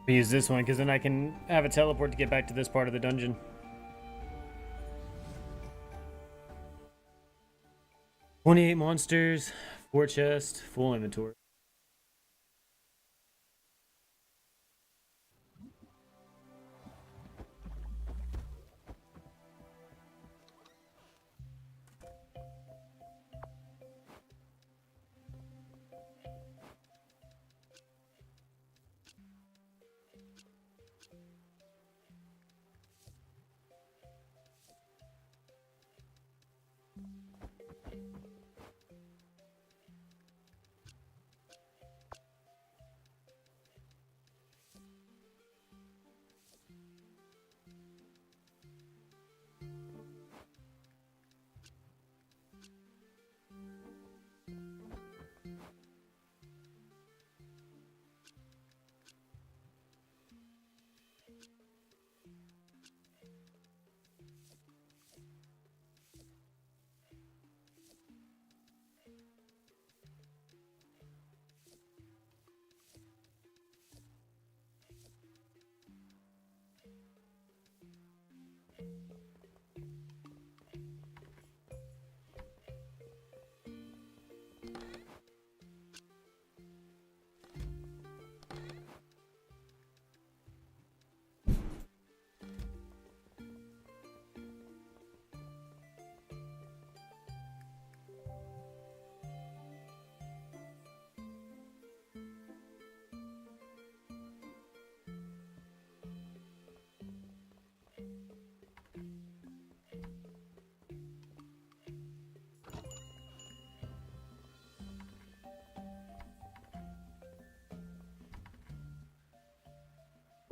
I'll use this one because then I can have a teleport to get back to this part of the dungeon. 28 monsters, 4 chests, full inventory.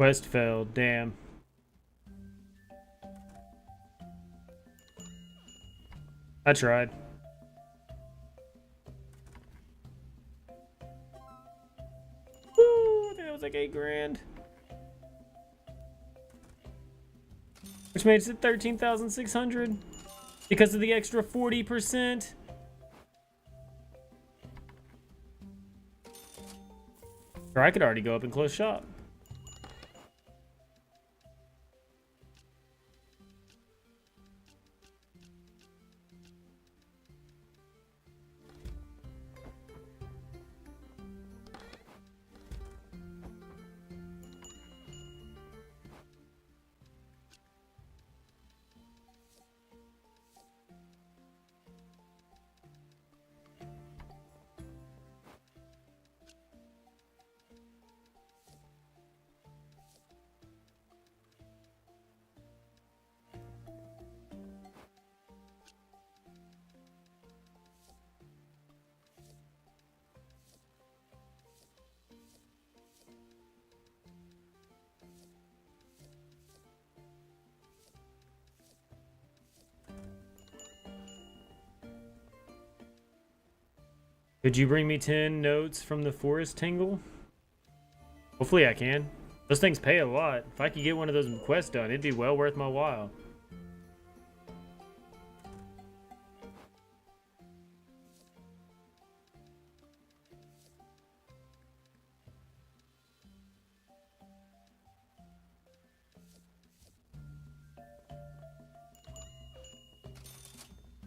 Quest failed. Damn. I tried. Woo! I think that was like 8 grand. Which made it 13,600 because of the extra 40%. Or I could already go up and close shop. Could you bring me 10 notes from the forest tangle? Hopefully I can. Those things pay a lot. If I could get one of those quests done, it'd be well worth my while.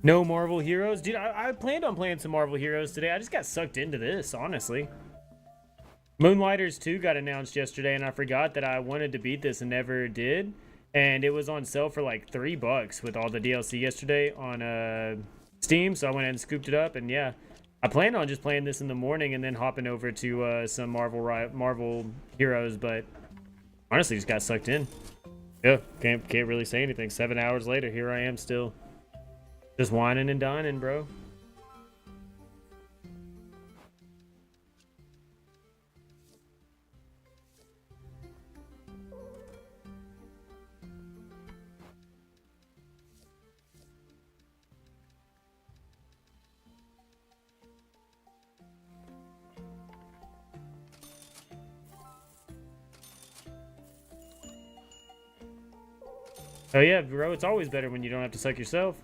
No Marvel Heroes? Dude, I planned on playing some Marvel Heroes today. I just got sucked into this, honestly. Moonlighters 2 got announced yesterday, and I forgot that I wanted to beat this and never did. And it was on sale for like $3 with all the DLC yesterday on Steam, so I went ahead and scooped it up. And yeah, I planned on just playing this in the morning and then hopping over to some Marvel Heroes, but honestly just got sucked in. Yeah, can't really say anything. 7 hours later, here I am still. Just whining and dining, bro. Oh yeah, bro, it's always better when you don't have to suck yourself.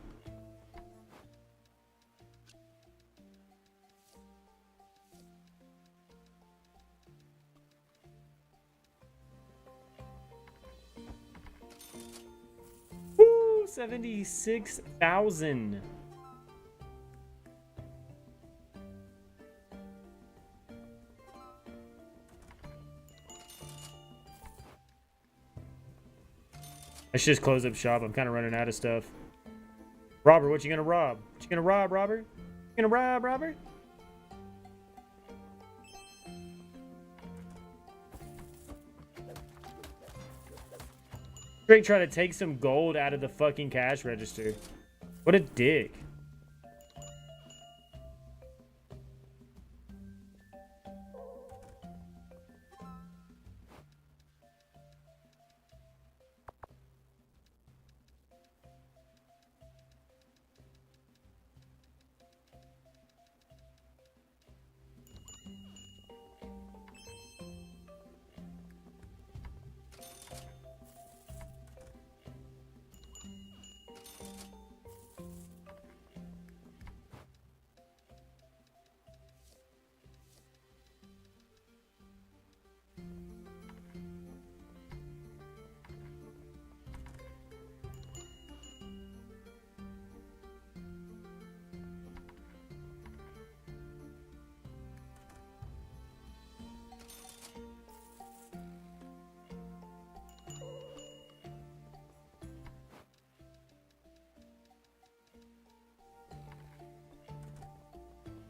Woo, 76,000. I should just close up shop. I'm kind of running out of stuff. Robert, what you gonna rob? What you gonna rob, Robert? You gonna rob, Robert? Straight try to take some gold out of the fucking cash register. What a dick.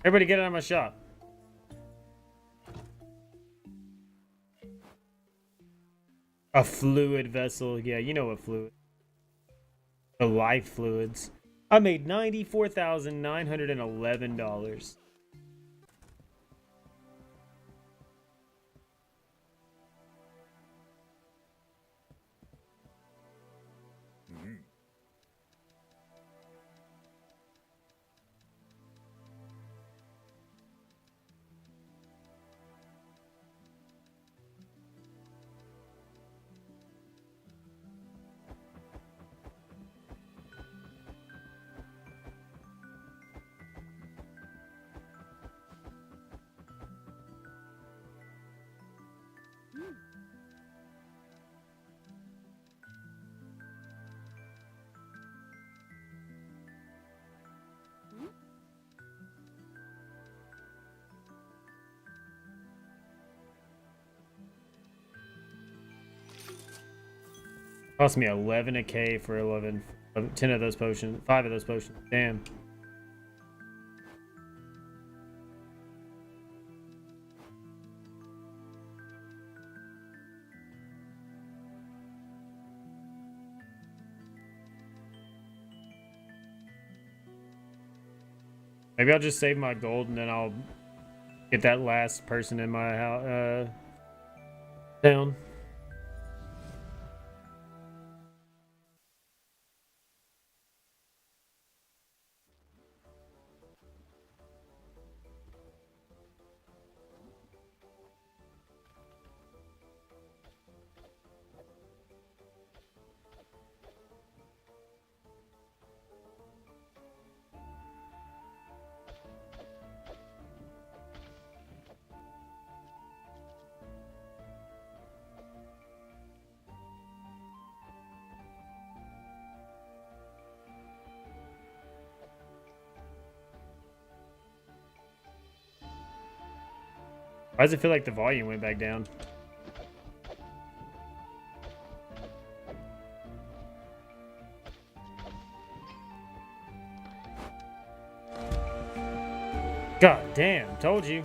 Everybody get out of my shop. A fluid vessel. Yeah, you know what fluid. The life fluids. I made $94,911. Cost me 11 a K for 10 of those potions, 5 of those potions. Damn. Maybe I'll just save my gold and then I'll get that last person in my house, town. Why does it feel like the volume went back down? God damn, told you.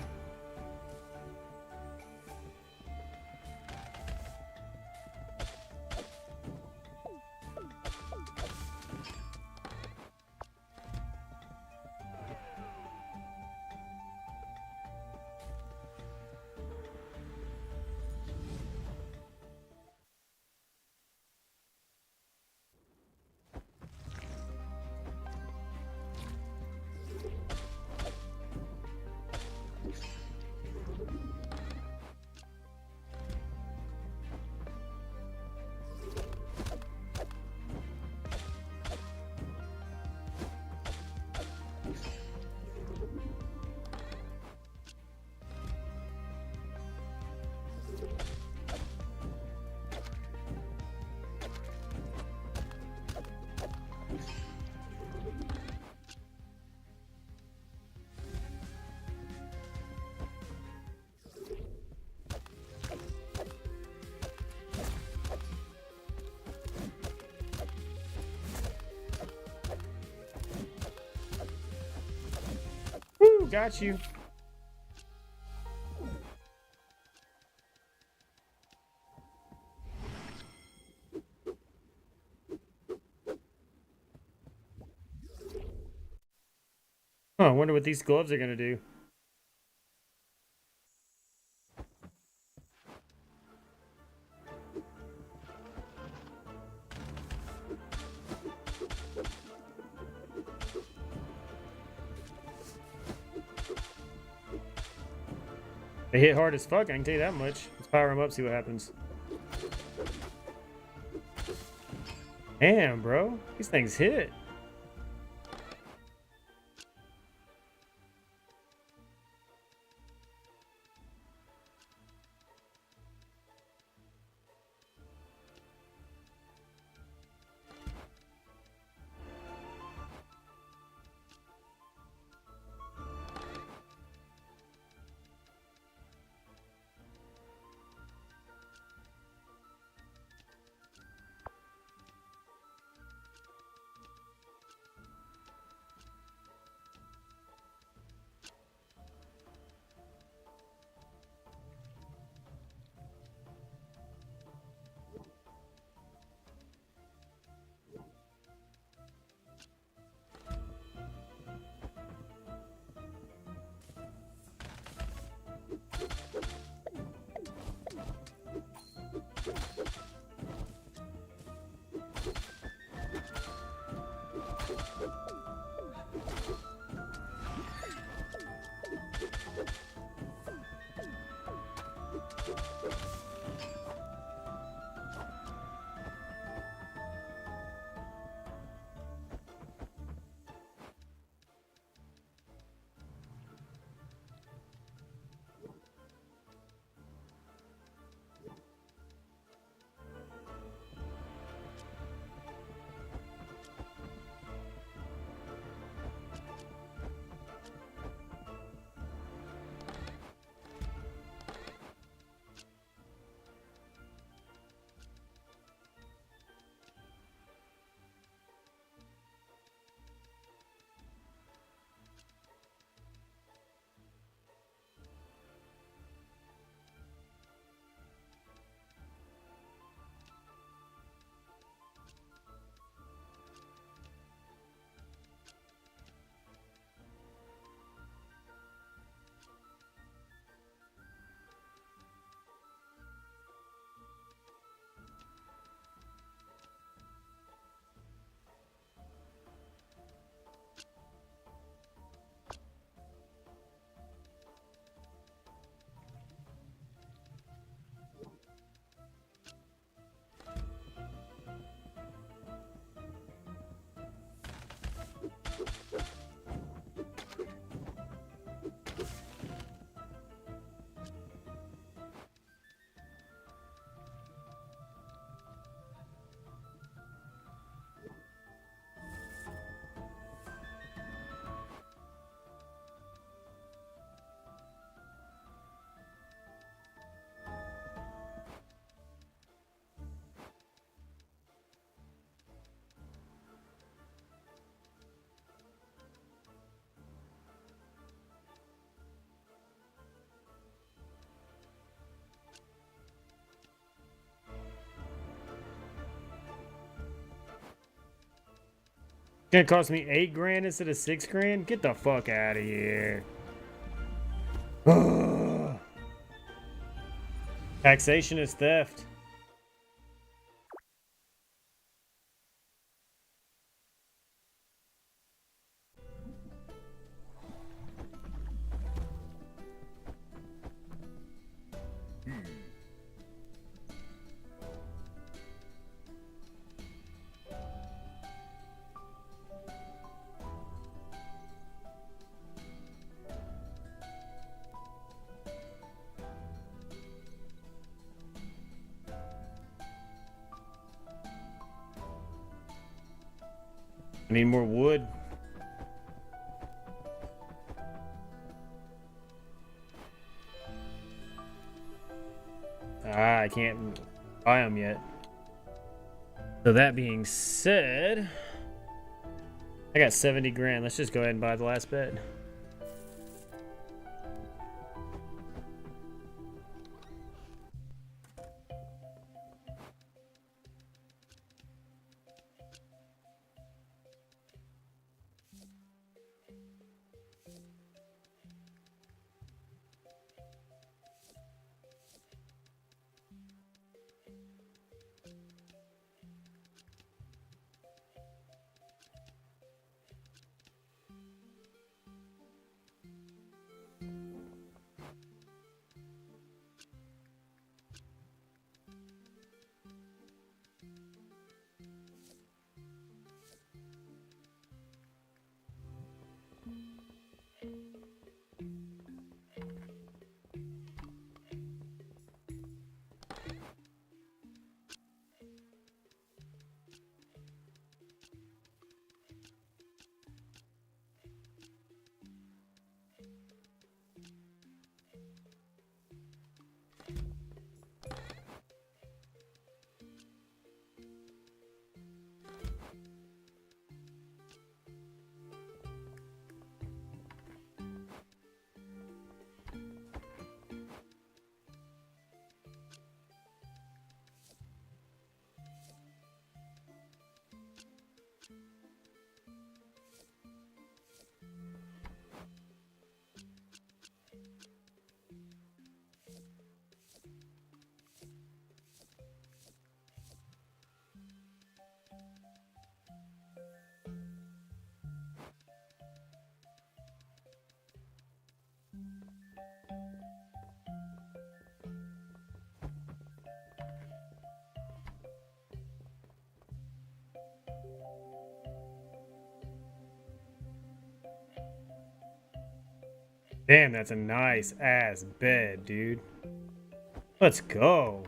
Woo, got you. Oh, I wonder what these gloves are gonna do. They hit hard as fuck, I can tell you that much. Let's power them up, see what happens. Damn, bro. These things hit. Gonna cost me 8 grand instead of 6 grand? Get the fuck out of here. Taxation is theft. I need more wood. I can't buy them yet. So that being said, I got 70 grand. Let's just go ahead and buy the last bed. Damn, that's a nice ass bed, dude. Let's go.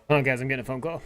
Hold on, guys, I'm getting a phone call.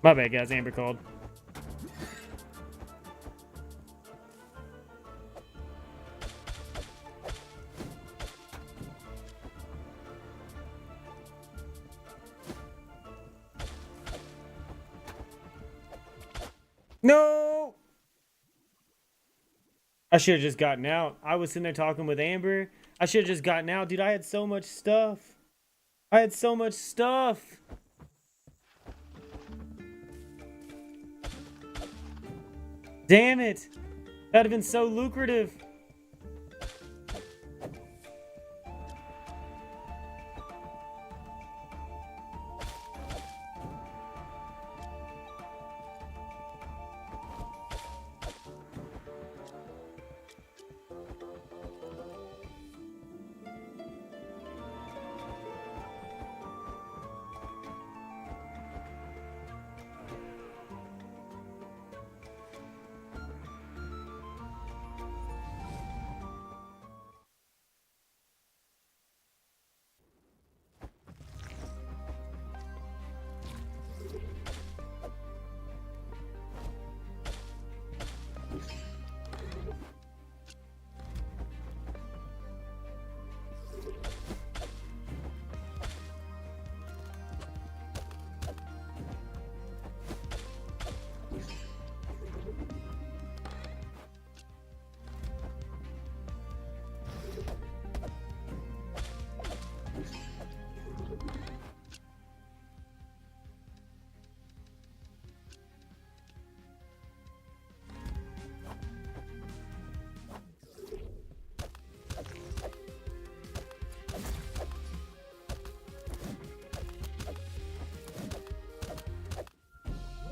My bad, guys. Amber called. No! I should have just gotten out. I was sitting there talking with Amber. I should have just gotten out. Dude, I had so much stuff. I had so much stuff. Damn it. That'd have been so lucrative.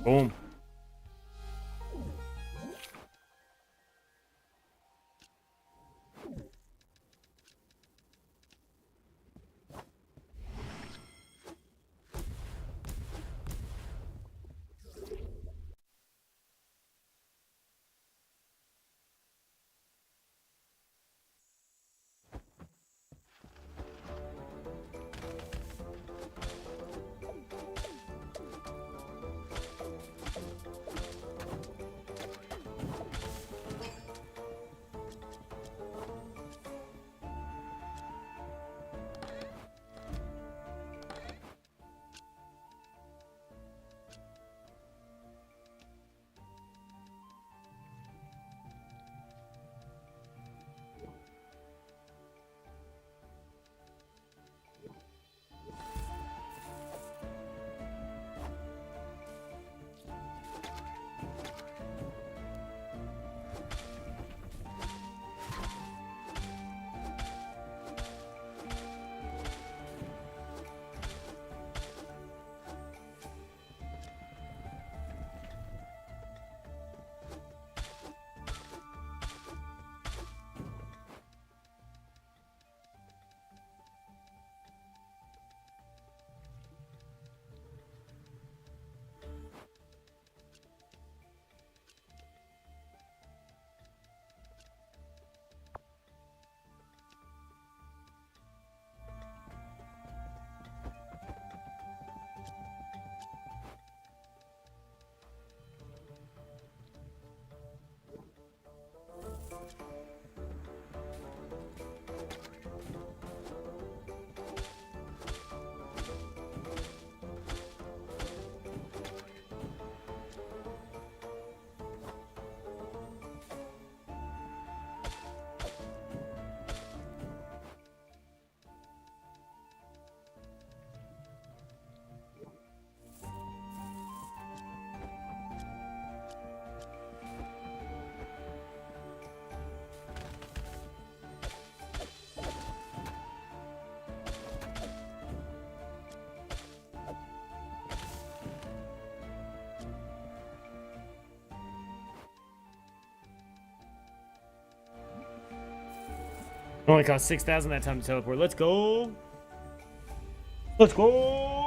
Boom. Only cost 6,000 that time to teleport. Let's go. Let's go.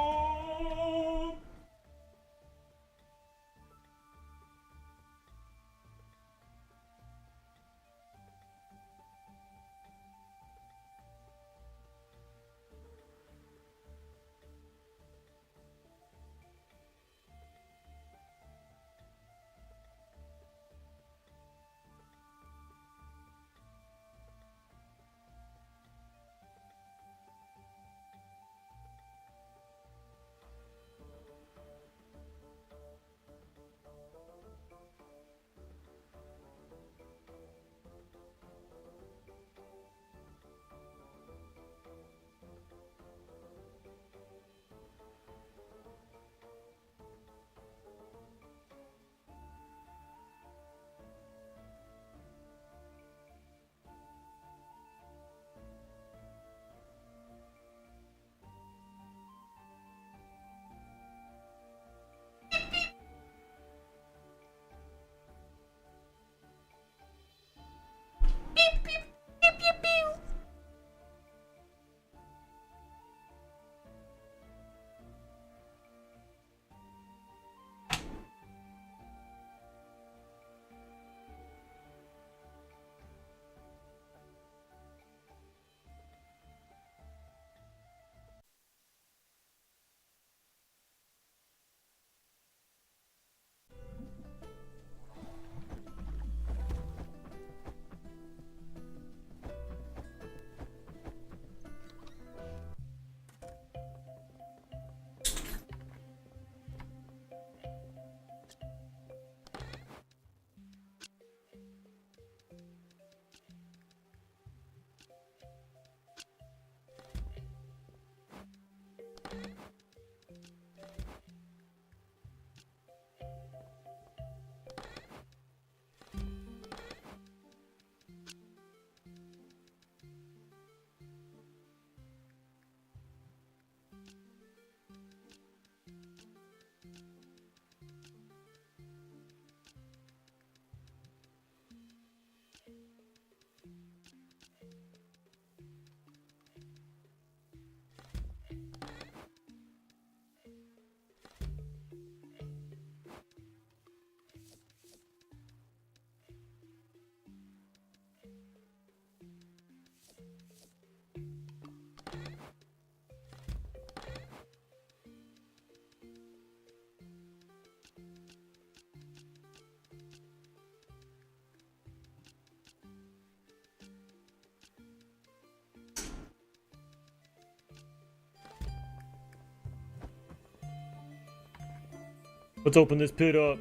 Let's open this pit up.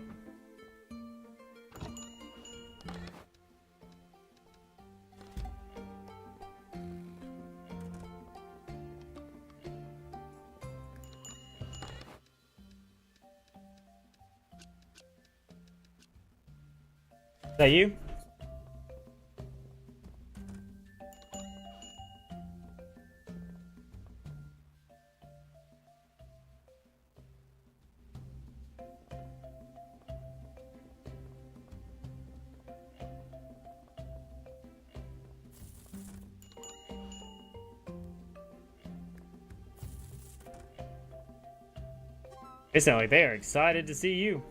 Is that you? They sound like they are excited to see you.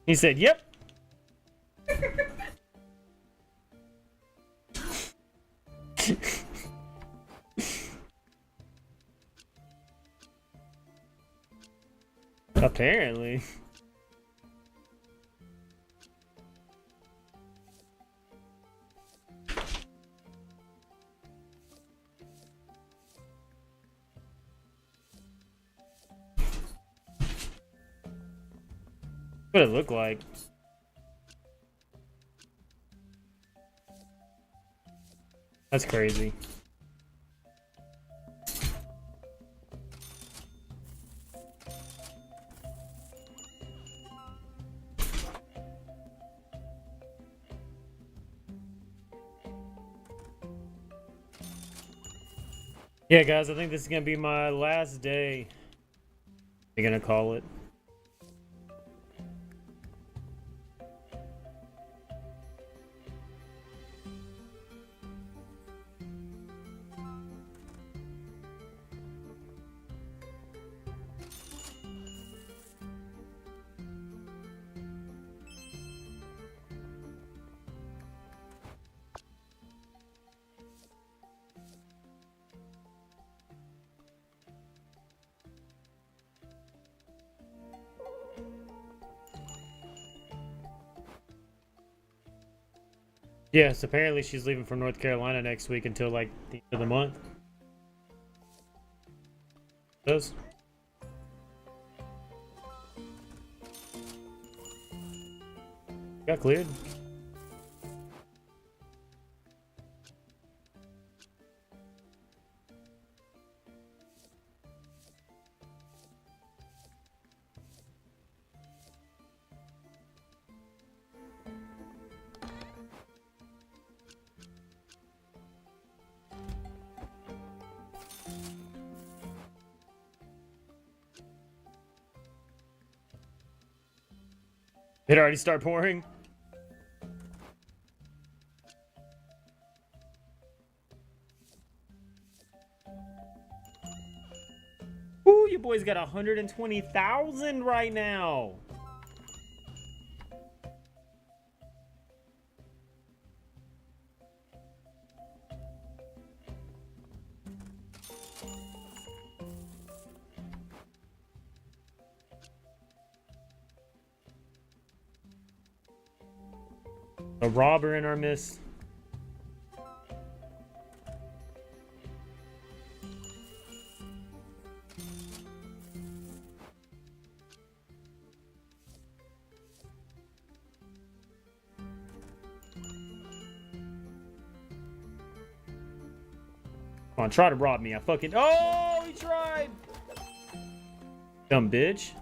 He said, yep. Apparently. What it look like? That's crazy. Yeah, guys, I think this is gonna be my last day. You're gonna call it. Yes, apparently she's leaving for North Carolina next week until like the end of the month. Does? Got cleared. It already start pouring? Ooh, your boy's got 120,000 right now. A robber in our midst. Come on, try to rob me. I fucking... Oh, he tried! Dumb bitch.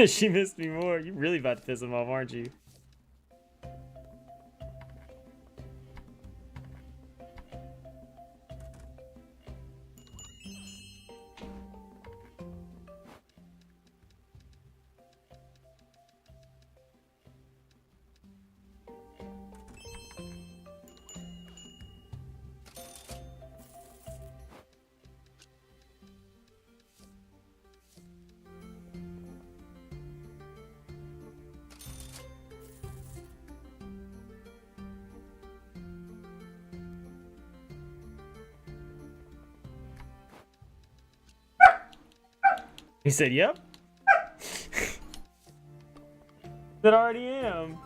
She missed me more. You really about to piss him off, aren't you? He said, yep. That already am.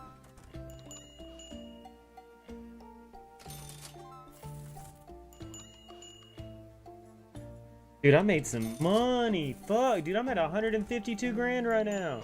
Dude, I made some money. Fuck, dude, I'm at 152 grand right now.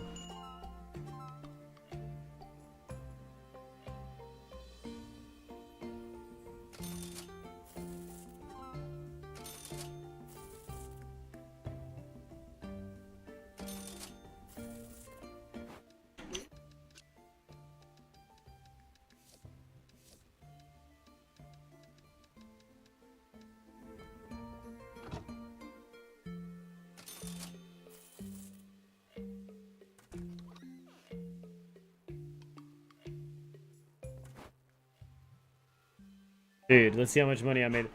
Dude, let's see how much money I made.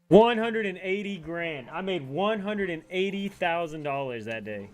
180 grand. I made $180,000 that day.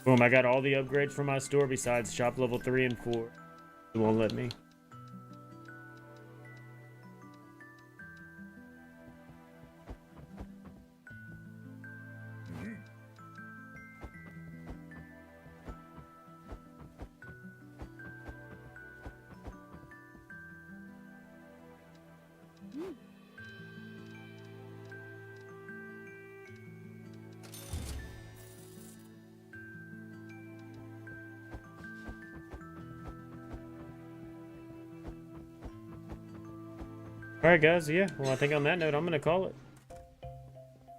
Boom, I got all the upgrades from my store besides shop level 3 and 4. It won't let me. Alright guys, yeah, well I think on that note I'm gonna call it.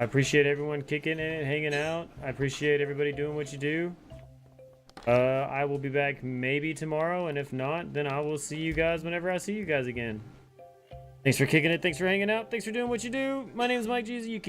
I appreciate everyone kicking in, hanging out. I appreciate everybody doing what you do. I will be back maybe tomorrow, and if not, then I will see you guys whenever I see you guys again. Thanks for kicking it, thanks for hanging out, thanks for doing what you do. My name is Mike Jeezy, you keep